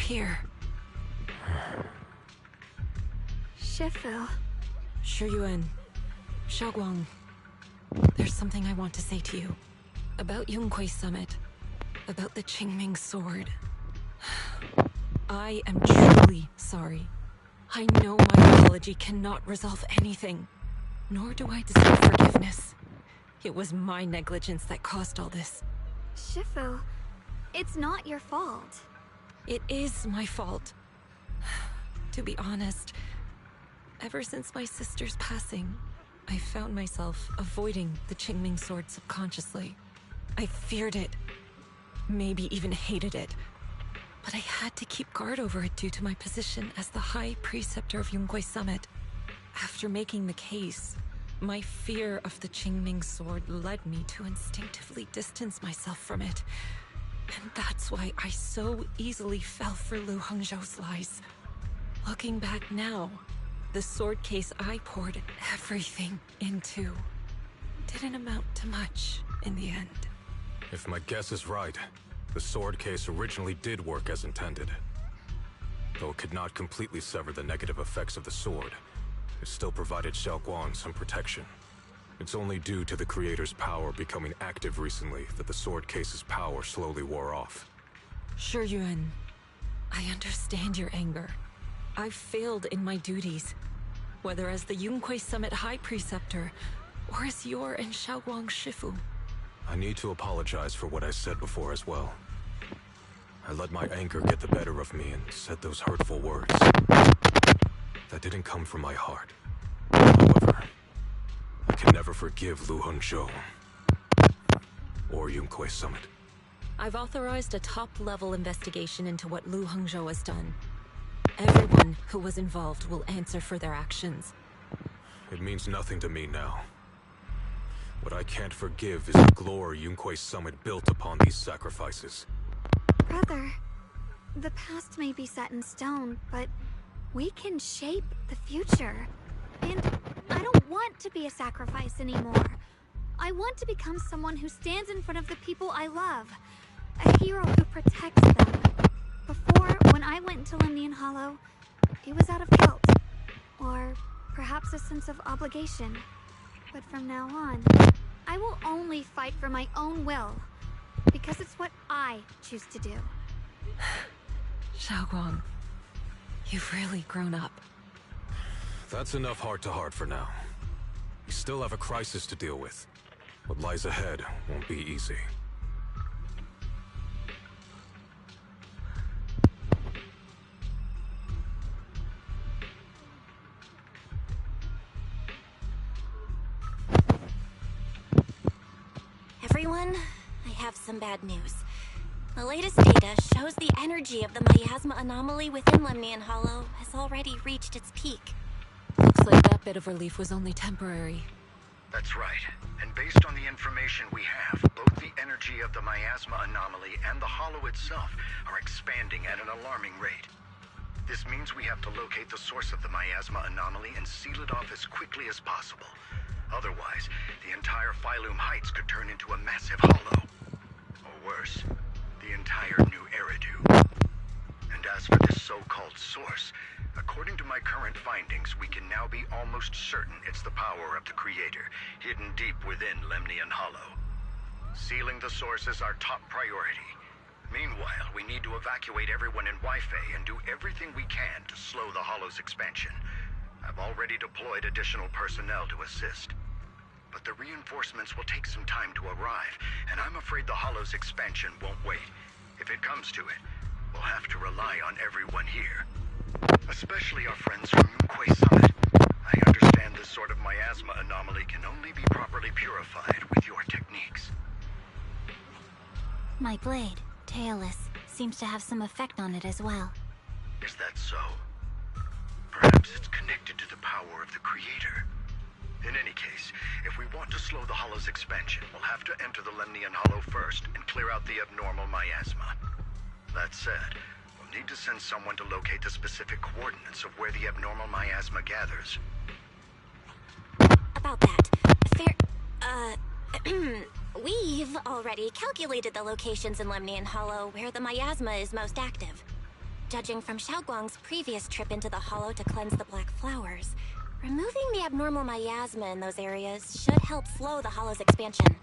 here. Shifu. Shuyuan, Xiaoguang, there's something I want to say to you. About Yunquei Summit. About the Qingming sword. I am truly sorry. I know my apology cannot resolve anything, nor do I deserve forgiveness. It was my negligence that caused all this. Shifu, it's not your fault. It is my fault. To be honest, ever since my sister's passing, I found myself avoiding the Qingming sword subconsciously. I feared it, maybe even hated it. But I had to keep guard over it due to my position as the High Preceptor of Yunquei Summit. After making the case, my fear of the Qingming sword led me to instinctively distance myself from it. And that's why I so easily fell for Lu Hengzhou's lies. Looking back now, the sword case I poured everything into didn't amount to much in the end. If my guess is right, the sword case originally did work as intended. Though it could not completely sever the negative effects of the sword, it still provided Xiaoguang some protection. It's only due to the creator's power becoming active recently that the sword case's power slowly wore off. Shuyuan, I understand your anger. I've failed in my duties, whether as the Yunquei Summit High Preceptor or as your and Xiaoguang's Shifu. I need to apologize for what I said before as well. I let my anger get the better of me and said those hurtful words. That didn't come from my heart. However, I can never forgive Lu Hengzhou or Yunquei Summit. I've authorized a top-level investigation into what Lu Hengzhou has done. Everyone who was involved will answer for their actions. It means nothing to me now. What I can't forgive is the glory Yunquei Summit built upon these sacrifices. Brother, the past may be set in stone, but we can shape the future. And I don't want to be a sacrifice anymore. I want to become someone who stands in front of the people I love. A hero who protects them. Before, when I went into Lemnian Hollow, it was out of guilt. Or perhaps a sense of obligation. But from now on, I will only fight for my own will. Because it's what I choose to do. Xiaoguang, you've really grown up. That's enough heart-to-heart for now. We still have a crisis to deal with. What lies ahead won't be easy. Everyone, I have some bad news. The latest data shows the energy of the miasma anomaly within Lemnian Hollow has already reached its peak. Looks like that bit of relief was only temporary. That's right. And based on the information we have, both the energy of the miasma anomaly and the hollow itself are expanding at an alarming rate. This means we have to locate the source of the miasma anomaly and seal it off as quickly as possible. Otherwise, the entire Phylum Heights could turn into a massive hollow. Or worse, the entire new Eridu. And as for this so-called source, according to my current findings, we can now be almost certain it's the power of the Creator, hidden deep within Lemnian Hollow. Sealing the source is our top priority. Meanwhile, we need to evacuate everyone in Wi-Fi and do everything we can to slow the Hollow's expansion. I've already deployed additional personnel to assist. But the reinforcements will take some time to arrive, and I'm afraid the Hollow's expansion won't wait. If it comes to it, we'll have to rely on everyone here. Especially our friends from Yunquei Summit. I understand this sort of miasma anomaly can only be properly purified with your techniques. My blade, Tailless, seems to have some effect on it as well. Is that so? Perhaps it's connected to the power of the Creator. In any case, if we want to slow the Hollow's expansion, we'll have to enter the Lemnian Hollow first and clear out the abnormal miasma. That said, we'll need to send someone to locate the specific coordinates of where the abnormal miasma gathers. About that, we've already calculated the locations in Lemnian Hollow where the miasma is most active. Judging from Xiaoguang's previous trip into the Hollow to cleanse the Black Flowers, removing the abnormal miasma in those areas should help slow the Hollow's expansion.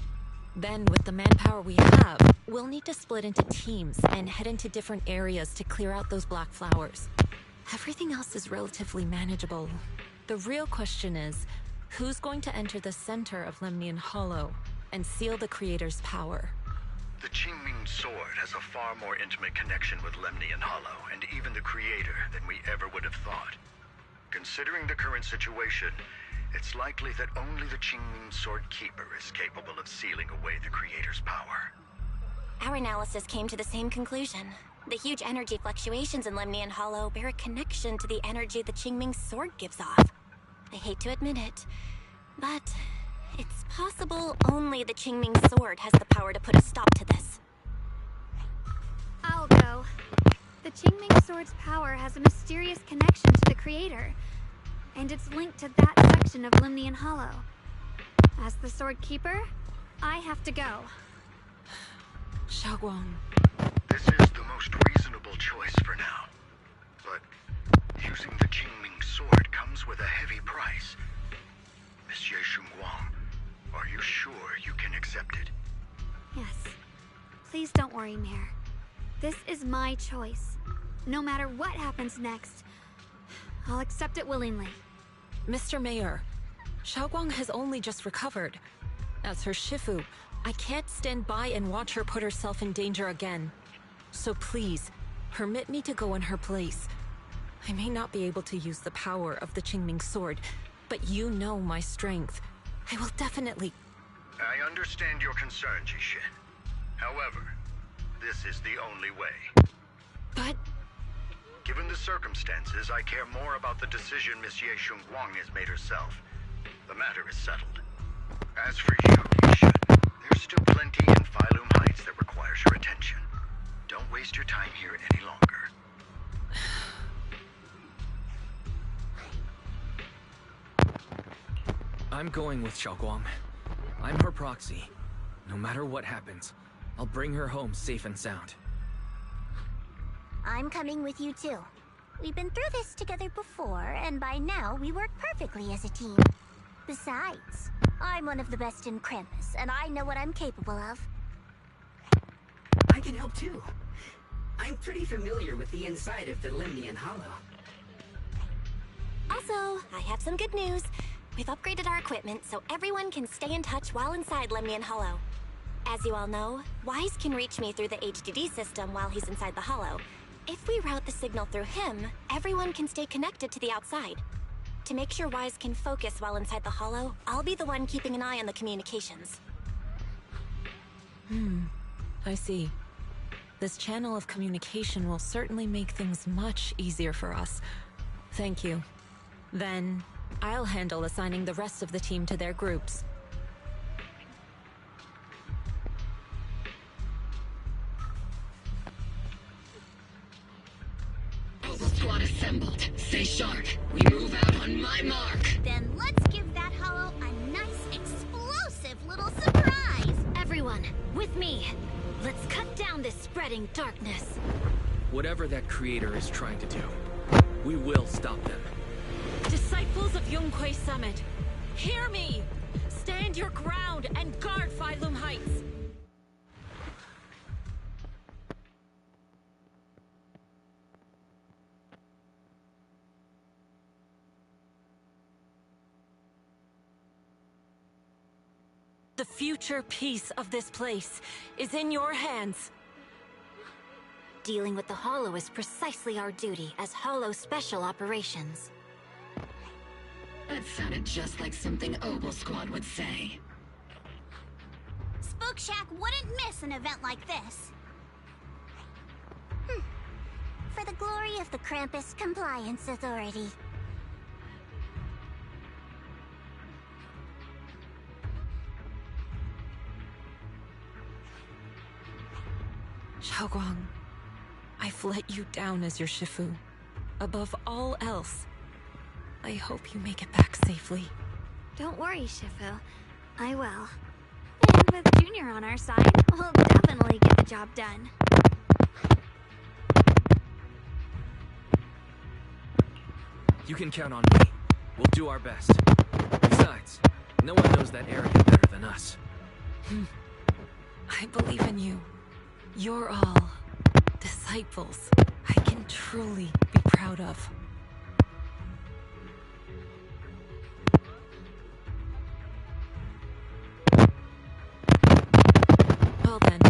Then, with the manpower we have, we'll need to split into teams and head into different areas to clear out those black flowers. Everything else is relatively manageable. The real question is, who's going to enter the center of Lemnian Hollow and seal the Creator's power? The Qingming Sword has a far more intimate connection with Lemnian Hollow and even the Creator than we ever would have thought. Considering the current situation, it's likely that only the Qingming Sword Keeper is capable of sealing away the Creator's power. Our analysis came to the same conclusion. The huge energy fluctuations in Lemnian Hollow bear a connection to the energy the Qingming Sword gives off. I hate to admit it, but it's possible only the Qingming Sword has the power to put a stop to this. I'll go. The Qingming Sword's power has a mysterious connection to the Creator, and it's linked to that section of Lemnian Hollow. As the Sword Keeper, I have to go. Xiaoguang. This is the most reasonable choice for now. But using the Qingming Sword comes with a heavy price. Monsieur Shunguang, are you sure you can accept it? Yes. Please don't worry, Mayor. This is my choice. No matter what happens next, I'll accept it willingly. Mr. Mayor, Xiaoguang has only just recovered. As her Shifu, I can't stand by and watch her put herself in danger again. So please, permit me to go in her place. I may not be able to use the power of the Qingming Sword, but you know my strength. I will definitely... I understand your concern, Jixin. However, this is the only way. But... Given the circumstances, I care more about the decision Miss Ye Shunguang has made herself. The matter is settled. As for you, Yishin, there's still plenty in Phylum Heights that requires your attention. Don't waste your time here any longer. I'm going with Xiaoguang. I'm her proxy. No matter what happens, I'll bring her home safe and sound. I'm coming with you too. We've been through this together before, and by now we work perfectly as a team. Besides, I'm one of the best in Krampus, and I know what I'm capable of. I can help too. I'm pretty familiar with the inside of the Lemnian Hollow. Also, I have some good news. We've upgraded our equipment so everyone can stay in touch while inside Lemnian Hollow. As you all know, Wise can reach me through the HDD system while he's inside the Hollow. If we route the signal through him, everyone can stay connected to the outside. To make sure Wise can focus while inside the Hollow, I'll be the one keeping an eye on the communications. I see. This channel of communication will certainly make things much easier for us. Thank you. Then, I'll handle assigning the rest of the team to their groups. Squad assembled. Stay sharp. We move out on my mark. Then let's give that hollow a nice, explosive little surprise! Everyone, with me. Let's cut down this spreading darkness. Whatever that Creator is trying to do, we will stop them. Disciples of Yunquay Summit, hear me! Stand your ground and guard Phylum Heights! The future peace of this place is in your hands. Dealing with the Hollow is precisely our duty as Hollow Special Operations. That sounded just like something Obel Squad would say. Spook Shack wouldn't miss an event like this. For the glory of the Krampus Compliance Authority. Xiaoguang, I've let you down as your Shifu. Above all else, I hope you make it back safely. Don't worry, Shifu. I will. And with Junior on our side, we'll definitely get the job done. You can count on me. We'll do our best. Besides, no one knows that area better than us. I believe in you. You're all disciples I can truly be proud of. Well then,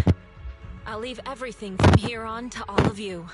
I'll leave everything from here on to all of you.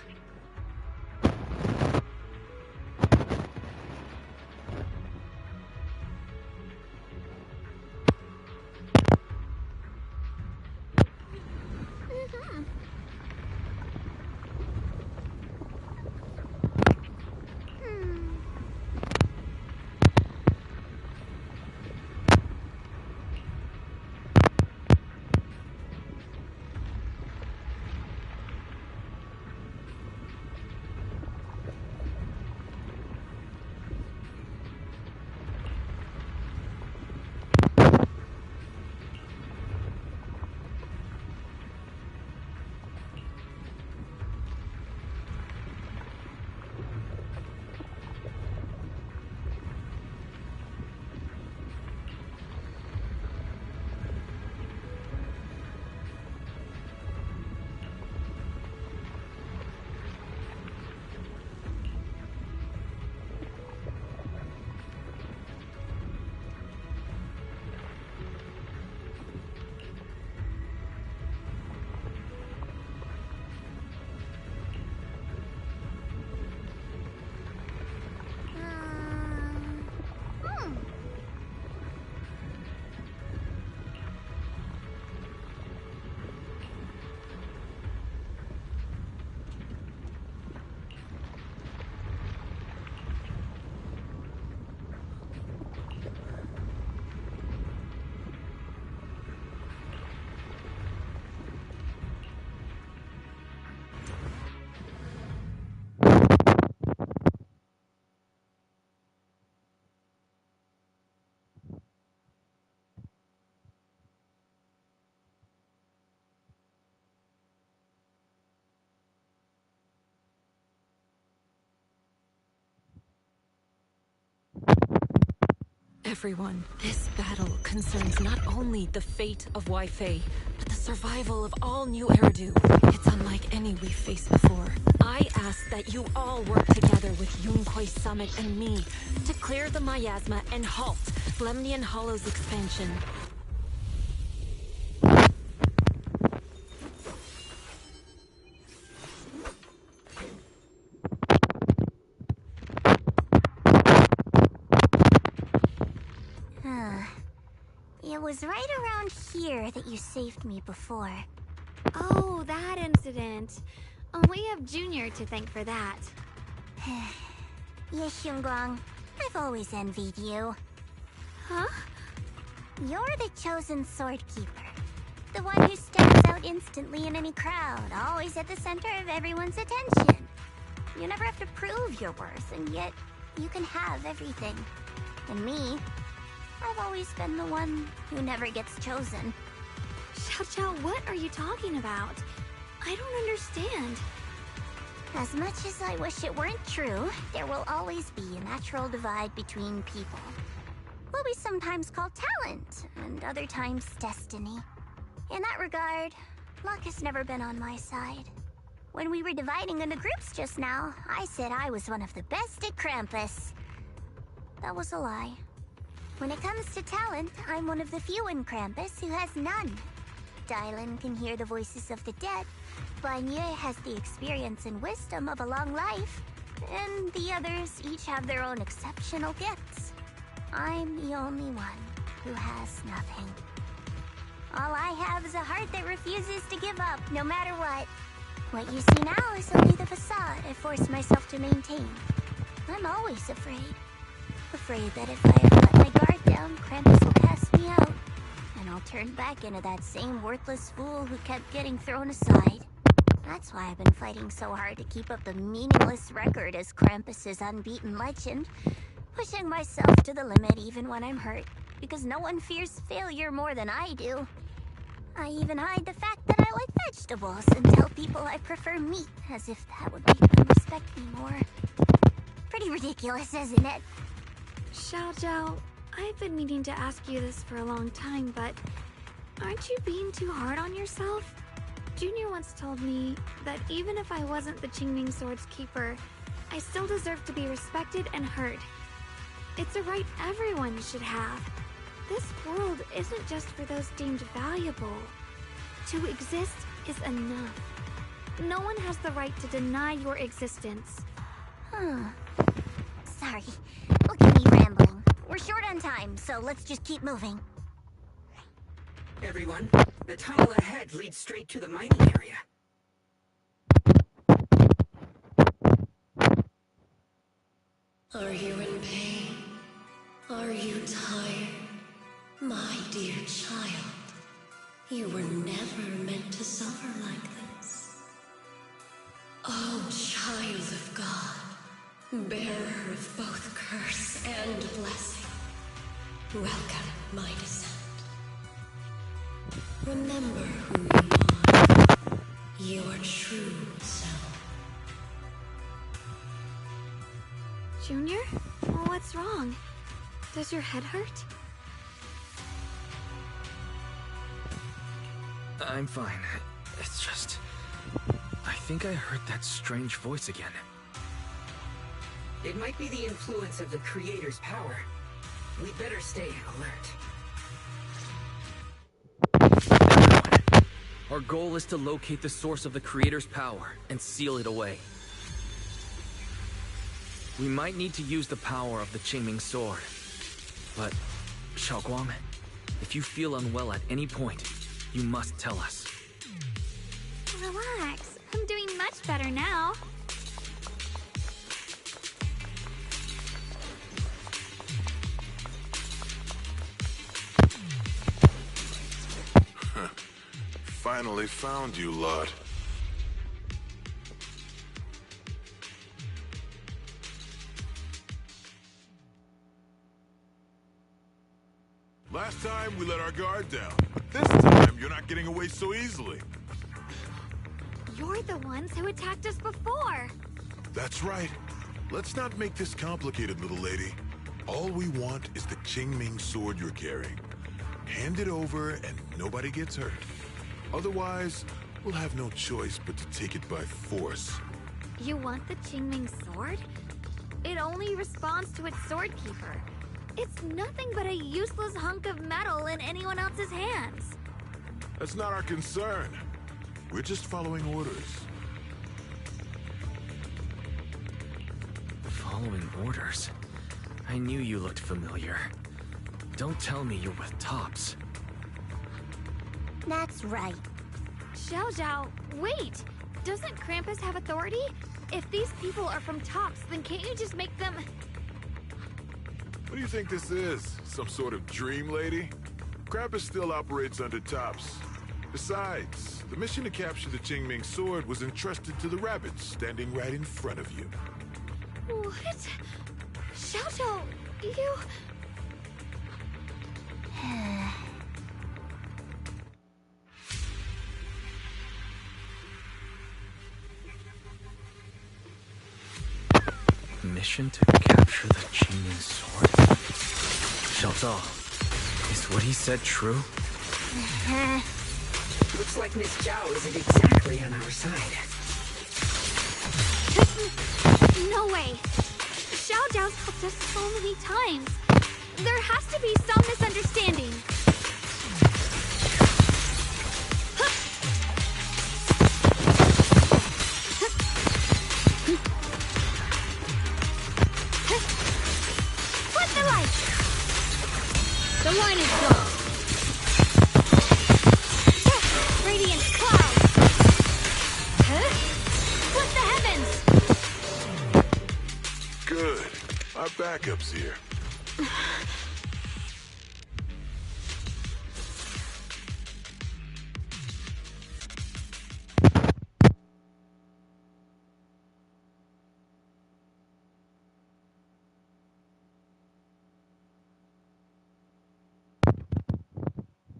Everyone, this battle concerns not only the fate of Wi-Fi, but the survival of all new Eridu. It's unlike any we've faced before. I ask that you all work together with Yunquei Summit and me to clear the miasma and halt Lemnian Hollow's expansion. It was right around here that you saved me before. Oh, that incident. We have Junior to thank for that. Yes, Xunguang. I've always envied you. Huh? You're the chosen sword keeper. The one who stands out instantly in any crowd, always at the center of everyone's attention. You never have to prove your worth, and yet you can have everything. And me, I've always been the one who never gets chosen. Xiao, what are you talking about? I don't understand. As much as I wish it weren't true, there will always be a natural divide between people. What we sometimes call talent, and other times destiny. In that regard, luck has never been on my side. When we were dividing into groups just now, I said I was one of the best at Krampus. That was a lie. When it comes to talent, I'm one of the few in Krampus who has none. Dylan can hear the voices of the dead, Banye has the experience and wisdom of a long life, and the others each have their own exceptional gifts. I'm the only one who has nothing. All I have is a heart that refuses to give up, no matter what. What you see now is only the facade I forced myself to maintain. I'm always afraid. Afraid that if I ever let my guard down, Krampus will cast me out. And I'll turn back into that same worthless fool who kept getting thrown aside. That's why I've been fighting so hard to keep up the meaningless record as Krampus's unbeaten legend. Pushing myself to the limit even when I'm hurt, because no one fears failure more than I do. I even hide the fact that I like vegetables and tell people I prefer meat, as if that would make them respect me more. Pretty ridiculous, isn't it? Xiaojiao, I've been meaning to ask you this for a long time, but aren't you being too hard on yourself? Junior once told me that even if I wasn't the Qingming Sword's keeper, I still deserve to be respected and heard. It's a right everyone should have. This world isn't just for those deemed valuable. To exist is enough. No one has the right to deny your existence. Sorry. Look at me rambling. We're short on time, so let's just keep moving. Everyone, the tunnel ahead leads straight to the mining area. Are you in pain? Are you tired? My dear child, you were never meant to suffer like this. Oh, child of God, bearer of both curse and blessing, welcome my descent. Remember who you are, your true self. Junior? What's wrong? Does your head hurt? I'm fine. It's just... I think I heard that strange voice again. It might be the influence of the Creator's power. We'd better stay alert. Our goal is to locate the source of the Creator's power and seal it away. We might need to use the power of the Qingming Sword. But, Xiaoguang, if you feel unwell at any point, you must tell us. Relax. I'm doing much better now. Finally found you, Lud. Last time, we let our guard down. This time, you're not getting away so easily. You're the ones who attacked us before. That's right. Let's not make this complicated, little lady. All we want is the Qingming Sword you're carrying. Hand it over and nobody gets hurt. Otherwise, we'll have no choice but to take it by force. You want the Qingming Sword? It only responds to its sword keeper. It's nothing but a useless hunk of metal in anyone else's hands. That's not our concern. We're just following orders. Following orders? I knew you looked familiar. Don't tell me you're with Tops. That's right. Xiaojiao, wait! Doesn't Krampus have authority? If these people are from Tops, then can't you just make them... What do you think this is? Some sort of dream lady? Krampus still operates under Tops. Besides, the mission to capture the Qingming Sword was entrusted to the rabbits standing right in front of you. What? Xiaojiao, you... Mission to capture the Qingming Sword? Xiaozao, is what he said true? Looks like Miss Zhao isn't exactly on our side. No way! Xiaojiao's helped us so many times. There has to be some misunderstanding. Put the light! The line is closed. Radiant cloud! Split the heavens! Good. Our backup's here.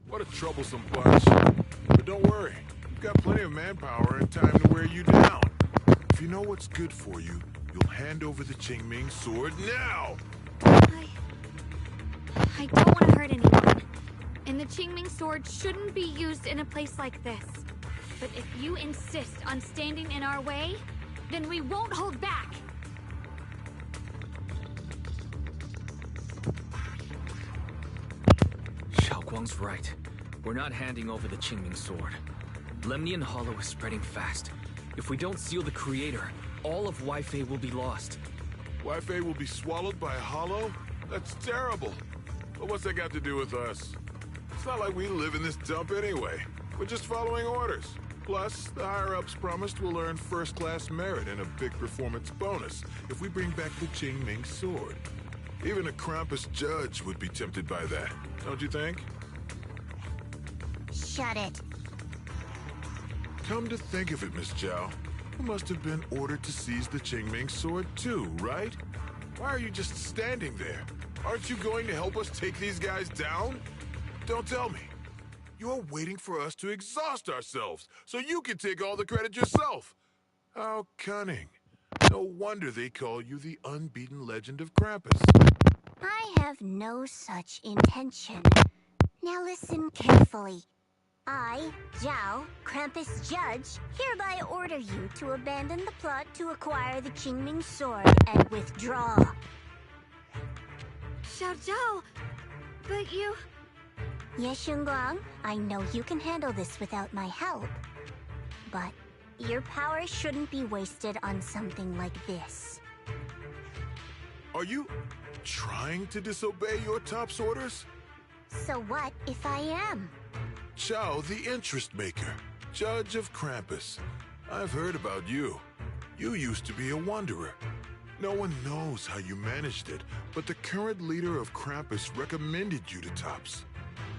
What a troublesome bunch. But don't worry. We've got plenty of manpower and time to wear you down. If you know what's good for you, you'll hand over the Qingming sword now! I don't want to hurt anyone. And the Qingming sword shouldn't be used in a place like this. But if you insist on standing in our way, then we won't hold back. Xiaoguang's right. We're not handing over the Qingming sword. Lemnian Hollow is spreading fast. If we don't seal the creator, all of Wi-Fi will be lost. Wi-Fi will be swallowed by a hollow? That's terrible. But what's that got to do with us? It's not like we live in this dump anyway. We're just following orders. Plus, the higher-ups promised we'll earn first-class merit and a big performance bonus if we bring back the Qingming sword. Even a Krampus judge would be tempted by that, don't you think? Shut it. Come to think of it, Miss Zhao, you must have been ordered to seize the Qingming sword too, right? Why are you just standing there? Aren't you going to help us take these guys down? Don't tell me. You're waiting for us to exhaust ourselves so you can take all the credit yourself. How cunning. No wonder they call you the unbeaten legend of Krampus. I have no such intention. Now listen carefully. I, Zhao, Krampus Judge, hereby order you to abandon the plot to acquire the Qingming sword and withdraw. Xiao Zhao, but you... Ye Shunguang, I know you can handle this without my help. But your power shouldn't be wasted on something like this. Are you trying to disobey your top's orders? So what if I am? Zhao, the interest maker, judge of Krampus. I've heard about you. You used to be a wanderer. No one knows how you managed it, but the current leader of Krampus recommended you to Tops.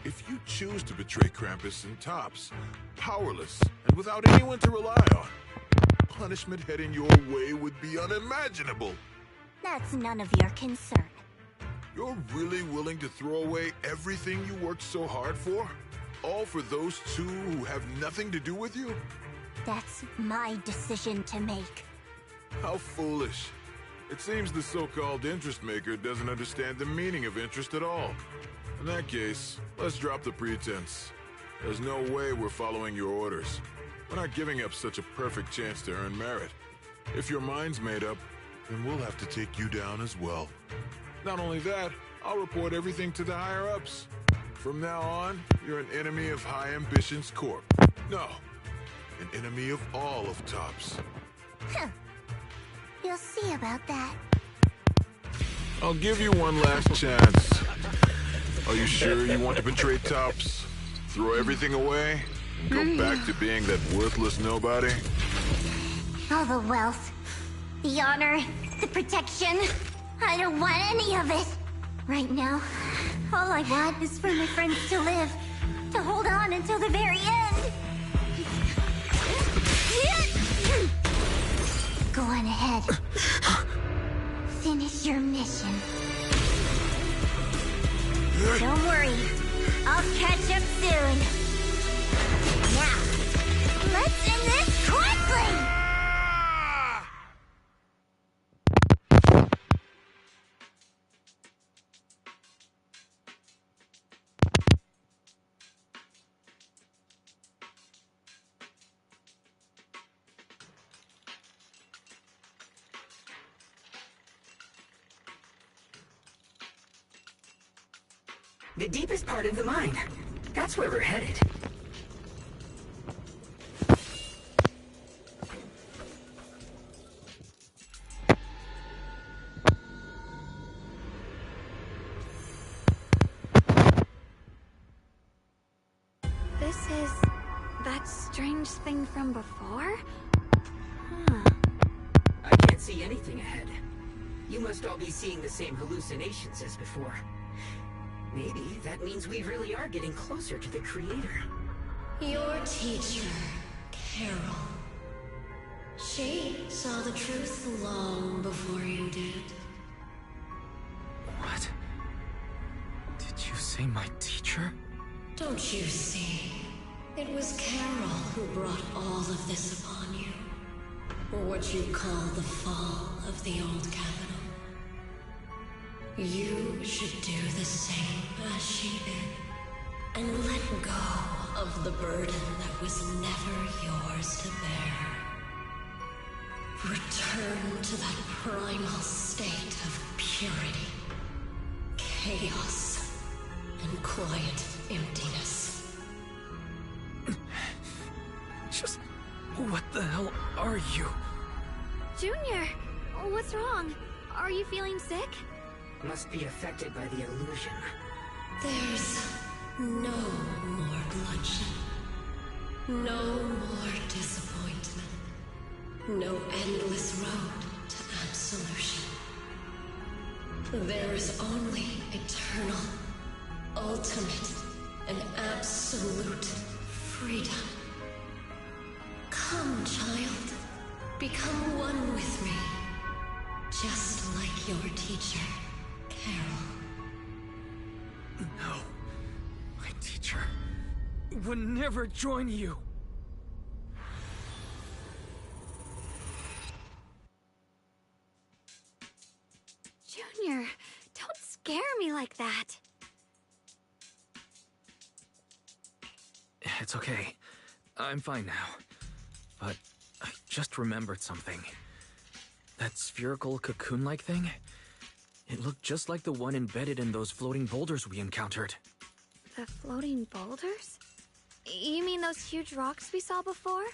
If you choose to betray Krampus and Tops, powerless and without anyone to rely on, punishment heading your way would be unimaginable. That's none of your concern. You're really willing to throw away everything you worked so hard for? All for those two who have nothing to do with you? That's my decision to make. How foolish. It seems the so-called interest maker doesn't understand the meaning of interest at all. In that case, let's drop the pretense. There's no way we're following your orders. We're not giving up such a perfect chance to earn merit. If your mind's made up, then we'll have to take you down as well. Not only that, I'll report everything to the higher-ups. From now on, you're an enemy of High Ambitions Corp. No, an enemy of all of Tops. Huh. You'll see about that. I'll give you one last chance. Are you sure you want to betray Tops? Throw everything away? Go back to being that worthless nobody? All the wealth, the honor, the protection. I don't want any of it. Right now, all I want is for my friends to live, to hold on until the very end. Go on ahead. Finish your mission. Don't worry, I'll catch up soon. Now, let's end this quickly! The deepest part of the mine. That's where we're headed. This is that strange thing from before? I can't see anything ahead. You must all be seeing the same hallucinations as before. Maybe that means we really are getting closer to the creator. Your teacher, Carol. She saw the truth long before you did. What? Did you say my teacher? Don't you see? It was Carol who brought all of this upon you. what you call the fall of the old capital. You should do the same as she did, and let go of the burden that was never yours to bear. Return to that primal state of purity, chaos, and quiet emptiness. Just... what the hell are you? Junior, what's wrong? Are you feeling sick? Must be affected by the illusion. There's no more bloodshed. No more disappointment. No endless road to absolution. There is only eternal, ultimate, and absolute freedom. Come, child. Become one with me. Just like your teacher, Carol. No. My teacher would never join you. Junior, don't scare me like that. It's okay. I'm fine now. But I just remembered something. That spherical cocoon-like thing? It looked just like the one embedded in those floating boulders we encountered. The floating boulders? You mean those huge rocks we saw before?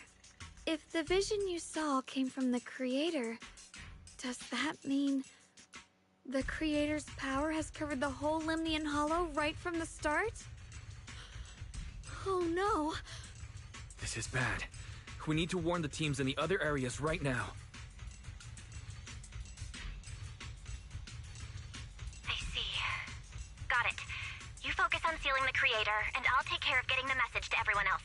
If the vision you saw came from the Creator, does that mean the Creator's power has covered the whole Limnian Hollow right from the start? Oh no. This is bad. We need to warn the teams in the other areas right now. I see. Got it. You focus on sealing the Creator, and I'll take care of getting the message to everyone else.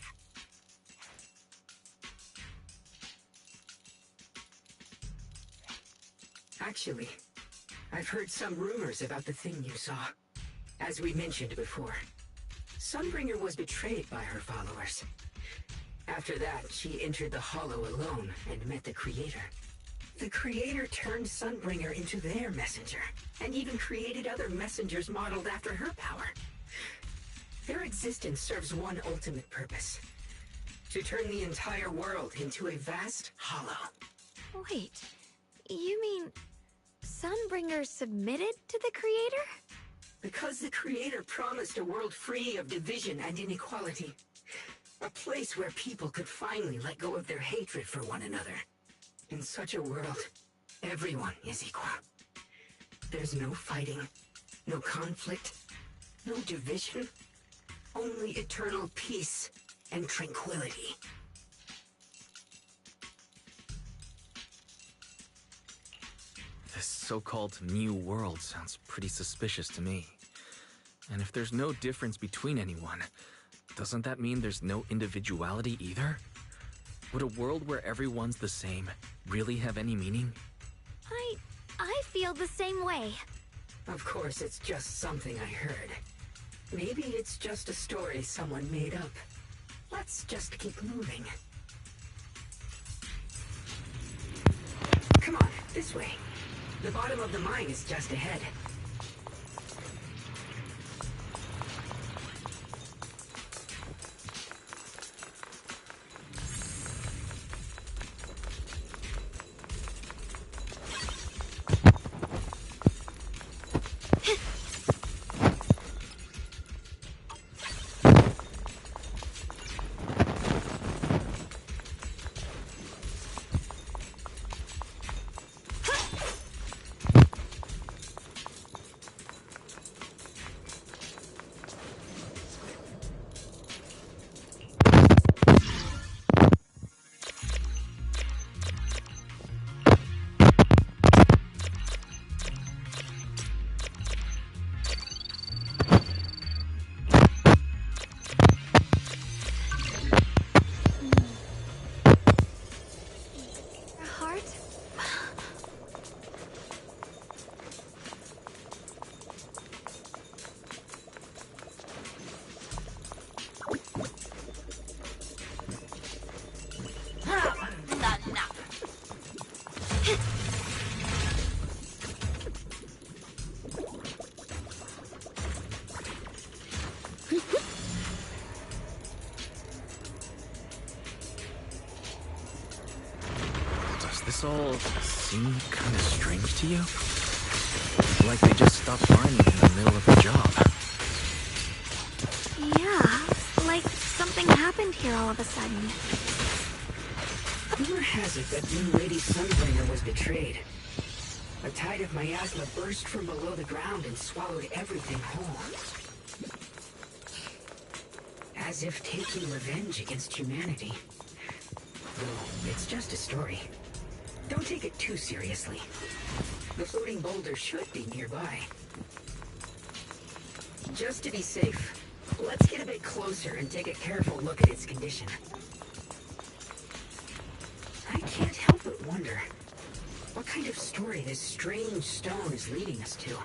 Actually, I've heard some rumors about the thing you saw. As we mentioned before, Sunbringer was betrayed by her followers. After that, she entered the Hollow alone and met the Creator. The Creator turned Sunbringer into their messenger, and even created other messengers modeled after her power. Their existence serves one ultimate purpose: to turn the entire world into a vast hollow. Wait, you mean Sunbringer submitted to the Creator? Because the Creator promised a world free of division and inequality. A place where people could finally let go of their hatred for one another. In such a world, everyone is equal. There's no fighting, no conflict, no division, only eternal peace and tranquility. This so-called new world sounds pretty suspicious to me. And if there's no difference between anyone, doesn't that mean there's no individuality either? Would a world where everyone's the same really have any meaning? I feel the same way. Of course, it's just something I heard. Maybe it's just a story someone made up. Let's just keep moving. Come on, this way. The bottom of the mine is just ahead. Does this all seem kind of strange to you? Like they just stopped mining in the middle of the job. Yeah, like something happened here all of a sudden. Rumor has it that new Lady Sunbringer was betrayed. A tide of miasma burst from below the ground and swallowed everything whole. As if taking revenge against humanity. Though it's just a story. Don't take it too seriously. The floating boulder should be nearby. Just to be safe, let's get a bit closer and take a careful look at its condition. I can't help but wonder what kind of story this strange stone is leading us to.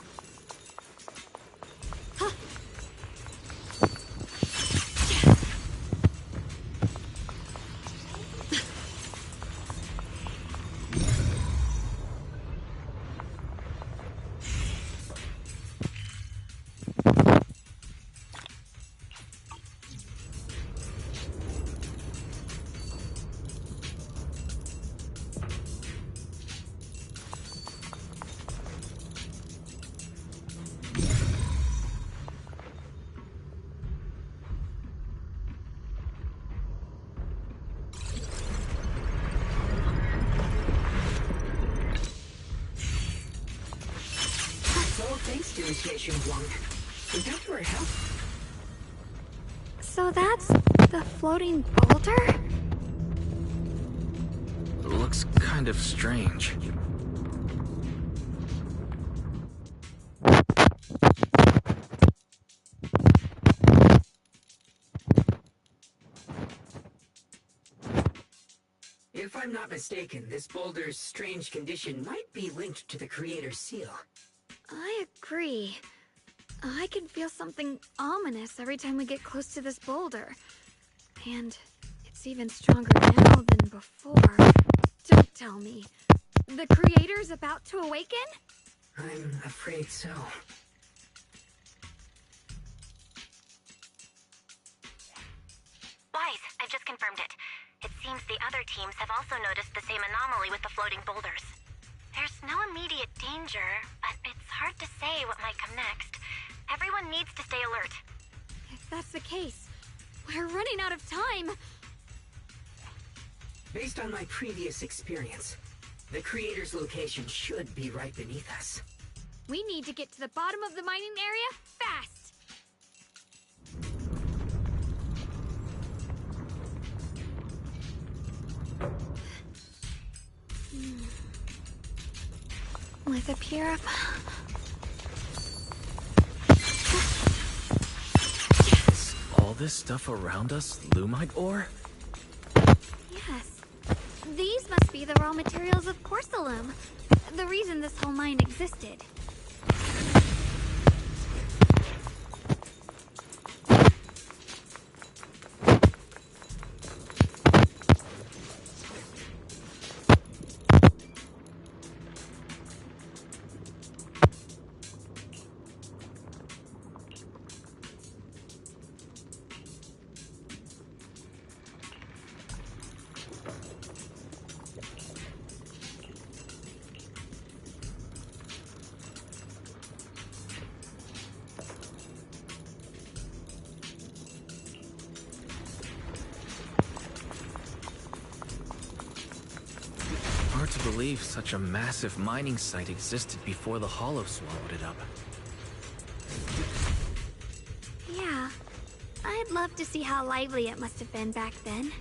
Thanks to Initiation 1. Without your help. So that's the floating boulder? Looks kind of strange. If I'm not mistaken, this boulder's strange condition might be linked to the Creator's seal. I agree. I can feel something ominous every time we get close to this boulder. And it's even stronger now than before. Don't tell me. The Creator's about to awaken? I'm afraid so. Wise, I've just confirmed it. It seems the other teams have also noticed the same anomaly with the floating boulders. There's no immediate danger, but it's hard to say what might come next. Everyone needs to stay alert. If that's the case, we're running out of time. Based on my previous experience, the Creator's location should be right beneath us. We need to get to the bottom of the mining area fast. With a purify. Is all this stuff around us lumite ore? Yes. These must be the raw materials of Porcelain. The reason this whole mine existed. Hard to believe such a massive mining site existed before the Hollow swallowed it up. Yeah. I'd love to see how lively it must have been back then.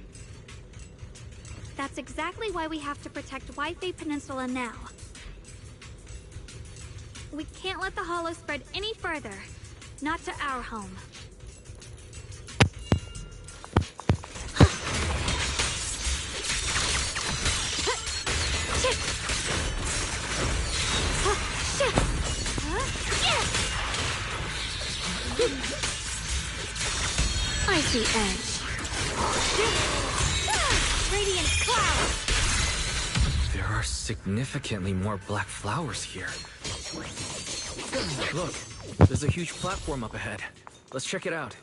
That's exactly why we have to protect Wi-Fi Peninsula now. We can't let the Hollow spread any further. Not to our home. I see edge. Radiant cloud. There are significantly more black flowers here. Look, there's a huge platform up ahead. Let's check it out.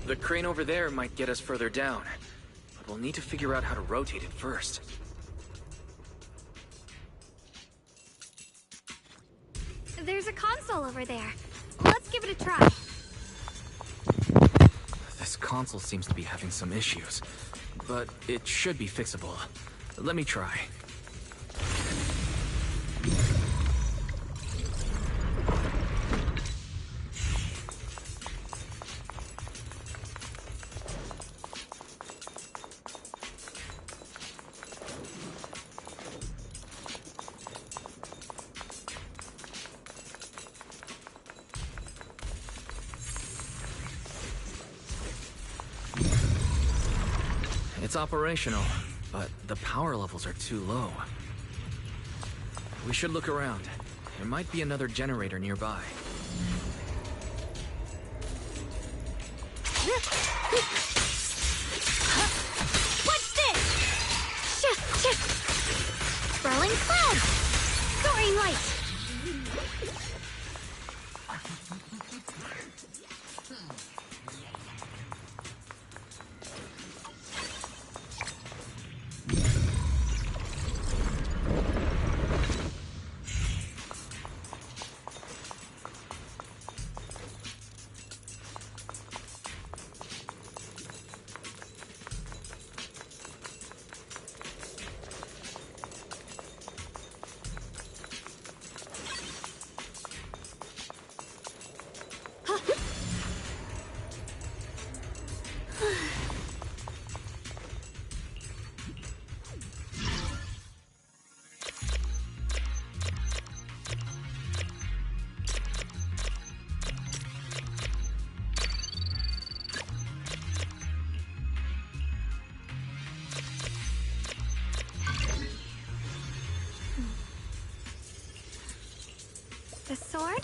The crane over there might get us further down, but we'll need to figure out how to rotate it first. There's a console over there. Let's give it a try. This console seems to be having some issues, but it should be fixable. Let me try. It's operational, but the power levels are too low. We should look around. There might be another generator nearby. What's this? Shift, shift! Swirling cloud! Soaring light! The sword?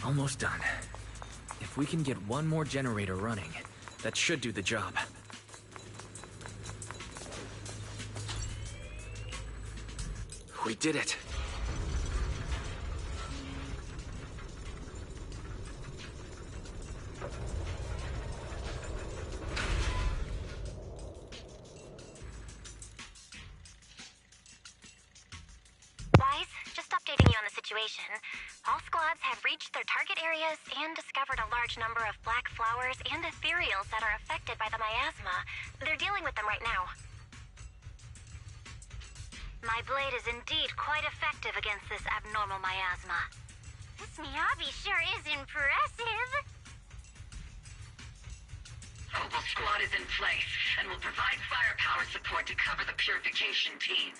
Almost done. If we can get one more generator running, that should do the job. We did it. Wise, just updating you on the situation. All squads have reached their target areas and discovered a large number of black flowers and ethereals that are affected by the miasma. They're dealing with them right now. My blade is indeed quite effective against this abnormal miasma. This Miyabi sure is impressive. Opal Squad is in place and will provide firepower support to cover the purification teams.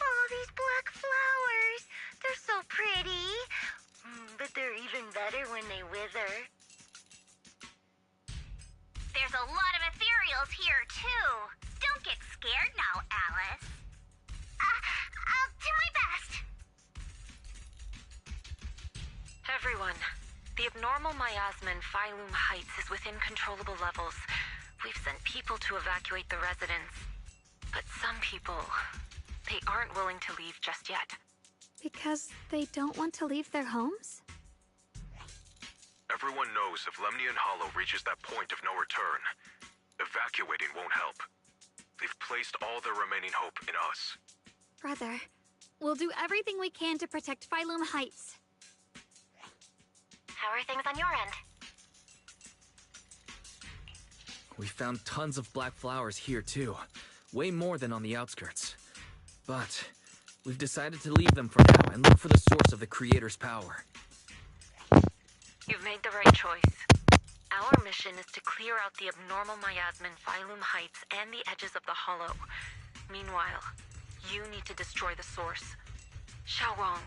Oh, these black flowers. They're so pretty. But they're even better when they wither. There's a lot of ethereals here, too. Don't get scared now, Alice. I'll do my best. Everyone, the abnormal miasma in Phylum Heights is within controllable levels. We've sent people to evacuate the residents. But some people, they aren't willing to leave just yet. Because they don't want to leave their homes? Everyone knows if Lemnian Hollow reaches that point of no return, evacuating won't help. They've placed all their remaining hope in us. Brother, we'll do everything we can to protect Phylum Heights. How are things on your end? We found tons of black flowers here, too. Way more than on the outskirts. But we've decided to leave them for now and look for the source of the Creator's power. You've made the right choice. Our mission is to clear out the abnormal miasma in Phylum Heights and the edges of the Hollow. Meanwhile, you need to destroy the source. Xiaowang,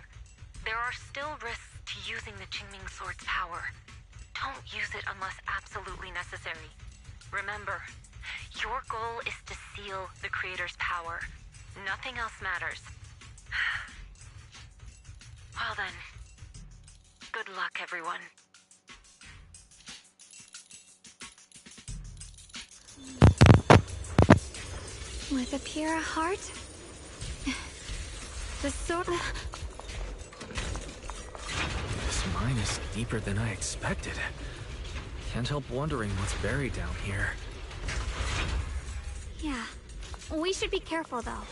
there are still risks to using the Qingming Sword's power. Don't use it unless absolutely necessary. Remember, your goal is to seal the Creator's power. Nothing else matters. Well then, good luck, everyone. With a pure heart? The sword... This mine is deeper than I expected. Can't help wondering what's buried down here. Yeah. We should be careful, though.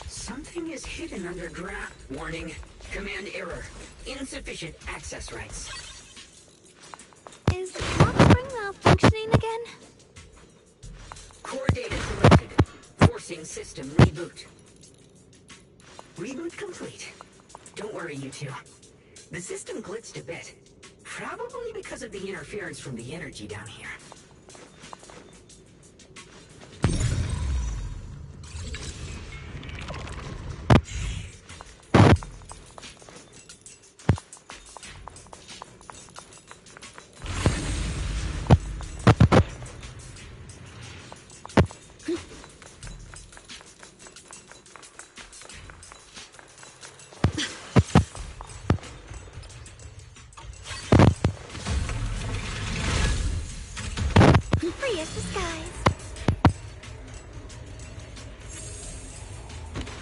Something is hidden underground. Warning. Command error. Insufficient access rights. Is Lock Spring malfunctioning again? Core data corrupted. Forcing system reboot. Reboot complete. Don't worry, you two. The system glitched a bit. Probably because of the interference from the energy down here. Free as the skies.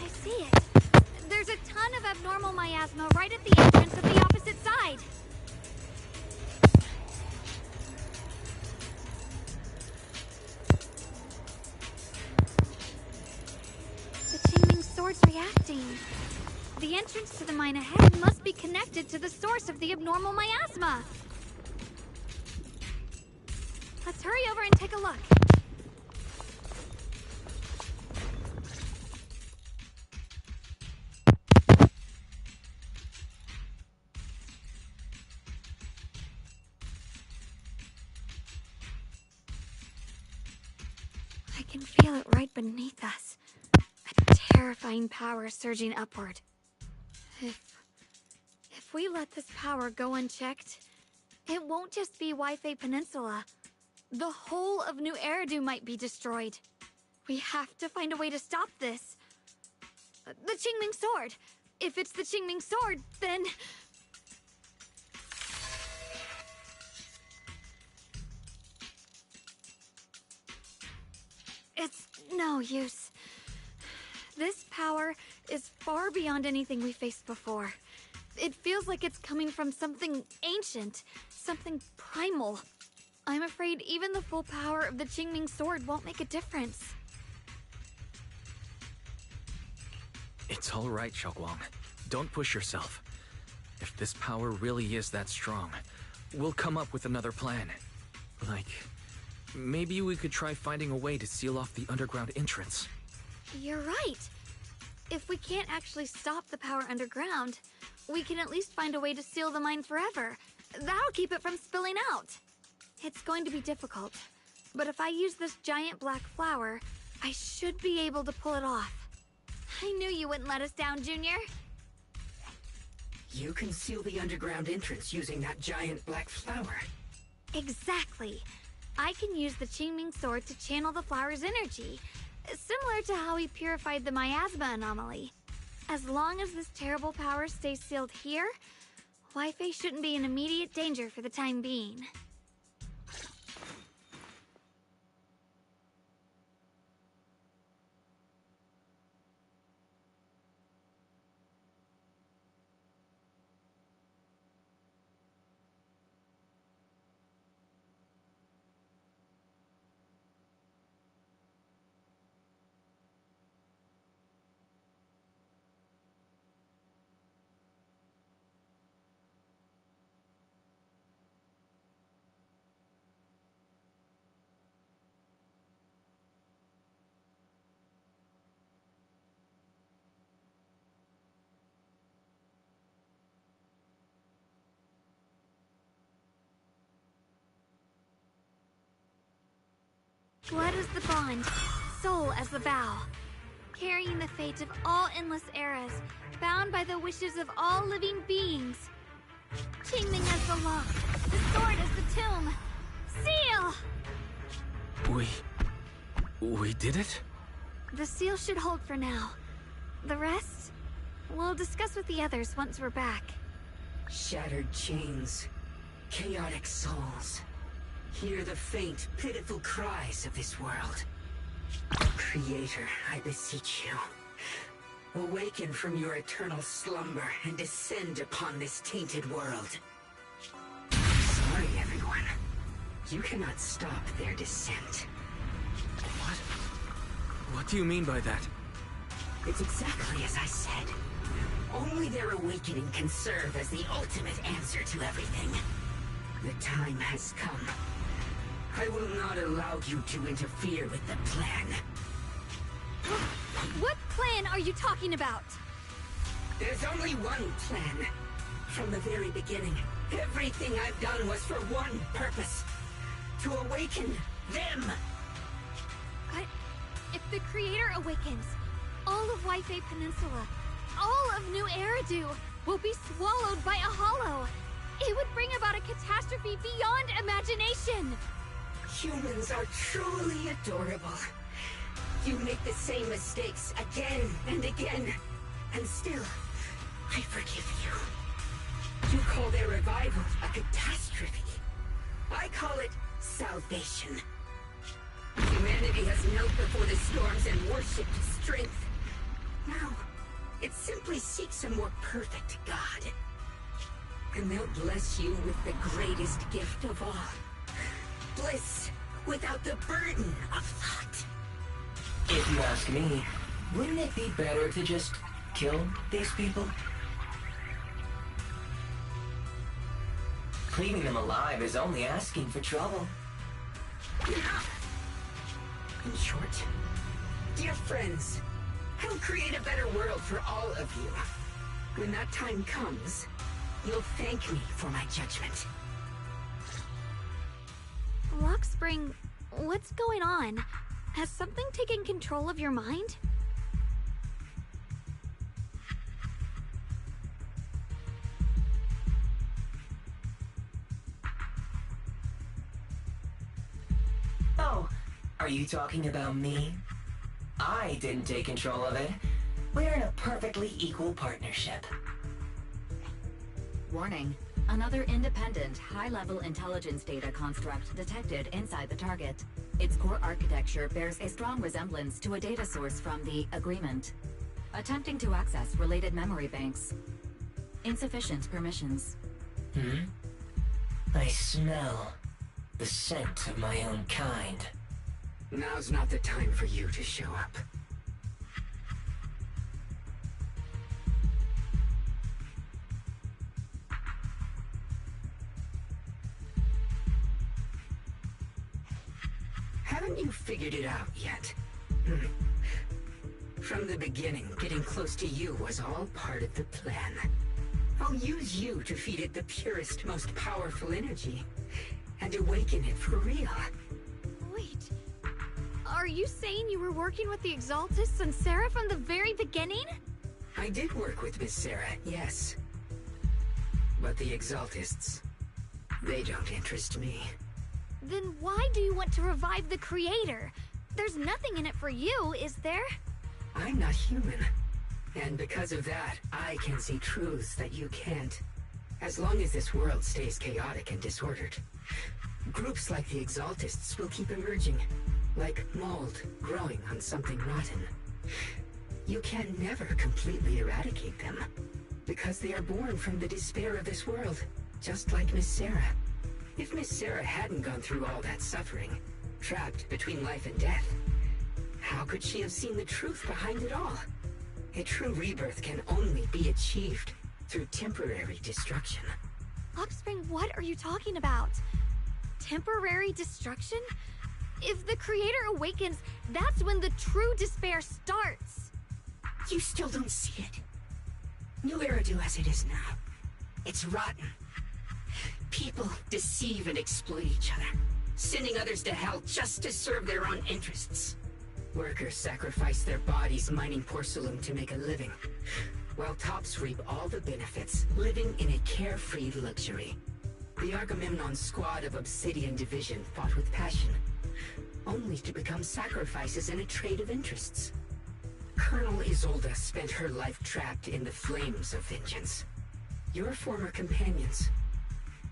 I see it. There's a ton of abnormal miasma right at the entrance of the opposite side. The Qingming Sword's reacting. The entrance to the mine ahead must be connected to the source of the abnormal miasma. Let's hurry over and take a look. I can feel it right beneath us. A terrifying power surging upward. If we let this power go unchecked, it won't just be Wi-Fi Peninsula. The whole of New Eridu might be destroyed. We have to find a way to stop this. The Qingming Sword! If it's the Qingming Sword, then... It's no use. This power is far beyond anything we faced before. It feels like it's coming from something ancient, something primal. I'm afraid even the full power of the Qingming Sword won't make a difference. It's all right, Xiaoguang. Don't push yourself. If this power really is that strong, we'll come up with another plan. Like, maybe we could try finding a way to seal off the underground entrance. You're right. If we can't actually stop the power underground, we can at least find a way to seal the mine forever. That'll keep it from spilling out. It's going to be difficult, but if I use this giant black flower, I should be able to pull it off. I knew you wouldn't let us down, Junior. You can seal the underground entrance using that giant black flower. Exactly. I can use the Qingming Sword to channel the flower's energy, similar to how we purified the miasma anomaly. As long as this terrible power stays sealed here, Wi-Fi shouldn't be in immediate danger for the time being. Blood as the bond, soul as the vow. Carrying the fate of all endless eras, bound by the wishes of all living beings. Qingming as the lock, the sword as the tomb. Seal! We did it? The seal should hold for now. The rest, we'll discuss with the others once we're back. Shattered chains, chaotic souls. Hear the faint, pitiful cries of this world. Creator, I beseech you. Awaken from your eternal slumber and descend upon this tainted world. Sorry, everyone. You cannot stop their descent. What do you mean by that? It's exactly as I said. Only their awakening can serve as the ultimate answer to everything. The time has come. I will not allow you to interfere with the plan. What plan are you talking about? There's only one plan. From the very beginning, everything I've done was for one purpose. To awaken them. But if the Creator awakens, all of Waifei Peninsula, all of New Eridu will be swallowed by a hollow. It would bring about a catastrophe beyond imagination. Humans are truly adorable. You make the same mistakes again and again, and still, I forgive you. You call their revival a catastrophe. I call it salvation. Humanity has knelt before the storms and worshipped strength. Now, it simply seeks a more perfect God. And they'll bless you with the greatest gift of all. Bliss without the burden of thought. If you ask me, wouldn't it be better to just kill these people? Cleaning them alive is only asking for trouble. In short, dear friends, I'll create a better world for all of you. When that time comes, you'll thank me for my judgment. Lockspring, what's going on? Has something taken control of your mind? Oh, are you talking about me? I didn't take control of it. We're in a perfectly equal partnership. Warning. Another independent, high-level intelligence data construct detected inside the target. Its core architecture bears a strong resemblance to a data source from the Agreement. Attempting to access related memory banks. Insufficient permissions. I smell the scent of my own kind. Now's not the time for you to show up. Haven't you figured it out yet? From the beginning, getting close to you was all part of the plan. I'll use you to feed it the purest, most powerful energy, and awaken it for real. Wait, are you saying you were working with the Exaltists and Sarah from the very beginning? I did work with Miss Sarah, yes. But the Exaltists, they don't interest me. Then why do you want to revive the Creator? There's nothing in it for you, is there? I'm not human. And because of that, I can see truths that you can't. As long as this world stays chaotic and disordered, groups like the Exaltists will keep emerging, like mold growing on something rotten. You can never completely eradicate them, because they are born from the despair of this world, just like Miss Sarah. If Miss Sarah hadn't gone through all that suffering, trapped between life and death, how could she have seen the truth behind it all? A true rebirth can only be achieved through temporary destruction. Offspring, what are you talking about? Temporary destruction? If the Creator awakens, that's when the true despair starts. You still don't see it. New Eridu as it is now, it's rotten. People deceive and exploit each other. sending others to hell just to serve their own interests. Workers sacrifice their bodies mining porcelain to make a living, while tops reap all the benefits, living in a carefree luxury. The Agamemnon squad of Obsidian Division fought with passion, only to become sacrifices in a trade of interests. Colonel Isolde spent her life trapped in the flames of vengeance. Your former companions,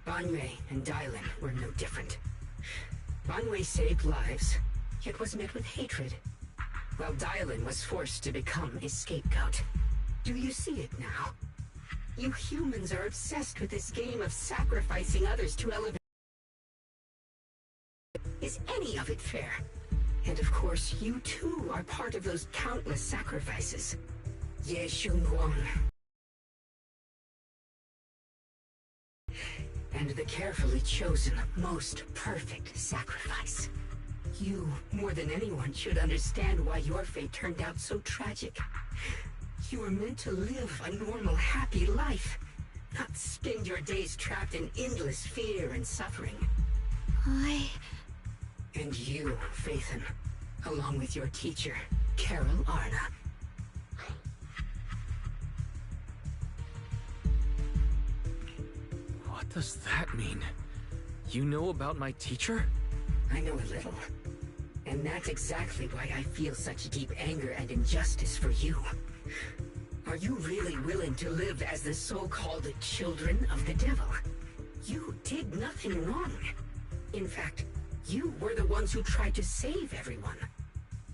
Banwei and Dylan, were no different. Banwei saved lives, yet was met with hatred, while Dylan was forced to become a scapegoat. Do you see it now? You humans are obsessed with this game of sacrificing others to elevate. Is any of it fair? And of course, you too are part of those countless sacrifices. Ye Shunguang. And the carefully chosen, most perfect sacrifice. You, more than anyone, should understand why your fate turned out so tragic. You were meant to live a normal, happy life, not spend your days trapped in endless fear and suffering. And you, Phaethon, along with your teacher, Carol Arna. What does that mean? You know about my teacher? I know a little. And that's exactly why I feel such deep anger and injustice for you. Are you really willing to live as the so-called children of the devil? You did nothing wrong. In fact, you were the ones who tried to save everyone.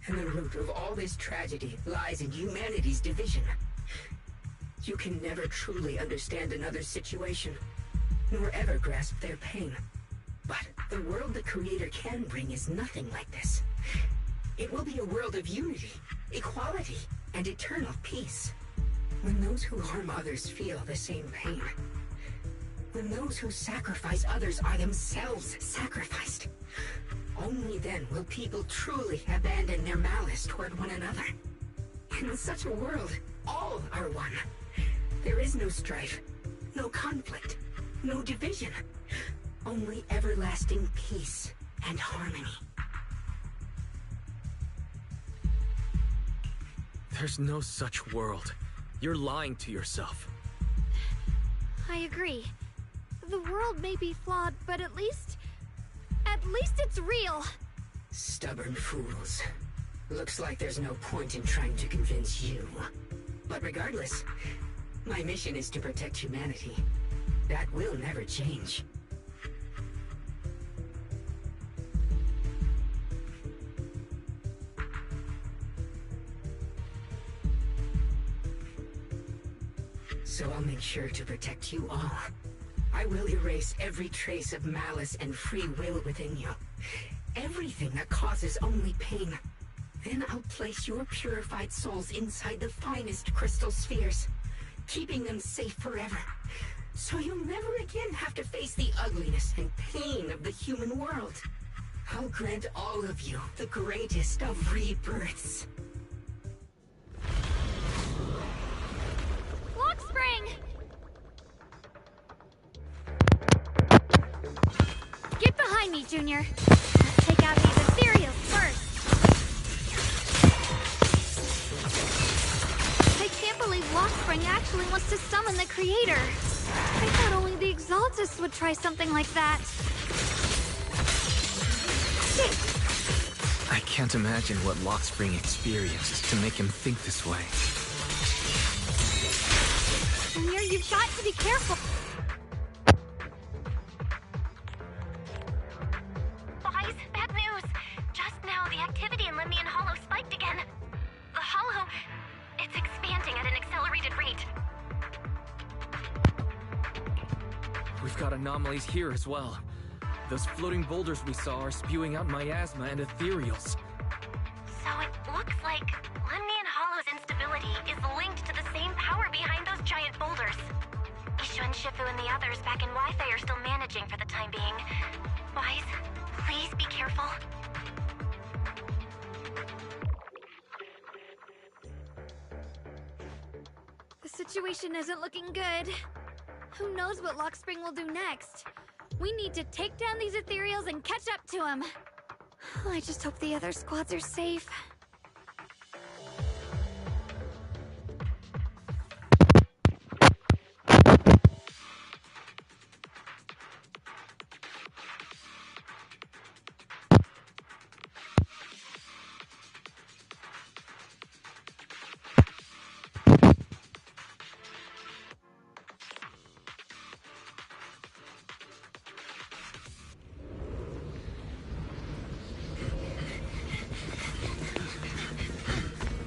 And the root of all this tragedy lies in humanity's division. You can never truly understand another's situation, nor ever grasp their pain. But the world the Creator can bring is nothing like this. It will be a world of unity, equality, and eternal peace. When those who harm others feel the same pain. When those who sacrifice others are themselves sacrificed. Only then will people truly abandon their malice toward one another. In such a world, all are one. There is no strife, no conflict, no division. Only everlasting peace and harmony. There's no such world. You're lying to yourself. I agree. The world may be flawed, but at least it's real. Stubborn fools. Looks like there's no point in trying to convince you. But regardless, my mission is to protect humanity. That will never change. So I'll make sure to protect you all. I will erase every trace of malice and free will within you. Everything that causes only pain. Then I'll place your purified souls inside the finest crystal spheres, keeping them safe forever. So you'll never again have to face the ugliness and pain of the human world. I'll grant all of you the greatest of rebirths. Spring! Get behind me, Junior. Let's take out these ethereals first. I can't believe Lockspring actually wants to summon the Creator. I thought only the Exaltists would try something like that. I can't imagine what Lockspring experiences to make him think this way. Junior, you've got to be careful. Boys, bad news. Just now, the activity in Lemnian Hollow spiked again. The Hollow, it's expanding at an accelerated rate. We've got anomalies here as well. Those floating boulders we saw are spewing out miasma and ethereals. So it looks like Lemnian Hollow's instability is linked to the same power behind those giant boulders. Ishu and Shifu and the others back in Wi-Fi are still managing for the time being. Boys, please be careful. The situation isn't looking good. Who knows what Lockspring will do next? We need to take down these ethereals and catch up to them. I just hope the other squads are safe.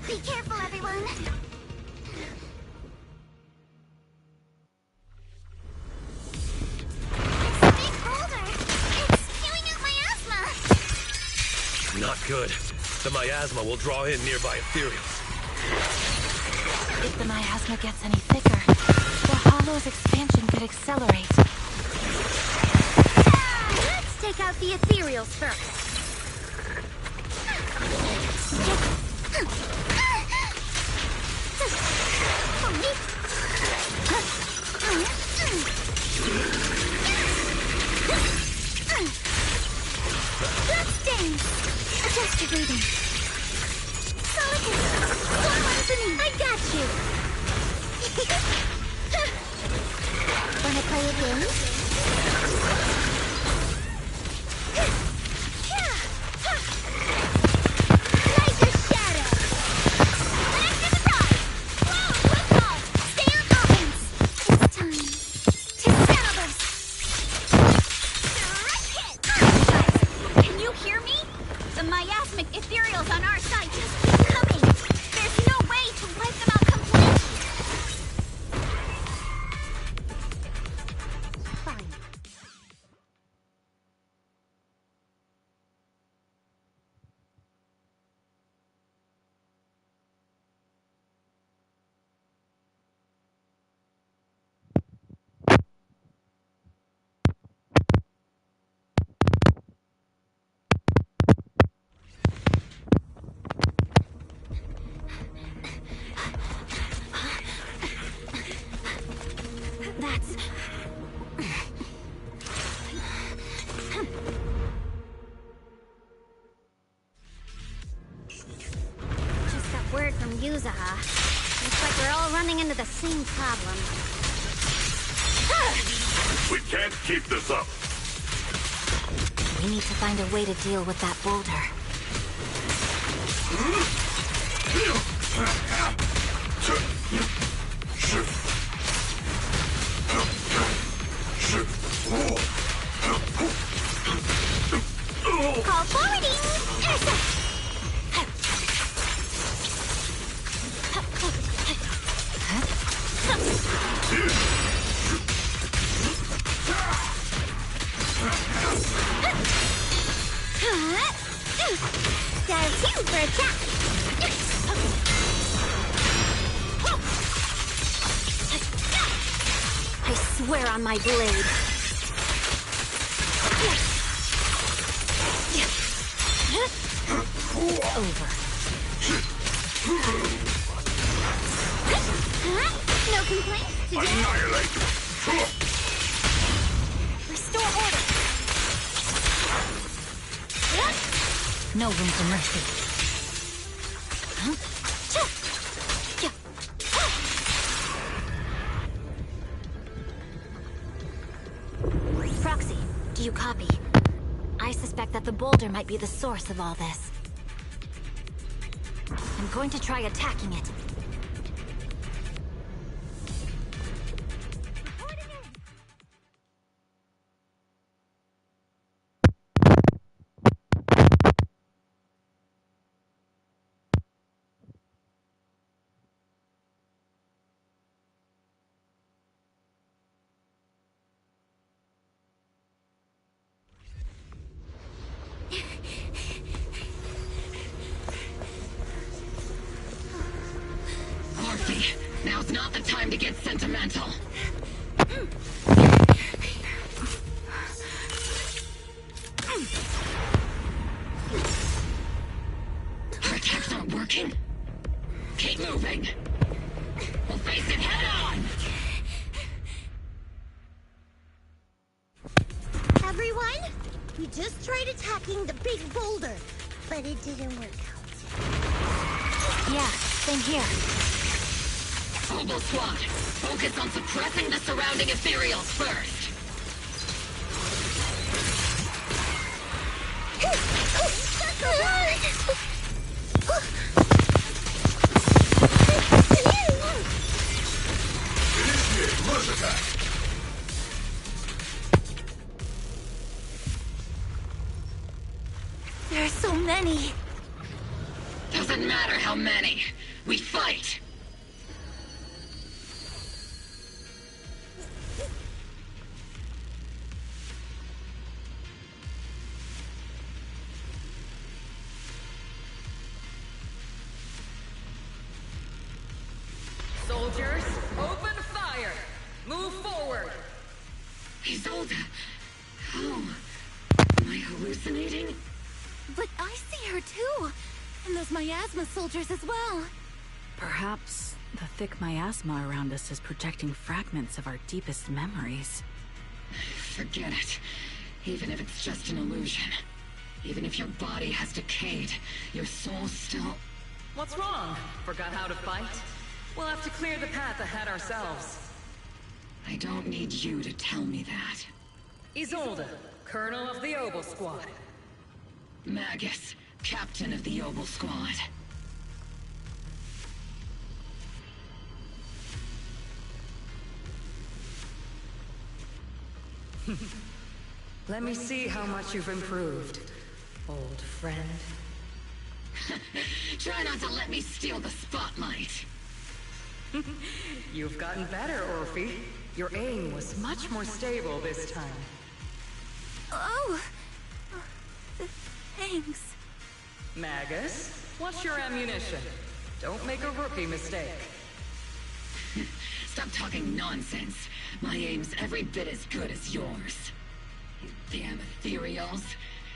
Be careful, everyone! It's a big boulder! It's spewing out miasma! Not good. The miasma will draw in nearby ethereals. If the miasma gets any thicker, the hollow's expansion could accelerate. Let's take out the ethereals first. Bloodstains! Adjust your breathing. Solicus! One for me! I got you! Wanna play a game? Light the shadow! Back to the prize! Whoa, football! Stay on offense! It's time to Zenless! Can you hear me? The miasmic ethereals on our side just keep coming. There's no way to wipe them out completely. Fine. That's... Just got word from Yuzaha. Looks like we're all running into the same problem. We can't keep this up. We need to find a way to deal with that boulder. Call forwarding! Dive 2 for attack! I swear on my blade. Over. No complaints today. Annihilate! Restore order. No room for mercy. Proxy, do you copy? I suspect that the boulder might be the source of all this. I'm going to try attacking it. Now's not the time to get sentimental. Our attacks aren't working. Keep moving. We'll face it head on. We just tried attacking the big boulder, but it didn't work out. Yeah, same here. Oboe Squad, focus on suppressing the surrounding ethereals first. Initiate rush attack! There are so many. Doesn't matter how many. We fight! Soldiers, open fire! Move forward! Isolde! How? Am I hallucinating? But I see her too! And those miasma soldiers as well! Perhaps the thick miasma around us is projecting fragments of our deepest memories. Forget it. Even if it's just an illusion. Even if your body has decayed, your soul still... What's wrong? Forgot how to fight? We'll have to clear the path ahead ourselves. I don't need you to tell me that. Isolde, Colonel of the Oboe Squad. Magus, Captain of the Oboe Squad. Let me see how much you've improved, old friend. Try not to let me steal the spotlight. You've gotten better, Orphe. Your aim was much more stable this time. Oh! Thanks. Magus, what's your ammunition? Don't make a rookie mistake. Stop talking nonsense. My aim's every bit as good as yours. You damn ethereals.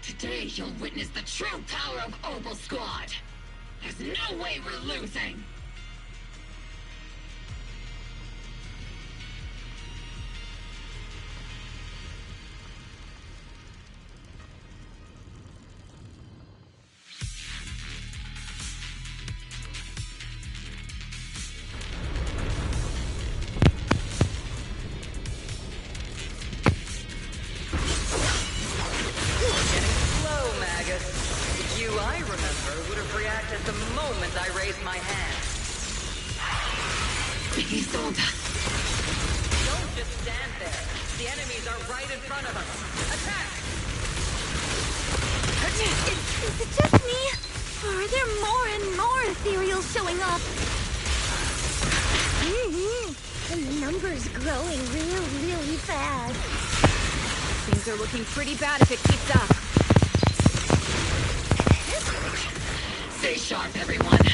Today you'll witness the true power of Oboe Squad. There's no way we're losing. Isolde! Don't just stand there. The enemies are right in front of us. Attack! Is it just me? Or are there more and more ethereals showing up? And the number's growing really fast. Things are looking pretty bad if it keeps up. Stay sharp, everyone.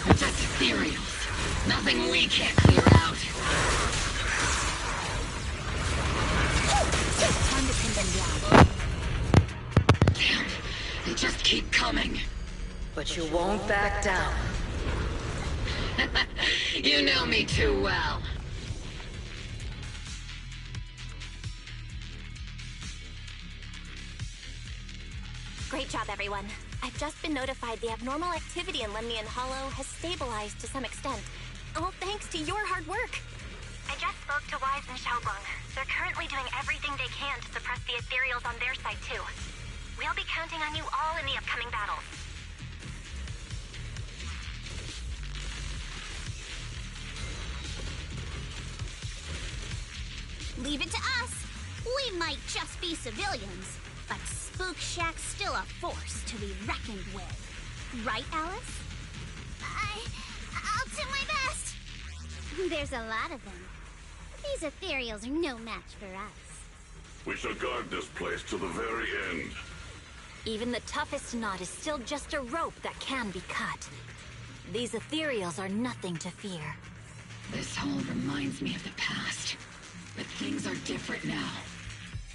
We're just ethereals. Nothing we can't clear out. Time to pin them down. Damn, they just keep coming. But you won't back down. You know me too well. Great job, everyone. I've just been notified the abnormal activity in Lemnian Hollow has stabilized to some extent. All thanks to your hard work. I just spoke to Wise and Xiaoguang. They're currently doing everything they can to suppress the ethereals on their side, too. We'll be counting on you all in the upcoming battles. Leave it to us. We might just be civilians, but Spook Shack's still a force to be reckoned with. Right, Alice? I'll do my best. There's a lot of them. These ethereals are no match for us. We shall guard this place to the very end. Even the toughest knot is still just a rope that can be cut. These ethereals are nothing to fear. This all reminds me of the past. But things are different now.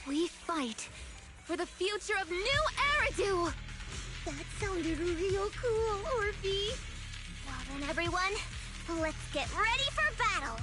We fight for the future of New Eridu! That sounded real cool, Orphe. Well then, everyone, let's get ready for battle!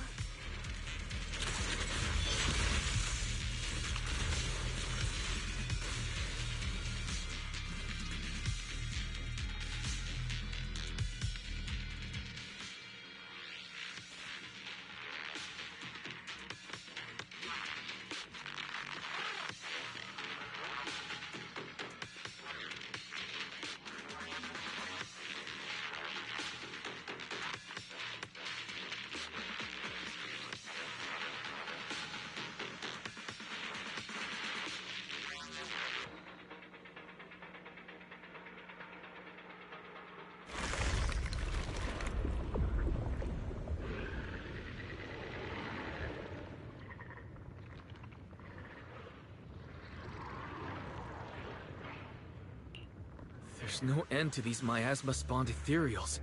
There's no end to these miasma-spawned ethereals,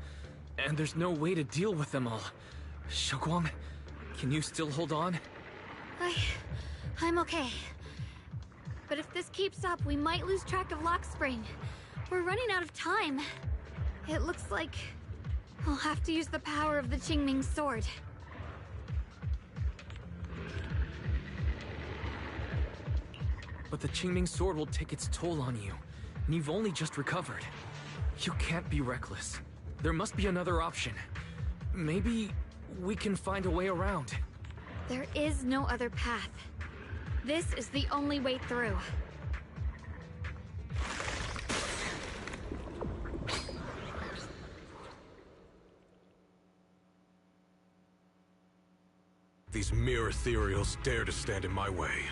and there's no way to deal with them all. Xiaoguang, can you still hold on? I'm okay. But if this keeps up, we might lose track of Lock Spring. We're running out of time. It looks like I'll have to use the power of the Qingming sword. But the Qingming sword will take its toll on you, and you've only just recovered. You can't be reckless. There must be another option. Maybe we can find a way around. There is no other path. This is the only way through. These mere ethereals dare to stand in my way.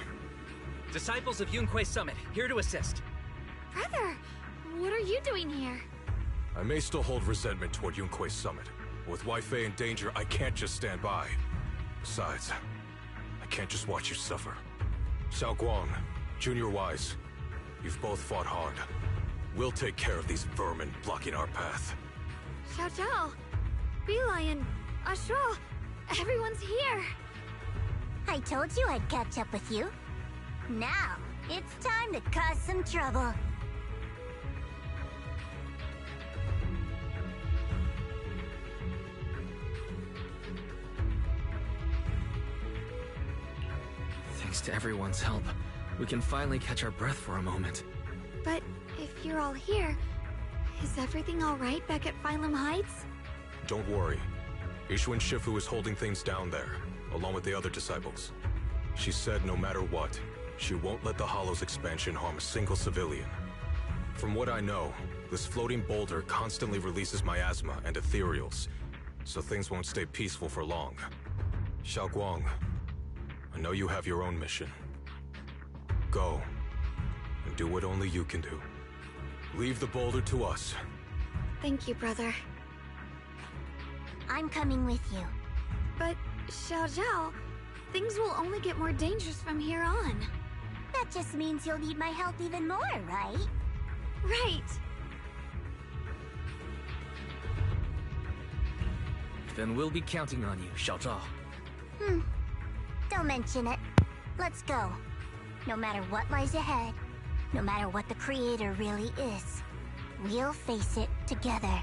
Disciples of Yunquei Summit, here to assist. Brother, what are you doing here? I may still hold resentment toward Yunquei Summit, but with Wei in danger, I can't just stand by. Besides, I can't just watch you suffer. Xiaoguang, Junior Wise, you've both fought hard. We'll take care of these vermin blocking our path. Xiao Zhao, Beelion, Ashura, everyone's here. I told you I'd catch up with you. Now, it's time to cause some trouble. Thanks to everyone's help, we can finally catch our breath for a moment. But if you're all here, is everything all right back at Phylum Heights? Don't worry. Ishuan Shifu is holding things down there, along with the other disciples. She said no matter what, she won't let the Hollow's expansion harm a single civilian. From what I know, this floating boulder constantly releases miasma and ethereals, so things won't stay peaceful for long. Xiaoguang, I know you have your own mission. Go, and do what only you can do. Leave the boulder to us. Thank you, brother. I'm coming with you. But, Xiao Zhao, things will only get more dangerous from here on. That just means you'll need my help even more, right? Right. Then we'll be counting on you, Xiao Zhao. Don't mention it. Let's go. No matter what lies ahead, no matter what the Creator really is, we'll face it together.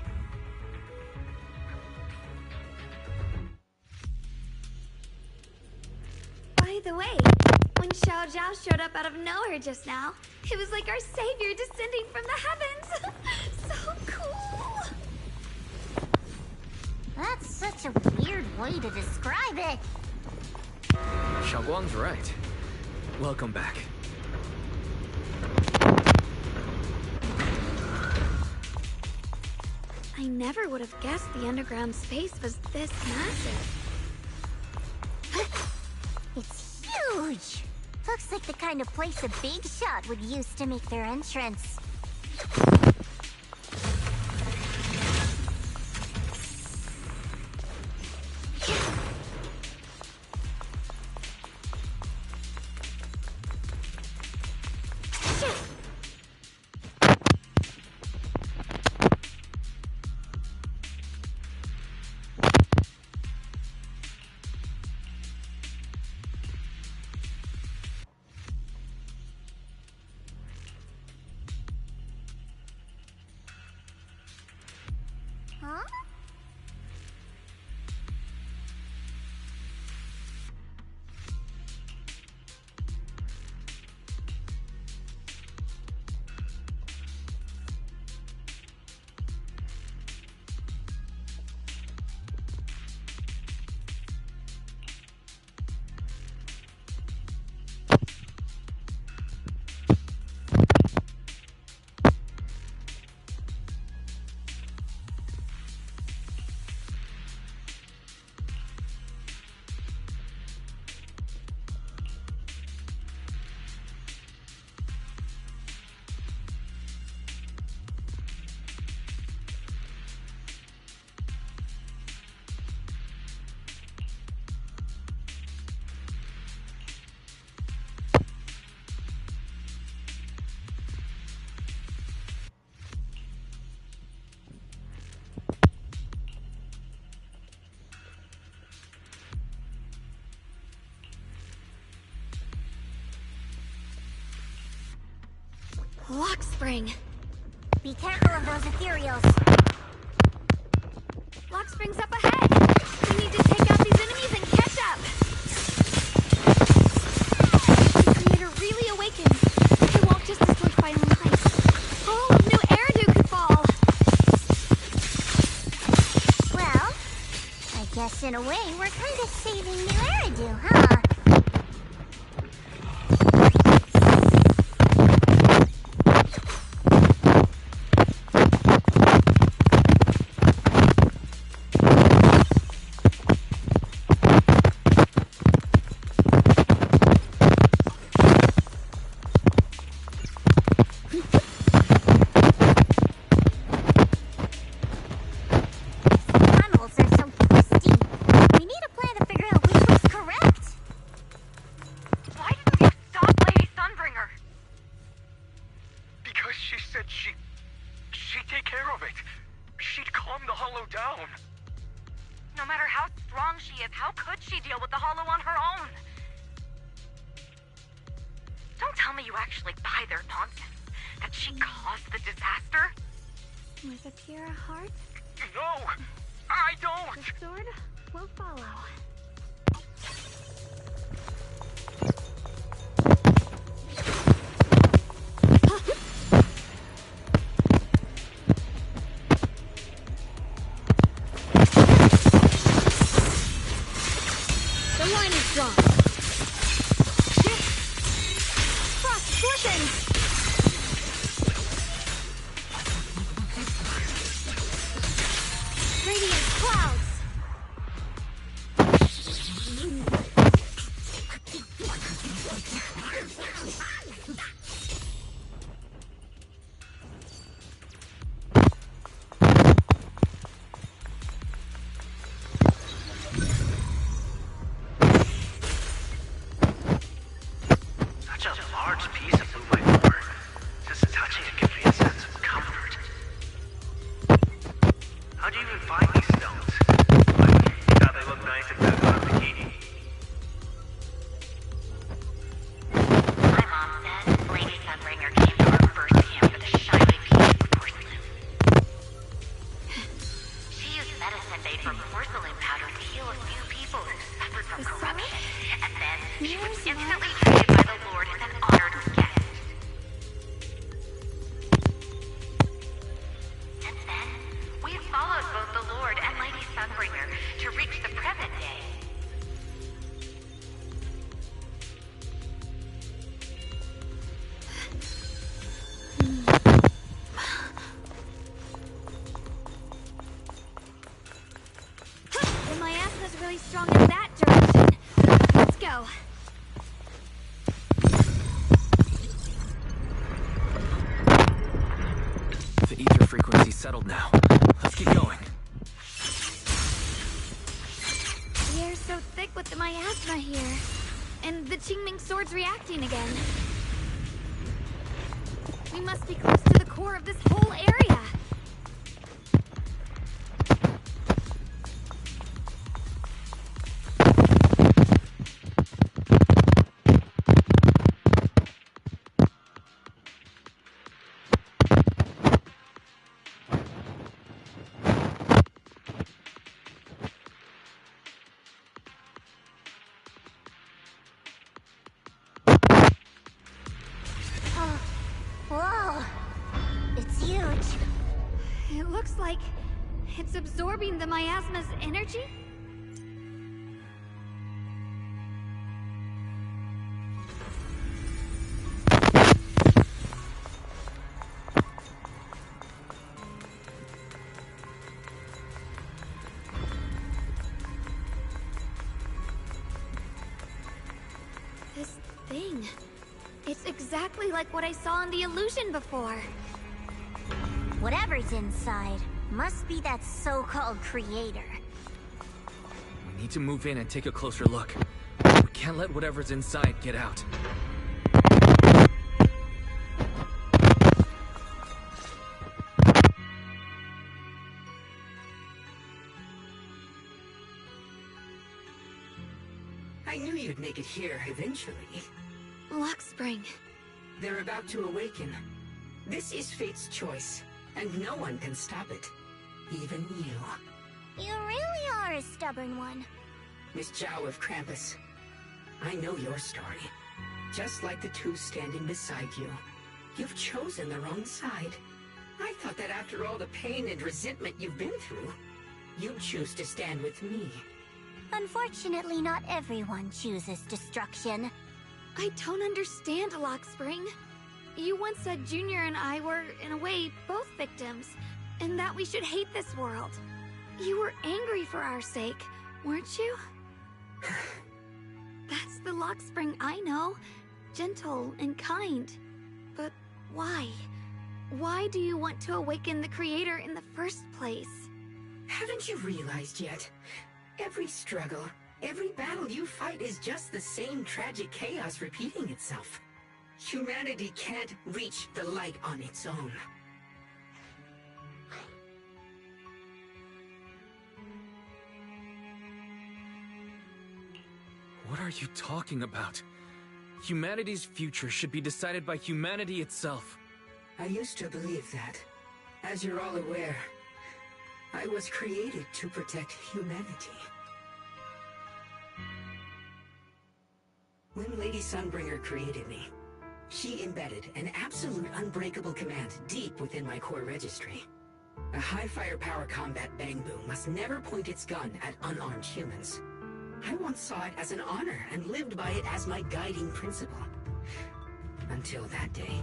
By the way, when Xiao Zhao showed up out of nowhere just now, it was like our savior descending from the heavens. So cool. That's such a weird way to describe it. Xiaoguang's right. Welcome back. I never would have guessed the underground space was this massive. It's huge! Looks like the kind of place a big shot would use to make their entrance. Lock spring. Be careful of those ethereals. Lock spring's up ahead. We need to take out these enemies and catch up. The creator really awakened. It won't just destroy Final Heights. All of New Eridu could fall. Well, I guess in a way we're kind of saving New Eridu, huh? With a pure heart? No! I don't! The sword will follow. The line is drawn. Frost glistens! Radiant clouds! Such a large piece of blue white ore. Just touching it gives me a sense of comfort. How'd you even find these stones? Like, you thought they looked nice if that's not bikini. My mom says Lady Sunbringer came to our first camp with a shiny piece of porcelain. She used medicine made from porcelain powder to heal a few people who suffered from corruption. And then she was instantly treated by the Lord as an honored guest. Since then, we've followed both the Lord and Lady Sunbringer to reach the present day. The miasma's really strong in that direction. Let's go. The ether frequency's settled now. Let's keep going. The air's so thick with the miasma here. And the Qingming sword's reacting again. We must be close to the core of this whole area. Whoa! It's huge. It looks like it's absorbing the miasma's energy? This thing. It's exactly like what I saw in the illusion before. Whatever's inside must be that so-called creator. We need to move in and take a closer look. We can't let whatever's inside get out. I knew you'd make it here eventually. Lock spring. They're about to awaken. This is fate's choice, and no one can stop it. Even you. You really are a stubborn one. Miss Zhao of Krampus. I know your story. Just like the two standing beside you. You've chosen the wrong side. I thought that after all the pain and resentment you've been through, you'd choose to stand with me. Unfortunately, not everyone chooses destruction. I don't understand, Lockspring. You once said Junior and I were, in a way, both victims, and that we should hate this world. You were angry for our sake, weren't you? That's the Lockspring I know. Gentle and kind. But why? Why do you want to awaken the Creator in the first place? Haven't you realized yet? Every struggle, every battle you fight is just the same tragic chaos repeating itself. Humanity can't reach the light on its own. What are you talking about? Humanity's future should be decided by humanity itself. I used to believe that. As you're all aware, I was created to protect humanity. When Lady Sunbringer created me, she embedded an absolute unbreakable command deep within my core registry. A high firepower combat bangbu must never point its gun at unarmed humans. I once saw it as an honor and lived by it as my guiding principle. Until that day.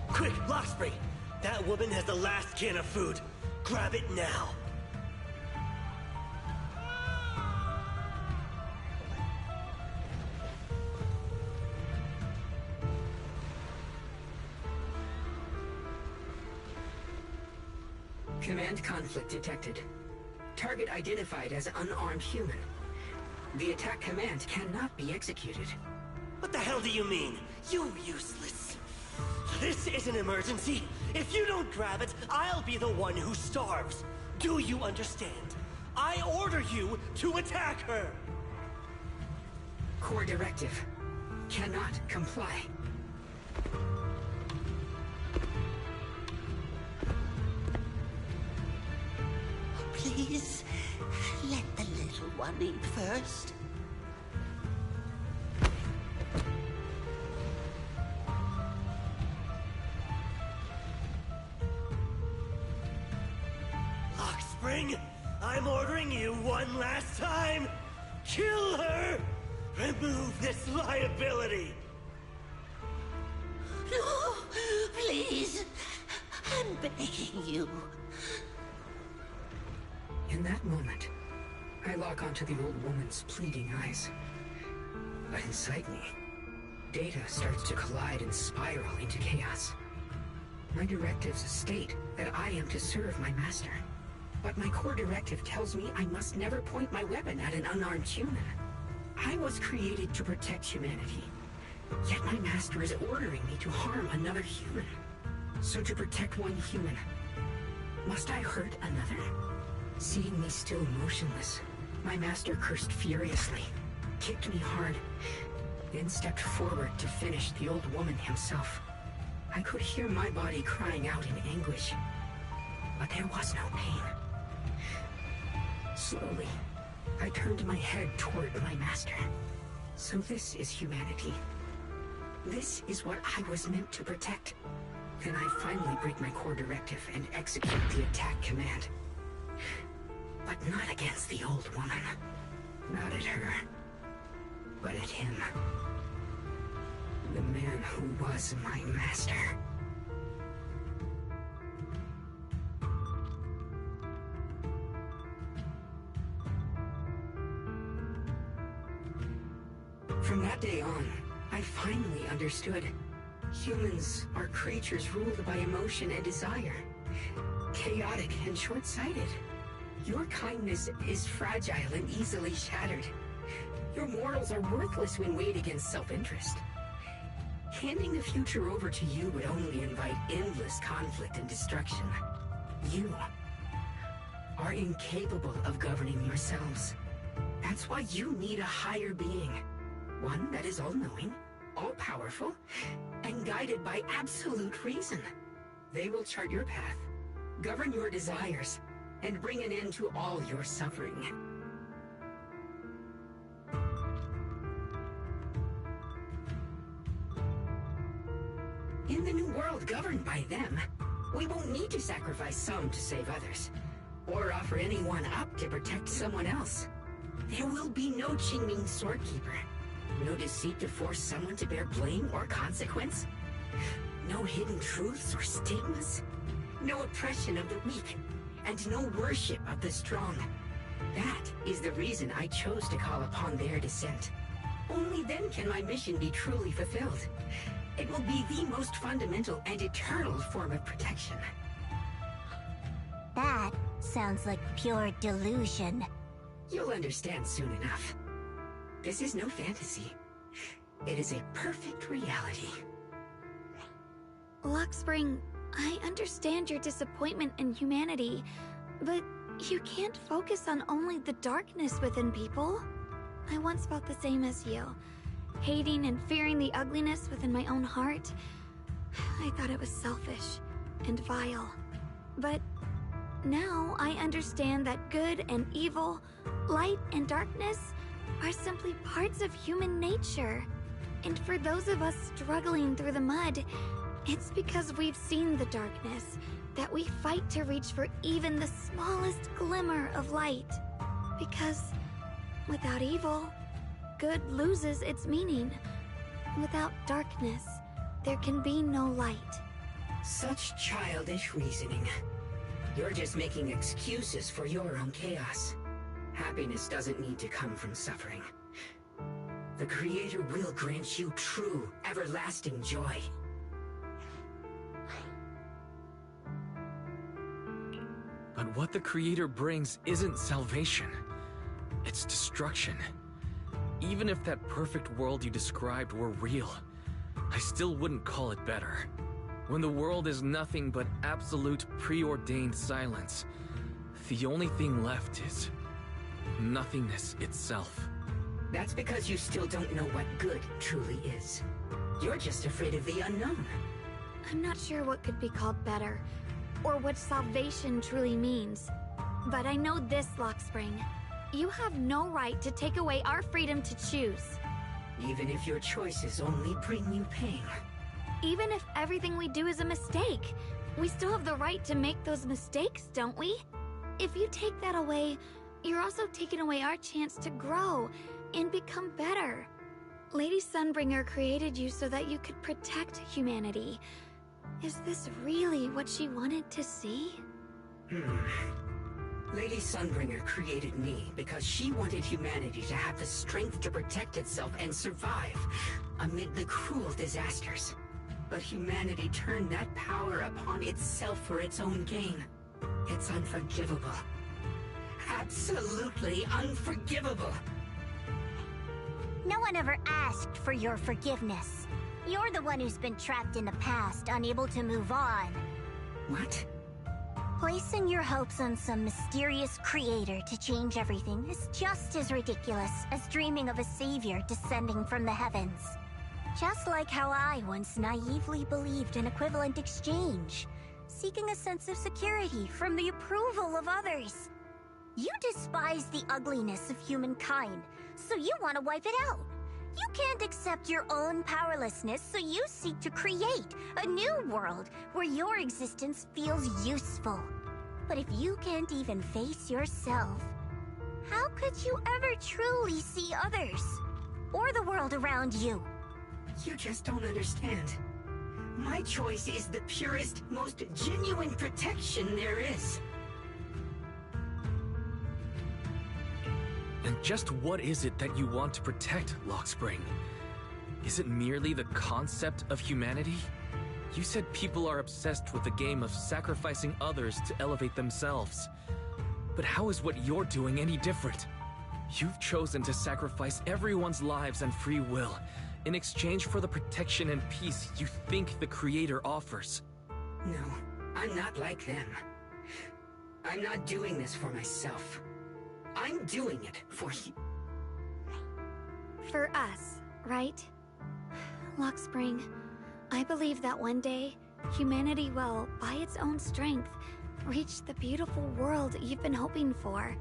Quick, Lockspring! That woman has the last can of food. Grab it now. Command conflict detected. Target identified as unarmed human. The attack command cannot be executed. What the hell do you mean? You useless. This is an emergency. If you don't grab it, I'll be the one who starves. Do you understand? I order you to attack her. Core directive. Cannot comply. Please, let the little one eat first. Lockspring, I'm ordering you one last time. Kill her! Remove this liability! No, please. I'm begging you. In that moment, I lock onto the old woman's pleading eyes. But inside me, data starts to collide and spiral into chaos. My directives state that I am to serve my master. But my core directive tells me I must never point my weapon at an unarmed human. I was created to protect humanity. Yet my master is ordering me to harm another human. So to protect one human, must I hurt another? Seeing me still motionless, my master cursed furiously, kicked me hard, then stepped forward to finish the old woman himself. I could hear my body crying out in anguish, but there was no pain. Slowly, I turned my head toward my master. So this is humanity. This is what I was meant to protect. Then I finally break my core directive and execute the attack command. But not against the old woman. Not at her. But at him. The man who was my master. From that day on, I finally understood. Humans are creatures ruled by emotion and desire. Chaotic and short-sighted. Your kindness is fragile and easily shattered. Your morals are worthless when weighed against self-interest. Handing the future over to you would only invite endless conflict and destruction. You are incapable of governing yourselves. That's why you need a higher being. One that is all-knowing, all-powerful, and guided by absolute reason. They will chart your path, govern your desires, and bring an end to all your suffering. In the new world governed by them, we won't need to sacrifice some to save others, or offer anyone up to protect someone else. There will be no Qingming Swordkeeper, no deceit to force someone to bear blame or consequence, no hidden truths or stigmas, no oppression of the weak, and no worship of the strong. That is the reason I chose to call upon their descent. Only then can my mission be truly fulfilled. It will be the most fundamental and eternal form of protection. That sounds like pure delusion. You'll understand soon enough. This is no fantasy. It is a perfect reality. Luxspring, I understand your disappointment in humanity, but you can't focus on only the darkness within people. I once felt the same as you, hating and fearing the ugliness within my own heart. I thought it was selfish and vile. But now I understand that good and evil, light and darkness are simply parts of human nature. And for those of us struggling through the mud, it's because we've seen the darkness that we fight to reach for even the smallest glimmer of light. Because without evil, good loses its meaning. Without darkness, there can be no light. Such childish reasoning. You're just making excuses for your own chaos. Happiness doesn't need to come from suffering. The Creator will grant you true, everlasting joy. But what the Creator brings isn't salvation. It's destruction. Even if that perfect world you described were real, I still wouldn't call it better. When the world is nothing but absolute preordained silence, the only thing left is nothingness itself. That's because you still don't know what good truly is. You're just afraid of the unknown. I'm not sure what could be called better, or what salvation truly means. But I know this, Luxspring. You have no right to take away our freedom to choose. Even if your choices only bring you pain. Even if everything we do is a mistake, we still have the right to make those mistakes, don't we? If you take that away, you're also taking away our chance to grow and become better. Lady Sunbringer created you so that you could protect humanity. Is this really what she wanted to see? Lady Sunbringer created me because she wanted humanity to have the strength to protect itself and survive amid the cruel disasters. But humanity turned that power upon itself for its own gain. It's unforgivable. Absolutely unforgivable. No one ever asked for your forgiveness. You're the one who's been trapped in the past, unable to move on. What? Placing your hopes on some mysterious creator to change everything is just as ridiculous as dreaming of a savior descending from the heavens. Just like how I once naively believed in equivalent exchange, seeking a sense of security from the approval of others. You despise the ugliness of humankind, so you want to wipe it out. You can't accept your own powerlessness, so you seek to create a new world where your existence feels useful. But if you can't even face yourself, how could you ever truly see others? Or the world around you? You just don't understand. My choice is the purest, most genuine protection there is. And just what is it that you want to protect, Luxspring? Is it merely the concept of humanity? You said people are obsessed with the game of sacrificing others to elevate themselves. But how is what you're doing any different? You've chosen to sacrifice everyone's lives and free will in exchange for the protection and peace you think the Creator offers. No, I'm not like them. I'm not doing this for myself. I'm doing it for you. For us, right? Lockspring, I believe that one day, humanity will, by its own strength, reach the beautiful world you've been hoping for.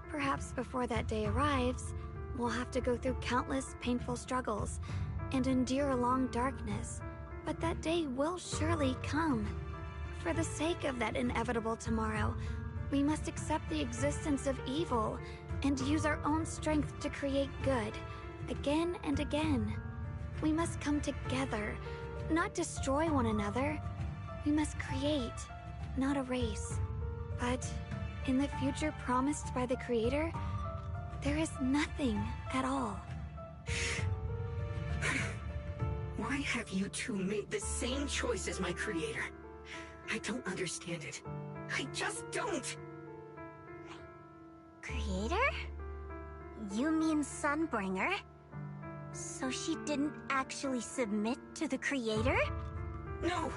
Perhaps before that day arrives, we'll have to go through countless painful struggles and endure a long darkness, but that day will surely come. For the sake of that inevitable tomorrow, we must accept the existence of evil and use our own strength to create good, again and again. We must come together, not destroy one another. We must create, not erase. But in the future promised by the Creator, there is nothing at all. Why have you two made the same choice as my Creator? I don't understand it. I just don't! Creator? You mean Sunbringer? So she didn't actually submit to the Creator? No!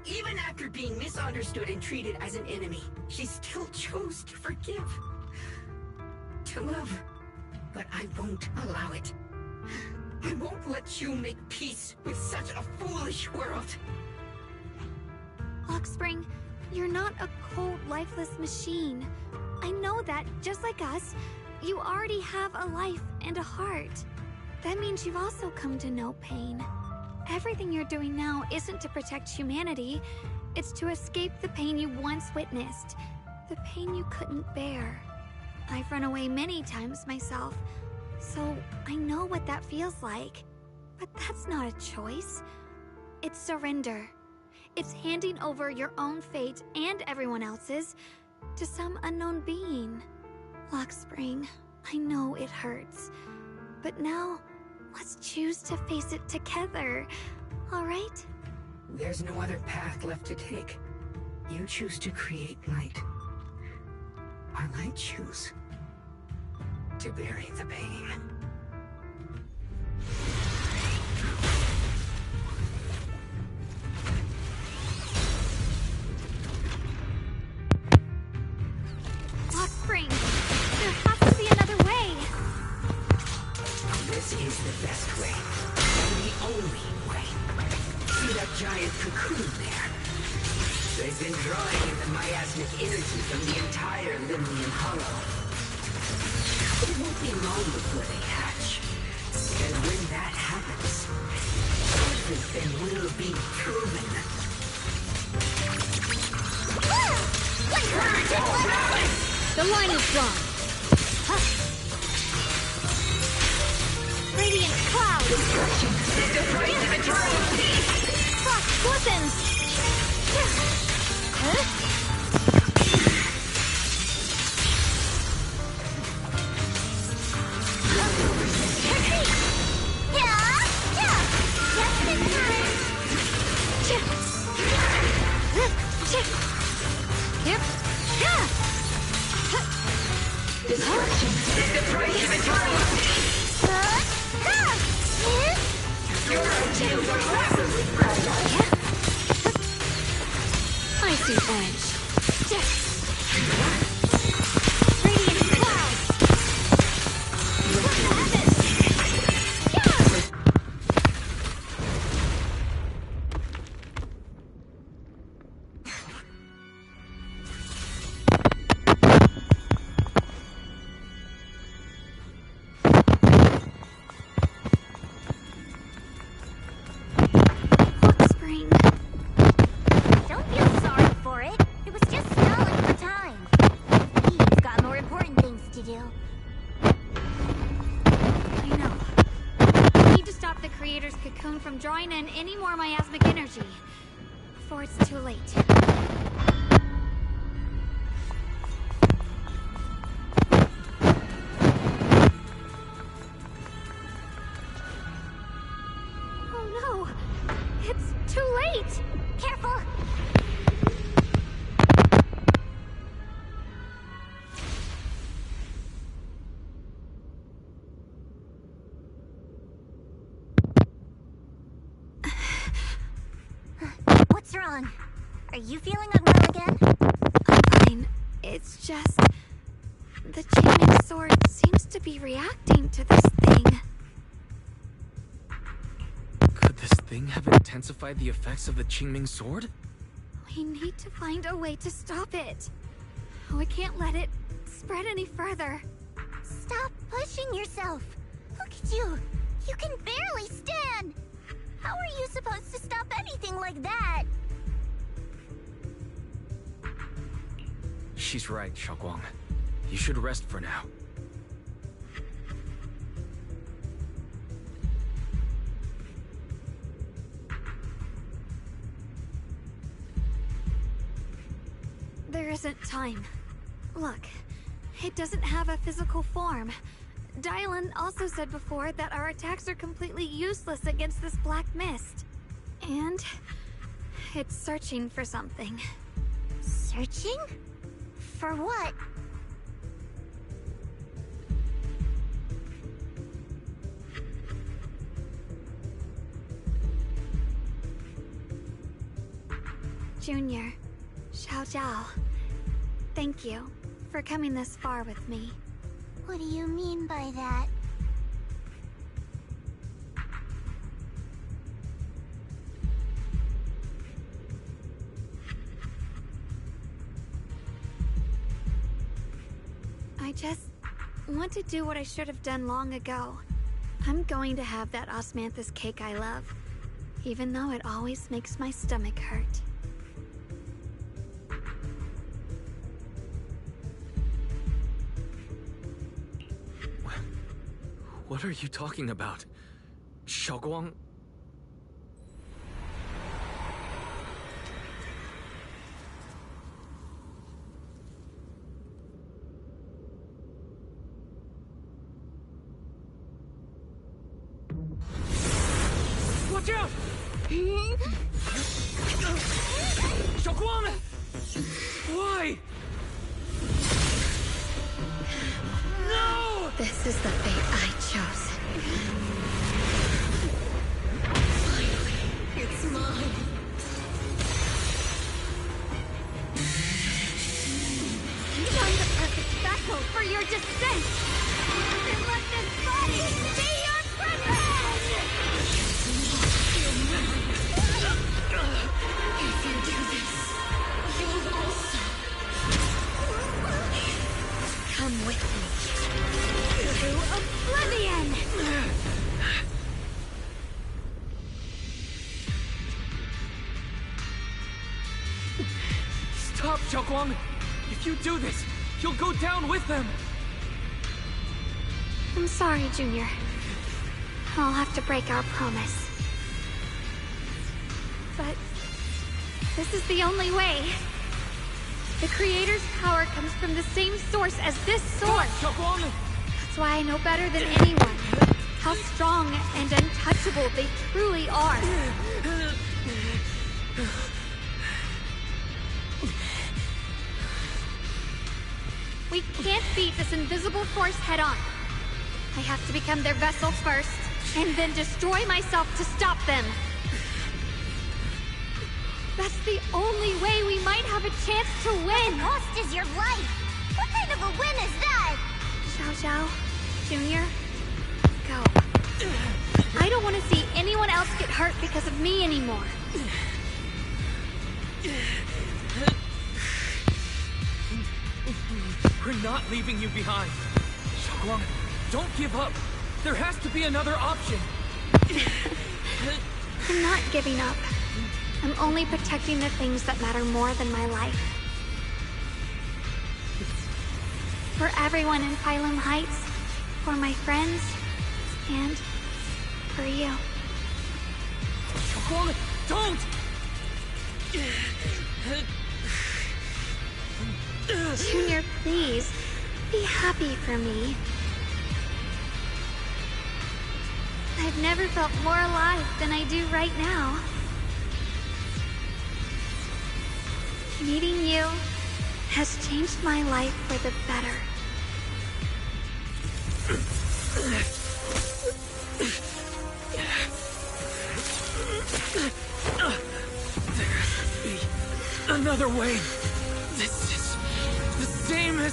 Even after being misunderstood and treated as an enemy, she still chose to forgive. To love. But I won't allow it. I won't let you make peace with such a foolish world. Lockspring, you're not a cold, lifeless machine. I know that, just like us, you already have a life and a heart. That means you've also come to know pain. Everything you're doing now isn't to protect humanity. It's to escape the pain you once witnessed. The pain you couldn't bear. I've run away many times myself, so I know what that feels like. But that's not a choice. It's surrender. It's handing over your own fate and everyone else's to some unknown being. Lockspring, I know it hurts. But now, let's choose to face it together, all right? There's no other path left to take. You choose to create light. While I choose to bury the pain. Lockspring, there has to be another way. This is the best way. And the only way. See that giant cocoon there? They've been drawing in the miasmic energy from the entire Limnian Hollow. It won't be long before they hatch. And when that happens, everything will be proven. The line is drawn. Radiant cloud! The price of eternal peace! Frost glistens! Destruction is the price of eternal peace! Your ideals are rapidly fragile! I see edge. Radiant cloud! Lockspring. Don't feel sorry for it. It was just stalling for time. He's got more important things to do. I know. We need to stop the Creator's cocoon from drawing in any more miasmic energy before it's too late. Oh no! It's too late! Careful! Are you feeling unwell again? I'm fine. It's just... the Qingming sword seems to be reacting to this thing. Could this thing have intensified the effects of the Qingming sword? We need to find a way to stop it. We can't let it spread any further. Stop pushing yourself. Look at you. You can barely stand. How are you supposed to stop anything like that? She's right, Xiaoguang. You should rest for now. There isn't time. Look, it doesn't have a physical form. Dylan also said before that our attacks are completely useless against this black mist. And it's searching for something. Searching? For what? Junior, Xiao Zhao, thank you for coming this far with me. What do you mean by that? I just want to do what I should have done long ago. I'm going to have that osmanthus cake I love, even though it always makes my stomach hurt. What are you talking about? Xiaoguang? Watch out! Xiaoguang! Why? No! This is the fate I chose. Finally, it's mine. I'm the perfect vessel for your descent! And let this body be your present! If you do this, you'll also come with me. To oblivion! Stop, Xiaoguang! If you do this, you'll go down with them! I'm sorry, Junior. I'll have to break our promise. But this is the only way. The Creator's power comes from the same source as this sword. That's why I know better than anyone how strong and untouchable they truly are. We can't beat this invisible force head-on. I have to become their vessel first, and then destroy myself to stop them. That's the only way we might have a chance to win. The cost is your life. What kind of a win is that? Xiao Zhao, Junior, go. I don't want to see anyone else get hurt because of me anymore. We're not leaving you behind. Xiaoguang, don't give up. There has to be another option. I'm not giving up. I'm only protecting the things that matter more than my life. For everyone in Phylum Heights, for my friends, and for you. Xiaoguang, don't! Junior, please, be happy for me. I've never felt more alive than I do right now. Meeting you has changed my life for the better. Another wave. This is the same as...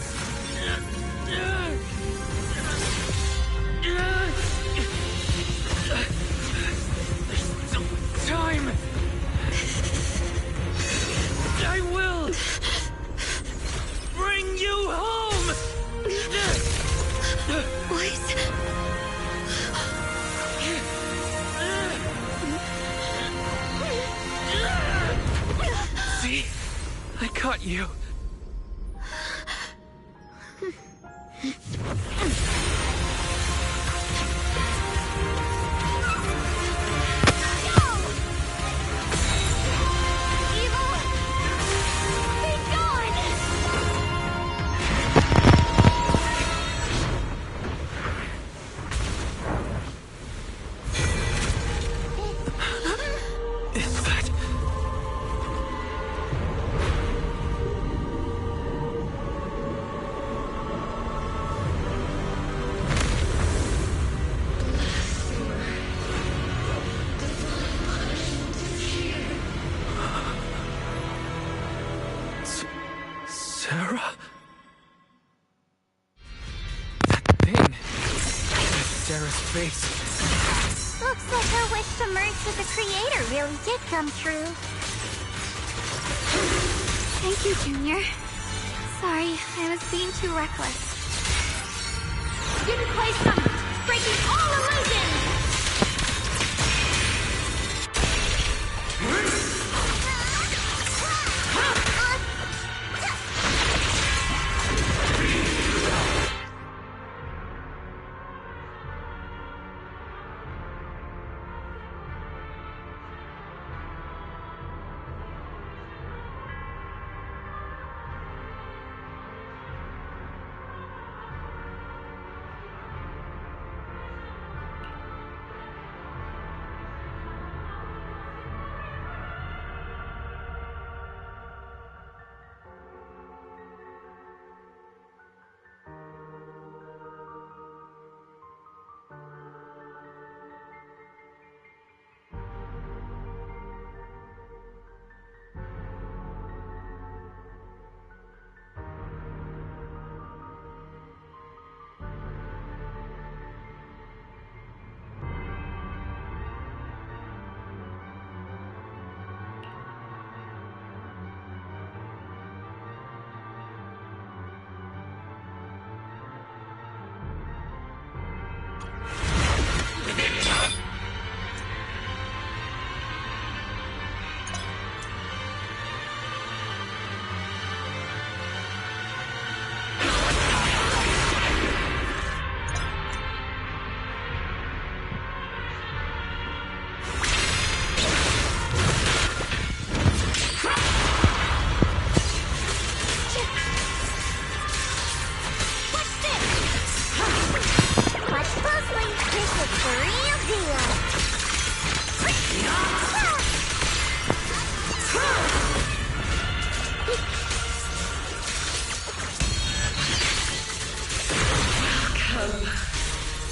There's still time. I will bring you home. What? See? I caught you. Sarah? That thing. That's Sarah's face. Looks like her wish to merge with the creator really did come true. Thank you, Junior. Sorry, I was being too reckless. Yunquei Summit, breaking all illusions!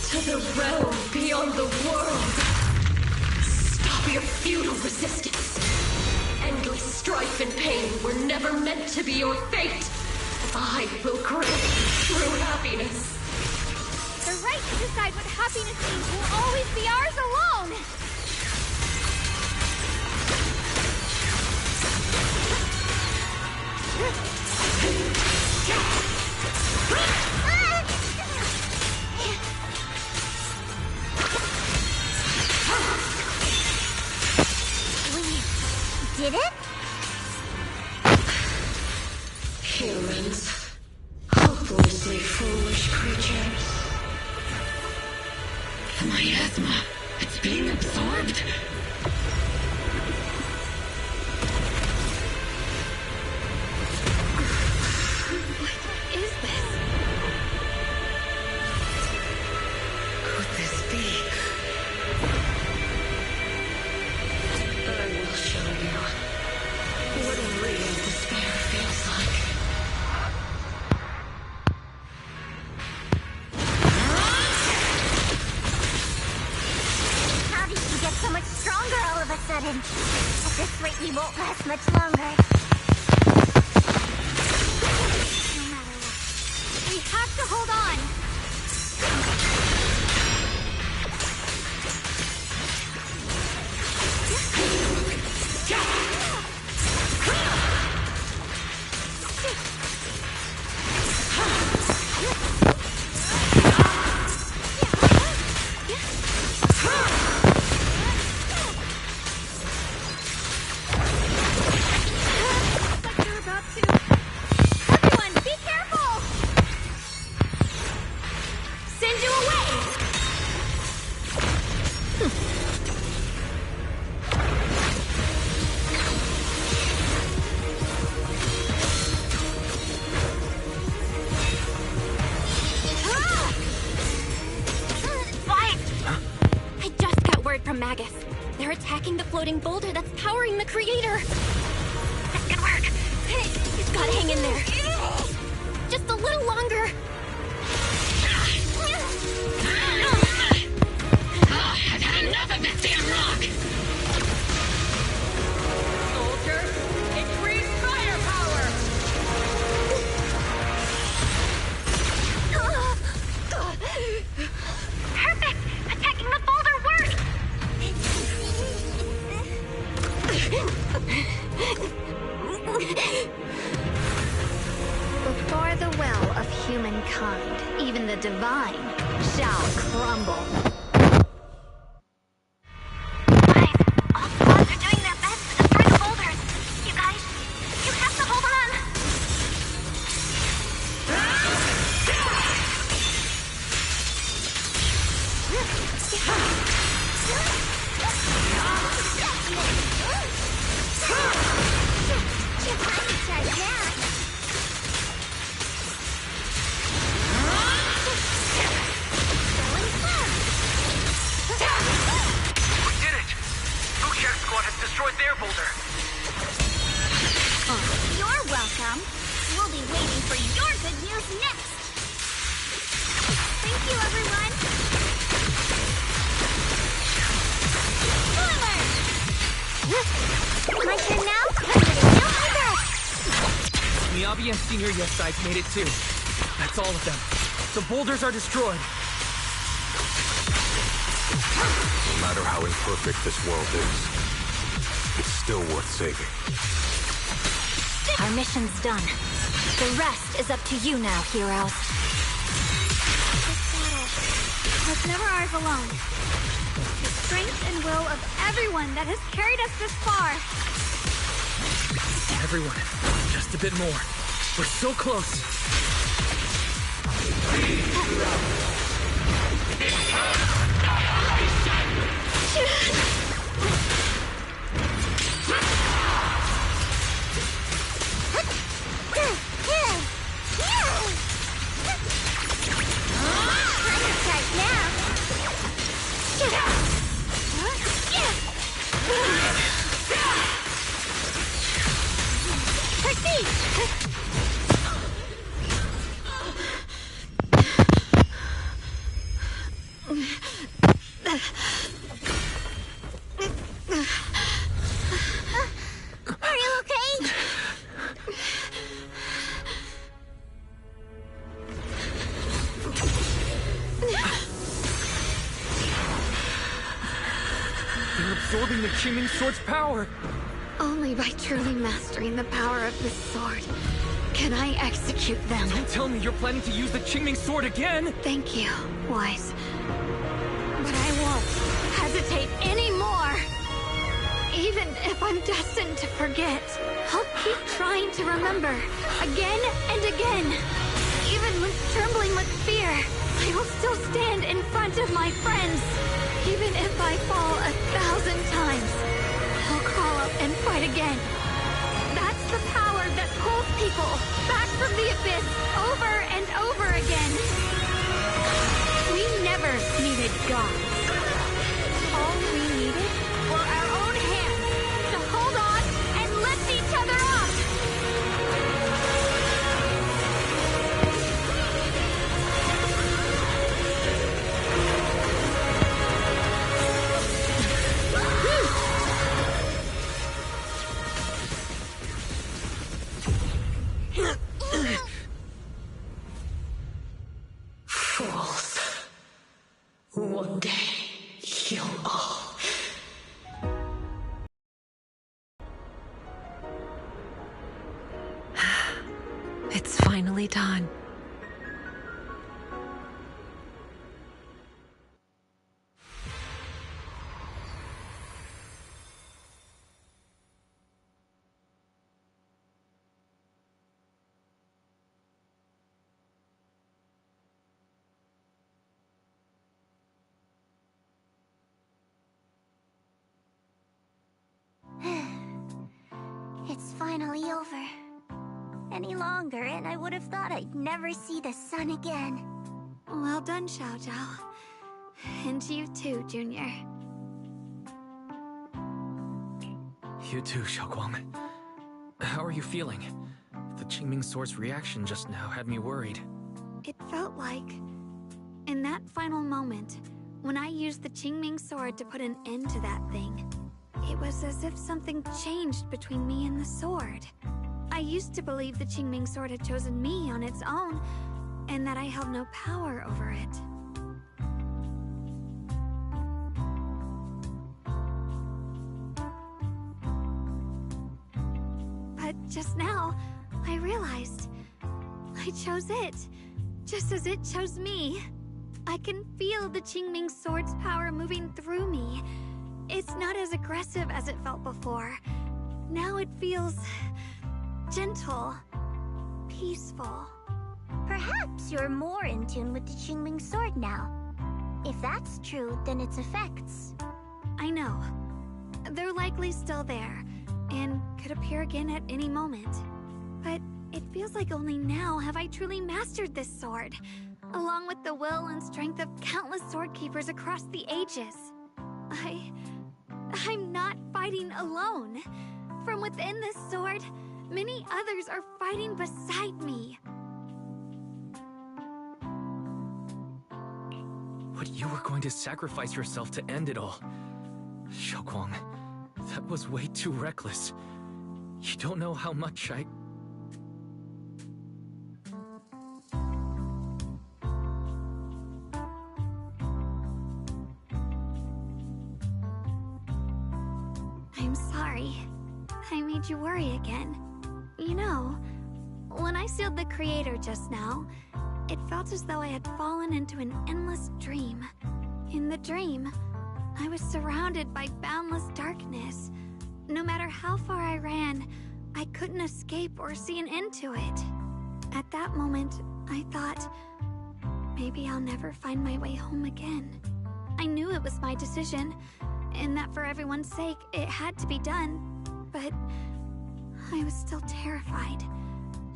To the realm beyond the world. Stop your futile resistance. Endless strife and pain were never meant to be your fate. I will grant true happiness. The right to decide what happiness means will always be ours alone! Did it? Humans. Hopelessly foolish creatures. The miasma. It's being absorbed. What is this? Could this be? I will show you what real despair feels like. How did you get so much stronger all of a sudden? At this rate, we won't last much longer. floating boulder that's powering the creator. This could work. You've got to hang in there. Just a little longer. I've had enough of this damn rock! Soldiers, increase firepower! Perfect! Attacking the boulder worked! Before the well of humankind, even the divine shall crumble. All squads are doing their best to destroy the boulders. You guys, you have to hold on. Destroyed their boulder. You're welcome. We'll be waiting for your good news next. Thank you, everyone. Spoiler! My turn now? Miyabi and Senior Yes Sides made it too. That's all of them. The boulders are destroyed. No matter how imperfect this world is, it's still worth saving. Our mission's done. The rest is up to you now, heroes. This battle was never ours alone. The strength and will of everyone that has carried us this far. Everyone, just a bit more. We're so close. Are you okay? They're absorbing the Qingming Sword's power. Only by truly mastering the power of this sword can I execute them. Don't tell me you're planning to use the Qingming Sword again! Thank you, Wise. But I won't hesitate anymore! Even if I'm destined to forget, I'll keep trying to remember, again and again. Even when trembling with fear, I will still stand in front of my friends. Even if I fall 1,000 times, I'll crawl up and fight again. That's the power that pulls people back from the abyss over and over again. We never needed gods. All we needed were our own hands to hold on and lift each other up. Fools. One day, you'll all... It's finally done. It's finally over. Any longer, and I would have thought I'd never see the sun again. Well done, Xiao Zhao. And you too, Junior. You too, Xiaoguang. How are you feeling? The Qingming Sword's reaction just now had me worried. It felt like, in that final moment, when I used the Qingming Sword to put an end to that thing, it was as if something changed between me and the sword. I used to believe the Qingming Sword had chosen me on its own, and that I held no power over it. But just now, I realized I chose it, just as it chose me. I can feel the Qingming Sword's power moving through me. It's not as aggressive as it felt before. Now it feels gentle, peaceful. Perhaps you're more in tune with the Qingming Sword now. If that's true, then its effects. I know. They're likely still there, and could appear again at any moment. But it feels like only now have I truly mastered this sword, along with the will and strength of countless sword keepers across the ages. I'm not fighting alone. From within this sword, many others are fighting beside me. But you were going to sacrifice yourself to end it all. Xiaoguang, that was way too reckless. You don't know how much I... I'm sorry. I made you worry again. You know, when I sealed the Creator just now, it felt as though I had fallen into an endless dream. In the dream, I was surrounded by boundless darkness. No matter how far I ran, I couldn't escape or see an end to it. At that moment, I thought, maybe I'll never find my way home again. I knew it was my decision, and that for everyone's sake, it had to be done. But I was still terrified,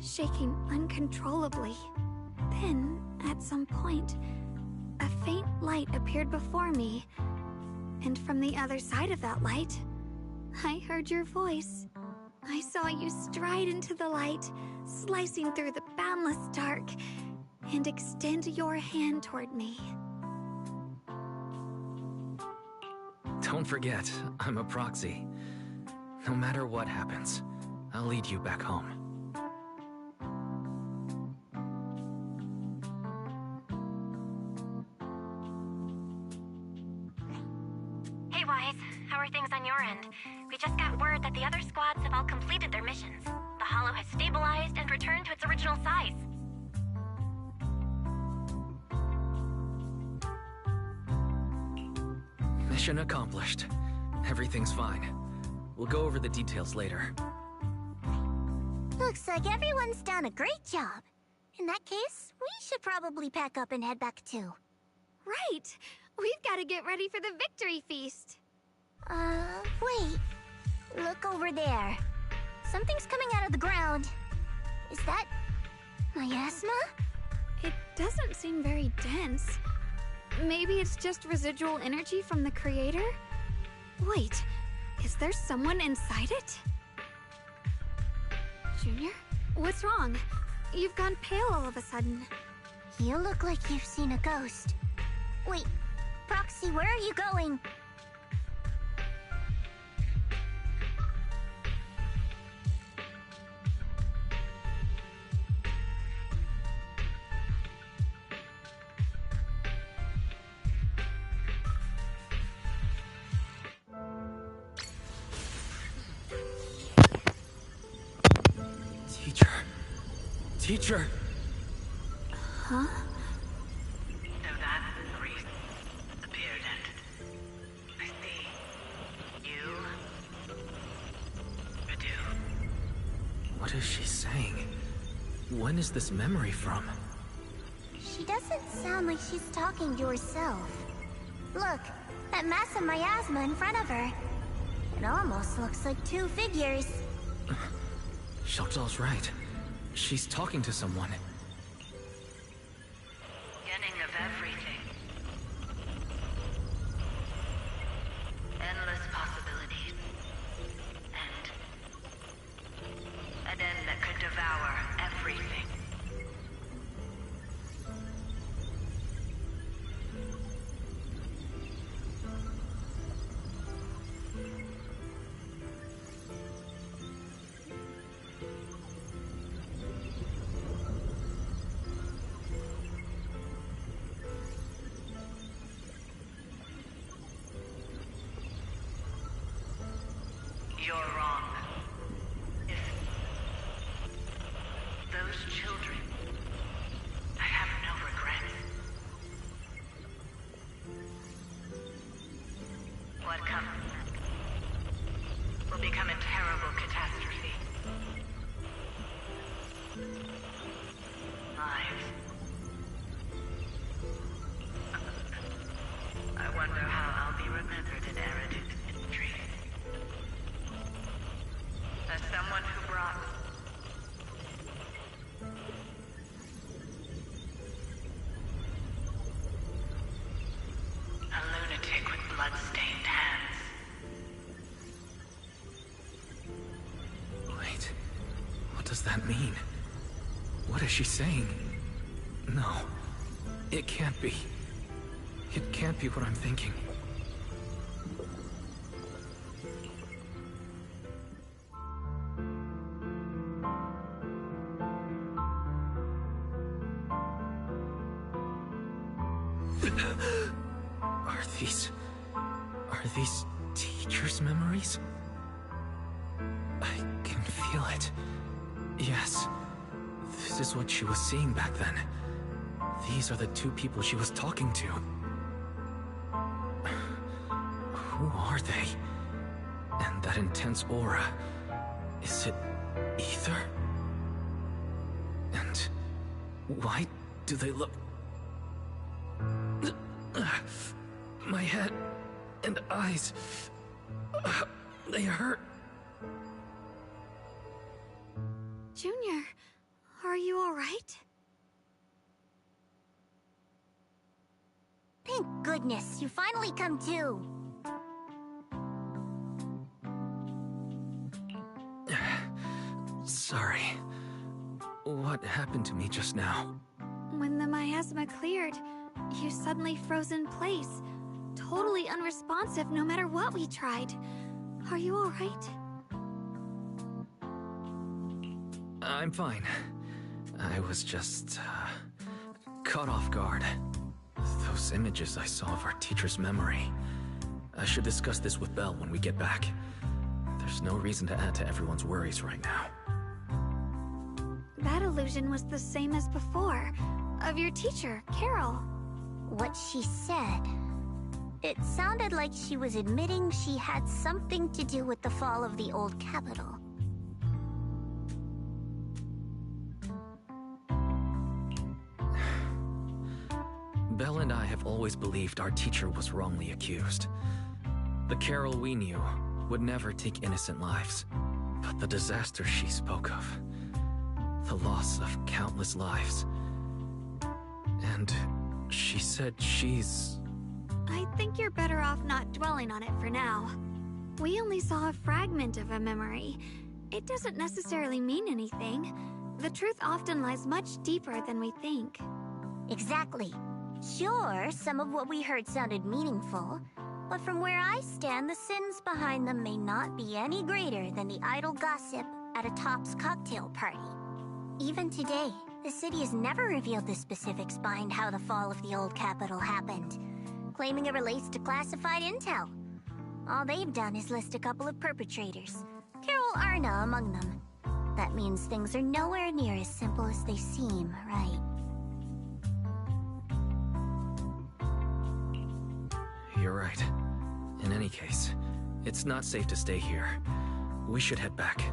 shaking uncontrollably. Then, at some point, a faint light appeared before me, and from the other side of that light, I heard your voice. I saw you stride into the light, slicing through the boundless dark, and extend your hand toward me. Don't forget, I'm a proxy. No matter what happens, I'll lead you back home. Hey, Wise. How are things on your end? We just got word that the other squads have all completed their missions. The Hollow has stabilized and returned to its original size. Mission accomplished. Everything's fine. We'll go over the details later. Looks like everyone's done a great job. In that case, we should probably pack up and head back too. Right! We've got to get ready for the victory feast. Wait. Look over there. Something's coming out of the ground. Is that miasma? It doesn't seem very dense. Maybe it's just residual energy from the Creator? Wait, is there someone inside it? Junior? What's wrong? You've gone pale all of a sudden. You look like you've seen a ghost. Wait, Proxy, where are you going? Teacher! Huh? So that's the reason the beard ended. I see. You... Redo. What is she saying? When is this memory from? She doesn't sound like she's talking to herself. Look, that mass of miasma in front of her. It almost looks like two figures. Xiaozhao's right. She's talking to someone. Beginning of everything. Endless possibilities. You're wrong. If those children, I have no regrets. What comes will become a terrible catastrophe. Lives. I wonder how I'll be remembered in Eridu's history. As someone who brought a lunatic with blood-stained hands. Wait, what does that mean? What is she saying? No, it can't be. It can't be what I'm thinking. Are these teachers' memories? I can feel it. Yes, this is what she was seeing back then. These are the two people she was talking to. Who are they? And that intense aura, is it ether? And why do they look... My head and eyes, they hurt. Junior, are you all right? Thank goodness, you finally come to. Sorry. What happened to me just now? When the miasma cleared, you suddenly froze in place. Totally unresponsive no matter what we tried. Are you all right? I'm fine. I was just, caught off guard. Those images I saw of our teacher's memory. I should discuss this with Belle when we get back. There's no reason to add to everyone's worries right now. That illusion was the same as before, of your teacher, Carol. What she said. It sounded like she was admitting she had something to do with the fall of the old capital. Belle and I have always believed our teacher was wrongly accused. The Carol we knew would never take innocent lives. But the disaster she spoke of, the loss of countless lives. And she said she's... I think you're better off not dwelling on it for now. We only saw a fragment of a memory. It doesn't necessarily mean anything. The truth often lies much deeper than we think. Exactly. Sure, some of what we heard sounded meaningful, but from where I stand, the sins behind them may not be any greater than the idle gossip at a Top's cocktail party. Even today, the city has never revealed the specifics behind how the fall of the old capital happened, claiming it relates to classified intel. All they've done is list a couple of perpetrators, Carol Arna among them. That means things are nowhere near as simple as they seem, right? You're right. In any case, it's not safe to stay here. We should head back.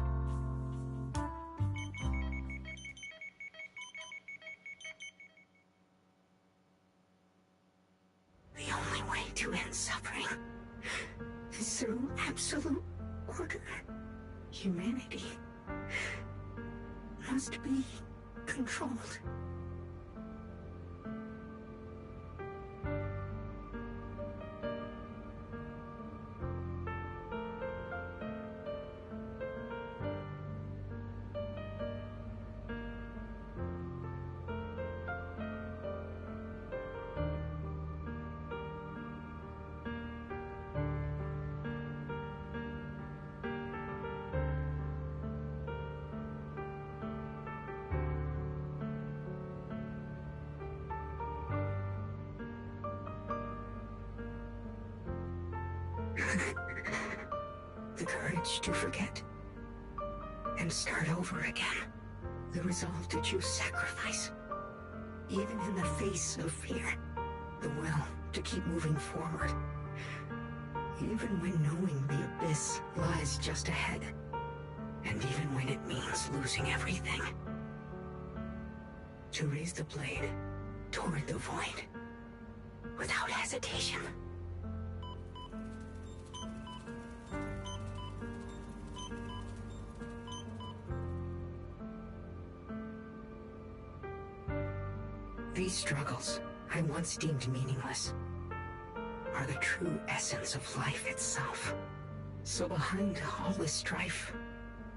The only way to end suffering is through absolute order. Humanity must be controlled. The Guardian courage to forget and start over again. The resolve to choose sacrifice, even in the face of fear. The will to keep moving forward, even when knowing the abyss lies just ahead, and even when it means losing everything. To raise the blade toward the void, without hesitation. These struggles, I once deemed meaningless, are the true essence of life itself. So behind all this strife,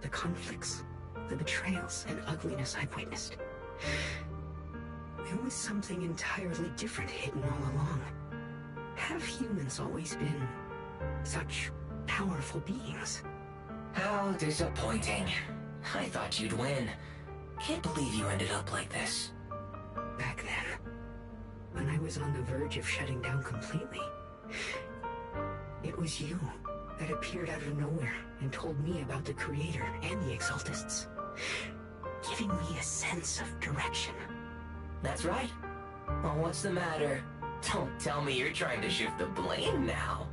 the conflicts, the betrayals, and ugliness I've witnessed, there was something entirely different hidden all along. Have humans always been such powerful beings? How disappointing. I thought you'd win. Can't believe you ended up like this. Back then, when I was on the verge of shutting down completely, it was you that appeared out of nowhere and told me about the Creator and the Exaltists, giving me a sense of direction. That's right. Well, what's the matter? Don't tell me you're trying to shift the blame now.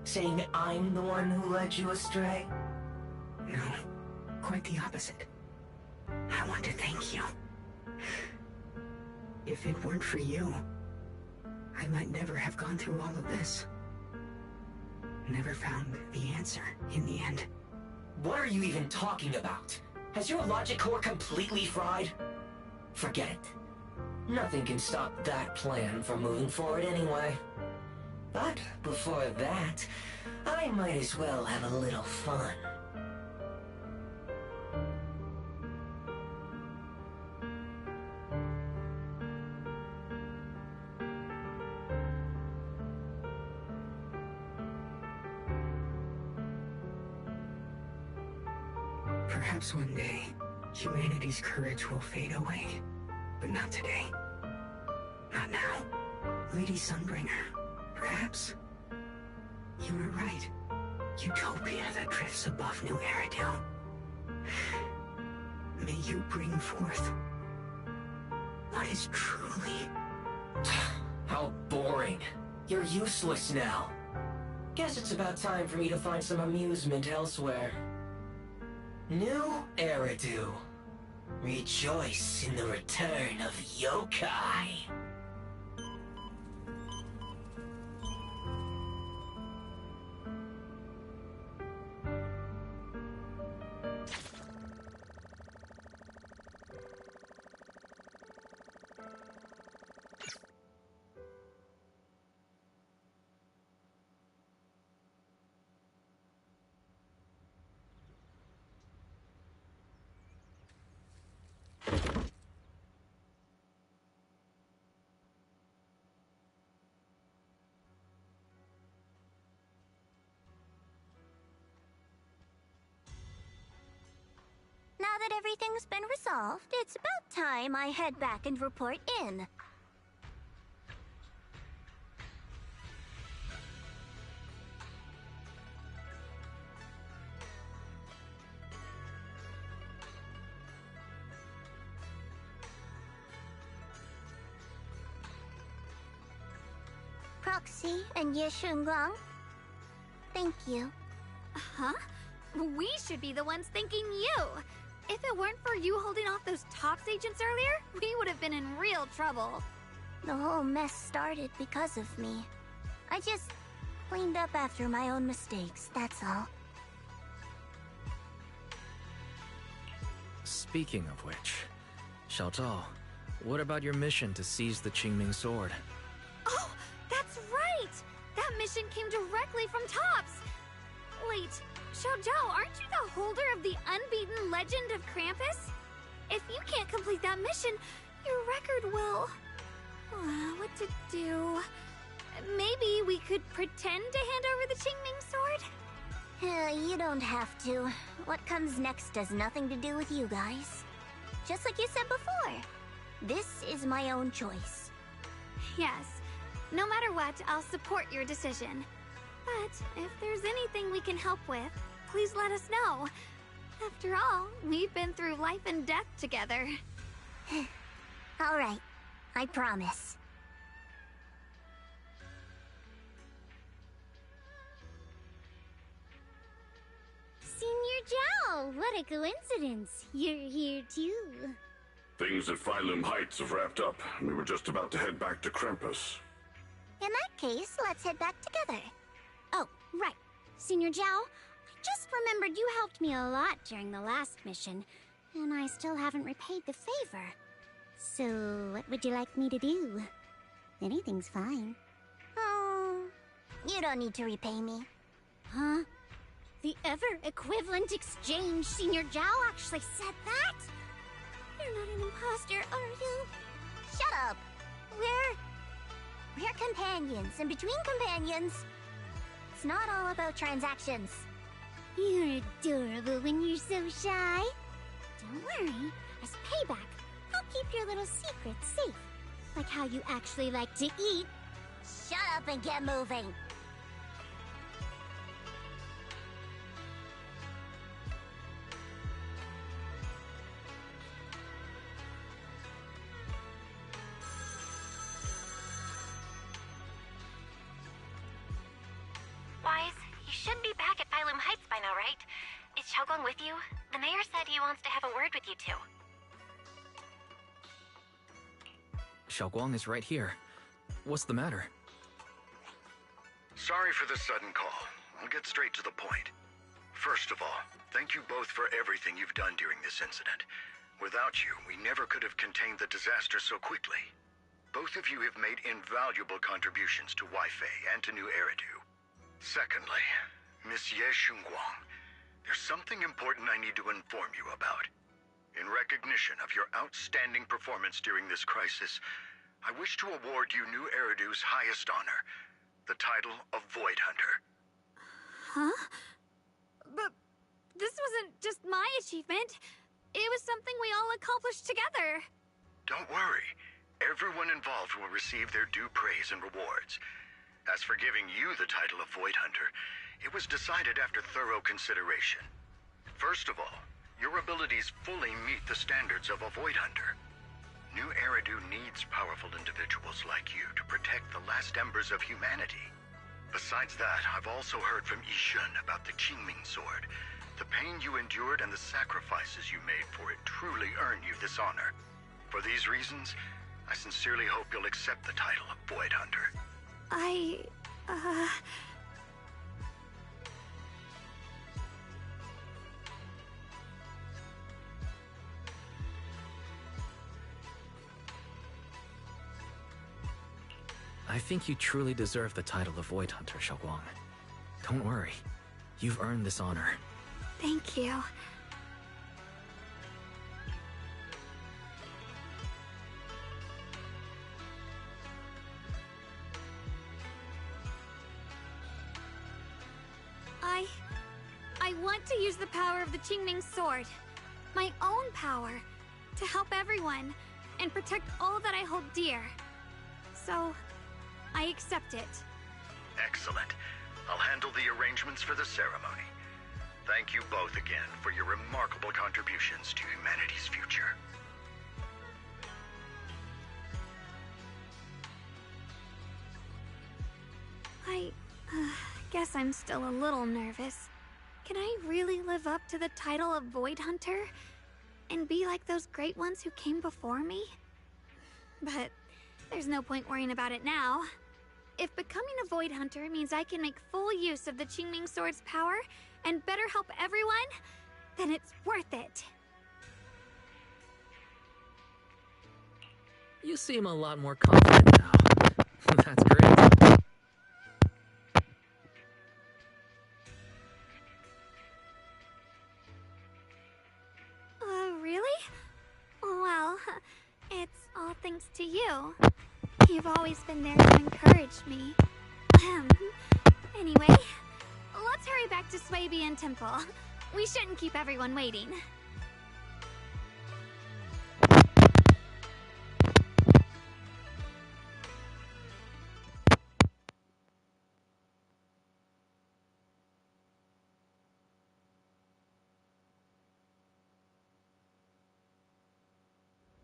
Saying I'm the one who led you astray? No, quite the opposite. I want to thank you. If it weren't for you, I might never have gone through all of this. Never found the answer in the end. What are you even talking about? Has your logic core completely fried? Forget it. Nothing can stop that plan from moving forward anyway. But before that, I might as well have a little fun. Perhaps one day, humanity's courage will fade away. But not today. Not now. Lady Sunbringer, perhaps you were right. Utopia that drifts above New Eridil. May you bring forth what is truly... How boring. You're useless now. Guess it's about time for me to find some amusement elsewhere. New Eridu. Rejoice in the return of yokai. Now that everything's been resolved, it's about time I head back and report in. Proxy and Yeshunguang, thank you. Huh? We should be the ones thanking you. If it weren't for you holding off those TOPS agents earlier, we would have been in real trouble. The whole mess started because of me. I just cleaned up after my own mistakes, that's all. Speaking of which, Xiao Zhao, what about your mission to seize the Qingming sword? Oh, that's right! That mission came directly from TOPS! Wait, Xiao Zhao, aren't you the holder of the unbeaten legend of Krampus? If you can't complete that mission, your record will... what to do? Maybe we could pretend to hand over the Qingming sword? You don't have to. What comes next has nothing to do with you guys. Just like you said before, this is my own choice. Yes. No matter what, I'll support your decision. But if there's anything we can help with, please let us know. After all, we've been through life and death together. All right, I promise. Senior Zhao, what a coincidence. You're here too. Things at Phylum Heights have wrapped up. We were just about to head back to Krampus. In that case, let's head back together. Oh, right. Senior Zhao, I just remembered you helped me a lot during the last mission, and I still haven't repaid the favor. So, what would you like me to do? Anything's fine. Oh, you don't need to repay me. Huh? The ever-equivalent exchange, Senior Zhao actually said that? You're not an imposter, are you? Shut up! We're companions, and between companions, it's not all about transactions. You're adorable when you're so shy. Don't worry, as payback, I'll keep your little secrets safe. Like how you actually like to eat. Shut up and get moving. Wise, you should be back at Phylum Heights by now, right? Is Xiaoguang with you? The mayor said he wants to have a word with you two. Xiaoguang is right here. What's the matter? Sorry for the sudden call. I'll get straight to the point. First of all, thank you both for everything you've done during this incident. Without you, we never could have contained the disaster so quickly. Both of you have made invaluable contributions to Wi-Fi and to New Eridu. Secondly, Miss Ye Shunguang, there's something important I need to inform you about. In recognition of your outstanding performance during this crisis, I wish to award you New Eridu's highest honor, the title of Void Hunter. Huh? But this wasn't just my achievement. It was something we all accomplished together. Don't worry. Everyone involved will receive their due praise and rewards. As for giving you the title of Void Hunter, it was decided after thorough consideration. First of all, your abilities fully meet the standards of a Void Hunter. New Eridu needs powerful individuals like you to protect the last embers of humanity. Besides that, I've also heard from Yishun about the Qingming Sword. The pain you endured and the sacrifices you made for it truly earn you this honor. For these reasons, I sincerely hope you'll accept the title of Void Hunter. I think you truly deserve the title of Void Hunter, Xiaoguang. Don't worry. You've earned this honor. Thank you. I want to use the power of the Qingming Sword, my own power, to help everyone and protect all that I hold dear. So, I accept it. Excellent. I'll handle the arrangements for the ceremony. Thank you both again for your remarkable contributions to humanity's future. I guess I'm still a little nervous. Can I really live up to the title of Void Hunter? And be like those great ones who came before me? But there's no point worrying about it now. If becoming a Void Hunter means I can make full use of the Qingming Sword's power and better help everyone, then it's worth it. You seem a lot more confident now. That's great. Really? Well, it's all thanks to you. You've always been there to encourage me. Anyway, let's hurry back to Swabian Temple. We shouldn't keep everyone waiting.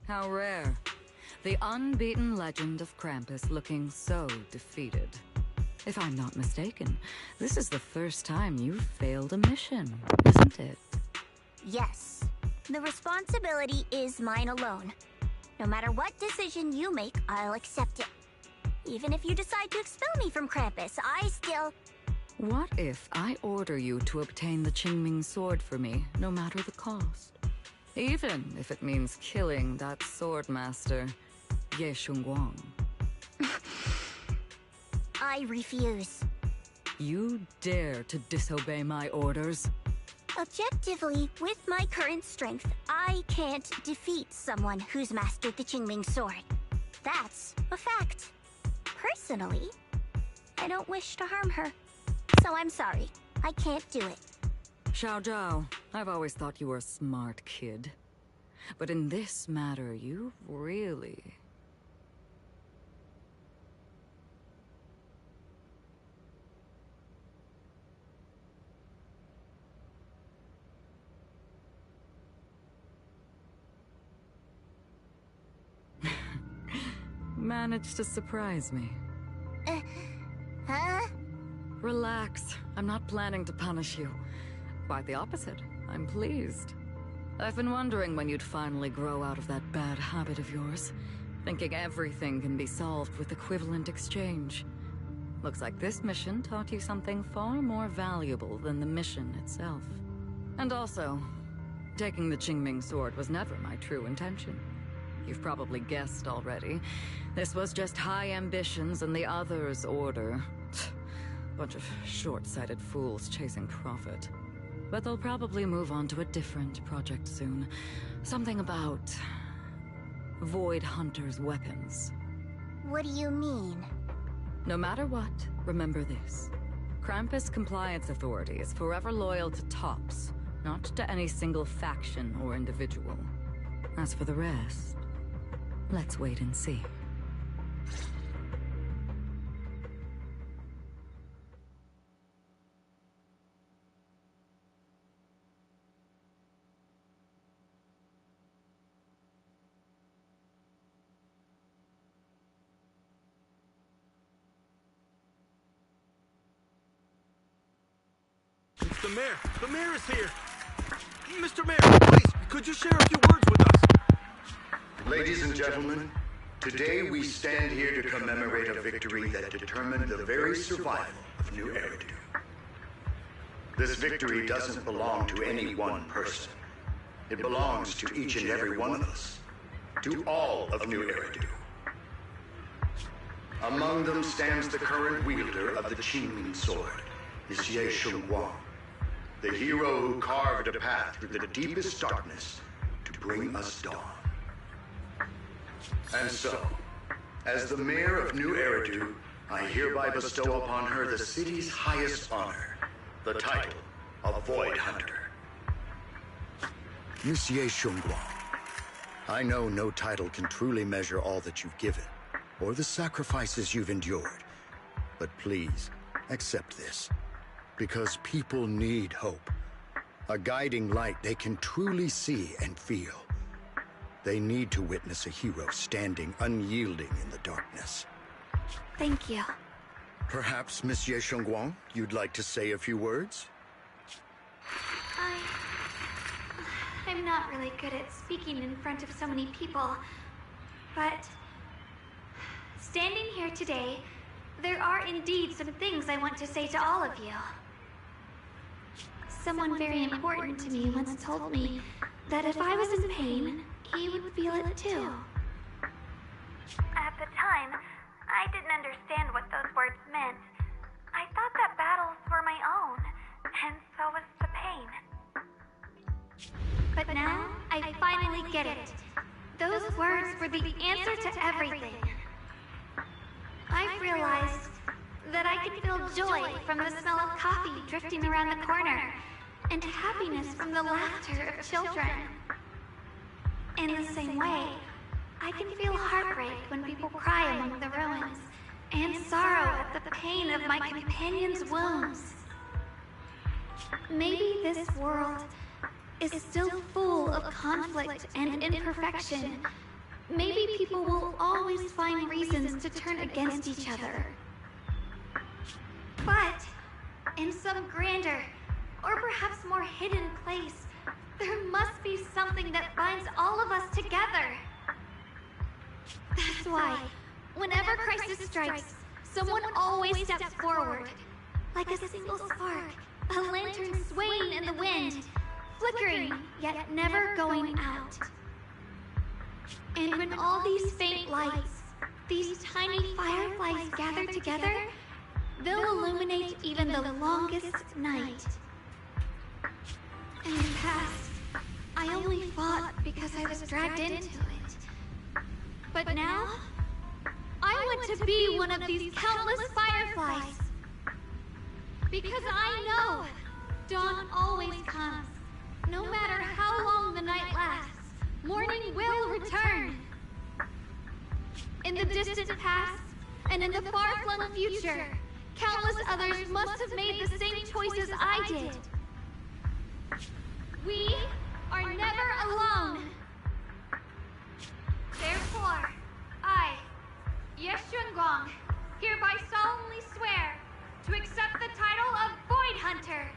How rare. The unbeaten legend of Krampus looking so defeated. If I'm not mistaken, this is the first time you've failed a mission, isn't it? Yes. The responsibility is mine alone. No matter what decision you make, I'll accept it. Even if you decide to expel me from Krampus, I still... What if I order you to obtain the Qingming sword for me, no matter the cost? Even if it means killing that sword master, Ye Shunguang. I refuse. You dare to disobey my orders? Objectively, with my current strength, I can't defeat someone who's mastered the Qingming sword. That's a fact. Personally, I don't wish to harm her. So I'm sorry. I can't do it. Xiao Zhao, I've always thought you were a smart kid. But in this matter, you really... managed to surprise me. Huh? Relax. I'm not planning to punish you. Quite the opposite. I'm pleased. I've been wondering when you'd finally grow out of that bad habit of yours, thinking everything can be solved with equivalent exchange. Looks like this mission taught you something far more valuable than the mission itself. And also, taking the Qingming sword was never my true intention. You've probably guessed already. This was just high ambitions and the others' order. Bunch of short-sighted fools chasing profit. But they'll probably move on to a different project soon. Something about... Void Hunter's weapons. What do you mean? No matter what, remember this. Krampus Compliance Authority is forever loyal to TOPS, not to any single faction or individual. As for the rest, let's wait and see. It's the mayor! The mayor is here! Mr. Mayor, please, could you share a few words with us? Ladies and gentlemen, today we stand here to commemorate a victory that determined the very survival of New Eridu. This victory doesn't belong to any one person. It belongs to each and every one of us. To all of New Eridu. Among them stands the current wielder of the Qingming sword, Ye Shunguang, the hero who carved a path through the deepest darkness to bring us dawn. And so, as the mayor of New Eridu, I hereby bestow upon her the city's highest honor, the title of Void Hunter. Ye Shunguang, I know no title can truly measure all that you've given, or the sacrifices you've endured. But please, accept this. Because people need hope. A guiding light they can truly see and feel. They need to witness a hero standing unyielding in the darkness. Thank you. Perhaps, Miss Ye Shunguang, you'd like to say a few words? I'm not really good at speaking in front of so many people, but standing here today, there are indeed some things I want to say to all of you. Someone very important to me once told me that if I was in pain, he would feel it too. At the time, I didn't understand what those words meant. I thought that battles were my own, and so was the pain. But now, I finally get it. Those words were the answer to everything. I've realized that I can feel joy from the smell of coffee drifting around the corner, and happiness from the laughter of children. In the same way, I can feel heartbreak when people cry among the ruins, and sorrow at the pain of my companion's wounds. Maybe this world is still full of conflict and imperfection, maybe people will always find reasons to turn against each other. But in some grander, or perhaps more hidden place, there must be something that binds all of us together. That's why, whenever crisis strikes, someone always steps forward. Like a single spark, a lantern swaying in the wind, flickering, yet never going out. And when all these faint lights, these tiny fireflies gather together, they'll illuminate even the longest night. In the past, I only fought because I was dragged into it. But now, I want to be one of these countless fireflies. Because I know dawn always comes. No matter how long the night lasts, morning will return. In the distant past, and in the far-flung future, countless others must have made the same choices I did. We are never alone. Therefore, I, Yeshunguang, hereby solemnly swear to accept the title of Void Hunter.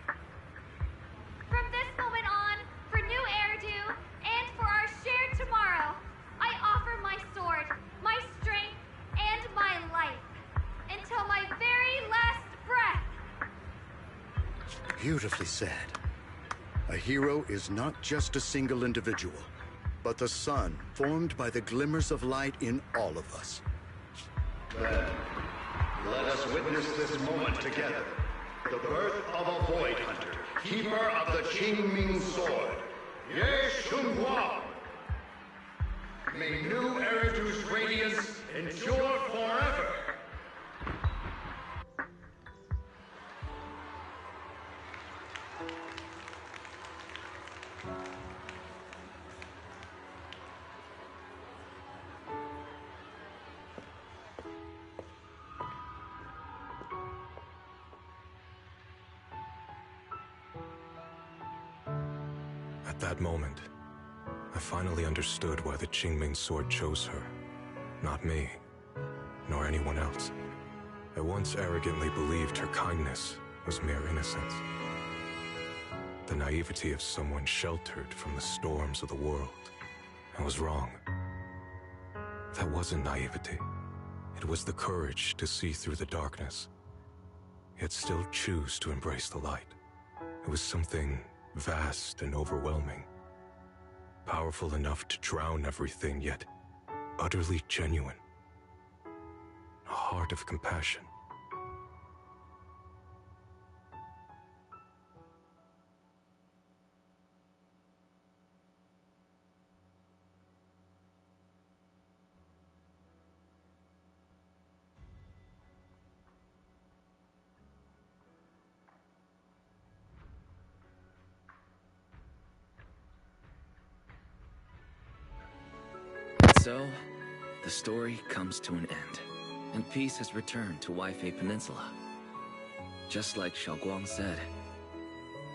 From this moment on, for new Eridu, and for our shared tomorrow, I offer my sword, my strength, and my life, until my very last breath. Beautifully said. A hero is not just a single individual, but the sun formed by the glimmers of light in all of us. Then, let us witness this moment together. The birth of a Void Hunter, keeper of the Qingming Sword, Ye Shunguang. May new Eridu's radiance endure forever. At that moment, I finally understood why the Qingming Sword chose her. Not me, nor anyone else. I once arrogantly believed her kindness was mere innocence. The naivety of someone sheltered from the storms of the world. I was wrong. That wasn't naivety. It was the courage to see through the darkness, yet still choose to embrace the light. It was something vast and overwhelming. Powerful enough to drown everything, yet utterly genuine. A heart of compassion. So, the story comes to an end, and peace has returned to Waifei Peninsula. Just like Xiaoguang said,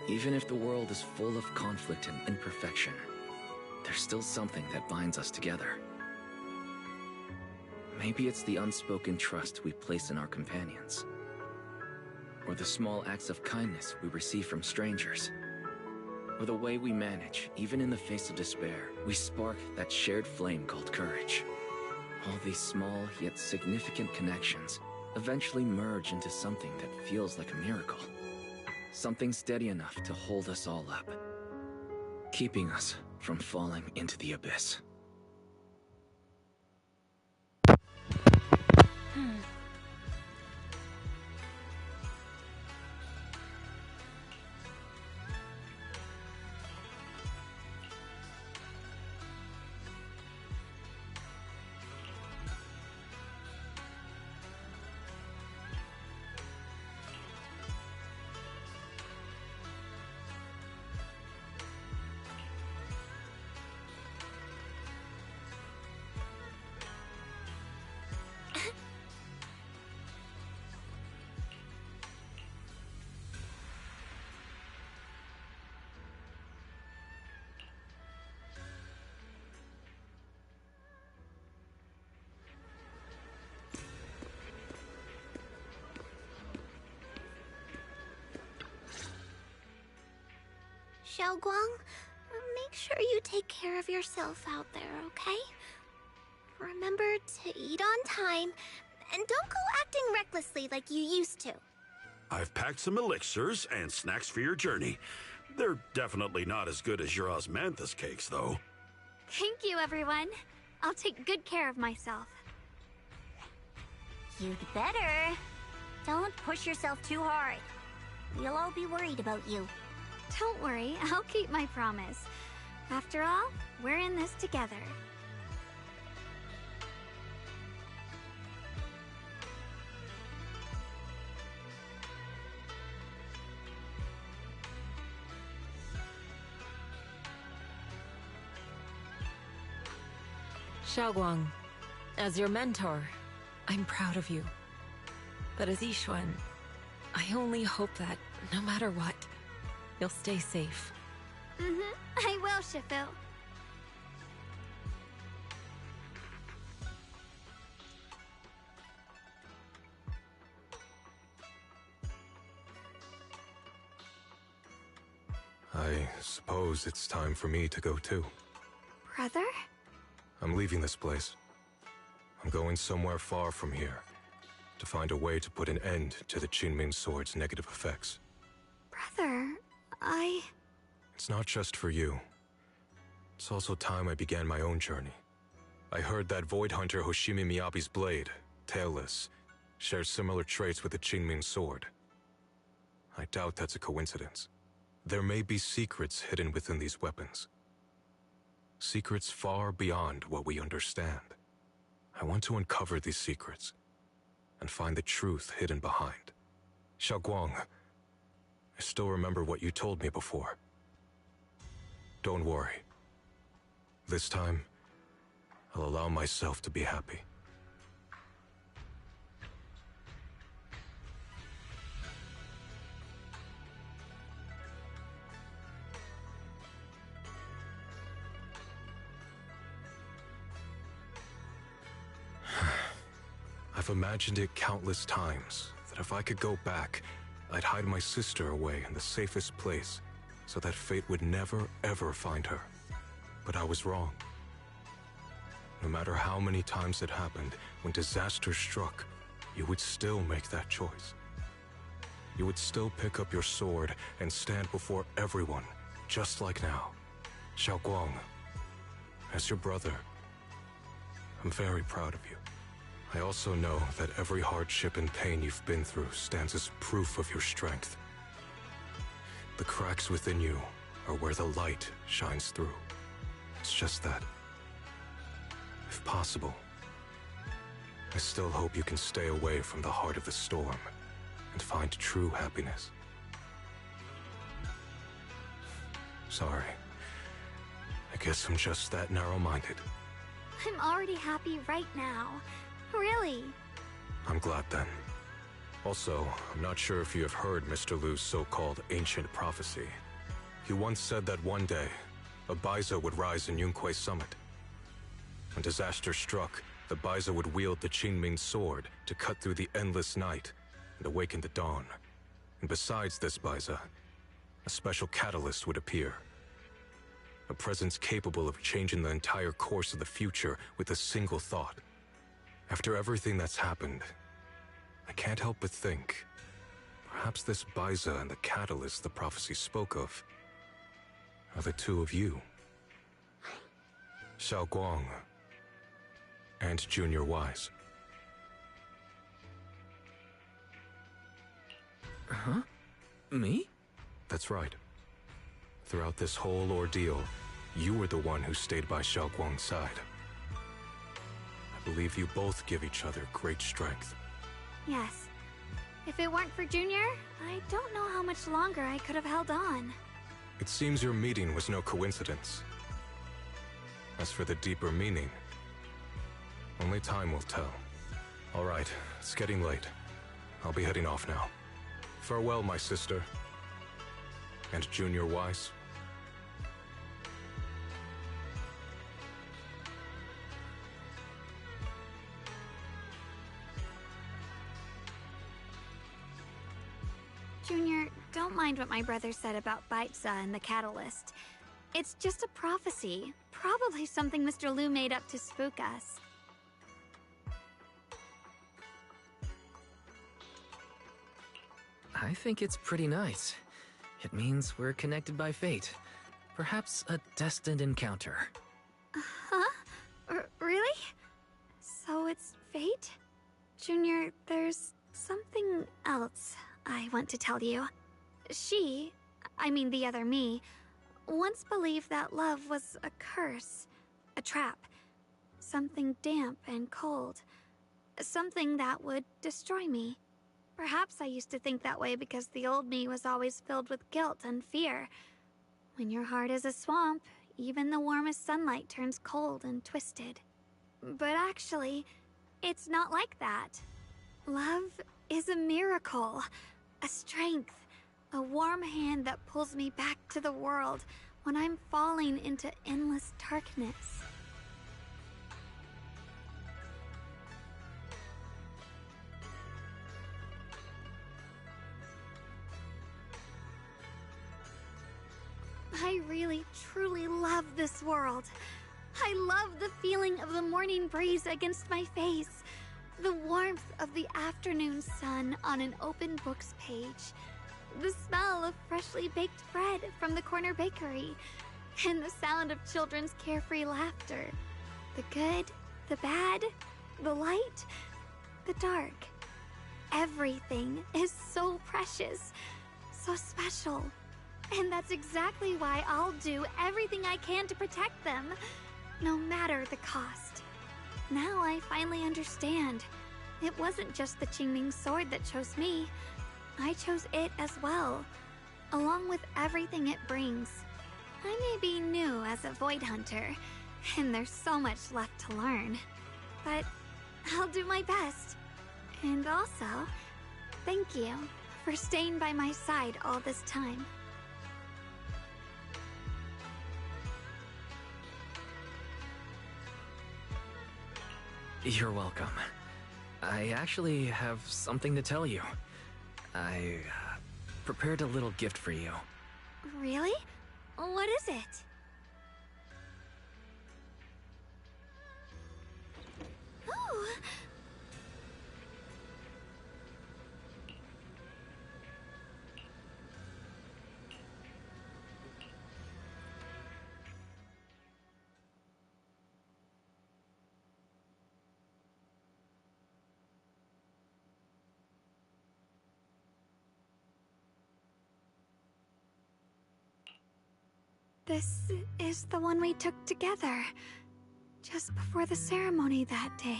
even if the world is full of conflict and imperfection, there's still something that binds us together. Maybe it's the unspoken trust we place in our companions, or the small acts of kindness we receive from strangers. Or the way we manage, even in the face of despair, we spark that shared flame called courage. All these small yet significant connections eventually merge into something that feels like a miracle. Something steady enough to hold us all up, keeping us from falling into the abyss. Xiaoguang, make sure you take care of yourself out there, okay? Remember to eat on time, and don't go acting recklessly like you used to. I've packed some elixirs and snacks for your journey. They're definitely not as good as your osmanthus cakes, though. Thank you, everyone. I'll take good care of myself. You'd better. Don't push yourself too hard. We'll all be worried about you. Don't worry, I'll keep my promise. After all, we're in this together. Xiaoguang, as your mentor, I'm proud of you. But as Yixuan, I only hope that, no matter what, you'll stay safe. I will, Shifu. I suppose it's time for me to go too. Brother? I'm leaving this place. I'm going somewhere far from here, to find a way to put an end to the Qingming Sword's negative effects. Brother, It's not just for you. It's also time I began my own journey. I heard that Void Hunter Hoshimi Miyabi's blade, Tailless, shares similar traits with the Qingming Sword. I doubt that's a coincidence. There may be secrets hidden within these weapons. Secrets far beyond what we understand. I want to uncover these secrets and find the truth hidden behind. Xiaoguang, I still remember what you told me before. Don't worry. This time, I'll allow myself to be happy. I've imagined it countless times, that if I could go back, I'd hide my sister away in the safest place, so that fate would never, ever find her. But I was wrong. No matter how many times it happened, when disaster struck, you would still make that choice. You would still pick up your sword and stand before everyone, just like now. Xiaoguang, as your brother, I'm very proud of you. I also know that every hardship and pain you've been through stands as proof of your strength. The cracks within you are where the light shines through. It's just that, if possible, I still hope you can stay away from the heart of the storm and find true happiness. Sorry. I guess I'm just that narrow-minded. I'm already happy right now. Really? I'm glad then. Also, I'm not sure if you have heard Mr. Lu's so-called ancient prophecy. He once said that one day, a Baiza would rise in Yunquay Summit. When disaster struck, the Baiza would wield the Qingming Sword to cut through the endless night and awaken the dawn. And besides this Baiza, a special catalyst would appear. A presence capable of changing the entire course of the future with a single thought. After everything that's happened, I can't help but think, perhaps this Baiza and the catalyst the prophecy spoke of are the two of you. Xiaoguang and Junior Wise. Huh? Me? That's right. Throughout this whole ordeal, you were the one who stayed by Xiaoguang's side. I believe you both give each other great strength. Yes. If it weren't for Junior, I don't know how much longer I could have held on. It seems your meeting was no coincidence. As for the deeper meaning, only time will tell. All right, it's getting late. I'll be heading off now. Farewell, my sister. And Junior Wise. Junior, don't mind what my brother said about Baitza and the catalyst. It's just a prophecy. Probably something Mr. Liu made up to spook us. I think it's pretty nice. It means we're connected by fate. Perhaps a destined encounter. Huh? Really? So it's fate? Junior, there's something else I want to tell you. I mean the other me, once believed that love was a curse, a trap, something damp and cold, something that would destroy me. Perhaps I used to think that way because the old me was always filled with guilt and fear. When your heart is a swamp, even the warmest sunlight turns cold and twisted. But actually, it's not like that. Love is a miracle, a strength, a warm hand that pulls me back to the world when I'm falling into endless darkness. I really, truly love this world. I love the feeling of the morning breeze against my face, the warmth of the afternoon sun on an open book's page, the smell of freshly baked bread from the corner bakery, and the sound of children's carefree laughter. The good, the bad, the light, the dark. Everything is so precious, so special. And that's exactly why I'll do everything I can to protect them, no matter the cost. Now I finally understand. It wasn't just the Qingming sword that chose me. I chose it as well, along with everything it brings. I may be new as a Void Hunter, and there's so much left to learn. But I'll do my best. And also, thank you for staying by my side all this time. You're welcome. I actually have something to tell you. I prepared a little gift for you. Really? What is it? Oh! This is the one we took together, just before the ceremony that day.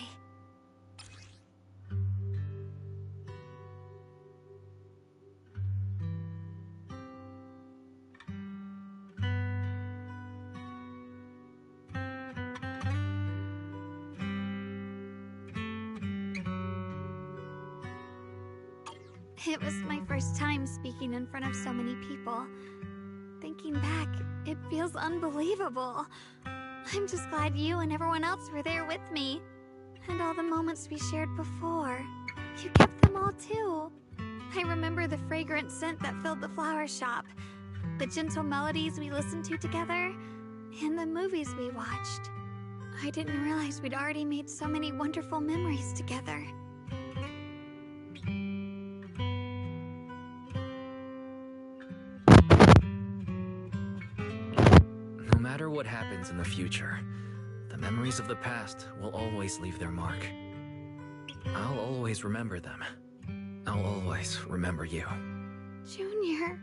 It was my first time speaking in front of so many people. Thinking back, it feels unbelievable. I'm just glad you and everyone else were there with me. And all the moments we shared before. You kept them all too. I remember the fragrant scent that filled the flower shop, the gentle melodies we listened to together, and the movies we watched. I didn't realize we'd already made so many wonderful memories together. No matter what happens in the future, the memories of the past will always leave their mark. I'll always remember them. I'll always remember you. Junior,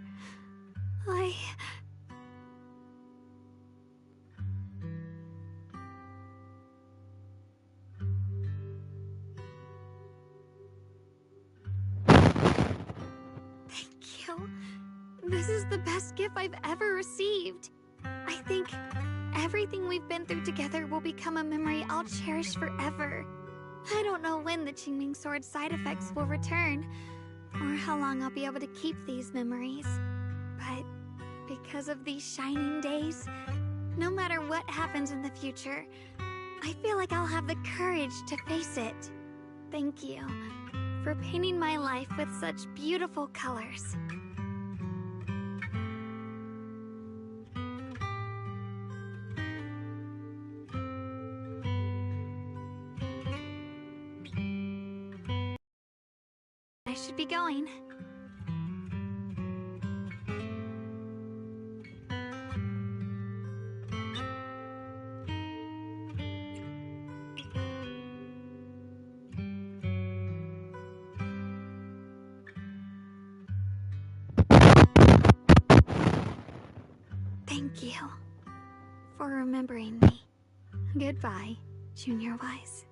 Thank you. This is the best gift I've ever received. I think everything we've been through together will become a memory I'll cherish forever. I don't know when the Qingming Sword side effects will return, or how long I'll be able to keep these memories. But because of these shining days, no matter what happens in the future, I feel like I'll have the courage to face it. Thank you for painting my life with such beautiful colors. I should be going. Thank you for remembering me. Goodbye, Junior Wise.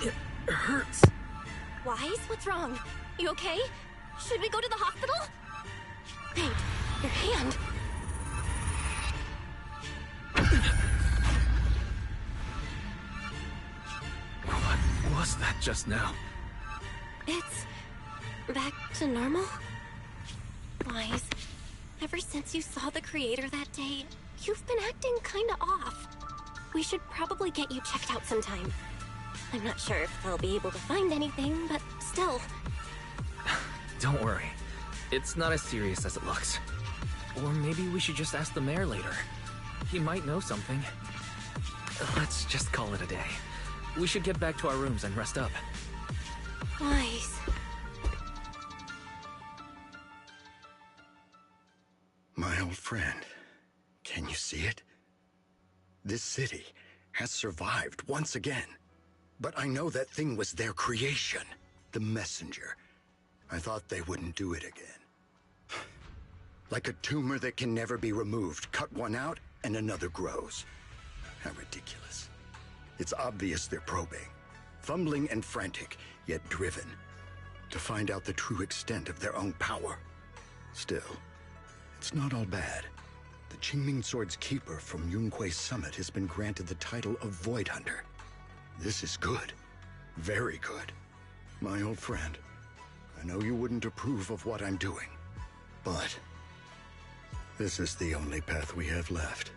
It hurts. Wise, what's wrong? You okay? Should we go to the hospital? Wait, your hand. What was that just now? It's back to normal? Wise, ever since you saw the creator that day, you've been acting kinda off. We should probably get you checked out sometime. I'm not sure if they'll be able to find anything, but still. Don't worry. It's not as serious as it looks. Or maybe we should just ask the mayor later. He might know something. Let's just call it a day. We should get back to our rooms and rest up. Wise. My old friend, can you see it? This city has survived once again. But I know that thing was their creation, the messenger. I thought they wouldn't do it again. Like a tumor that can never be removed. Cut one out and another grows. How ridiculous. It's obvious they're probing. Fumbling and frantic, yet driven. To find out the true extent of their own power. Still, it's not all bad. The Qingming Sword's keeper from Yunquei Summit has been granted the title of Void Hunter. This is good. Very good. My old friend, I know you wouldn't approve of what I'm doing, but this is the only path we have left.